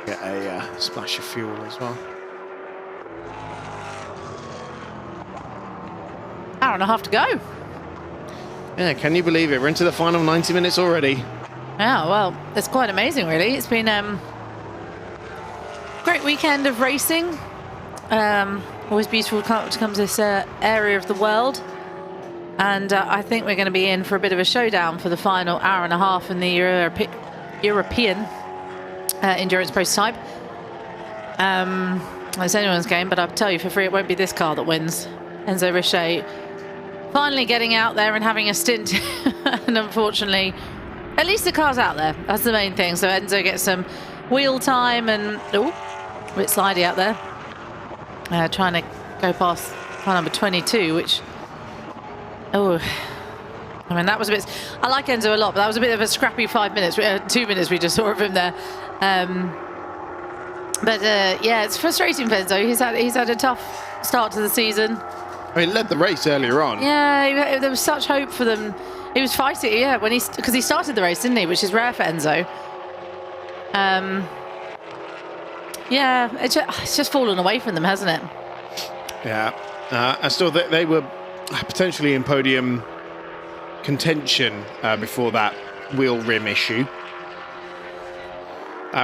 Get a splash of fuel as well. Hour and a half to go. Yeah, can you believe it? We're into the final 90 minutes already. Yeah, well, it's quite amazing, really. It's been great weekend of racing. Always beautiful to come to this area of the world. And I think we're going to be in for a bit of a showdown for the final hour and a half in the European endurance prototype. It's anyone's game, but I'll tell you for free, it won't be this car that wins. Enzo Richer finally getting out there and having a stint. And unfortunately, at least the car's out there. That's the main thing. So Enzo gets some wheel time and... Oh, a bit slidey out there. Trying to go past car number 22, which... Oh, I mean, that was a bit... I like Enzo a lot, but that was a bit of a scrappy 5 minutes. 2 minutes we just saw of him there. But yeah, it's frustrating for Enzo. He's had a tough start to the season. I mean, led the race earlier on. Yeah, there was such hope for them. He was fighting, yeah, because he started the race, didn't he? Which is rare for Enzo. Yeah, it's just fallen away from them, hasn't it? Yeah, I still think they were potentially in podium contention before that wheel rim issue.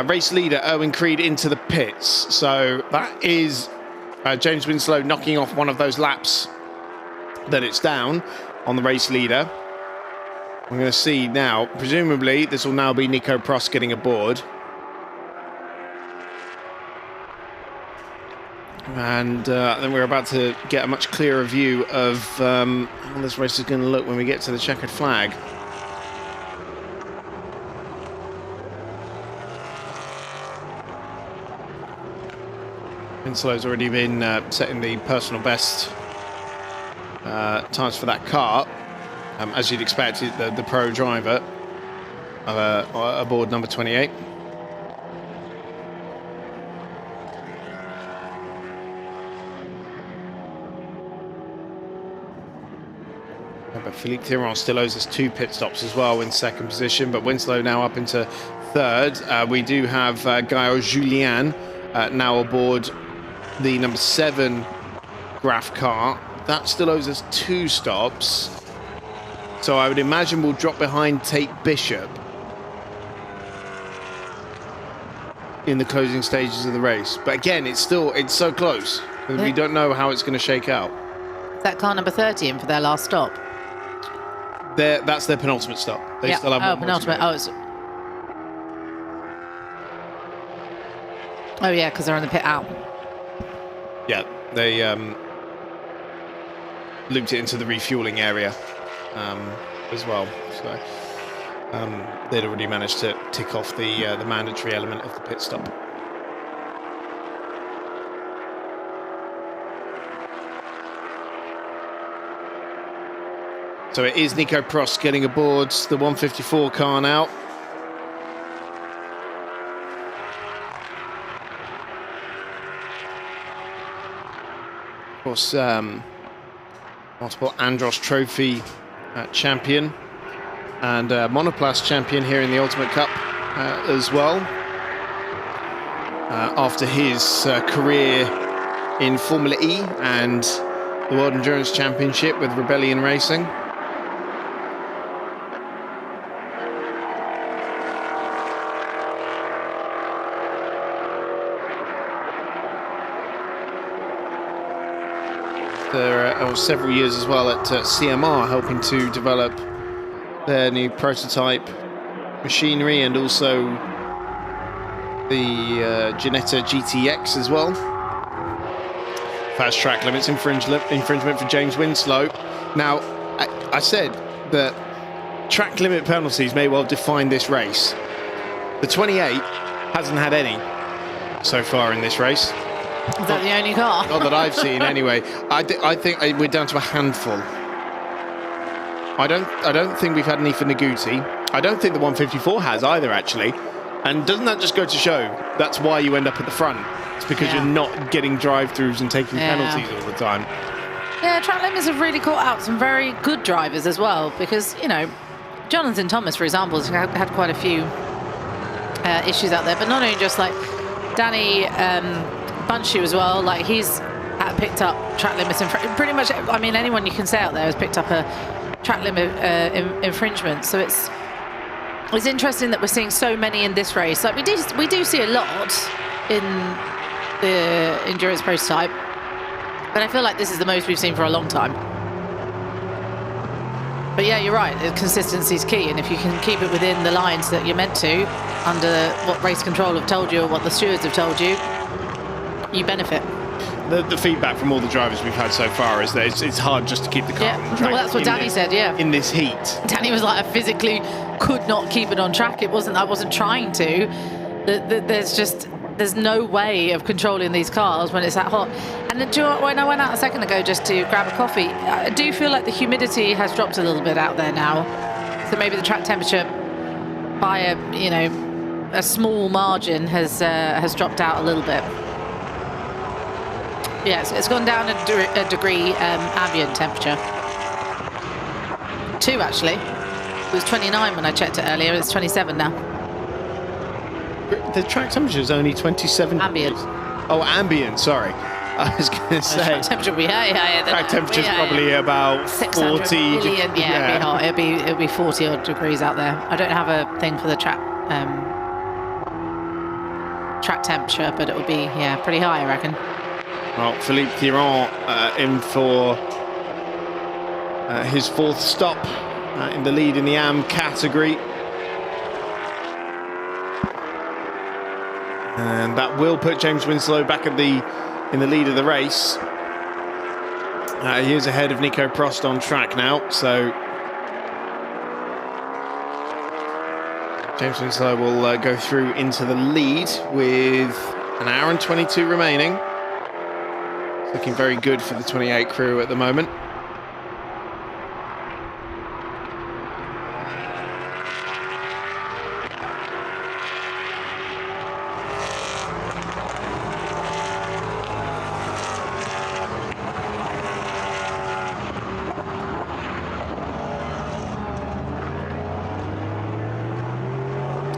Race leader Owen Creed into the pits. So that is James Winslow knocking off one of those laps that it's down on the race leader. I'm going to see now, presumably this will now be Nico Prost getting aboard. And then we're about to get a much clearer view of how this race is going to look when we get to the checkered flag. Winslow's already been setting the personal best times for that car. As you'd expect, the pro driver aboard number 28. But Philippe Thiron still owes us 2 pit stops as well in second position, but Winslow now up into third. We do have Gaël Julien now aboard the number 7 Graf car. That still owes us 2 stops. So I would imagine we'll drop behind Tate Bishop in the closing stages of the race. But again, it's so close. We don't know how it's going to shake out. Is that car number 30 in for their last stop? That's their penultimate stop. They still have one penultimate. Oh, yeah, because they're on the pit out. Yeah, they looped it into the refueling area as well. So they'd already managed to tick off the mandatory element of the pit stop. So it is Nico Prost getting aboard the 154 car now. Of course, multiple Andros Trophy champion and monoplast champion here in the Ultimate Cup as well. After his career in Formula E and the World Endurance Championship with Rebellion Racing. Several years as well at CMR, helping to develop their new prototype machinery and also the Ginetta GTX as well. Fast track limits infringement for James Winslow. Now, I said that track limit penalties may well define this race. The 28 hasn't had any so far in this race. Is that the only car? Not that I've seen, anyway. I think we're down to a handful. I don't think we've had any for Noguchi. I don't think the 154 has either, actually. And doesn't that just go to show that's why you end up at the front? It's because you're not getting drive-throughs and taking penalties all the time. Yeah, track limits have really caught out some very good drivers as well, because, you know, Jonathan Thomas, for example, has had quite a few issues out there, but not only just like Danny Bunchu as well, like he's picked up track limits and pretty much, I mean, anyone you can say out there has picked up a track limit infringement. So it's interesting that we're seeing so many in this race. Like we do see a lot in the endurance prototype, but I feel like this is the most we've seen for a long time. But yeah, you're right, consistency is key, and if you can keep it within the lines that you're meant to, under what race control have told you or what the stewards have told you, you benefit. The feedback from all the drivers we've had so far is that it's hard just to keep the car on the track. Well, that's what Danny said, yeah. In this heat. Danny was like, I physically could not keep it on track. I wasn't trying to. There's no way of controlling these cars when it's that hot. And when I went out a second ago just to grab a coffee, I do feel like the humidity has dropped a little bit out there now. So maybe the track temperature by a small margin has dropped out a little bit. Yeah, it's gone down a degree ambient temperature. 2 actually. It was 29 when I checked it earlier. It's 27 now. The track temperature is only 27 ambient. degrees. Oh, ambient, sorry. I was going to say. Track temperature, yeah. Track temperature is probably about 40. Million, it'd be hot. It'll be 40 odd degrees out there. I don't have a thing for the track temperature, but it will be pretty high, I reckon. Well, Philippe Thiron in for his 4th stop in the lead in the AM category. And that will put James Winslow back in the lead of the race. He is ahead of Nico Prost on track now, so James Winslow will go through into the lead with an hour and 22 remaining. Looking very good for the 28 crew at the moment.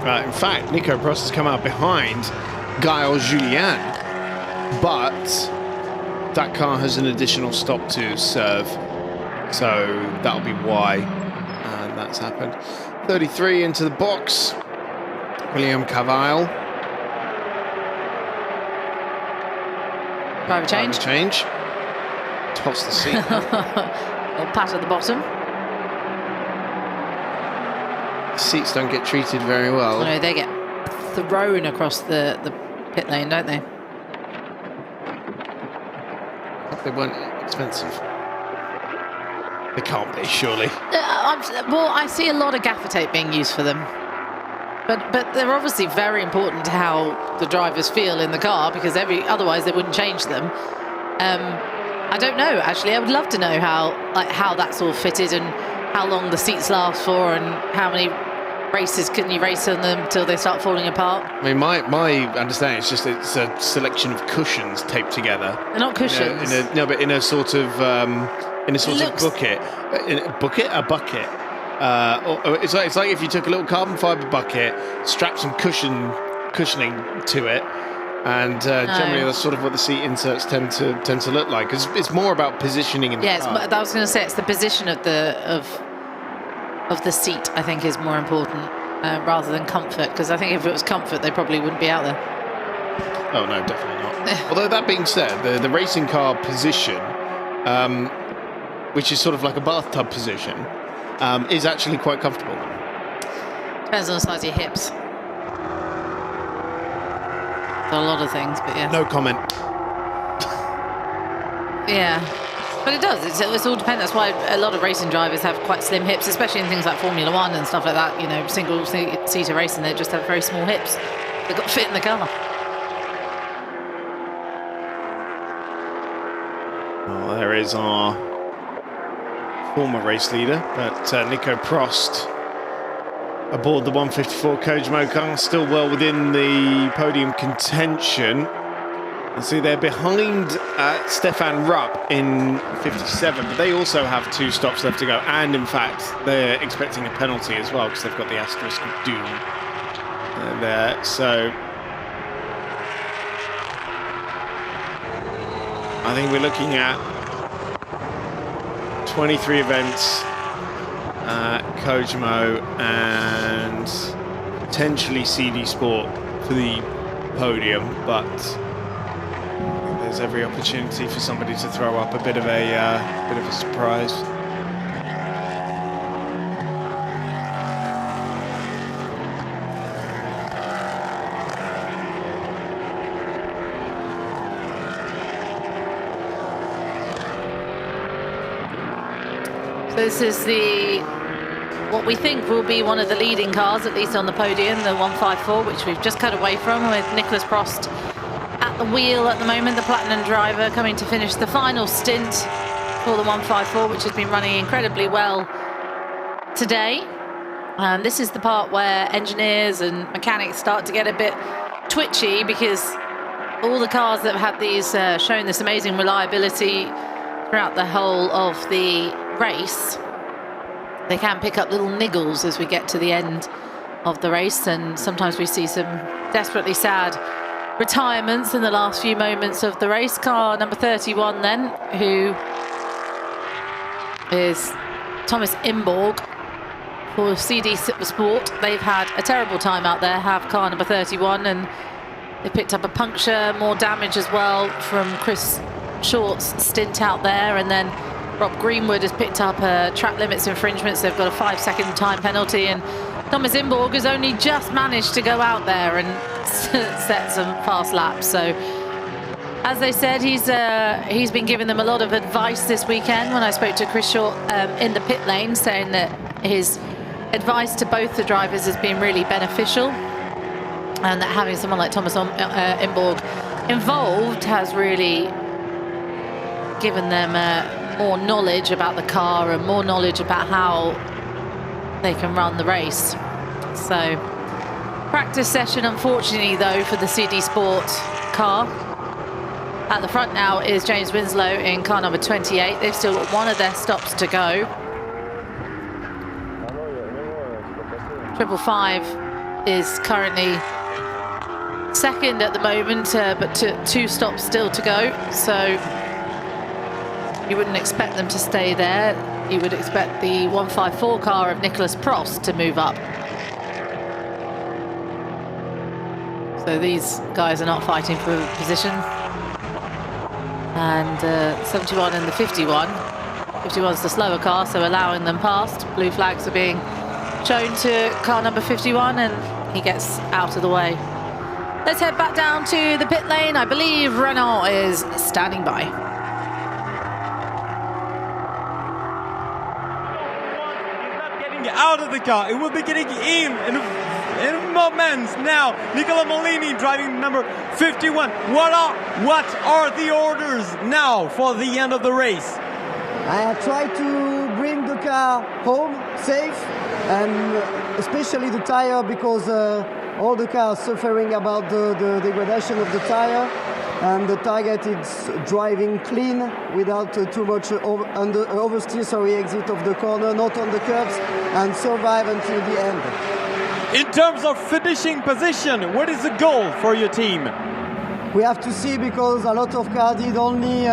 In fact, Nico Prost has come out behind Gaël Julien, but that car has an additional stop to serve, so that'll be why that's happened. 33 into the box, William Cavile. Driver change. Toss the seat. Or pat at the bottom. Seats don't get treated very well. No, they get thrown across the pit lane, don't they? They weren't expensive. They can't be, surely. Well, I see a lot of gaffer tape being used for them. But they're obviously very important to how the drivers feel in the car, because otherwise they wouldn't change them. I don't know, actually. I would love to know how that's all fitted and how long the seats last for and how many races can you race on them till they start falling apart. I mean, my understanding is just it's a selection of cushions taped together. They're not cushions. But in a sort of bucket. A bucket. It's like if you took a little carbon fibre bucket, strapped some cushioning to it, and generally that's sort of what the seat inserts tend to look like. Because it's more about positioning in the car. I was going to say it's the position of the seat, I think, is more important rather than comfort. Because I think if it was comfort, they probably wouldn't be out there. Oh no, definitely not. Although that being said, the racing car position, which is sort of like a bathtub position, is actually quite comfortable. Depends on the size of your hips. A lot of things, but yeah. No comment. Yeah, but it does. It's all dependent. That's why a lot of racing drivers have quite slim hips, especially in things like Formula One and stuff like that. You know, single-seater racing, they just have very small hips. They've got to fit in the car. Well, there is our former race leader, but Nico Prost aboard the 154 Kojimo car, still well within the podium contention. And see, they're behind Stefan Rupp in 57, but they also have 2 stops left to go. And in fact, they're expecting a penalty as well because they've got the asterisk of doom there. So I think we're looking at 23 events at Kojimo and potentially CD Sport for the podium, but there's every opportunity for somebody to throw up a bit of a surprise. This is what we think will be one of the leading cars, at least on the podium, the 154, which we've just cut away from, with Nicolas Prost at the wheel at the moment, the Platinum driver, coming to finish the final stint for the 154, which has been running incredibly well today. This is the part where engineers and mechanics start to get a bit twitchy, because all the cars that have had these shown this amazing reliability throughout the whole of the race, they can pick up little niggles as we get to the end of the race, and sometimes we see some desperately sad retirements in the last few moments of the race. Car number 31 then, who is Thomas Imborg for CD Sport. They've had a terrible time out there, have car number 31, and they picked up a puncture, more damage as well from Chris Short's stint out there, and then Rob Greenwood has picked up track limits infringements. They've got a 5-second time penalty, and Thomas Imborg has only just managed to go out there and set some fast laps. So, as they said, he's been giving them a lot of advice this weekend. When I spoke to Chris Short in the pit lane, saying that his advice to both the drivers has been really beneficial, and that having someone like Thomas Imborg involved has really given them more knowledge about the car and more knowledge about how they can run the race. So, practice session, unfortunately, though, for the CD Sport car. At the front now is James Winslow in car number 28. They've still got one of their stops to go. 555 is currently second at the moment, but 2 stops still to go. So you wouldn't expect them to stay there. You would expect the 154 car of Nicolas Prost to move up. So these guys are not fighting for position. And 71 and the 51. 51's the slower car, so allowing them past. Blue flags are being shown to car number 51, and he gets out of the way. Let's head back down to the pit lane. I believe Renault is standing by. Out of the car, it will be getting in moments now. Nicola Molini driving number 51. What are the orders now for the end of the race? I tried to bring the car home safe, and especially the tire, because all the cars suffering about the degradation of the tire, and the target is driving clean without too much oversteer, exit of the corner, not on the curbs, and survive until the end. In terms of finishing position, what is the goal for your team? We have to see, because a lot of cars did only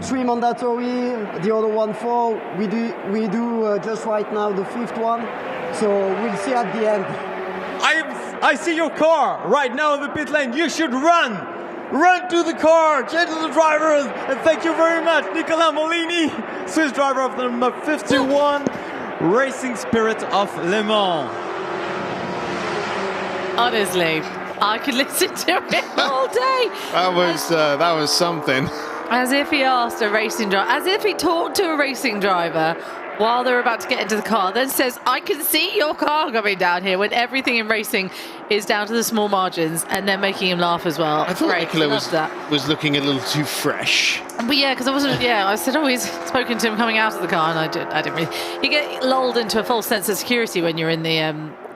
3 mandatory, the other one 4. We do just right now the 5th one, so we'll see at the end. I see your car right now in the pit lane. You should run to the car, change the drivers, and thank you very much, Nicolas Molini, Swiss driver of the number 51, Racing Spirit of Le Mans. Honestly, I could listen to it all day. That was something. As if he asked a racing driver, as if he talked to a racing driver while they're about to get into the car, then says, I can see your car coming down here, when everything in racing is down to the small margins, and they're making him laugh as well. I thought Nicolas was looking a little too fresh. But yeah, because I wasn't, I said, oh, he's spoken to him coming out of the car, and I didn't really. You get lulled into a false sense of security when you're in the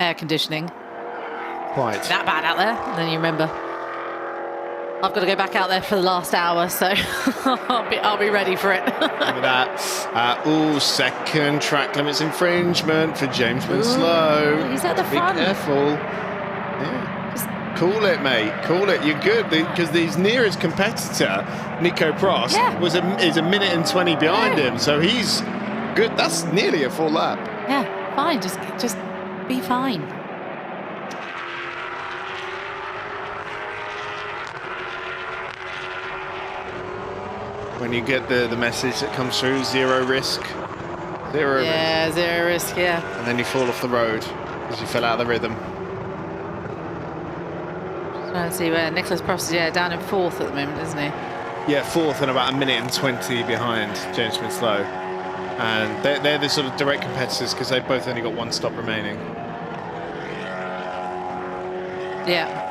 air conditioning. Quite. That bad out there, and then you remember, I've got to go back out there for the last hour, so I'll be ready for it. Look at that. Second track limits infringement for James Winslow. He's at the front. Be careful. Yeah. Just cool it, mate. Cool it. You're good, because his nearest competitor, Nico Prost, is a minute and 20 behind him, so he's good. That's nearly a full lap. Yeah, fine. Just be fine. When you get the message that comes through, zero risk. Zero risk. Yeah, zero risk, yeah. And then you fall off the road because you fell out of the rhythm. Trying to see where Nicolas Prost is, down in 4th at the moment, isn't he? Yeah, 4th and about a minute and 20 behind James Winslow. And they're the sort of direct competitors because they've both only got one stop remaining. Yeah.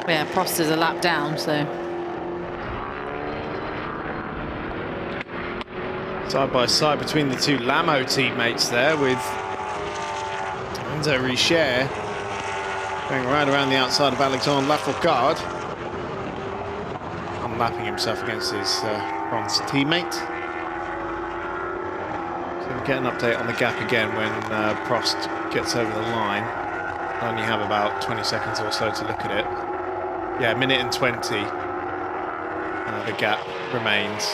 Yeah, Prost is a lap down, so. Side by side between the two Lamo teammates there, with Enzo Ligier going right around the outside of Alexandre Lafourcade, unlapping himself against his bronze teammate. So we'll get an update on the gap again when Prost gets over the line. I only have about 20 seconds or so to look at it. Yeah, a minute and 20. The gap remains.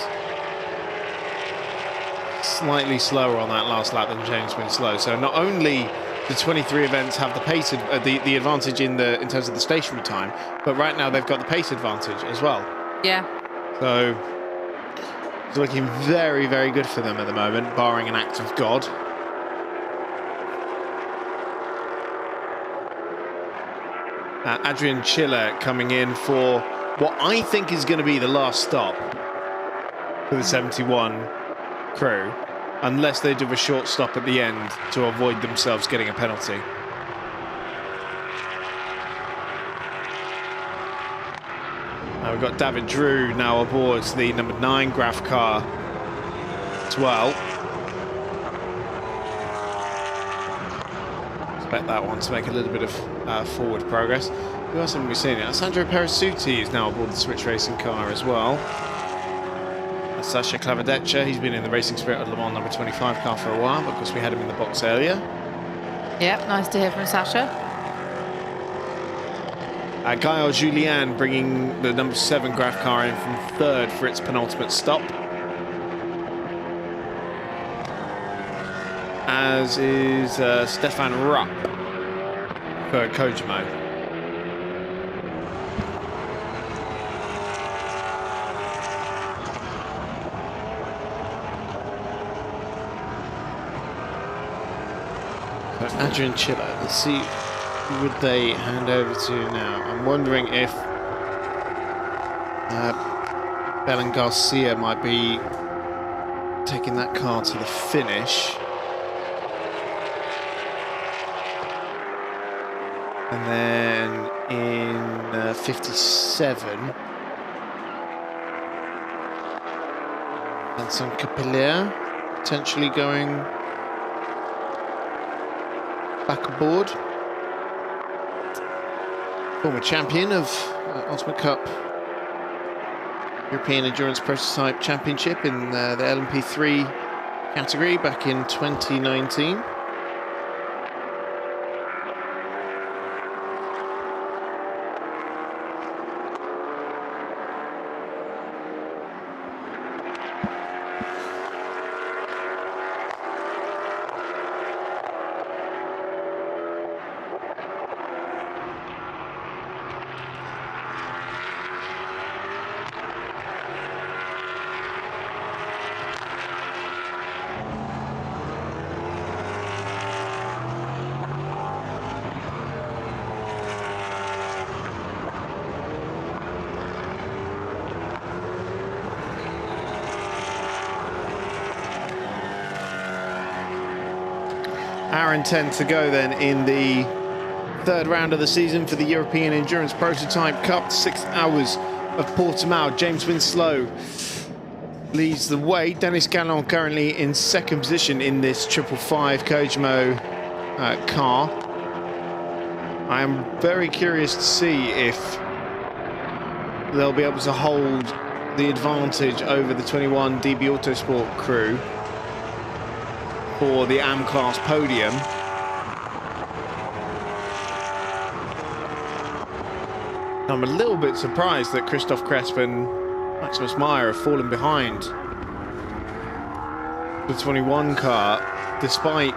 Slightly slower on that last lap than James Winslow. So not only do 23 events have the pace, the advantage in terms of the stationary time, but right now they've got the pace advantage as well. Yeah. So it's looking very, very good for them at the moment, barring an act of God. Adrian Chiller coming in for what I think is going to be the last stop for the 71 crew, unless they do a short stop at the end to avoid themselves getting a penalty. Now we've got David Drew now aboard the number 9 Graf car as well. Expect that one to make a little bit of forward progress. Who else haven't we seen it? Sandro Perisuti is now aboard the Switch Racing car as well. Sasha Clavadeccia, he's been in the Racing Spirit of Le Mans number 25 car for a while because we had him in the box earlier. Yeah, nice to hear from Sasha. Gael Julien bringing the number 7 Graf car in from 3rd for its penultimate stop. As is Stefan Rupp for Kojimo. So Adrian Chiller, let's see who would they hand over to now. I'm wondering if Belen Garcia might be taking that car to the finish. And then in 57, Vincent Capillier potentially going back aboard. Former champion of Ultimate Cup European Endurance Prototype Championship in the LMP3 category back in 2019. hour and 10 to go then in the third round of the season for the European Endurance Prototype Cup. 6 hours of Portimao. James Winslow leads the way. Dennis Gallon currently in second position in this 555 Kojimo car. I am very curious to see if they'll be able to hold the advantage over the 21 DB Autosport crew for the AM class podium. I'm a little bit surprised that Christoph Kresp and Maximus Meyer have fallen behind the 21 car, despite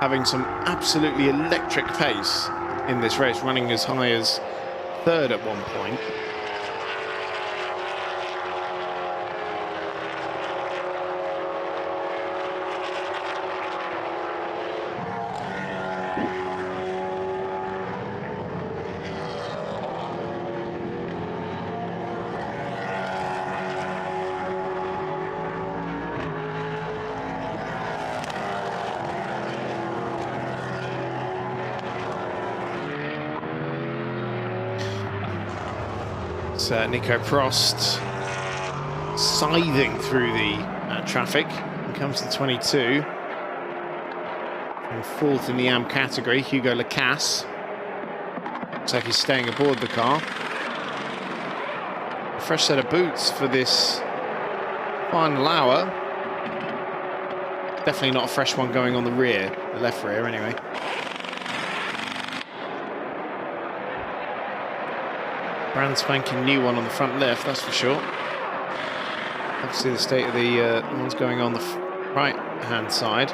having some absolutely electric pace in this race, running as high as third at one point. Nico Prost scything through the traffic. Here comes the 22. And fourth in the AM category, Hugo Lacasse. Looks like he's staying aboard the car. A fresh set of boots for this final hour. Definitely not a fresh one going on the rear, the left rear anyway. Brand spanking new one on the front left, that's for sure. Obviously the state of the ones going on the right hand side.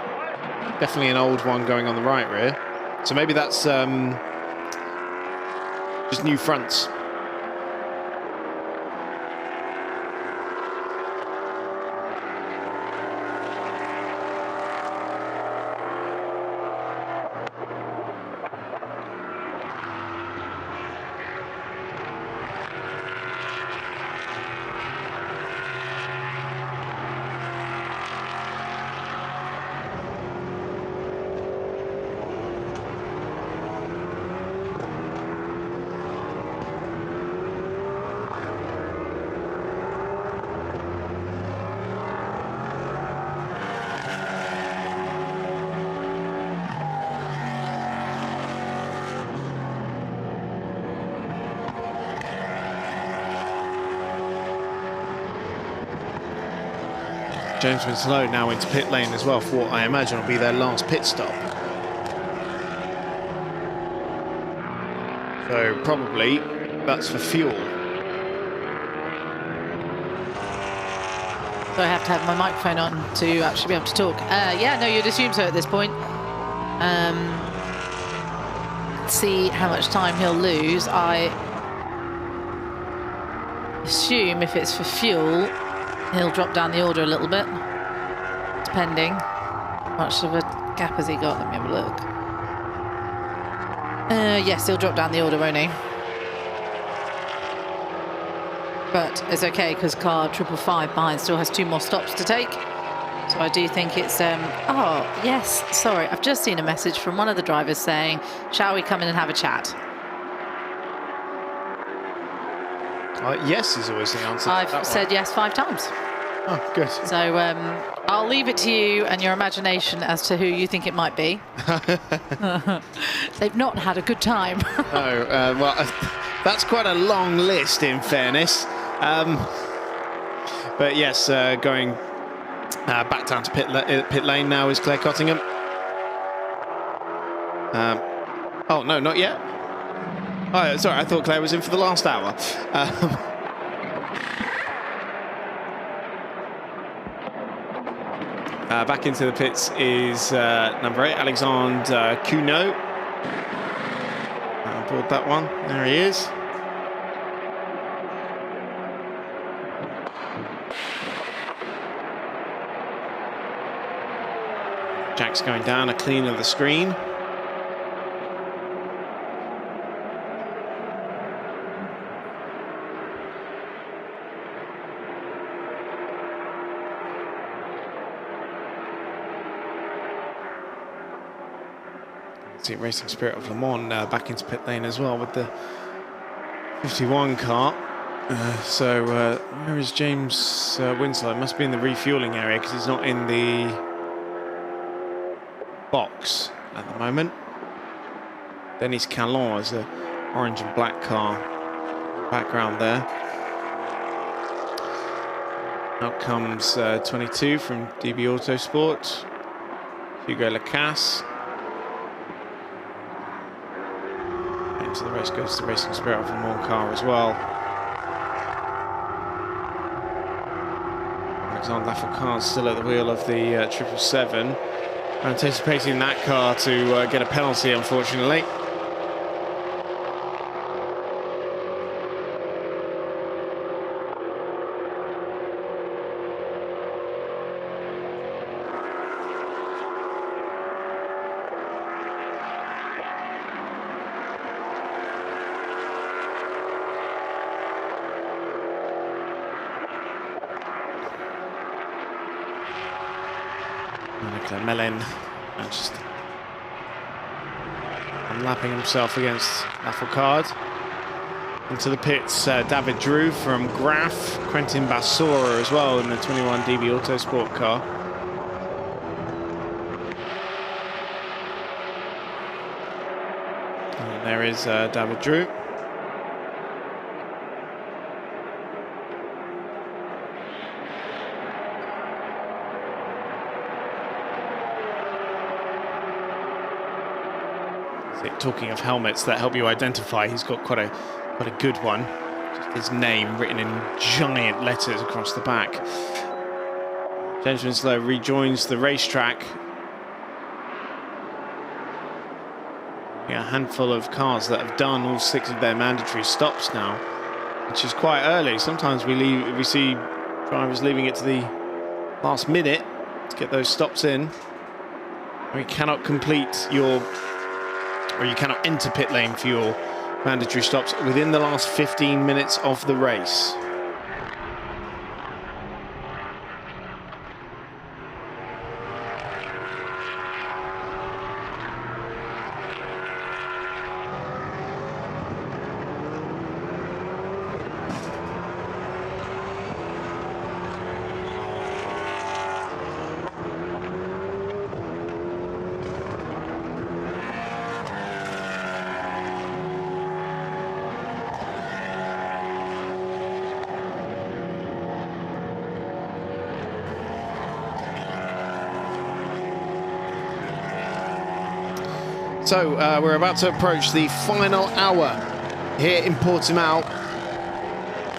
Definitely an old one going on the right rear. So maybe that's just new fronts. James Winslow now into pit lane as well for what I imagine will be their last pit stop. So probably that's for fuel. So I have to have my microphone on to actually be able to talk. Yeah, no, you'd assume so at this point. See how much time he'll lose. I assume if it's for fuel, he'll drop down the order a little bit, depending. How much of a gap has he got? Let me have a look. Yes, he'll drop down the order, won't he? But it's okay because car 555 behind still has 2 more stops to take. So I do think it's, oh, yes, sorry. I've just seen a message from one of the drivers saying, shall we come in and have a chat? Yes is always the answer. I've said yes 5 times. Oh, good. So I'll leave it to you and your imagination as to who you think it might be. They've not had a good time. Oh, well, that's quite a long list, in fairness. But yes, going back down to pit lane now is Claire Cottingham. Oh, no, not yet. Oh, sorry, I thought Claire was in for the last hour. Back into the pits is number 8, Alexandre Cuneau. Aboard that one. There he is. Jack's going down, a clean of the screen. See Racing Spirit of Le Mans back into pit lane as well with the 51 car. Where is James Winslow? It must be in the refueling area because he's not in the box at the moment. Denis Calon is a orange and black car background there. Out comes 22 from DB Autosport, Hugo Lacasse. Into the race goes the Racing Spirit of Le Mans car as well. Alexandre Lafourcade still at the wheel of the 777. Anticipating that car to get a penalty, unfortunately. Nicolas Melen just unlapping himself against Lafourcade. Into the pits, David Drew from Graf, Quentin Bassora as well in the 21 DB Autosport car. And there is David Drew. Talking of helmets that help you identify, he's got quite a good one. Just his name written in giant letters across the back. James Winslow rejoins the racetrack. A handful of cars that have done all 6 of their mandatory stops now, which is quite early. Sometimes we see drivers leaving it to the last minute to get those stops in. You cannot complete you cannot enter pit lane for your mandatory stops within the last 15 minutes of the race. So we're about to approach the final hour here in Portimao.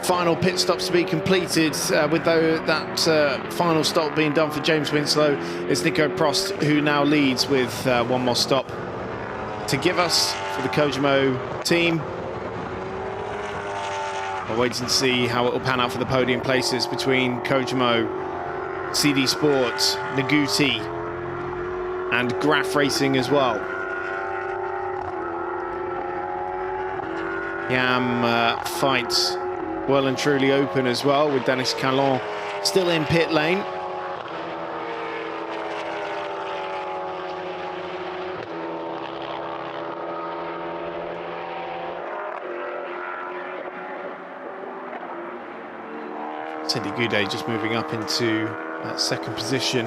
Final pit stops to be completed, with that final stop being done for James Winslow. It's Nico Prost who now leads with one more stop to give us for the Kojimo team. We'll wait and see how it will pan out for the podium places between Kojimo, CD Sport, Naguti and Graf Racing as well. Yam fights well and truly open as well, with Denis Calon still in pit lane. Cindy Goudet just moving up into that second position.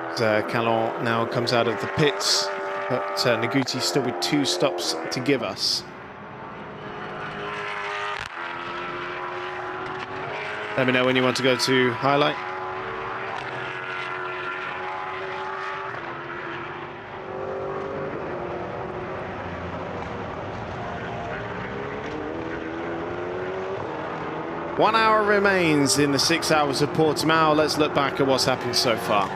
As Calon now comes out of the pits, but Naguti still with 2 stops to give us. Let me know when you want to go to highlight. One hour remains in the 6 hours of Portimao. Let's look back at what's happened so far.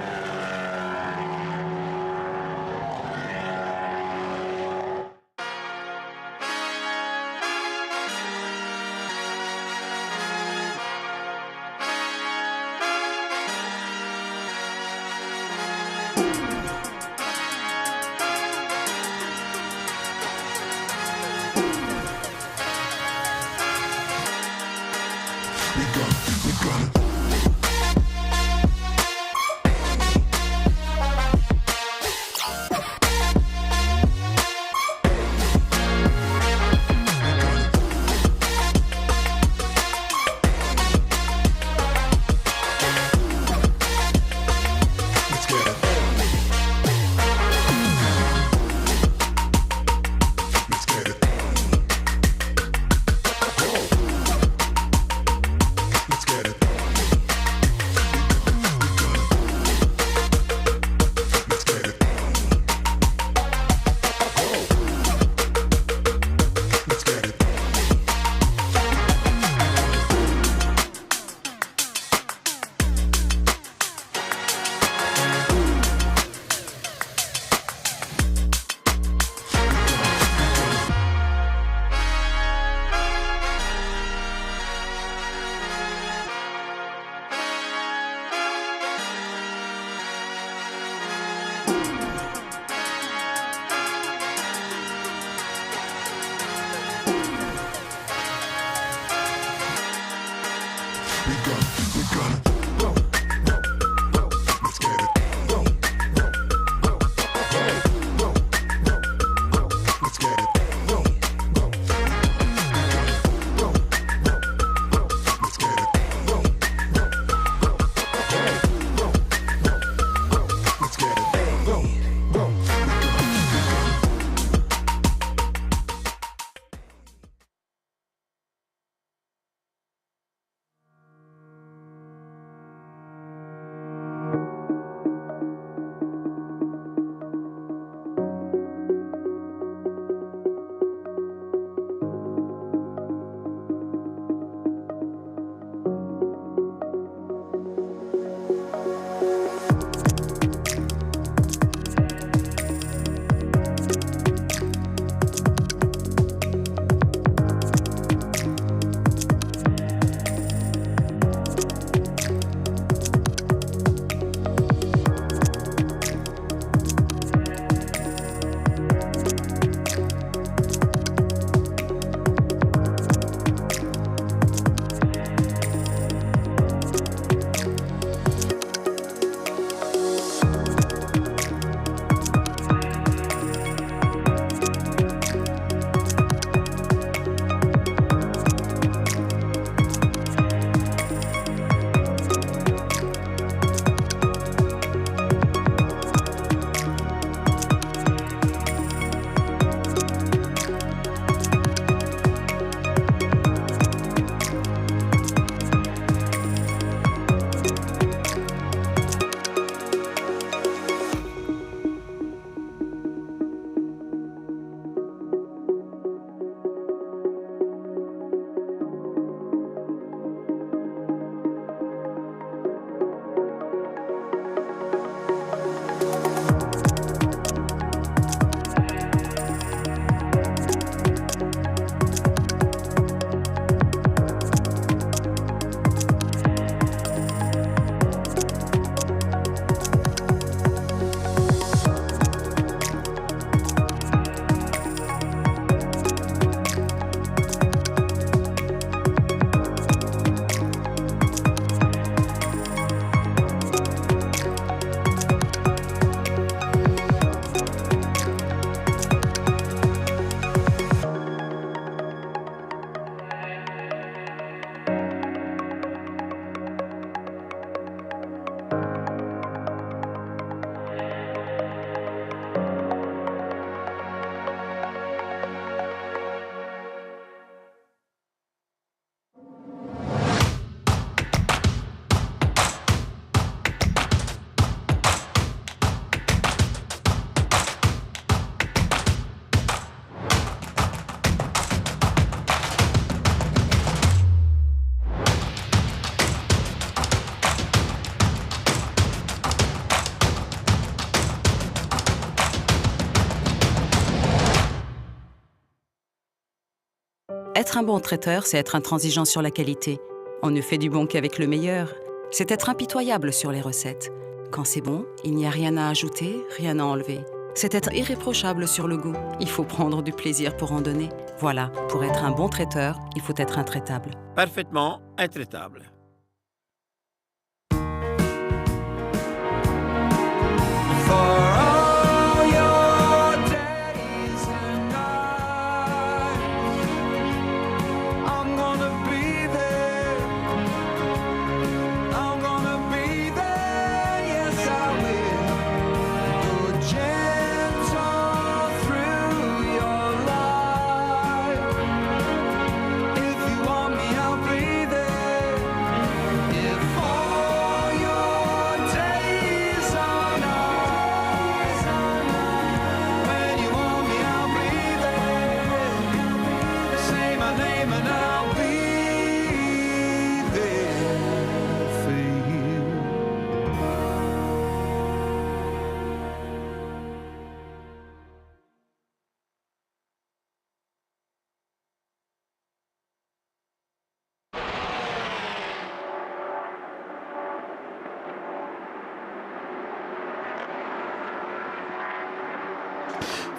Être un bon traiteur, c'est être intransigeant sur la qualité. On ne fait du bon qu'avec le meilleur. C'est être impitoyable sur les recettes. Quand c'est bon, il n'y a rien à ajouter, rien à enlever. C'est être irréprochable sur le goût. Il faut prendre du plaisir pour en donner. Voilà, pour être un bon traiteur, il faut être intraitable. Parfaitement intraitable.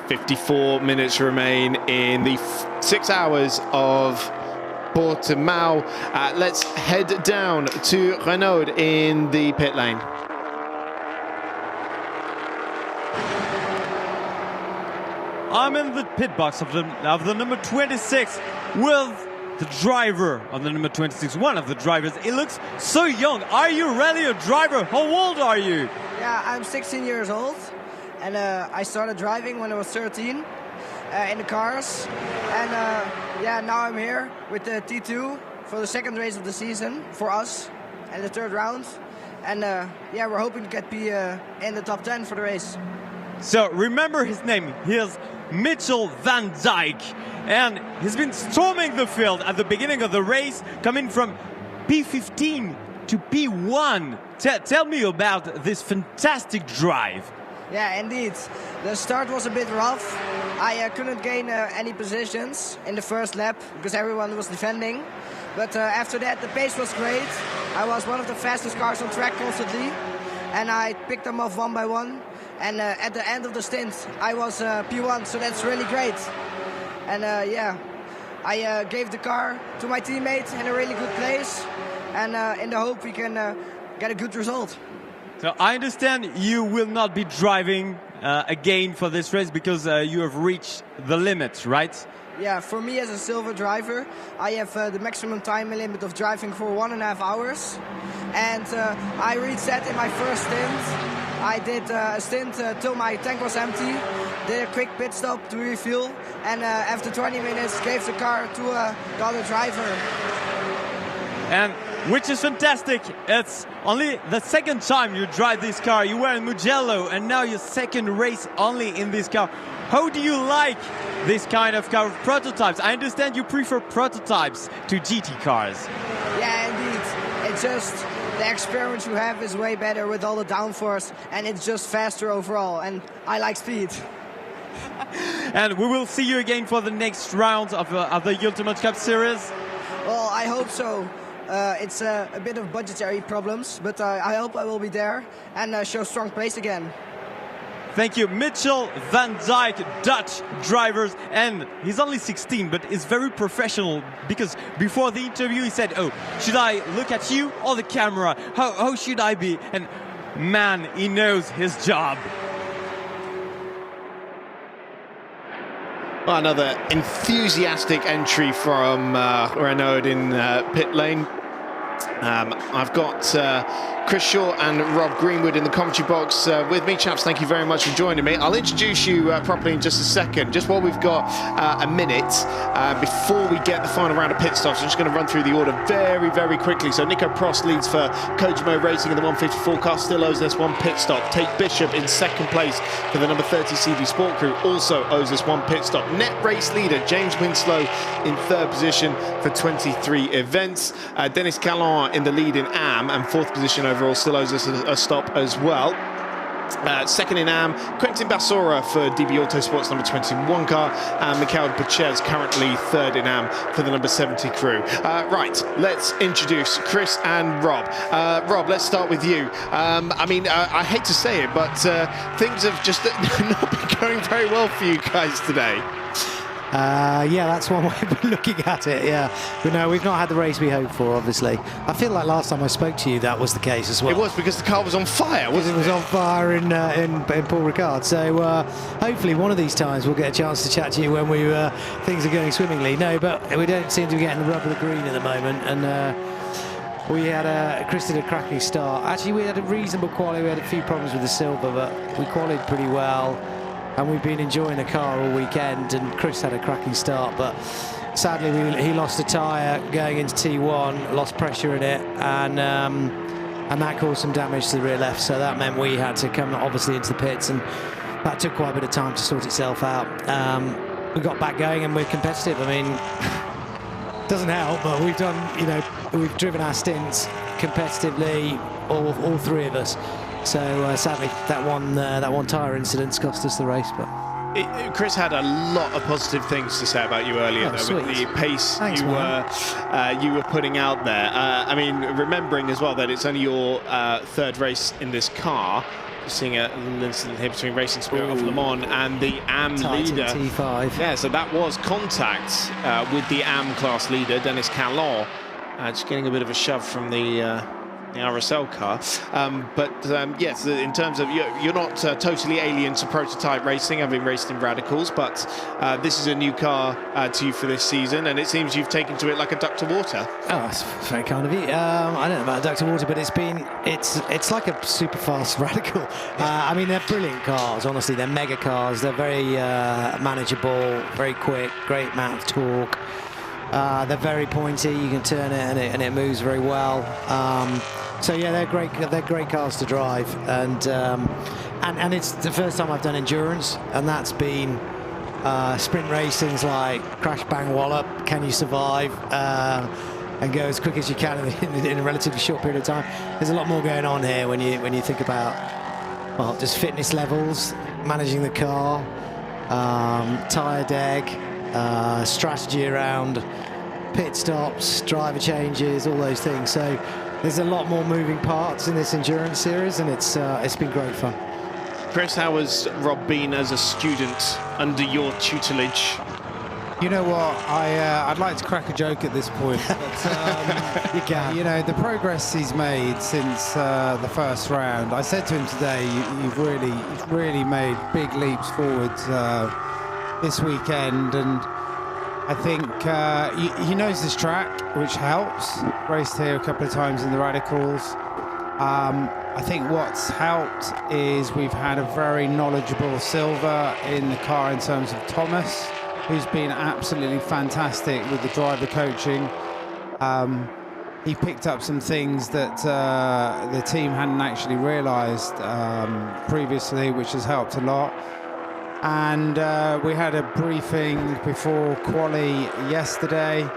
.54 minutes remain in the 6 hours of Portimao. Let's head down to Renault in the pit lane. I'm in the pit box of the number 26 with the driver of the number 26, one of the drivers. He looks so young. Are you really a driver? How old are you? Yeah, I'm 16 years old. And I started driving when I was 13 in the cars. And yeah, now I'm here with the T2 for the second race of the season for us and the third round. And yeah, we're hoping to get in the top 10 for the race. So remember his name. He is Mitchell van Dijk. And he's been storming the field at the beginning of the race, coming from P15 to P1. Tell me about this fantastic drive. Yeah, indeed. The start was a bit rough. I couldn't gain any positions in the first lap because everyone was defending. But after that, the pace was great. I was one of the fastest cars on track constantly. And I picked them off one by one. And at the end of the stint, I was P1, so that's really great. And yeah, I gave the car to my teammate in a really good place. And in the hope we can get a good result. So I understand you will not be driving again for this race because you have reached the limit, right? Yeah, for me as a silver driver, I have the maximum time limit of driving for 1.5 hours. And I reached that in my first stint. I did a stint till my tank was empty, did a quick pit stop to refuel, and after 20 minutes gave the car to the other driver. And which is fantastic. It's only the second time you drive this car. You were in Mugello and now your second race only in this car. How do you like this kind of car, prototypes? I understand you prefer prototypes to GT cars. Yeah, indeed. It's just the experience you have is way better with all the downforce and it's just faster overall. And I like speed. And we will see you again for the next round of the Ultimate Cup Series. Well, I hope so. It's a bit of budgetary problems, but I hope I will be there and show strong pace again. Thank you. Mitchell van Dijk, Dutch drivers, and he's only 16, but he's very professional because before the interview he said, oh, should I look at you or the camera? How should I be? And man, he knows his job. Well, another enthusiastic entry from Renault in pit lane. I've got Chris Shaw and Rob Greenwood in the commentary box with me. Chaps, thank you very much for joining me. I'll introduce you properly in just a second. Just while we've got a minute before we get the final round of pit stops, I'm just going to run through the order very, very quickly. So Nico Prost leads for Kojimo Racing in the 154 car, still owes us one pit stop. Tate Bishop in second place for the number 30 CV Sport Crew, also owes us one pit stop. Net race leader James Winslow in third position for 23 events. Dennis Callon in the lead in AM and fourth position overall, still owes us a stop as well. Second in AM, Quentin Bassora for DB Autosport's number 21 car, and Michael Bachez currently third in AM for the number 70 crew. Right, let's introduce Chris and Rob. Rob, let's start with you. I hate to say it, but things have just not been going very well for you guys today. Yeah, that's one way of looking at it, yeah. But no, we've not had the race we hoped for, obviously. I feel like last time I spoke to you, that was the case as well. It was, because the car was on fire, wasn't it? It was on fire in Paul Ricard. So hopefully one of these times we'll get a chance to chat to you when things are going swimmingly. No, but we don't seem to be getting the rub of the green at the moment. And we had Chris did a cracking start. Actually, we had a reasonable quality. We had a few problems with the silver, but we qualified pretty well. And we've been enjoying the car all weekend, and Chris had a cracking start, but sadly he lost a tyre going into T1, lost pressure in it, and that caused some damage to the rear left, so that meant we had to come obviously into the pits, and that took quite a bit of time to sort itself out. We got back going and we're competitive. I mean, it doesn't help, but we've done, we've driven our stints competitively, all three of us. So sadly, that one tyre incident's cost us the race. But Chris had a lot of positive things to say about you earlier, though, with the pace you were putting out there. Remembering as well that it's only your third race in this car. Seeing a little incident here between Racing Spirit of Le Mans and the AM leader. T5. Yeah, so that was contact with the AM class leader, Dennis Callon, just getting a bit of a shove from the RSL car. Yes, in terms of you're not totally alien to prototype racing, having raced in radicals, but this is a new car to you for this season, and it seems you've taken to it like a duck to water. Oh, that's very kind of you. I don't know about a duck to water, but it's like a super fast radical. They're brilliant cars, honestly. They're mega cars. They're very manageable, very quick, great amount of torque. They're very pointy. You can turn it and it moves very well. So yeah, they're great. They're great cars to drive, and it's the first time I've done endurance, and that's been sprint racing's like crash bang wallop. Can you survive and go as quick as you can in a relatively short period of time? There's a lot more going on here when you think about just fitness levels, managing the car, tyre deg, strategy around pit stops, driver changes, all those things. So there's a lot more moving parts in this endurance series, and it's been great fun. Chris, how has Rob been as a student under your tutelage? You know what? I'd like to crack a joke at this point. But, you can. The progress he's made since the first round. I said to him today, you've really made big leaps forward this weekend, and I think he knows this track, which helps. Raced here a couple of times in the radicals. I think what's helped is we've had a very knowledgeable Silver in the car in terms of Thomas, who's been absolutely fantastic with the driver coaching. He picked up some things that the team hadn't actually realised previously, which has helped a lot. And we had a briefing before quali yesterday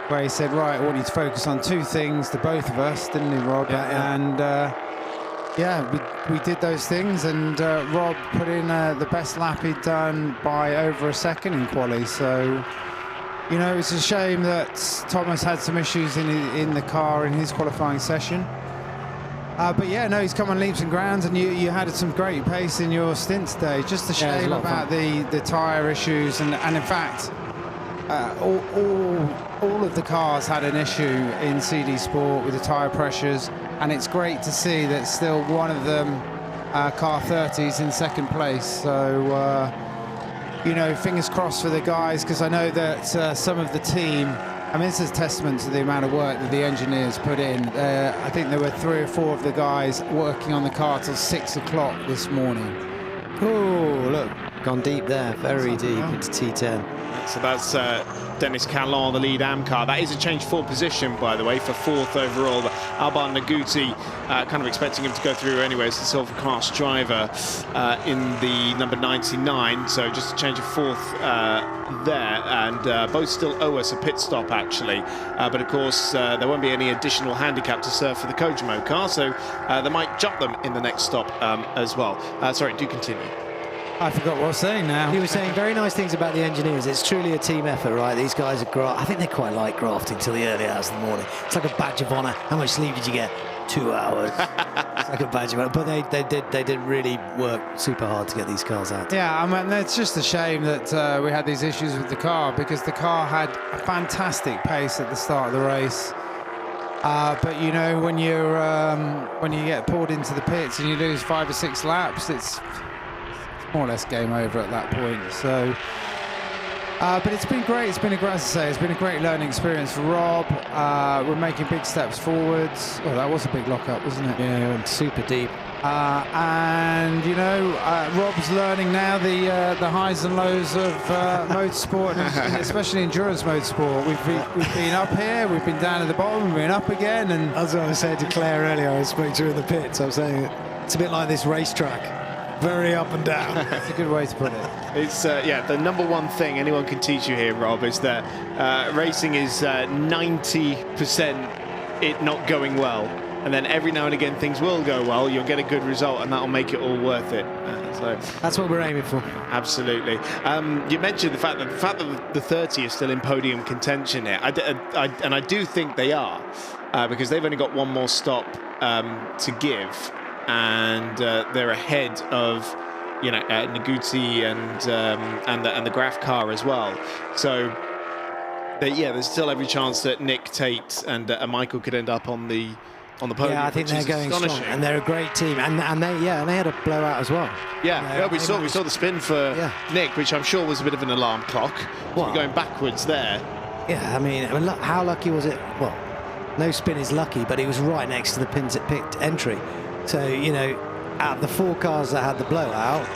where he said, right, I want you to focus on two things, to both of us, didn't he, Rob? Yeah. And we did those things, and Rob put in the best lap he'd done by over a second in quali. So, it's a shame that Thomas had some issues in the car in his qualifying session. But yeah, no, he's come on leaps and grounds, and you had some great pace in your stint today. Just a shame about the tyre issues, and in fact, all of the cars had an issue in CD Sport with the tyre pressures, and it's great to see that still one of them, car 30s, in second place. So, fingers crossed for the guys, because I know that some of the team, this is a testament to the amount of work that the engineers put in. I think there were 3 or 4 of the guys working on the car till 6 o'clock this morning. Oh, look, gone deep there, very deep into T10. So that's Dennis Callon, the lead AM car. That is a change for position, by the way, for 4th overall. But Alban Naguti, kind of expecting him to go through anyway as the silver class driver in the number 99. So just a change of 4th there. And both still owe us a pit stop, actually. But of course, there won't be any additional handicap to serve for the Kojimo car. So they might jump them in the next stop as well. Sorry, do continue. I forgot what I was saying now. He was saying very nice things about the engineers. It's truly a team effort, right? These guys are I think they quite like grafting till the early hours of the morning. It's like a badge of honour. How much sleep did you get? 2 hours. It's like a badge of honour. But they did really work super hard to get these cars out. Yeah, I mean, it's just a shame that we had these issues with the car, because the car had a fantastic pace at the start of the race. But you know, when you get pulled into the pits and you lose 5 or 6 laps, it's more or less game over at that point. So, but it's been great. It's been a great learning experience for Rob. We're making big steps forwards. Oh, that was a big lockup, wasn't it? Yeah, went super deep. And you know, Rob's learning now the highs and lows of motorsport, and especially endurance motorsport. We've been up here, we've been down at the bottom, we've been up again, and as I was saying to Claire earlier, I spoke to her in the pits. I was saying it's a bit like this racetrack. Very up and down. That's a good way to put it. It's yeah, the number one thing anyone can teach you here, Rob, is that racing is 90% it not going well, and then every now and again things will go well. You'll get a good result, and that'll make it all worth it. So that's what we're aiming for. Absolutely. You mentioned the fact that the 30 is still in podium contention here, and I do think they are, because they've only got one more stop to give. And they're ahead of, you know, Naguti and the Graf car as well. So, there's still every chance that Nick, Tate, and Michael could end up on the podium. Yeah, I think they're going strong, and they're a great team, and they had a blowout as well. Yeah, we saw the spin for Nick, which I'm sure was a bit of an alarm clock. Going backwards there. Yeah, I mean, look, how lucky was it? Well, no spin is lucky, but he was right next to the pit entry. So, you know, out of the 4 cars that had the blowout,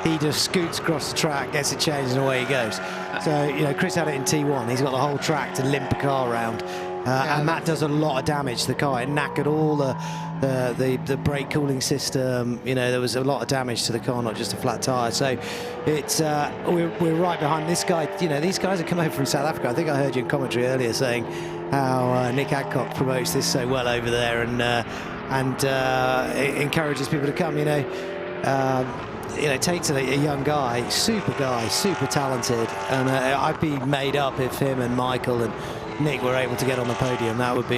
he just scoots across the track, gets it changed, and away he goes. So, you know, Chris had it in T1. He's got the whole track to limp a car around. And that does a lot of damage to the car. It knackered all the brake cooling system. You know, there was a lot of damage to the car, not just a flat tyre. So it's we're right behind this guy. You know, these guys have come over from South Africa. I think I heard you in commentary earlier saying how Nick Adcock promotes this so well over there, and it encourages people to come. You know, Tate's a young guy, super talented, and I'd be made up if him and Michael and Nick were able to get on the podium. That would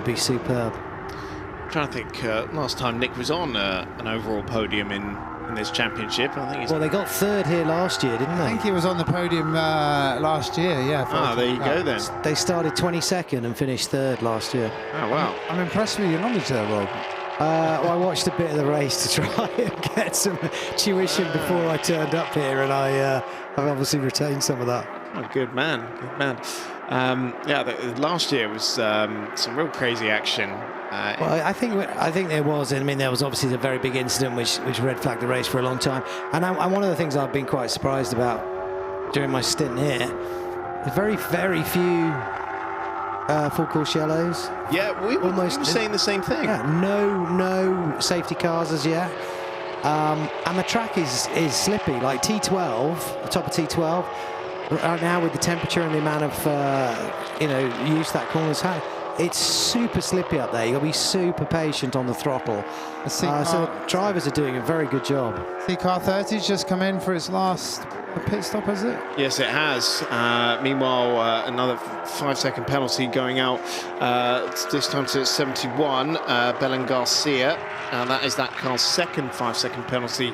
be superb. I'm trying to think, last time Nick was on an overall podium in this championship. I think. Well, they got 3rd here last year, didn't they? I think he was on the podium last year. Yeah. There you go then. They started 22nd and finished 3rd last year. Oh wow! I'm impressed with your knowledge there, Rob. Well, I watched a bit of the race to try and get some tuition before I turned up here, and I've obviously retained some of that. Oh, good man, good man. Last year was some real crazy action. Well, I think there was. I mean, there was obviously the very big incident which red flagged the race for a long time. And one of the things I've been quite surprised about during my stint here, there's very few full course yellows. Yeah, we were saying the same thing. Yeah, no safety cars as yet. And the track is slippy. Like T12, the top of T12. Right now, with the temperature and the amount of use that corner's had, it's super slippy up there. You've got to be super patient on the throttle. So drivers are doing a very good job. The car 30's just come in for its last pit stop, has it? Yes, it has. Meanwhile, another 5-second penalty going out. This time to 71, Belen Garcia. That is that car's second 5-second penalty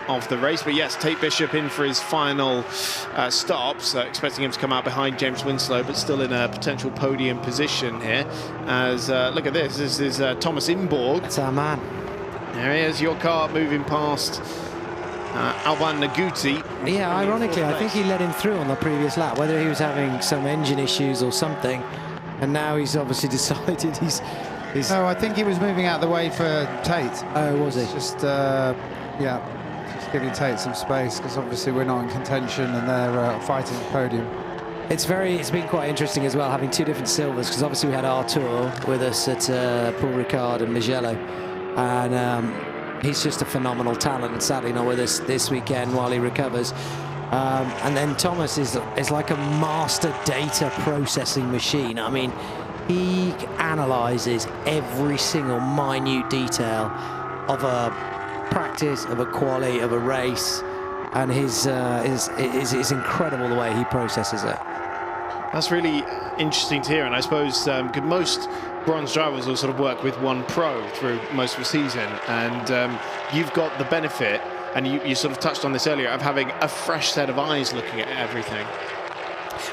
of the race. But yes, Tate Bishop in for his final stops, expecting him to come out behind James Winslow, but still in a potential podium position here. As look at this is Thomas Imborg. That's our man. There he is, your car moving past Alban Naguti. Yeah, ironically, I think he let him through on the previous lap, whether he was having some engine issues or something, and now he's obviously decided he's... No, I think he was moving out the way for Tate. Oh, was he? Just give you take some space, because obviously we're not in contention and they're fighting the podium. It's been quite interesting as well, having two different silvers, because obviously we had Artur with us at Paul Ricard and Mugello, and he's just a phenomenal talent, and sadly not with us this weekend while he recovers. And then Thomas is like a master data processing machine. I mean, he analyzes every single minute detail of a practice, of a quali, of a race, and it's incredible the way he processes it. That's really interesting to hear, and I suppose most bronze drivers will sort of work with one pro through most of the season, and you've got the benefit, and you sort of touched on this earlier, of having a fresh set of eyes looking at everything.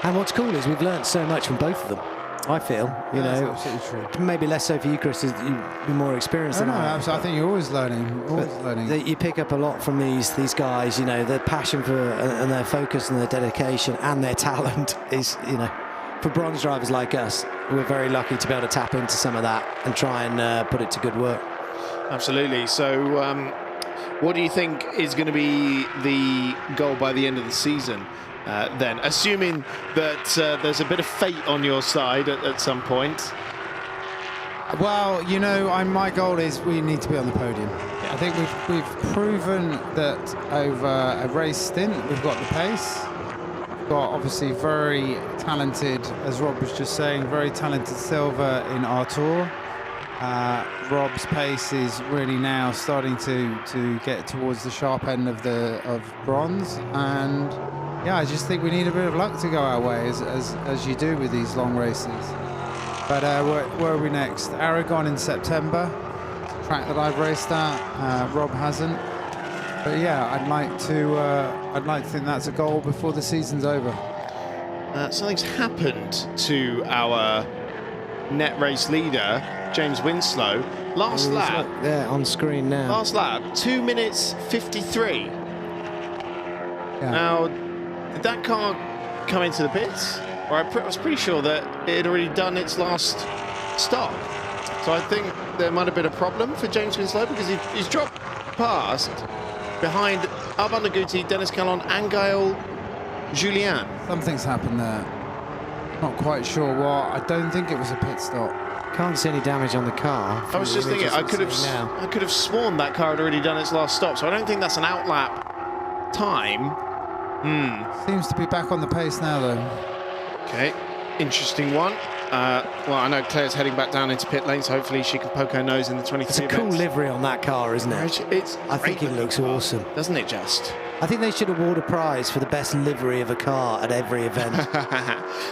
And what's cool is we've learned so much from both of them. I feel, That's absolutely true. maybe less so for you, Chris, as you've been more experienced than I am. I think you're always learning. You pick up a lot from these guys. Their passion for and their focus and their dedication and their talent is, for bronze drivers like us, we're very lucky to be able to tap into some of that and try and put it to good work. Absolutely. So, what do you think is going to be the goal by the end of the season? Then, assuming that there's a bit of fate on your side at some point. Well, my goal is we need to be on the podium. I think we've proven that over a race stint we've got the pace. We've got obviously very talented, as Rob was just saying, very talented silver in Artur. Rob's pace is really now starting to get towards the sharp end of bronze, and yeah, I just think we need a bit of luck to go our way, as you do with these long races. But where are we next? Aragon in September, track that I've raced at. Rob hasn't. But yeah, I'd like to think that's a goal before the season's over. Something's happened to our net race leader, James Winslow. Last lap. There on screen now. Last lap, 2 minutes 53. Yeah. Now, did that car come into the pits? Or I was pretty sure that it had already done its last stop. So I think there might have been a problem for James Winslow, because he's dropped past behind Alban Laguti, Dennis Callon and Gael Julien. Something's happened there. Not quite sure what. I don't think it was a pit stop. Can't see any damage on the car. I was just thinking, I could have sworn that car had already done its last stop, so I don't think that's an outlap time. Seems to be back on the pace now, though. Okay, interesting one. Well, I know Claire's heading back down into pit lane, so hopefully she can poke her nose in the 23 It's a cool livery on that car, isn't it? I think it looks awesome. Doesn't it just? I think they should award a prize for the best livery of a car at every event.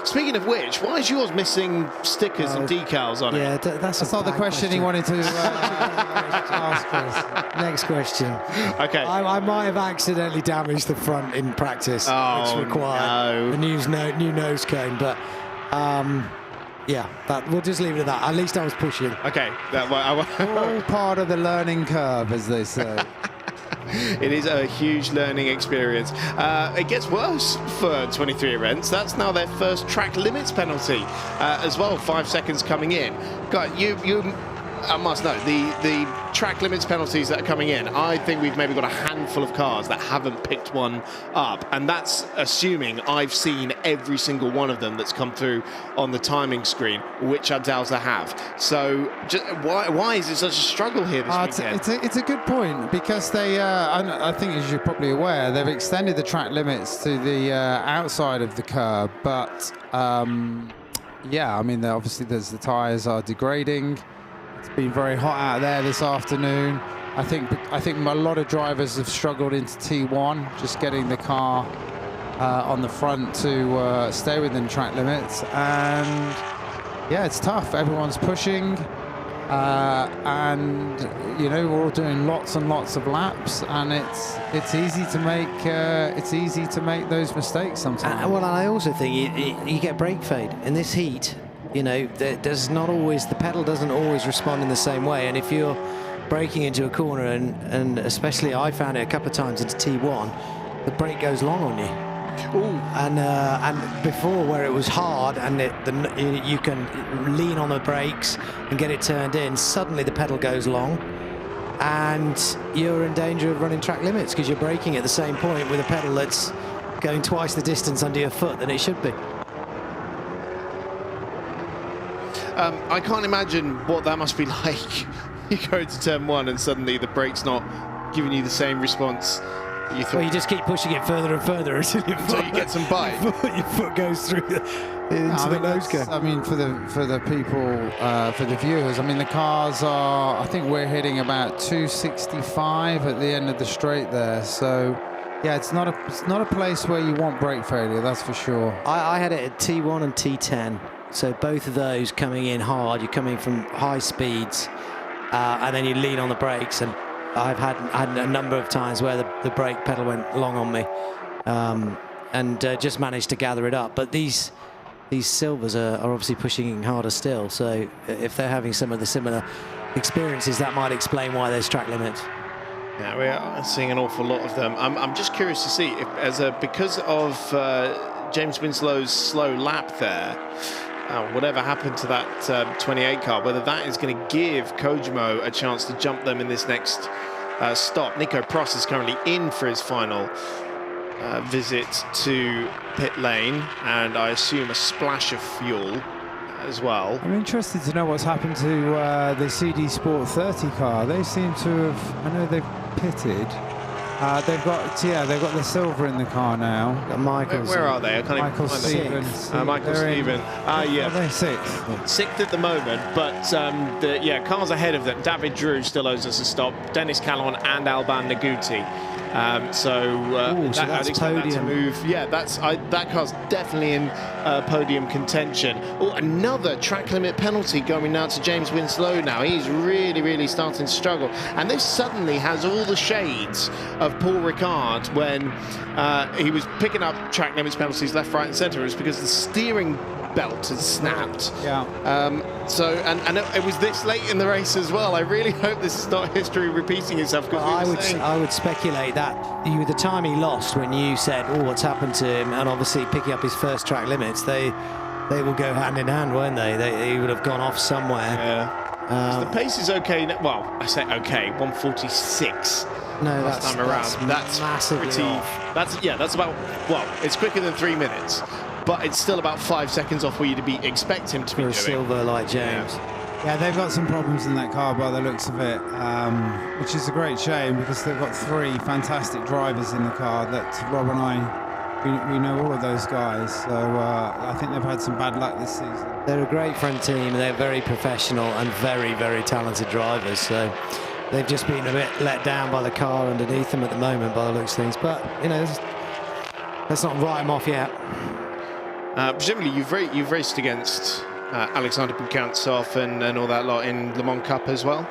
Speaking of which, why is yours missing stickers and decals on it? Yeah, that's not the question he wanted to ask us. Next question. Okay. I might have accidentally damaged the front in practice, which required a new nose cone, but yeah, we'll just leave it at that. At least I was pushing. Okay. All part of the learning curve, as they say. It is a huge learning experience. It gets worse for 23 events. That's now their first track limits penalty as well. 5 seconds coming in. God, I must know the track limits penalties that are coming in. I think we've maybe got a handful of cars that haven't picked one up, and that's assuming I've seen every single one of them that's come through on the timing screen, which I doubt I have. So why is it such a struggle here this weekend? It's a good point, because they, I think as you're probably aware, they've extended the track limits to the outside of the curb, but yeah, I mean, obviously the tyres are degrading. It's been very hot out there this afternoon. I think a lot of drivers have struggled into T1, just getting the car on the front to stay within track limits. And yeah, it's tough. Everyone's pushing, and we're all doing lots and lots of laps, and it's easy to make those mistakes sometimes. Well, I also think you get brake fade in this heat. There's not always, the pedal doesn't always respond in the same way, and if you're braking into a corner, and especially I found it a couple of times into T1, the brake goes long on you. Ooh. And before, where it was hard and you can lean on the brakes and get it turned in, suddenly the pedal goes long, and you're in danger of running track limits because you're braking at the same point with a pedal that's going twice the distance under your foot than it should be. I can't imagine what that must be like. You go into turn 1 and suddenly the brake's not giving you the same response you thought. Well, you just keep pushing it further and further until you get some bite. Your foot goes through into the nose cone. I mean, for the people, for the viewers, I mean, the cars are, I think we're hitting about 265 at the end of the straight there. So, yeah, it's not a place where you want brake failure, that's for sure. I had it at T1 and T10. So both of those coming in hard, you're coming from high speeds, and then you lean on the brakes. And I've had a number of times where the brake pedal went long on me, and just managed to gather it up. But these silvers are obviously pushing harder still. So if they're having some of the similar experiences, that might explain why there's track limits. Yeah, we are seeing an awful lot of them. I'm just curious to see if, because of James Winslow's slow lap there, whatever happened to that 28 car, whether that is going to give Kojimo a chance to jump them in this next stop. Nico Prost is currently in for his final visit to pit lane, and I assume a splash of fuel as well. I'm interested to know what's happened to the CD Sport 30 car. They seem to have, I know they've pitted. They've got the silver in the car now. Where are they? I can't Michael even Stevens. Michael Stevens. Yeah, they're sixth. Sixth at the moment, but cars ahead of them. David Drew still owes us a stop. Dennis Callon and Alban Naguti. I'd expect that to move. Yeah, that car's definitely in podium contention. Oh, another track limit penalty going now to James Winslow now. He's really, really starting to struggle. And this suddenly has all the shades of Paul Ricard when he was picking up track limits penalties left, right and centre. It was because the steering belt has snapped. Yeah. And it was this late in the race as well. I really hope this is not history repeating itself. Well, I would speculate that the time he lost when you said, "Oh, what's happened to him?" and obviously picking up his first track limits, they will go hand in hand, won't they? He would have gone off somewhere. Yeah. The pace is okay. Well, I say okay. 146. No, last time around. That's massively pretty. Off. That's about. Well, it's quicker than 3 minutes. But it's still about 5 seconds off where you'd expect him to be doing. For a silver like James. Yeah, they've got some problems in that car by the looks of it, which is a great shame because they've got 3 fantastic drivers in the car that Rob and I, we know all of those guys. So I think they've had some bad luck this season. They're a great front team. They're very professional and very, very talented drivers. So they've just been a bit let down by the car underneath them at the moment by the looks of things. But, let's not write them off yet. Presumably you've raced against Alexander Bukantsov and all that lot in Le Mans Cup as well?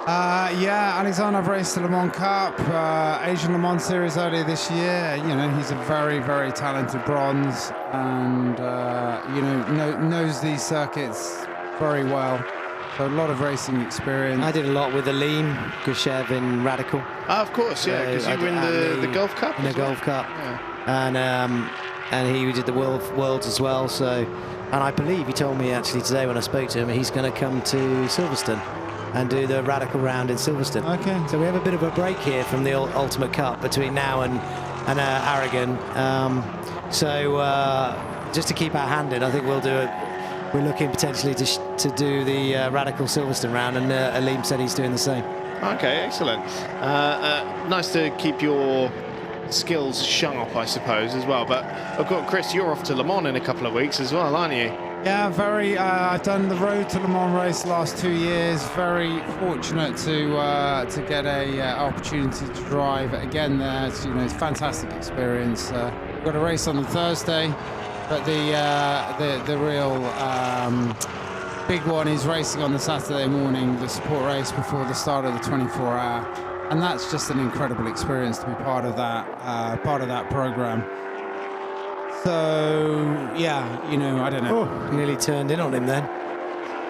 Yeah, Alexander, I've raced the Le Mans Cup, Asian Le Mans Series earlier this year. He's a very, very talented bronze and, knows these circuits very well. So a lot of racing experience. I did a lot with Alim Gushev in Radical. Of course, yeah, because you win the Gulf Cup. In the Gulf Cup. Yeah. And he did the Worlds as well. So, and I believe he told me actually today when I spoke to him, he's going to come to Silverstone and do the Radical round in Silverstone. Okay. So we have a bit of a break here from the Ultimate Cup between now and Aragon. Just to keep our hand in, I think we'll do it. We're looking potentially to do the Radical Silverstone round, and Alim said he's doing the same. Okay, excellent. Nice to keep your skills sharp, I suppose, as well. But of course, Chris, you're off to Le Mans in a couple of weeks as well, aren't you? Yeah, very. I've done the Road to Le Mans race the last 2 years. Very fortunate to get a opportunity to drive again there. It's a fantastic experience. We've got a race on the Thursday, but the real big one is racing on the Saturday morning, the support race before the start of the 24-hour. And that's just an incredible experience to be part of that program. So yeah, I don't know. Oh, nearly turned in on him then.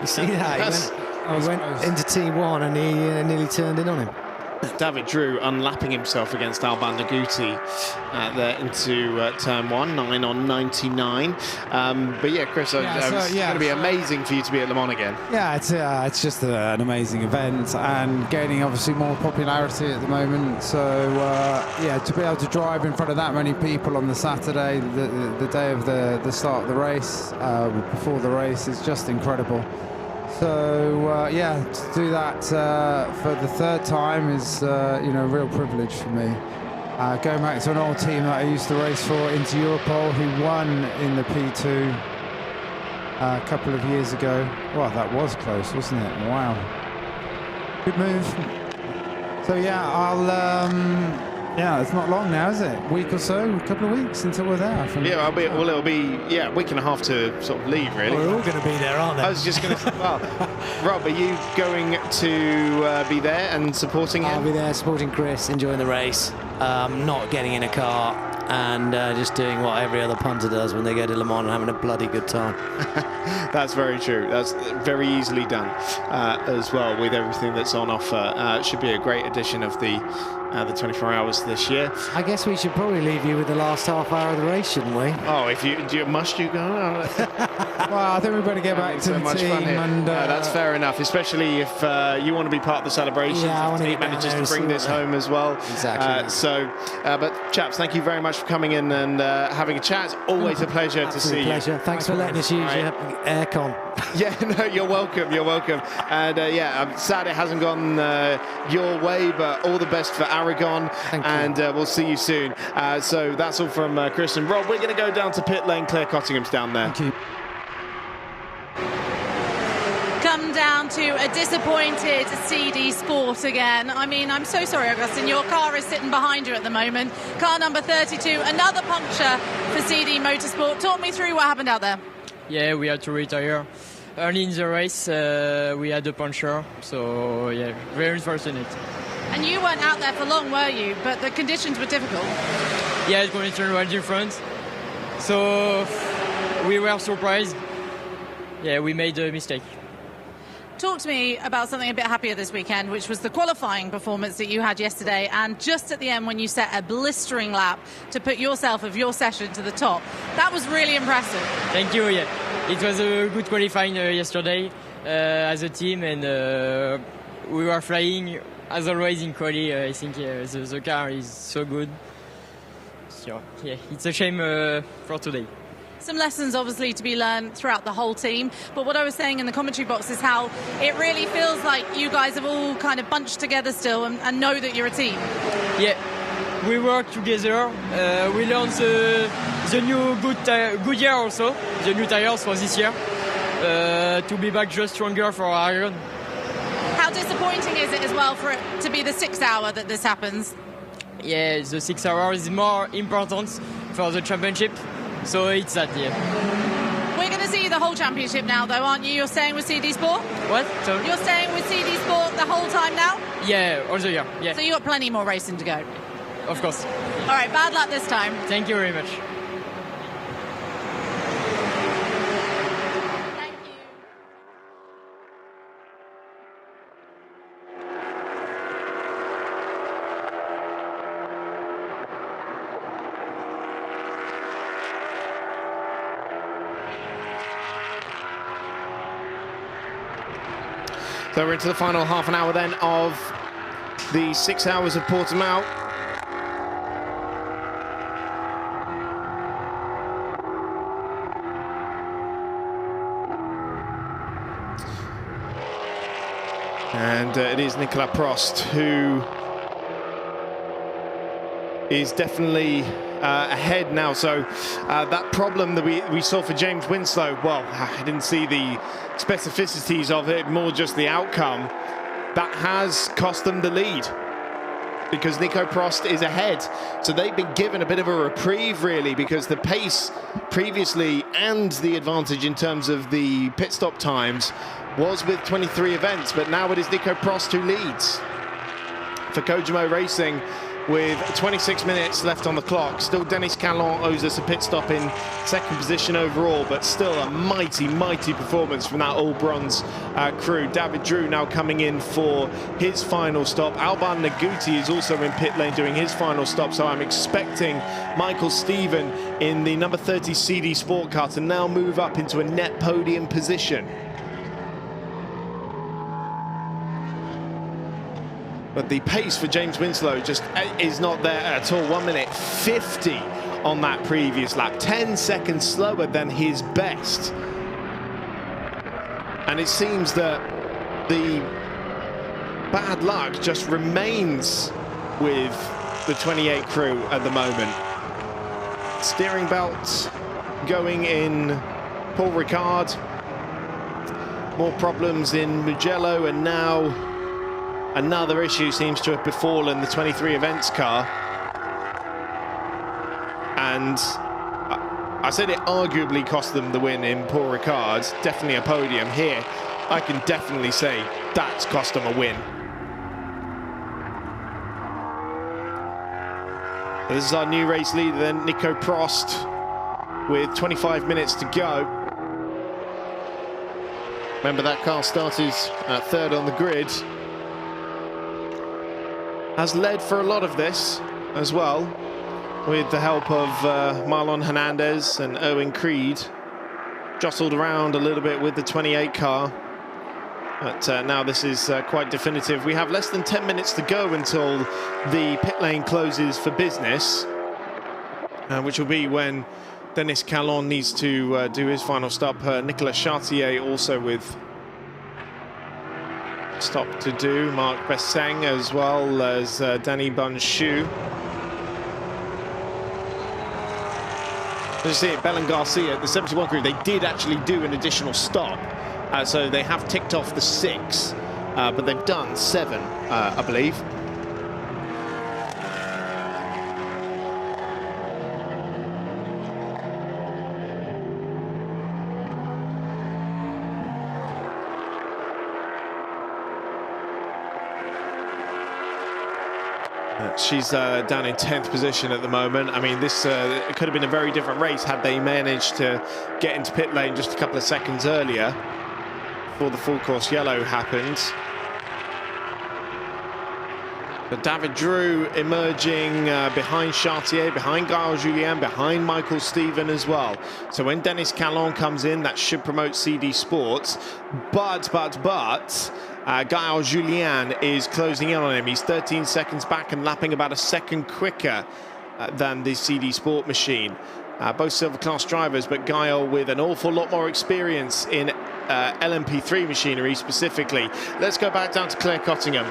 You see that? He went into T1 and he nearly turned in on him. David Drew unlapping himself against Alban Naguti there into turn 1, 9 on 99. But yeah, Chris, it's going to be amazing for you to be at Le Mans again. Yeah, it's just an amazing event and gaining obviously more popularity at the moment. So yeah, to be able to drive in front of that many people on the Saturday, the day of the start of the race, before the race, is just incredible. So yeah, to do that for the third time is a real privilege for me. Going back to an old team that I used to race for, into Europol, who won in the P2 a couple of years ago. Well, that was close, wasn't it? Wow, good move. So yeah, yeah, it's not long now, is it? A week or so, a couple of weeks until we're there. Yeah, it'll be a week and a half to sort of leave, really. Well, we're all going to be there, aren't they? I was just going to say, well, Rob, are you going to be there and supporting him? I'll be there supporting Chris, enjoying the race, not getting in a car, and just doing what every other punter does when they go to Le Mans and having a bloody good time. That's very true. That's very easily done as well, with everything that's on offer. It should be a great addition of the 24 hours this year. I guess we should probably leave you with the last half hour of the race, shouldn't we? Oh, if you must you go? Well, I think we better get back to the team. And that's fair enough, especially if you want to be part of the celebration. Yeah, the team manages to bring this home as well. Exactly. But chaps, thank you very much for coming in and having a chat. It's always a pleasure to see you. Thanks for letting us use your aircon. Yeah, no, you're welcome. You're welcome. And yeah, I'm sad it hasn't gone your way, but all the best for Aragon. And we'll see you soon. So that's all from Chris and Rob. We're going to go down to pit lane. Claire Cottingham's down there. Thank you. Come down to a disappointed CD Sport again. I mean, I'm so sorry, Augustin. Your car is sitting behind you at the moment. Car number 32, another puncture for CD Motorsport. Talk me through what happened out there. Yeah, we had to retire. Early in the race, we had a puncture. So, yeah, very unfortunate. And you weren't out there for long, were you? But the conditions were difficult. Yeah, the conditions were different. So, we were surprised. Yeah, we made a mistake. Talk to me about something a bit happier this weekend, which was the qualifying performance that you had yesterday, and just at the end when you set a blistering lap to put yourself of your session to the top. That was really impressive. Thank you, yeah. It was a good qualifying yesterday as a team, and we were flying as always in quali. I think the car is so good. So, yeah, it's a shame for today. Some lessons obviously to be learned throughout the whole team, but what I was saying in the commentary box is how it really feels like you guys have all kind of bunched together still and know that you're a team. Yeah, we work together. We learned the new good year also, the new tires for this year, to be back just stronger for Aragon. How disappointing is it as well for it to be the 6 hour that this happens? Yeah, the 6 hours is more important for the championship. So it's that, yeah. We're going to see the whole championship now, though, aren't you? You're staying with CD Sport? What? Sorry? You're staying with CD Sport the whole time now? Yeah, all the year, yeah. So you got plenty more racing to go? Of course. All right, bad luck this time. Thank you very much. So we're into the final half an hour then of the 6 hours of Portimao. And it is Nicolas Prost who is definitely ahead now. So that problem that we saw for James Winslow, well, I didn't see the specificities of it, more just the outcome. That has cost them the lead because Nico Prost is ahead. So they've been given a bit of a reprieve, really, because the pace previously and the advantage in terms of the pit stop times was with 23 events, but now it is Nico Prost who leads. For Kojimo Racing, with 26 minutes left on the clock. Still, Denis Calon owes us a pit stop in second position overall, but still a mighty, mighty performance from that all-bronze crew. David Drew now coming in for his final stop. Alban Naguti is also in pit lane doing his final stop, so I'm expecting Michael Stephen in the number 30 CD Sport Car to now move up into a net podium position. But the pace for James Winslow just is not there at all. 1 minute 50 on that previous lap, 10 seconds slower than his best. And it seems that the bad luck just remains with the 28 crew at the moment. Steering belt going in Paul Ricard. More problems in Mugello, and now another issue seems to have befallen the 23 events car. And I said it arguably cost them the win in Paul Ricard. Definitely a podium here. I can definitely say that's cost them a win. This is our new race leader then, Nico Prost, with 25 minutes to go. Remember, that car started third on the grid. Has led for a lot of this as well, with the help of Marlon Hernandez and Owen Creed. Jostled around a little bit with the 28 car. But now this is quite definitive. We have less than 10 minutes to go until the pit lane closes for business, which will be when Denis Calon needs to do his final stop. Nicolas Chartier also with stop to do. Marc Besseng as well as Danny Bunchu. As you see it, Belen Garcia, the 71 crew, they did actually do an additional stop. So they have ticked off the 6, but they've done 7, I believe. She's down in 10th position at the moment. I mean, this it could have been a very different race had they managed to get into pit lane just a couple of seconds earlier before the full course yellow happened. But David Drew emerging behind Chartier, behind Gaël Julien, behind Michael Stephen as well. So when Denis Calon comes in, that should promote CD Sports. But Gaël Julien is closing in on him. He's 13 seconds back and lapping about a second quicker than the CD Sport machine. Both silver class drivers, but Gaël with an awful lot more experience in LMP3 machinery specifically. Let's go back down to Claire Cottingham.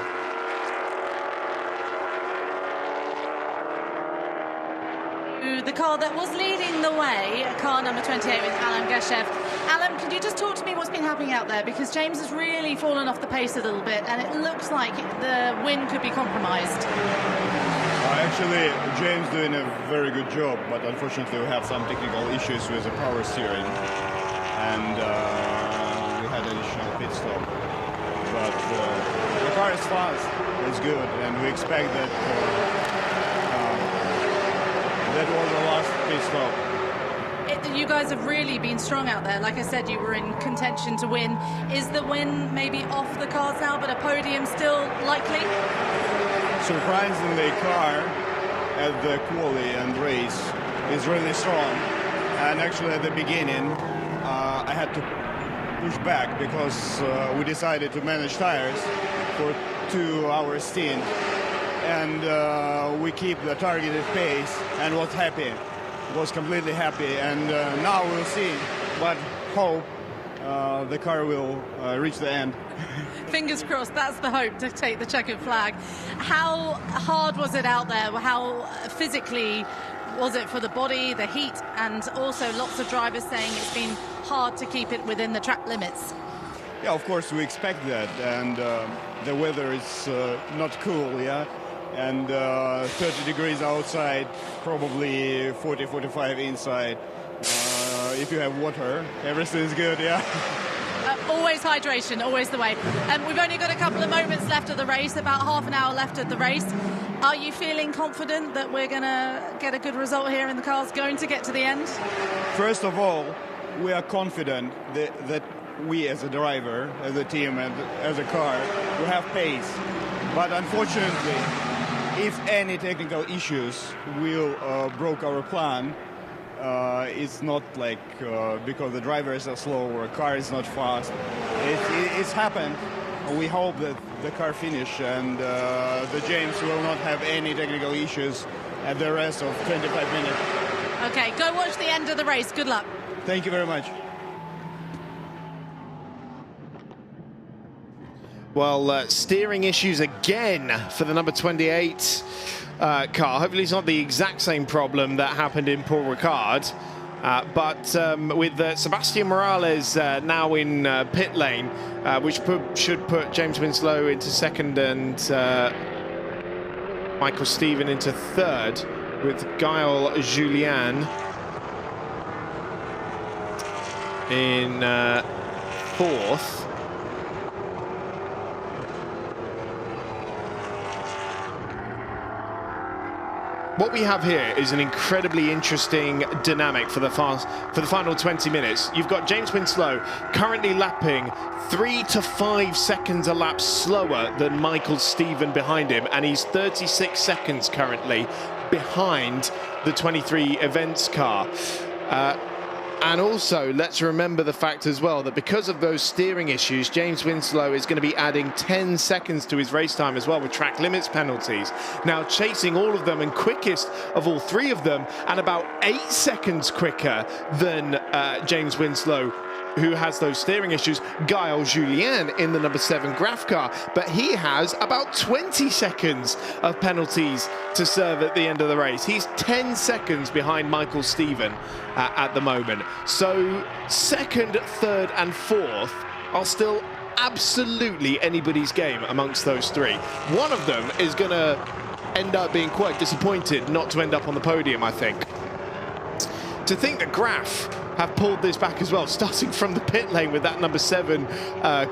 The car that was leading the way, car number 28 with Alan Geshev. Alan, could you just talk to me what's been happening out there? Because James has really fallen off the pace a little bit, and it looks like the win could be compromised. Actually, James doing a very good job, but unfortunately we have some technical issues with the power steering, and we had an additional pit stop. But the car is fast, it's good, and we expect that that was the last pit stop. You guys have really been strong out there. Like I said, you were in contention to win. Is the win maybe off the cards now, but a podium still likely? Surprisingly, car at the quali and race is really strong. And actually at the beginning, I had to push back because we decided to manage tires for 2 hours stint. And we keep the targeted pace and was happy. Was completely happy, and now we'll see, but hope the car will reach the end. Fingers crossed, that's the hope, to take the checkered flag. How hard was it out there? How physically was it for the body, the heat, and also lots of drivers saying it's been hard to keep it within the track limits? Yeah, of course we expect that, and the weather is not cool, yeah? And 30 degrees outside, probably 40, 45 inside. If you have water, everything's good, yeah. Always hydration, always the way. We've only got a couple of moments left of the race, about half an hour left of the race. Are you feeling confident that we're going to get a good result here and the car's going to get to the end? First of all, we are confident that we as a driver, as a team, and as a car, we have pace. But unfortunately, if any technical issues will broke our plan, it's not like because the drivers are slow or a car is not fast. It's happened. We hope that the car finish and the James will not have any technical issues at the rest of 25 minutes. Okay, go watch the end of the race. Good luck. Thank you very much. Well, steering issues again for the number 28 car. Hopefully it's not the exact same problem that happened in Paul Ricard. But with Sébastien Morales now in pit lane, which should put James Winslow into second and Michael Stephen into third, with Gaël Julien in fourth. What we have here is an incredibly interesting dynamic for the final 20 minutes. You've got James Winslow currently lapping 3 to 5 seconds a lap slower than Michael Stephen behind him, and he's 36 seconds currently behind the 23 events car. And also, let's remember the fact as well that because of those steering issues, James Winslow is going to be adding 10 seconds to his race time as well with track limits penalties. Now chasing all of them and quickest of all three of them, and about 8 seconds quicker than James Winslow, who has those steering issues, Gaël Julien in the number 7 Graf car, but he has about 20 seconds of penalties to serve at the end of the race. He's 10 seconds behind Michael Stephen at the moment. So second, third and fourth are still absolutely anybody's game amongst those three. One of them is going to end up being quite disappointed not to end up on the podium, I think. To think that Graf have pulled this back as well, starting from the pit lane with that number 7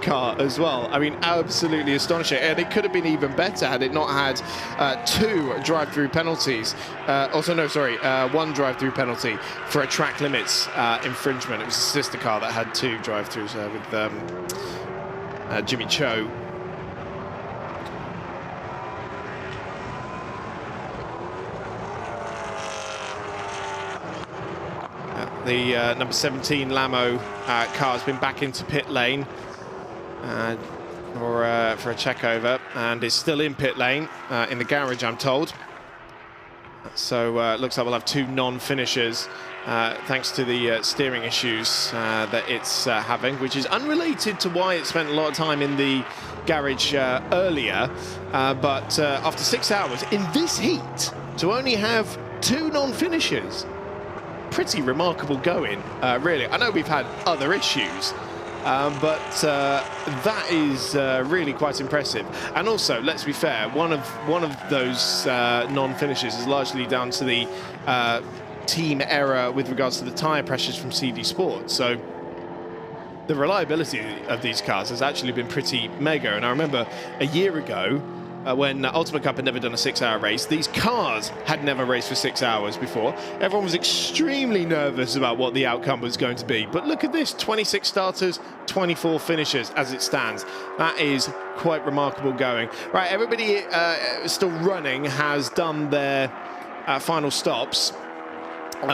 car as well. I mean, absolutely astonishing. And it could have been even better had it not had 2 drive-through penalties. One drive-through penalty for a track limits infringement. It was a sister car that had 2 drive-throughs with Jimmy Cho. The number 17 Lamo car has been back into pit lane for a check over, and is still in pit lane in the garage, I'm told. So looks like we'll have 2 non-finishers thanks to the steering issues that it's having, which is unrelated to why it spent a lot of time in the garage earlier. But after 6 hours in this heat, to only have 2 non-finishers, pretty remarkable going, really. I know we've had other issues, but that is really quite impressive. And also, let's be fair, one of those non-finishes is largely down to the team error with regards to the tyre pressures from CD Sport. So the reliability of these cars has actually been pretty mega. And I remember a year ago, when Ultimate Cup had never done a 6-hour race, these cars had never raced for 6 hours before. Everyone was extremely nervous about what the outcome was going to be. But look at this, 26 starters, 24 finishers as it stands. That is quite remarkable going. Right, everybody still running has done their final stops.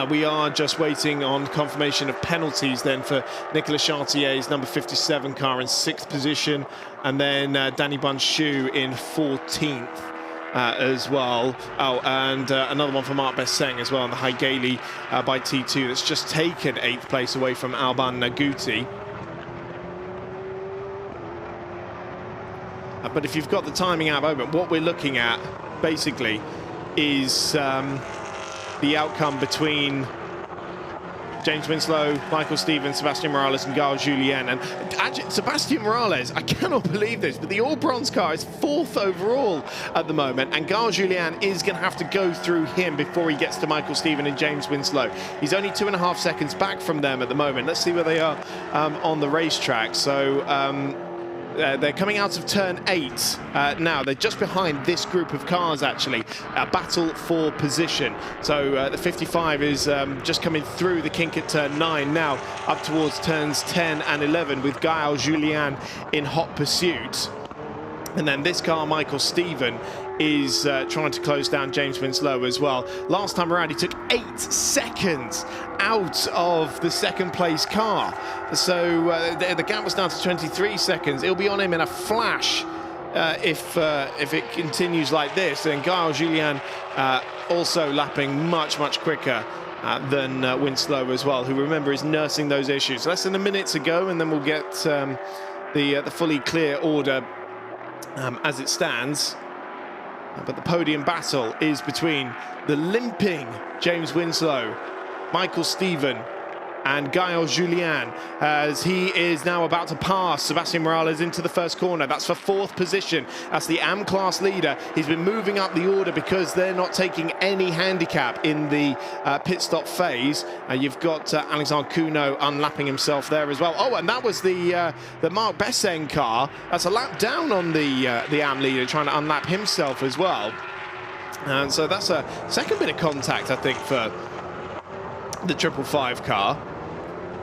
We are just waiting on confirmation of penalties then for Nicolas Chartier's number 57 car in 6th position, and then Danny Bunchu in 14th as well. Oh, and another one for Marc Besseng as well on the Hallyday by T2 that's just taken 8th place away from Alban Naguti. But if you've got the timing out moment, what we're looking at basically is the outcome between James Winslow, Michael Stephen, Sébastien Morales and Gaël Julien. And Sébastien Morales, I cannot believe this, but the all-bronze car is 4th overall at the moment, and Gaël Julien is going to have to go through him before he gets to Michael Stephen and James Winslow. He's only 2.5 seconds back from them at the moment. Let's see where they are on the racetrack. So they're coming out of turn 8 now. They're just behind this group of cars, actually. A battle for position. So the 55 is just coming through the kink at turn 9 now, up towards turns 10 and 11 with Gaël Julien in hot pursuit. And then this car, Michael Stephen, is trying to close down James Winslow as well. Last time around, he took 8 seconds out of the second place car. So the gap was down to 23 seconds. It'll be on him in a flash if it continues like this. And Gaël Julien also lapping much as than Winslow as well, who, remember, is nursing those issues. Less than a minute to go, and then we'll get the fully clear order as it stands. But the podium battle is between the limping James Winslow, Michael Stephen, and Gaël Julien, as he is now about to pass Sébastien Morales into the first corner. That's for 4th position. That's the AM class leader. He's been moving up the order because they're not taking any handicap in the pit stop phase. You've got Alexandre Cuno unlapping himself there as well. Oh, and that was the Marc Besseng car. That's a lap down on the AM leader, trying to unlap himself as well. And so that's a second bit of contact, I think, for the 555 car.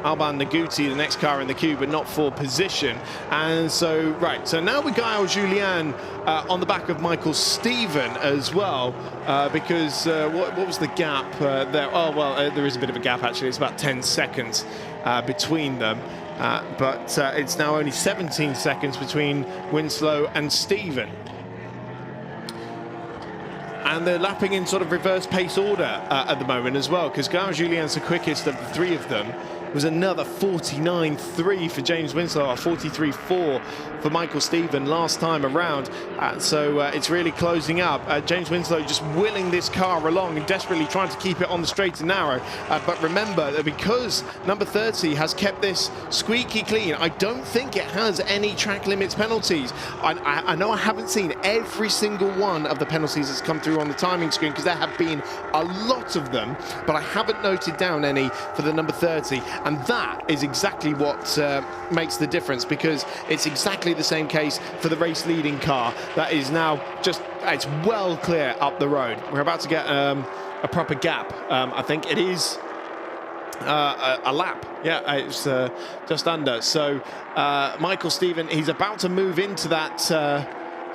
Alban Naguti, the next car in the queue, but not for position. And so, right, so now we got Julien on the back of Michael Stephen as well, because what was the gap there? Oh, well, there is a bit of a gap, actually. It's about 10 seconds between them. But it's now only 17 seconds between Winslow and Stephen. And they're lapping in sort of reverse pace order at the moment as well, because Gaël Julien's the quickest of the 3 of them. It was another 49.3 for James Winslow, or 43.4 for Michael Stephen last time around. So it's really closing up. James Winslow just willing this car along and desperately trying to keep it on the straight and narrow. But remember that because number 30 has kept this squeaky clean, I don't think it has any track limits penalties. I know I haven't seen every single one of the penalties that's come through on the timing screen, because there have been a lot of them, but I haven't noted down any for the number 30. And that is exactly what makes the difference, because it's exactly the same case for the race leading car that is now just, it's well clear up the road. We're about to get a proper gap. I think it is a lap. Yeah, it's just under. So Michael Stephen, he's about to move into that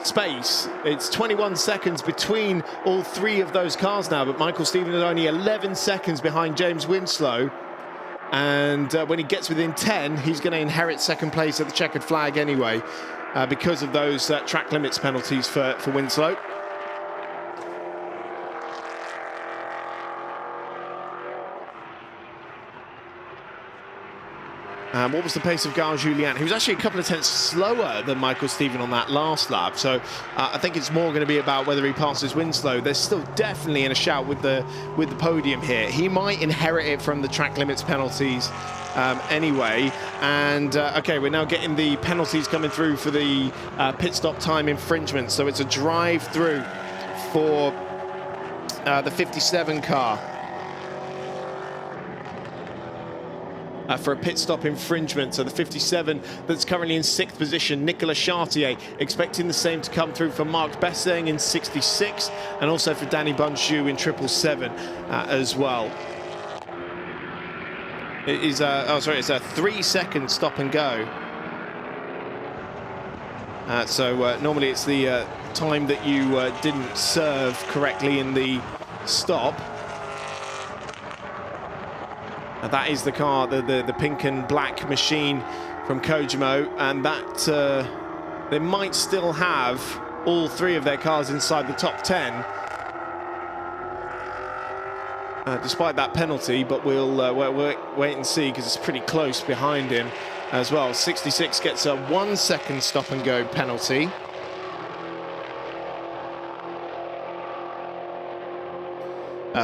space. It's 21 seconds between all 3 of those cars now, but Michael Stephen is only 11 seconds behind James Winslow. And when he gets within 10, he's going to inherit second place at the checkered flag anyway, because of those track limits penalties for Winslow. What was the pace of Gaël Julien? He was actually a couple of tenths slower than Michael Stephen on that last lap. So I think it's more going to be about whether he passes Winslow. They're still definitely in a shout with the podium here. He might inherit it from the track limits penalties anyway. And okay, we're now getting the penalties coming through for the pit stop time infringement. So it's a drive through for the 57 car. For a pit stop infringement. So the 57 that's currently in 6th position, Nicolas Chartier, expecting the same to come through for Marc Besseng in 66, and also for Danny Bunchou in 777 as well. It is it's a 3-second stop and go. So normally it's the time that you didn't serve correctly in the stop. That is the car, the pink and black machine from Kojimo, and that they might still have all 3 of their cars inside the top 10, despite that penalty. But we'll wait and see, because it's pretty close behind him as well. 66 gets a 1-second stop and go penalty.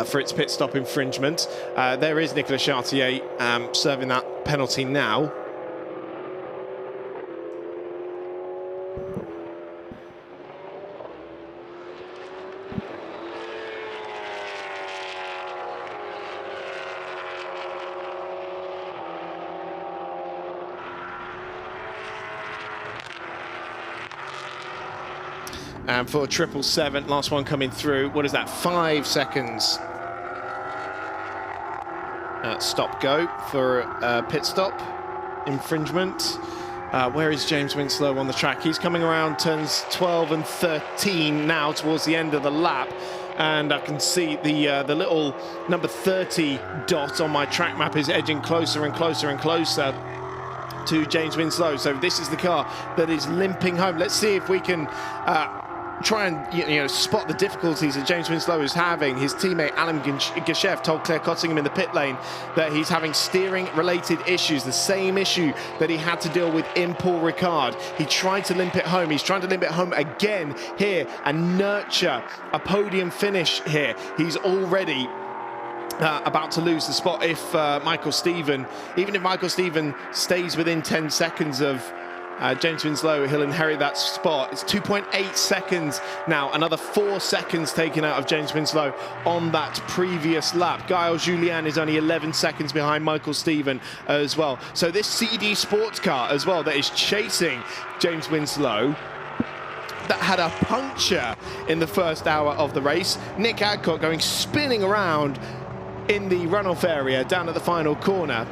For its pit stop infringement. There is Nicolas Chartier serving that penalty now. And for 777, last one coming through, what is that, 5 seconds? Stop go for pit stop, infringement. Where is James Winslow on the track? He's coming around turns 12 and 13 now towards the end of the lap. And I can see the little number 30 dot on my track map is edging closer and closer and closer to James Winslow. So this is the car that is limping home. Let's see if we can try and spot the difficulties that James Winslow is having. His teammate Alan Gashev told Claire Cottingham in the pit lane that he's having steering related issues, the same issue that he had to deal with in Paul Ricard. He tried to limp it home. He's trying to limp it home again here and nurture a podium finish here. He's already about to lose the spot if even if Michael Stephen stays within 10 seconds of James Winslow, he'll inherit that spot. It's 2.8 seconds now, another 4 seconds taken out of James Winslow on that previous lap. Giles Julian is only 11 seconds behind Michael Stephen as well. So this CD sports car as well that is chasing James Winslow, that had a puncture in the first hour of the race. Nick Adcock going spinning around in the runoff area down at the final corner.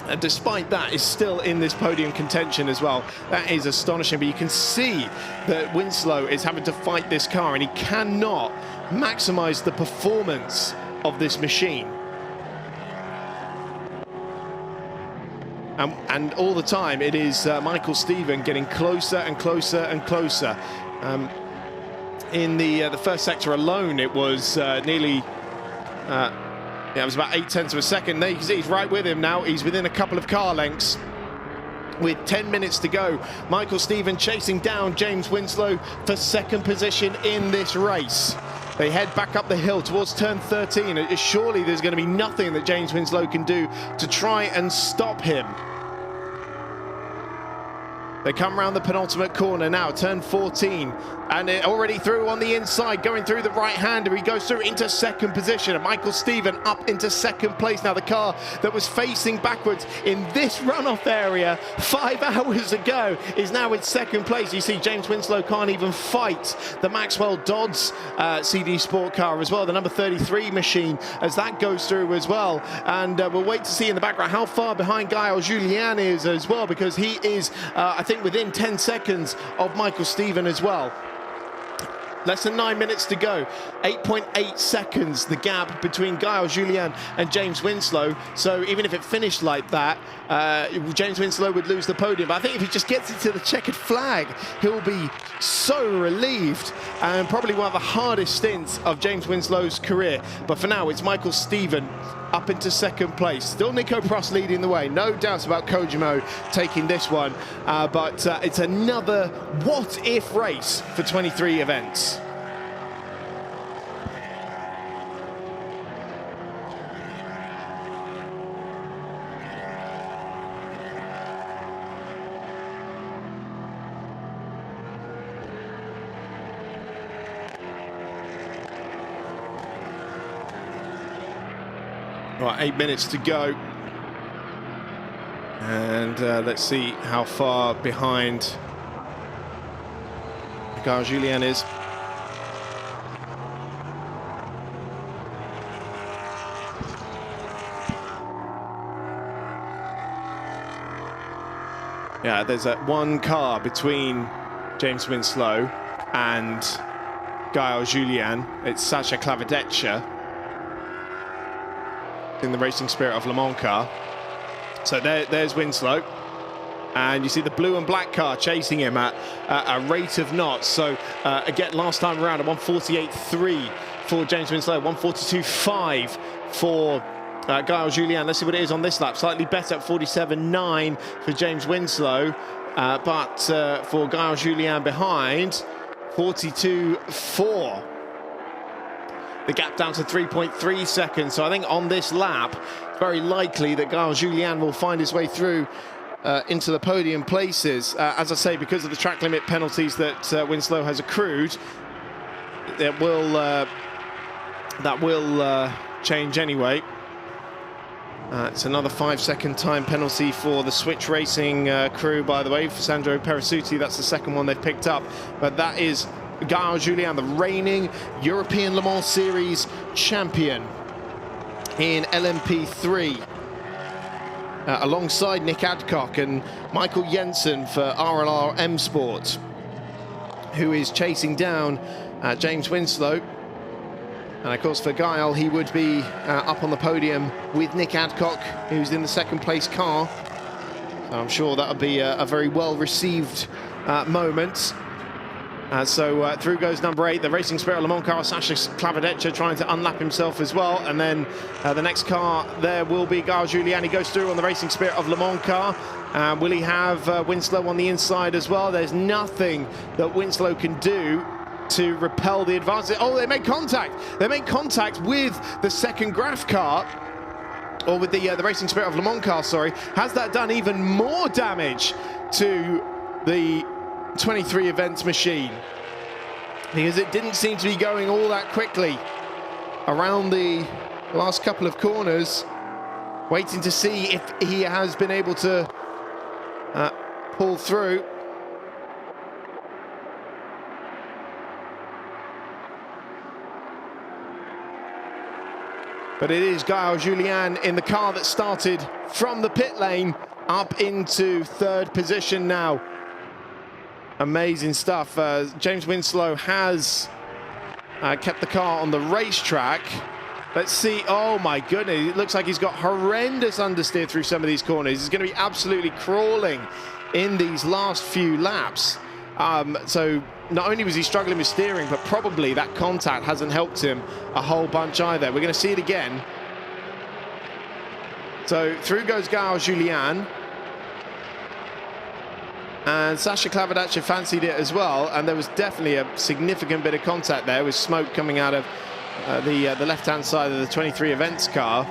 And despite that, is still in this podium contention as well. That is astonishing, but you can see that Winslow is having to fight this car and he cannot maximize the performance of this machine. And all the time, it is Michael Stephen getting closer and closer and closer. In the first sector alone, it was nearly... yeah, it was about 0.8 of a second. There you can see he's right with him now. He's within a couple of car lengths with 10 minutes to go. Michael Stephen chasing down James Winslow for second position in this race. They head back up the hill towards turn 13. Surely there's going to be nothing that James Winslow can do to try and stop him. They come around the penultimate corner now, turn 14, and it already through on the inside, going through the right-hander. He goes through into second position, and Michael Stephen up into second place. Now the car that was facing backwards in this runoff area 5 hours ago is now in second place. You see James Winslow can't even fight the Maxwell Dodds CD Sport car as well, the number 33 machine, as that goes through as well. And we'll wait to see in the background how far behind Giles Julian is as well, because he is, I think, within 10 seconds of Michael Stephen as well. Less than 9 minutes to go. 8.8 seconds the gap between Giles Julian and James Winslow. So even if it finished like that, James Winslow would lose the podium. But I think if he just gets into the checkered flag, he'll be so relieved, and probably one of the hardest stints of James Winslow's career. But for now, it's Michael Stephen up into second place. Still Nico Prost leading the way. No doubts about Kojimo taking this one. But it's another what-if race for 23 events. Right, 8 minutes to go. And let's see how far behind Giles Julian is. Yeah, there's one car between James Winslow and Giles Julian. It's Sacha Klavedetscher in the Racing Spirit of Le Mans car. So there's Winslow, and you see the blue and black car chasing him at a rate of knots. So again, last time around, a 148.3 for James Winslow, 142.5 for Giles Julian. Let's see what it is on this lap. Slightly better at 47.9 for James Winslow, but for Giles Julian behind, 42.4. The gap down to 3.3 seconds. So I think on this lap, it's very likely that Giles Julian will find his way through into the podium places. As I say, because of the track limit penalties that Winslow has accrued, that will change anyway. It's another 5-second time penalty for the Switch Racing crew, by the way, for Sandro Perisuti. That's the second one they've picked up. But that is Gael Julian, the reigning European Le Mans Series champion in LMP3. Alongside Nick Adcock and Michael Jensen for RLR M Sport, who is chasing down James Winslow. And of course for Gael, he would be up on the podium with Nick Adcock, who's in the second place car. So I'm sure that'll be a very well received moment. So through goes number 8, the Racing Spirit of Le Mans car, Sasha Klavodecza trying to unlap himself as well. And then the next car there will be Gael Julian. He goes through on the Racing Spirit of Le Mans car. Will he have Winslow on the inside as well? There's nothing that Winslow can do to repel the advance. Oh, they made contact. They made contact with the second Graf car, or with the Racing Spirit of Le Mans car, sorry. Has that done even more damage to the 23 events machine? Because it didn't seem to be going all that quickly around the last couple of corners, waiting to see if he has been able to pull through. But it is Gael Julian in the car that started from the pit lane up into third position now. Amazing stuff. James Winslow has kept the car on the racetrack. Let's see. Oh my goodness, it looks like he's got horrendous understeer through some of these corners. He's going to be absolutely crawling in these last few laps. So not only was he struggling with steering, but probably that contact hasn't helped him a whole bunch either. We're going to see it again. So through goes Gael Julian. And Sasha Klavodecza fancied it as well, and there was definitely a significant bit of contact there with smoke coming out of the left-hand side of the 23 events car.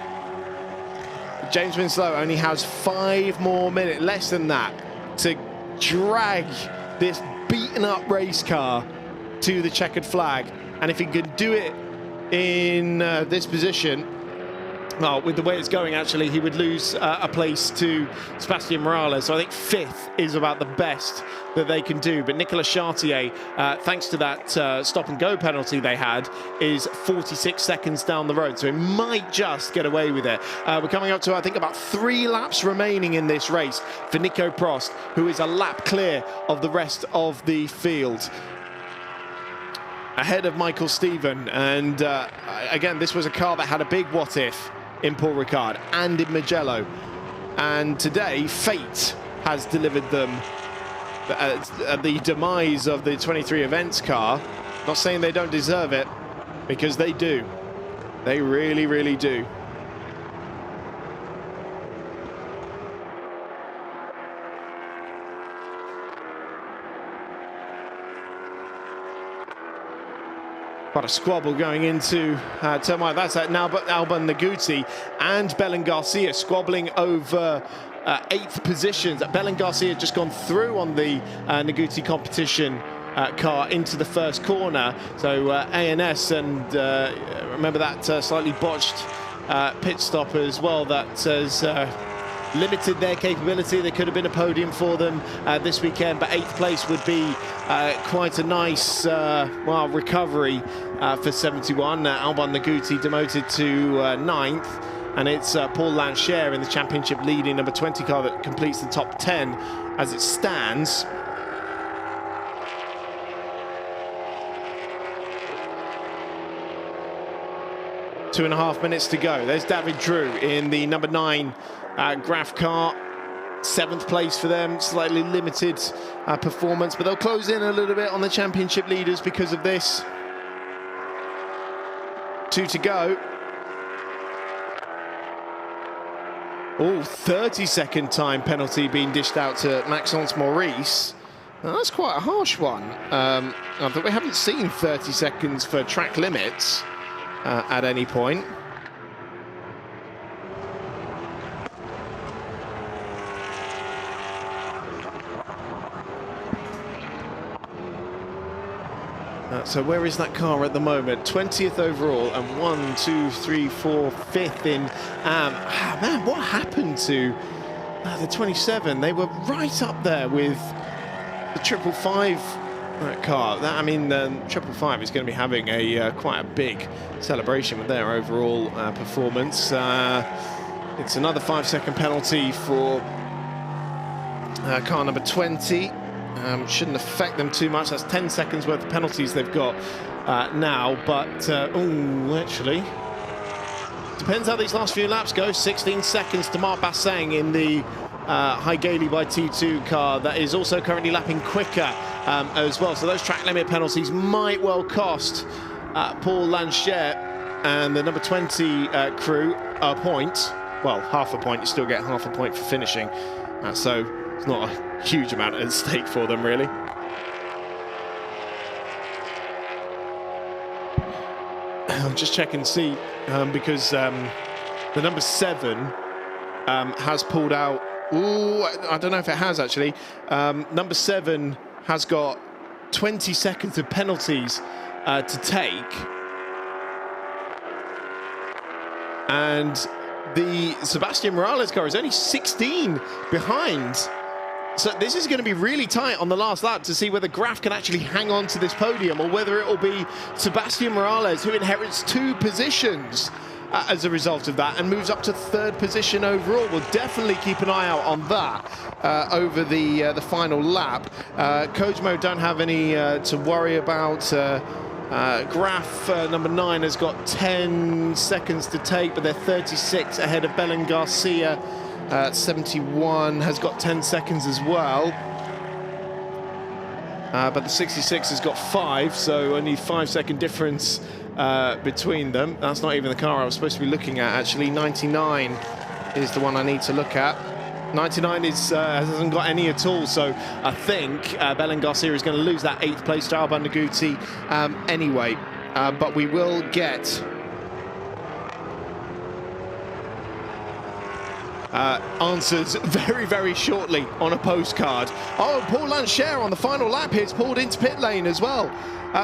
James Winslow only has 5 more minutes, less than that, to drag this beaten-up race car to the checkered flag. And if he could do it in this position, well, with the way it's going, actually, he would lose a place to Sebastian Morales. So I think 5th is about the best that they can do. But Nicolas Chartier, thanks to that stop-and-go penalty they had, is 46 seconds down the road. So he might just get away with it. We're coming up to, I think, about 3 laps remaining in this race for Nico Prost, who is a lap clear of the rest of the field, ahead of Michael Stephen. And again, this was a car that had a big what-if in Paul Ricard and in Mugello, and today fate has delivered them the demise of the 23 events car. Not saying they don't deserve it, because they do. They really, really do. Quite a squabble going into turn one. That's now Alban Naguti and Belen Garcia squabbling over 8th positions. Belen Garcia just gone through on the Naguti competition car into the first corner. So ANS, and remember that slightly botched pit stop as well, that has limited their capability. There could have been a podium for them this weekend, but 8th place would be quite a nice recovery for 71. Alban Naguti demoted to 9th, and it's Paul Lancher in the championship leading number 20 car that completes the top 10 as it stands. Two and a half minutes to go. There's David Drew in the number 9 Graf car. 7th place for them, slightly limited performance, but they'll close in a little bit on the championship leaders because of this. 2 to go. Oh, 30-second time penalty being dished out to Maxence Maurice. Now, that's quite a harsh one. But we haven't seen 30 seconds for track limits at any point. So where is that car at the moment? 20th overall, and 1, 2, 3, 4, 5th in. Man, what happened to the 27? They were right up there with the 555 that car. That, I mean, 555 is going to be having a quite a big celebration with their overall performance. It's another 5-second penalty for car number 20. Shouldn't affect them too much. That's 10 seconds worth of penalties they've got now. But, actually, depends how these last few laps go. 16 seconds to Marc Basseng in the Hallyday by T2 car that is also currently lapping quicker as well. So those track limit penalties might well cost Paul Ligier and the number 20 crew a point. Well, half a point. You still get half a point for finishing. So it's not a huge amount at stake for them, really. I'll just check and see because the number 7 has pulled out. Ooh, I don't know if it has actually. Number 7 has got 20 seconds of penalties to take. And the Sebastian Morales car is only 16 behind. So this is going to be really tight on the last lap to see whether Graf can actually hang on to this podium or whether it will be Sebastian Morales who inherits 2 positions as a result of that and moves up to 3rd position overall. We'll definitely keep an eye out on that over the final lap. Kojimo don't have any to worry about. Graf, number 9, has got 10 seconds to take, but they're 36 ahead of Belen Garcia. 71 has got 10 seconds as well. But the 66 has got 5, so only 5-second difference between them. That's not even the car I was supposed to be looking at, actually. 99 is the one I need to look at. 99 hasn't got any at all, so I think Belen Garcia is going to lose that 8th place to Alban Naguti anyway. But we will get answers very, very shortly on a postcard. Oh, Paul Ligier on the final lap here is pulled into pit lane as well.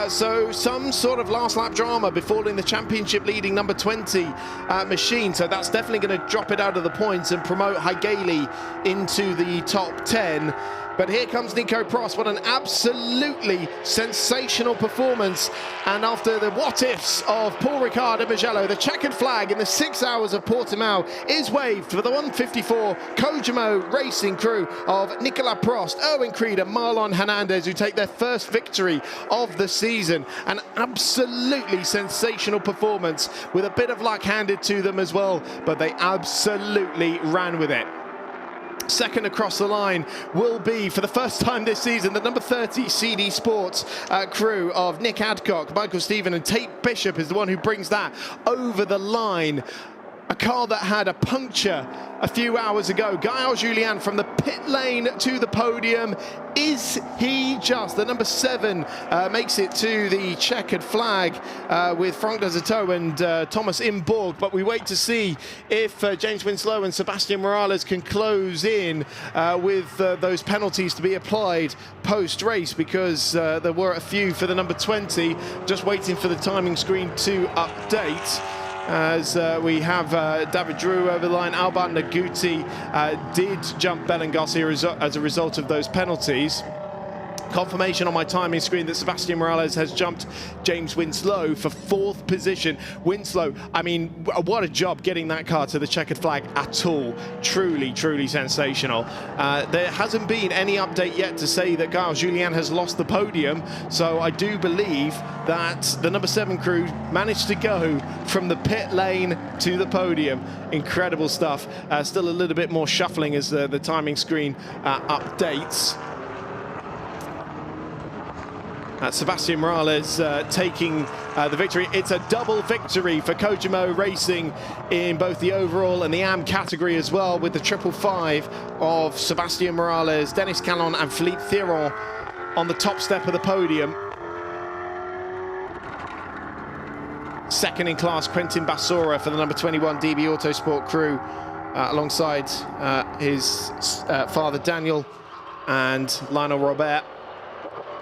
So some sort of last lap drama befalling the championship leading number 20 machine. So that's definitely going to drop it out of the points and promote Hallyday into the top 10. But here comes Nico Prost. What an absolutely sensational performance. And after the what-ifs of Paul Ricard and Mugello, the checkered flag in the 6 hours of Portimao is waved for the 154 Kojimo racing crew of Nicolas Prost, Erwin Creed and Marlon Hernandez, who take their first victory of the season. An absolutely sensational performance with a bit of luck handed to them as well, but they absolutely ran with it. Second across the line will be, for the first time this season, the number 30 CD Sports crew of Nick Adcock, Michael Stephen and Tate Bishop is the one who brings that over the line. A car that had a puncture a few hours ago. Gael Julian from the pit lane to the podium. Is he just? The number 7 makes it to the checkered flag with Franck Desautaux and Thomas Imborg. But we wait to see if James Winslow and Sebastian Morales can close in with those penalties to be applied post-race, because there were a few for the number 20. Just waiting for the timing screen to update. As we have David Drew over the line. Alban Naguti did jump Belen Garcia as a result of those penalties. Confirmation on my timing screen that Sebastian Morales has jumped James Winslow for 4th position. Winslow, I mean, what a job getting that car to the checkered flag at all. Truly, truly sensational. There hasn't been any update yet to say that Gael Julian has lost the podium, so I do believe that the number 7 crew managed to go from the pit lane to the podium. Incredible stuff. Still a little bit more shuffling as the timing screen updates. Sebastian Morales taking the victory. It's a double victory for Kojimo Racing in both the overall and the AM category as well, with the 555 of Sebastian Morales, Dennis Callon and Philippe Thiron on the top step of the podium. Second in class, Quentin Bassora for the number 21 DB Autosport crew, alongside his father Daniel and Lionel Robert.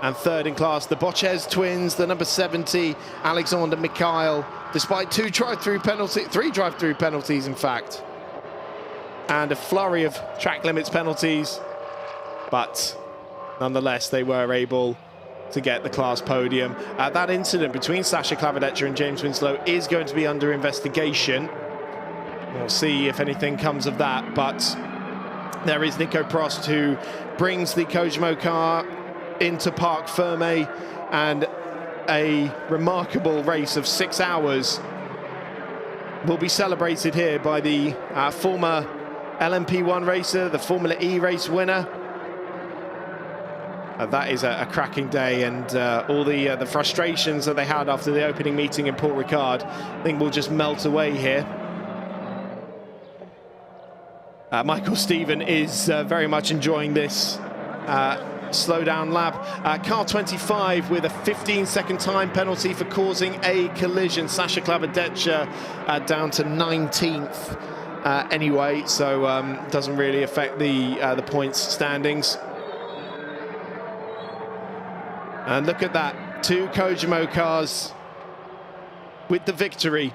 And third in class, the Bochez twins, the number 70, Alexander Mikhail, despite 3 drive-through penalties, in fact. And a flurry of track limits penalties. But nonetheless, they were able to get the class podium. That incident between Sasha Clavadeccia and James Winslow is going to be under investigation. We'll see if anything comes of that, but there is Nico Prost, who brings the Kojimo car into Parc Ferme, and a remarkable race of 6 hours will be celebrated here by the former LMP1 racer, the Formula E race winner. That is a cracking day, and all the frustrations that they had after the opening meeting in Port Ricard, I think will just melt away here. Michael Stephen is very much enjoying this slow down lap. Car 25 with a 15-second time penalty for causing a collision. Sasha Clavadeccia down to 19th anyway, so doesn't really affect the points standings. And look at that, 2 Kojimo cars with the victory.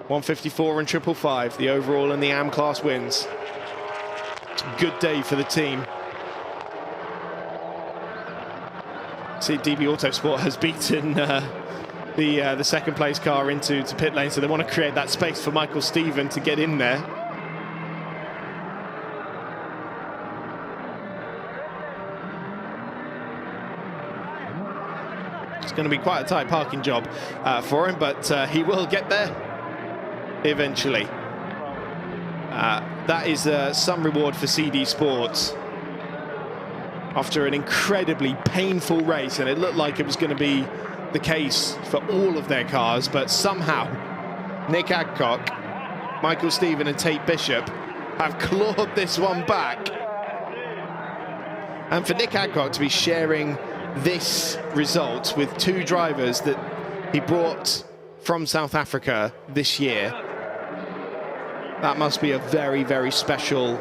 154 and 555, the overall and the AM class wins. It's a good day for the team. See, DB Autosport has beaten the second place car into pit lane, so they want to create that space for Michael Stephen to get in there. It's going to be quite a tight parking job for him, but he will get there eventually. That is some reward for CD Sports after an incredibly painful race, and it looked like it was going to be the case for all of their cars, but somehow Nick Adcock, Michael Stephen and Tate Bishop have clawed this one back. And for Nick Adcock to be sharing this result with 2 drivers that he brought from South Africa this year, that must be a very, very special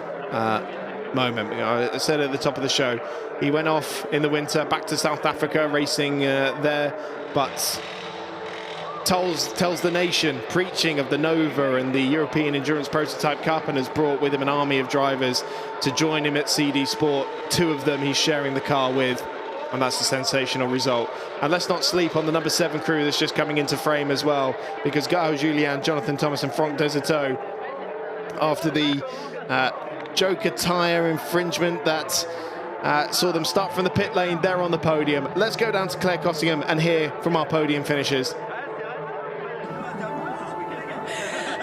moment. You know, I said at the top of the show, he went off in the winter back to South Africa racing there, but tells the nation, preaching of the Nova and the European Endurance Prototype Cup, and has brought with him an army of drivers to join him at CD Sport. 2 of them he's sharing the car with, and that's a sensational result. And let's not sleep on the number 7 crew that's just coming into frame as well, because Gaho Julian, Jonathan Thomas and Franck Desertot, after the Joker tyre infringement that saw them start from the pit lane, they're on the podium. Let's go down to Claire Cottingham and hear from our podium finishers.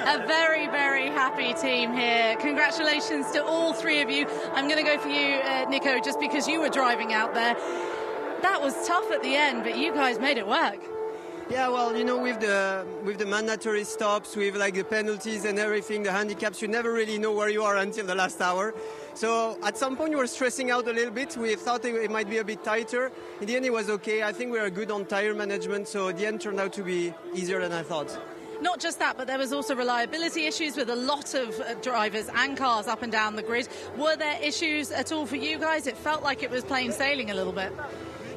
A very, very happy team here. Congratulations to all 3 of you. I'm going to go for you, Nico, just because you were driving out there. That was tough at the end, but you guys made it work. Yeah, well, you know, with the mandatory stops, with like the penalties and everything, the handicaps, you never really know where you are until the last hour. So at some point we were stressing out a little bit. We thought it might be a bit tighter. In the end it was okay. I think we were good on tire management, so the end turned out to be easier than I thought. Not just that, but there was also reliability issues with a lot of drivers and cars up and down the grid. Were there issues at all for you guys? It felt like it was plain sailing a little bit.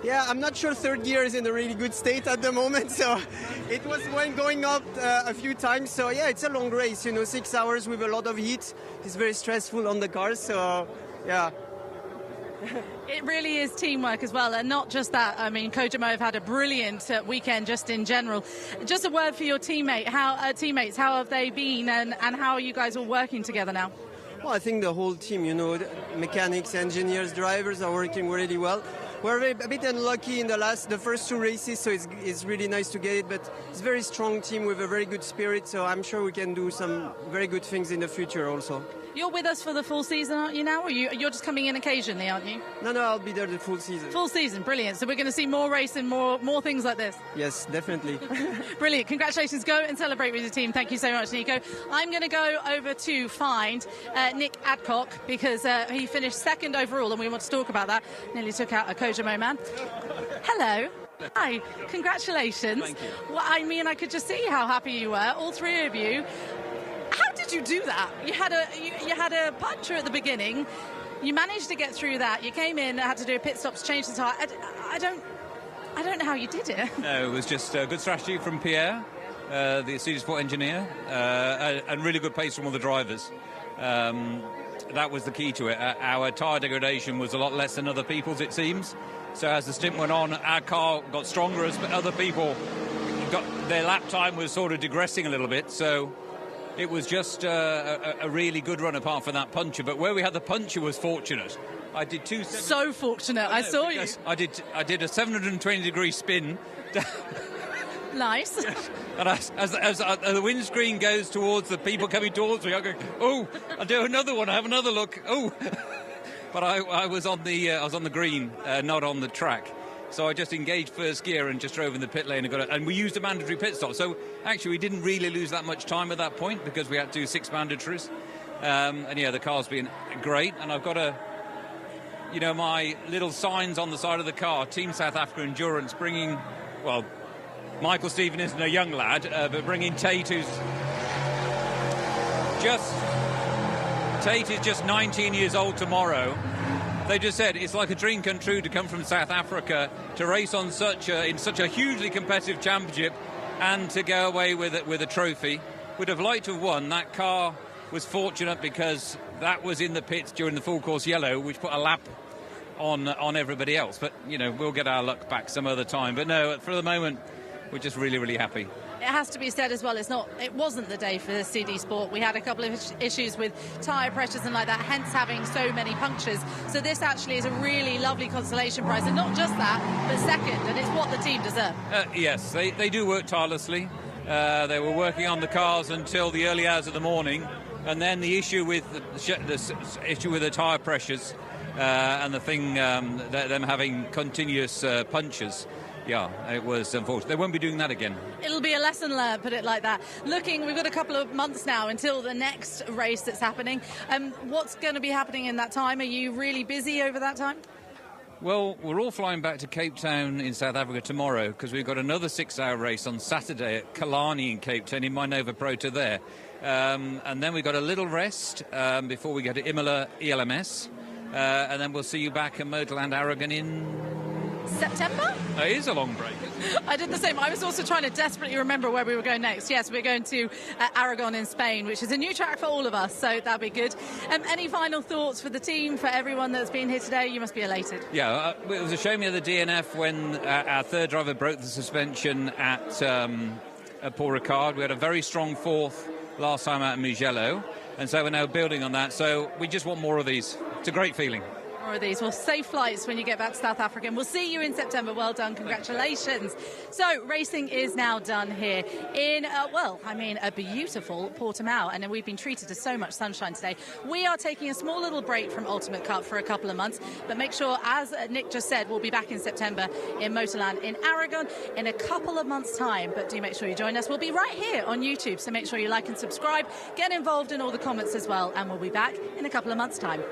Yeah, I'm not sure third gear is in a really good state at the moment, so it was going up a few times. So yeah, it's a long race, you know, 6 hours with a lot of heat. It's very stressful on the cars, so yeah. It really is teamwork as well, and not just that. I mean, Kojimo have had a brilliant weekend just in general. Just a word for your teammates. How have they been, and how are you guys all working together now? Well, I think the whole team, you know, mechanics, engineers, drivers are working really well. We're a bit unlucky in the first 2 races, so it's really nice to get it, but it's a very strong team with a very good spirit, so I'm sure we can do some very good things in the future also. You're with us for the full season, aren't you now? Or you're just coming in occasionally, aren't you? No, I'll be there the full season. Full season, brilliant. So we're going to see more racing, more things like this. Yes, definitely. Brilliant. Congratulations. Go and celebrate with your team. Thank you so much, Nico. I'm going to go over to find Nick Adcock, because he finished 2nd overall, and we want to talk about that. Nearly took out a Kojimo man. Hello. Hi. Congratulations. Thank you. Well, I mean, I could just see how happy you were, all 3 of you. How did you do that? You had a puncture at the beginning. You managed to get through that. You came in, had to do a pit stop to change the tyre. I don't know how you did it. No, it was just good strategy from Pierre, the CD Sport engineer, and really good pace from all the drivers. that was the key to it. Our tyre degradation was a lot less than other people's, it seems. So as the stint went on, our car got stronger as other people their lap time was sort of digressing a little bit. So it was just a really good run apart from that puncture. But where we had the puncture was fortunate. I did So fortunate. I saw you. I did a 720-degree spin. Nice. And as the windscreen goes towards the people coming towards me, I go, oh, I'll do another one. I have another look. Oh, but I was on the green, not on the track. So I just engaged first gear and just drove in the pit lane and we used a mandatory pit stop. So actually, we didn't really lose that much time at that point because we had to do 6 mandatories. And yeah, the car's been great. And I've got my little signs on the side of the car, Team South Africa Endurance, bringing, well, Michael Stephen isn't a young lad, but bringing Tate, who's just 19 years old tomorrow. They just said it's like a dream come true to come from South Africa to race on in such a hugely competitive championship and to go away with a trophy. Would have liked to have won. That car was fortunate because that was in the pits during the full course yellow, which put a lap on everybody else. But we'll get our luck back some other time. But no, for the moment, we're just really, really happy. It has to be said as well, it wasn't the day for the CD Sport. We had a couple of issues with tyre pressures and like that, hence having so many punctures. So this actually is a really lovely consolation prize, and not just that, but second, and it's what the team deserve. Yes, they do work tirelessly. They were working on the cars until the early hours of the morning, and then the issue with the tyre pressures and the thing, them having continuous punctures. Yeah, it was unfortunate. They won't be doing that again. It'll be a lesson learned, put it like that. We've got a couple of months now until the next race that's happening. What's going to be happening in that time? Are you really busy over that time? Well, we're all flying back to Cape Town in South Africa tomorrow because we've got another 6-hour race on Saturday at Killarney in Cape Town in Minova Proto there. And then we've got a little rest before we go to Imola ELMS. And then we'll see you back at Motorland Aragon in September? It is a long break. I did the same. I was also trying to desperately remember where we were going next. Yes, we're going to Aragon in Spain, which is a new track for all of us, so that'll be good. Any final thoughts for the team, for everyone that's been here today? You must be elated. Yeah, it was a shame at the DNF when our third driver broke the suspension at Paul Ricard. We had a very strong fourth last time out in Mugello, and so we're now building on that. So we just want more of these. It's a great feeling. Of these. Well, safe flights when you get back to South Africa, and we'll see you in September. Well done, congratulations. So racing is now done here in a beautiful Portimao, and we've been treated to so much sunshine today. We are taking a small little break from Ultimate Cup for a couple of months, but make sure, as Nick just said, we'll be back in September in Motorland in Aragon in a couple of months' time. But do make sure you join us. We'll be right here on YouTube, so make sure you like and subscribe, get involved in all the comments as well, and we'll be back in a couple of months' time.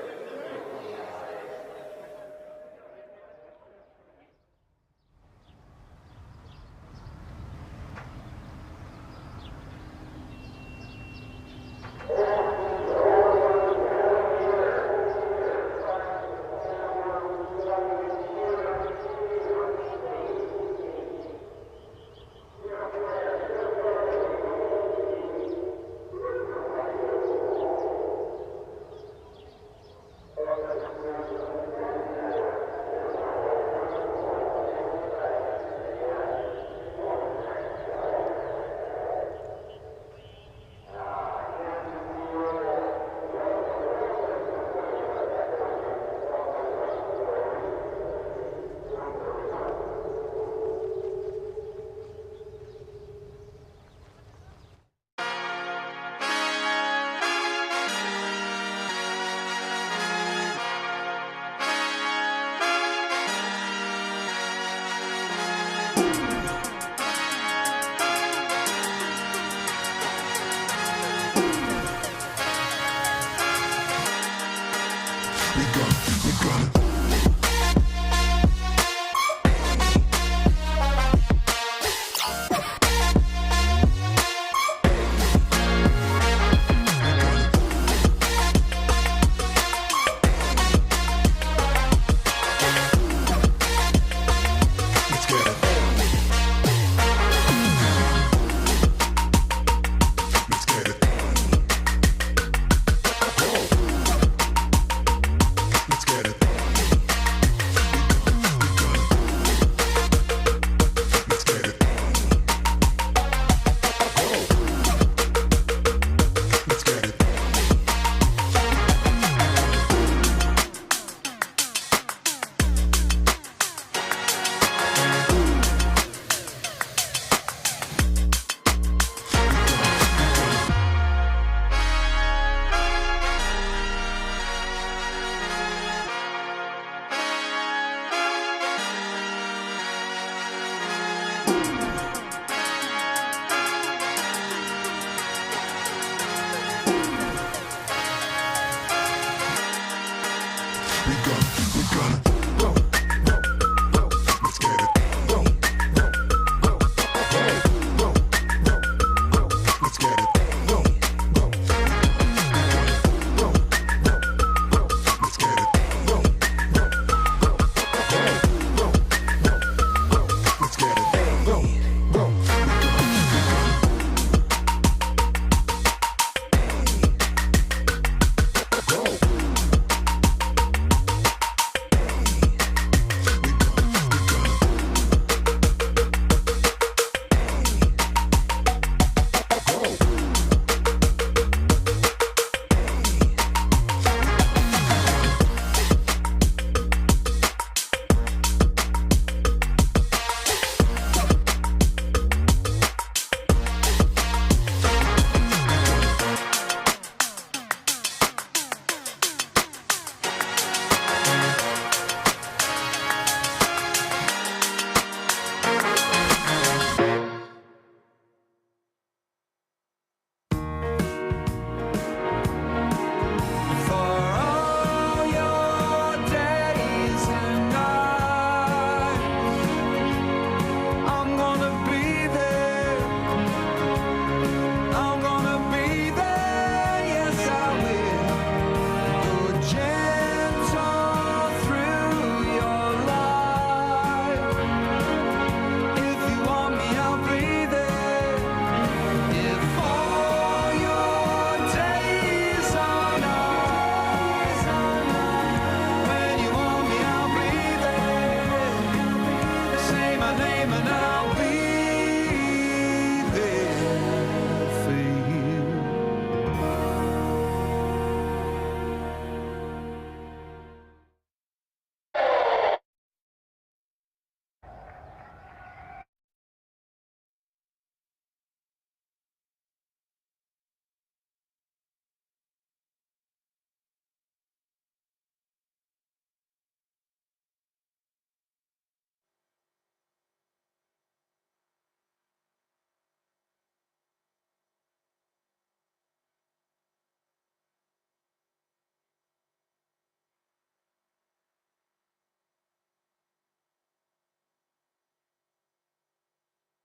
mythical.